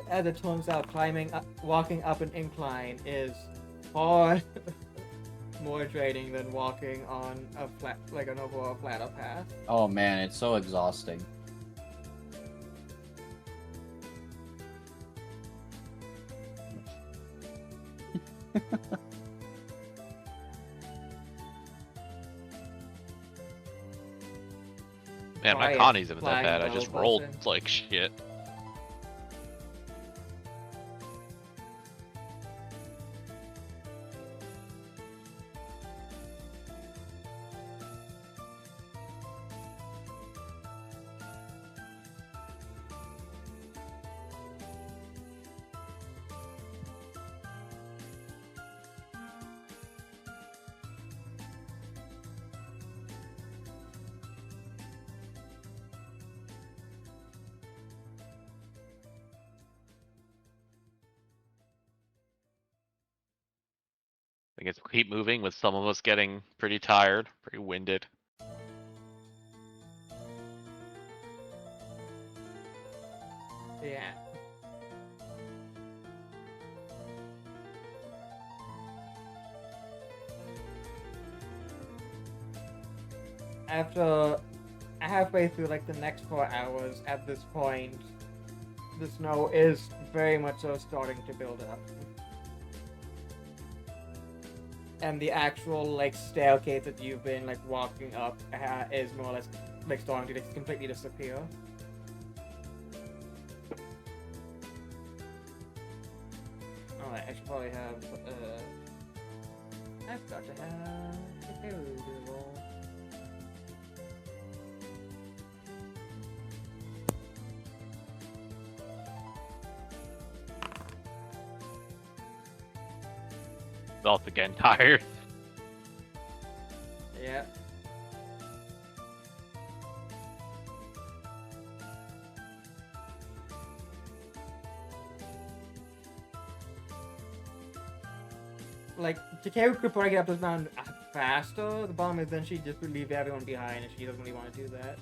As it turns out, walking up an incline is far more draining than walking on a flat, like an overall flatter path. Oh man, it's so exhausting. Man, my Connie's isn't that bad. I just rolled like shit. I guess we'll keep moving with some of us getting pretty tired, pretty winded. Yeah. After halfway through like the next 4 hours, at this point, the snow is very much so starting to build up. And the actual like staircase that you've been like walking up is more or less like starting to completely disappear. Alright, I should probably have I've got to have a roll. Self again tired. Yeah. Like, Takeru could probably get up this mountain faster. The problem is then she'd just leave everyone behind, and she doesn't really want to do that.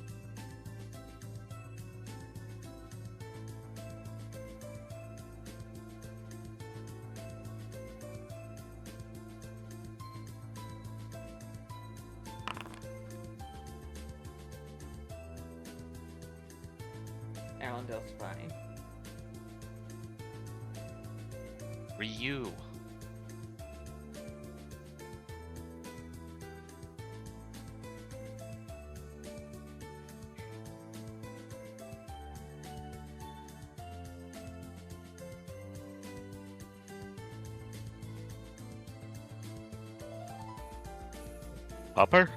Allendale's fine. Ryu. Upper?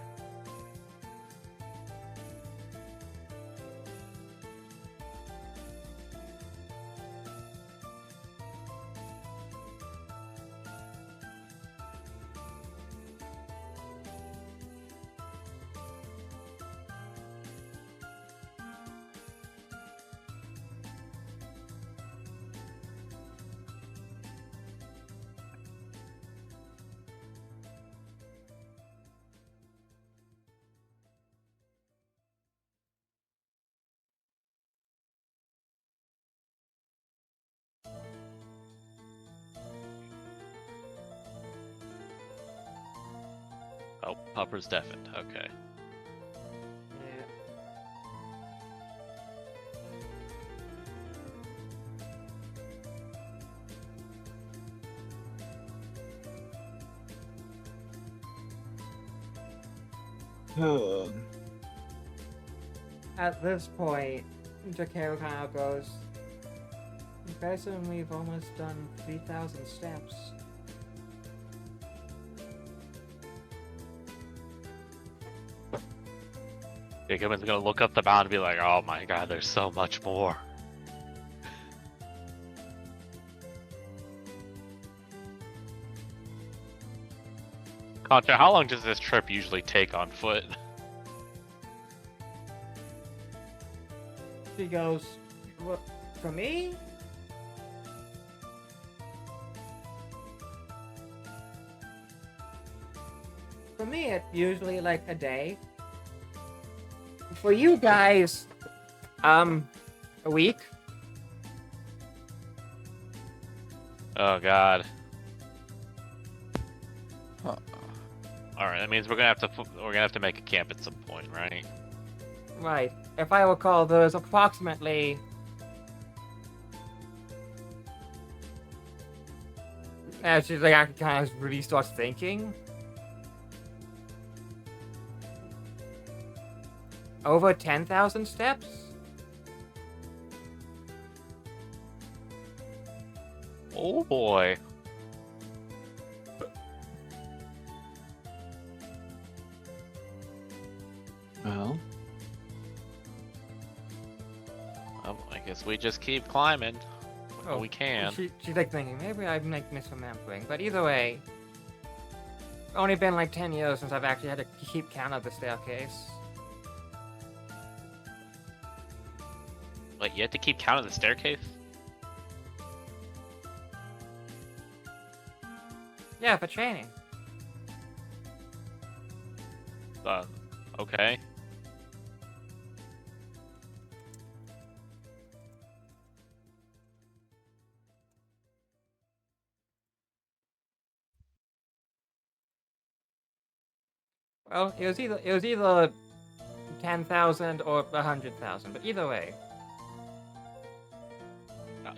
Oh, Upper's deafened. Okay. At this point, Jakeo kind of goes, Bryson, we've almost done 3,000 steps. Jacobin's gonna look up the mountain and be like, oh my god, there's so much more. Contra, how long does this trip usually take on foot? She goes, well, for me? For me, it's usually like a day. For you guys, a week. Oh god. Huh. Alright, that means we're gonna have to make a camp at some point, right? Right. If I recall, there's approximately... As she's like, actually kind of really starts thinking. Over 10,000 steps? Oh boy. Well, I guess we just keep climbing. When we can. She's like thinking, maybe I'm like misremembering. But either way, it's only been like 10 years since I've actually had to keep count of the staircase. Wait, you have to keep count of the staircase? Yeah, for training. Okay. Well, it was either 10,000 or 100,000, but either way.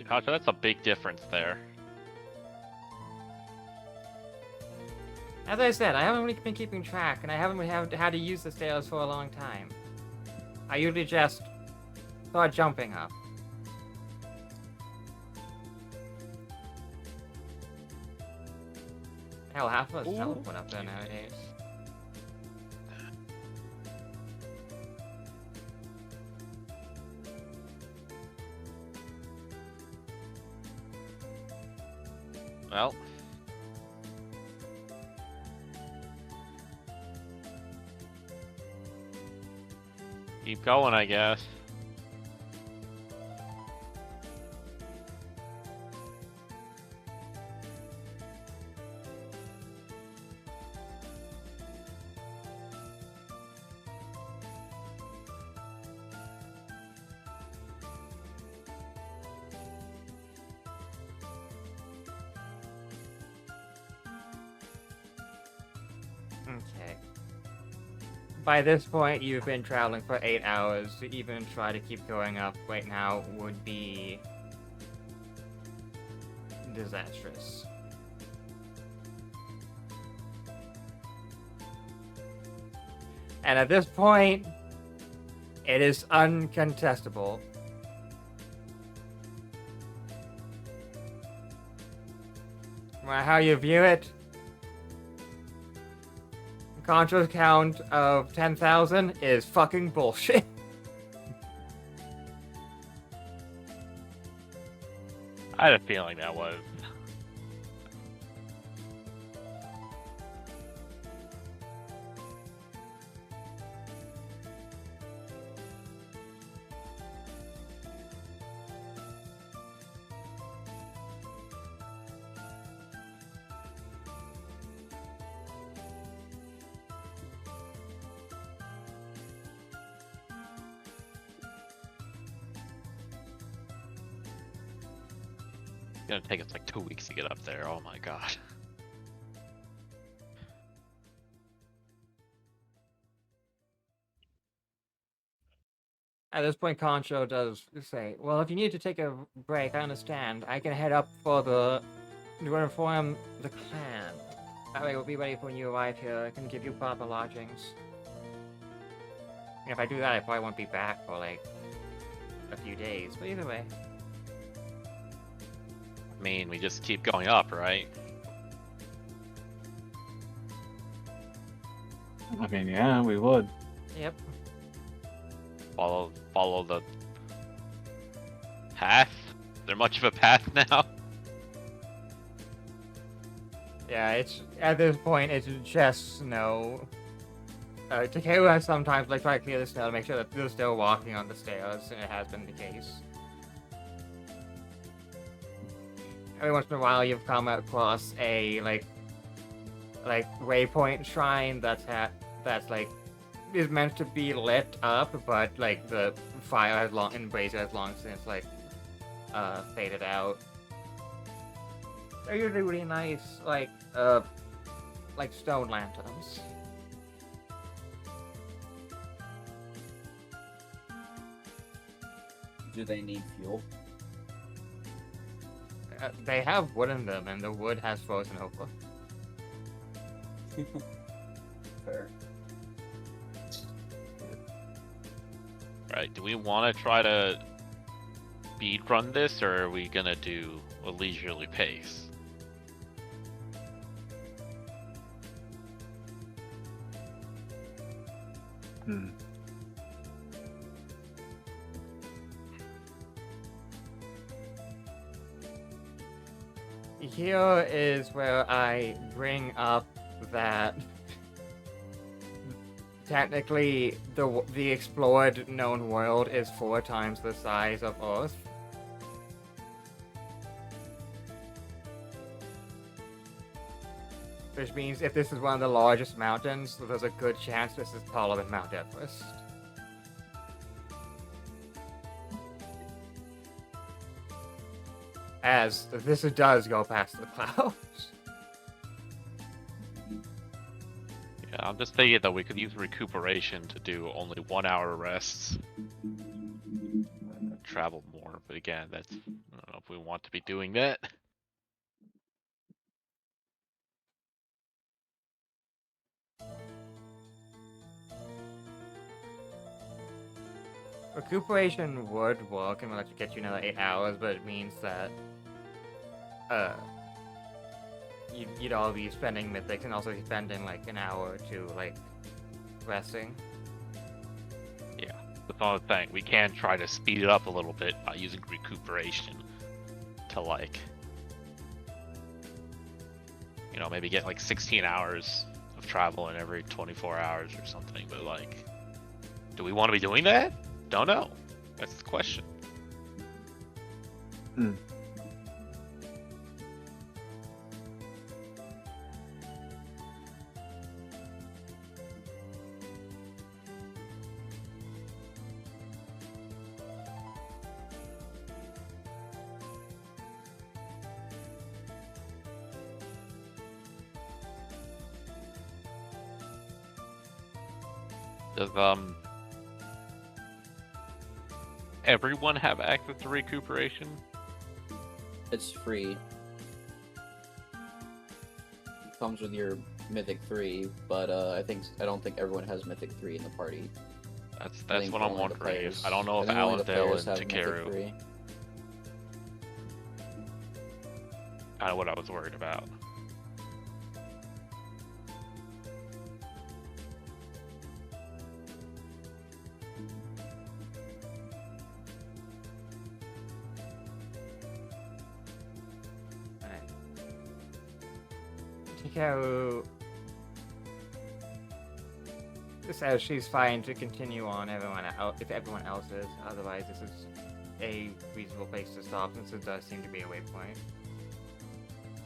Contra, that's a big difference there. As I said, I haven't really been keeping track, and I haven't really had to use the stairs for a long time. I usually just start jumping up. Hell, half of us teleport up there nowadays. Well. Keep going, I guess. Okay. By this point, you've been traveling for 8 hours. To even try to keep going up right now would be disastrous. And at this point, it is uncontestable. No matter how you view it, Concho's count of 10,000 is fucking bullshit. I had a feeling that was. It's gonna take us like 2 weeks to get up there. Oh my god. At this point, Concho does say, well, if you need to take a break, I understand. I can head up to inform the clan. That way we'll be ready for when you arrive here. I can give you proper lodgings. And if I do that, I probably won't be back for, like, a few days. But either way. I mean, we just keep going up, right? I mean, yeah, we would. Yep. Follow the path. Is there much of a path now? Yeah, it's at this point it's just snow. Takeo has sometimes like try to clear the snow to make sure that they're still walking on the stairs, and it has been the case. Every once in a while, you've come across a like waypoint shrine that's like is meant to be lit up, but like the fire has long and brazier has long since like faded out. They're usually really nice, like stone lanterns. Do they need fuel? They have wood in them, and the wood has frozen over. Fair. Right, do we want to try to speed run this, or are we gonna do a leisurely pace? Here is where I bring up that technically the explored known world is 4 times the size of Earth. Which means if this is one of the largest mountains, there's a good chance this is taller than Mount Everest. As this does go past the clouds. Yeah, I'm just thinking that we could use recuperation to do only 1 hour rests. Travel more, but again, I don't know if we want to be doing that. Recuperation would work and let you get you another 8 hours, but it means that you'd all be spending mythics and also be spending like an hour or two like resting. Yeah, that's all I'm saying. We can try to speed it up a little bit by using recuperation to like, you know, maybe get like 16 hours of travel in every 24 hours or something. But like, do we want to be doing that? Don't know. That's the question. Does everyone have access to recuperation? It's free. It comes with your Mythic 3, but I don't think everyone has Mythic 3 in the party. That's what I'm wondering. I don't know if Allendale and Takeru. Kind of what I was worried about. Hikaru says she's fine to continue on everyone else if everyone else is. Otherwise, this is a reasonable place to stop since it does seem to be a waypoint.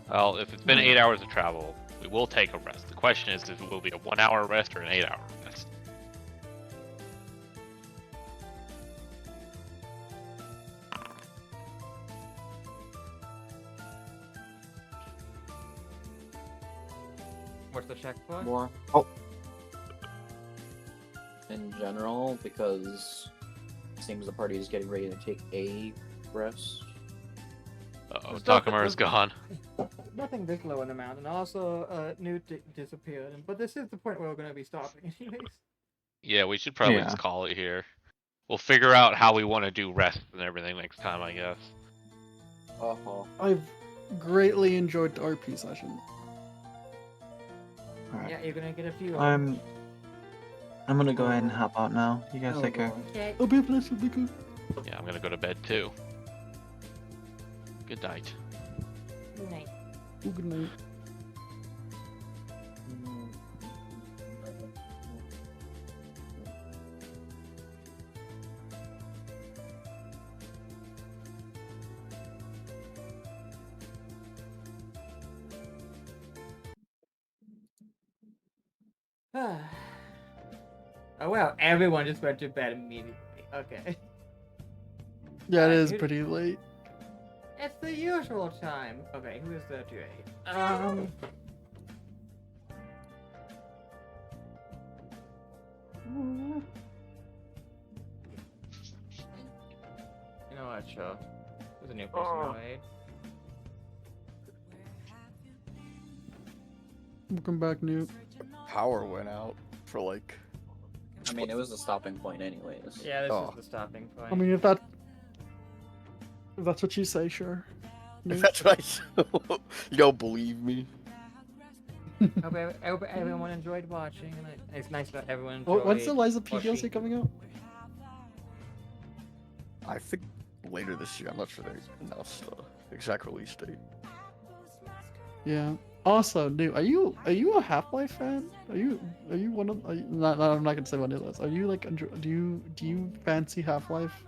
Well, if it's been 8 hours of travel, we will take a rest. The question is if it will be a 1 hour rest or an 8 hour rest. What's the check for? More. In general, because it seems the party is getting ready to take a rest. Uh-oh, There's nothing- Takamaru's gone. Nothing this low in the mountain. Also, Newt disappeared. But this is the point where we're going to be stopping anyways. Yeah, we should probably Yeah. just call it here. We'll figure out how we want to do rest and everything next time, I guess. Uh-huh. I've greatly enjoyed the RP session. Alright. Yeah, you're going to get a few. I'm gonna go ahead and hop out now. You guys take care. Okay. I'll be blessed, it'll be good. Yeah, I'm gonna go to bed too. Good night. Nice. Oh, good night. Oh well, everyone just went to bed immediately. Okay. Yeah, it is Dude. pretty late. It's the usual time. Okay, who is the 2A? You know what, sure. There's a new person oh. Welcome back, Newt. Power went out for like. I mean, it was the stopping point anyways. Yeah, this Oh. is the stopping point. I mean, if that's what you say, sure. Newt. That's what I said. You don't believe me? hope everyone enjoyed watching, and it's nice that everyone enjoyed. Oh, when's the Liza P watching. DLC coming out? I think later this year. I'm not sure they announced the exact release date. Yeah. Also, Newt, are you a Half-Life fan? Are you one of? Not, I'm not gonna say one of those. Are you like? Do you fancy Half-Life?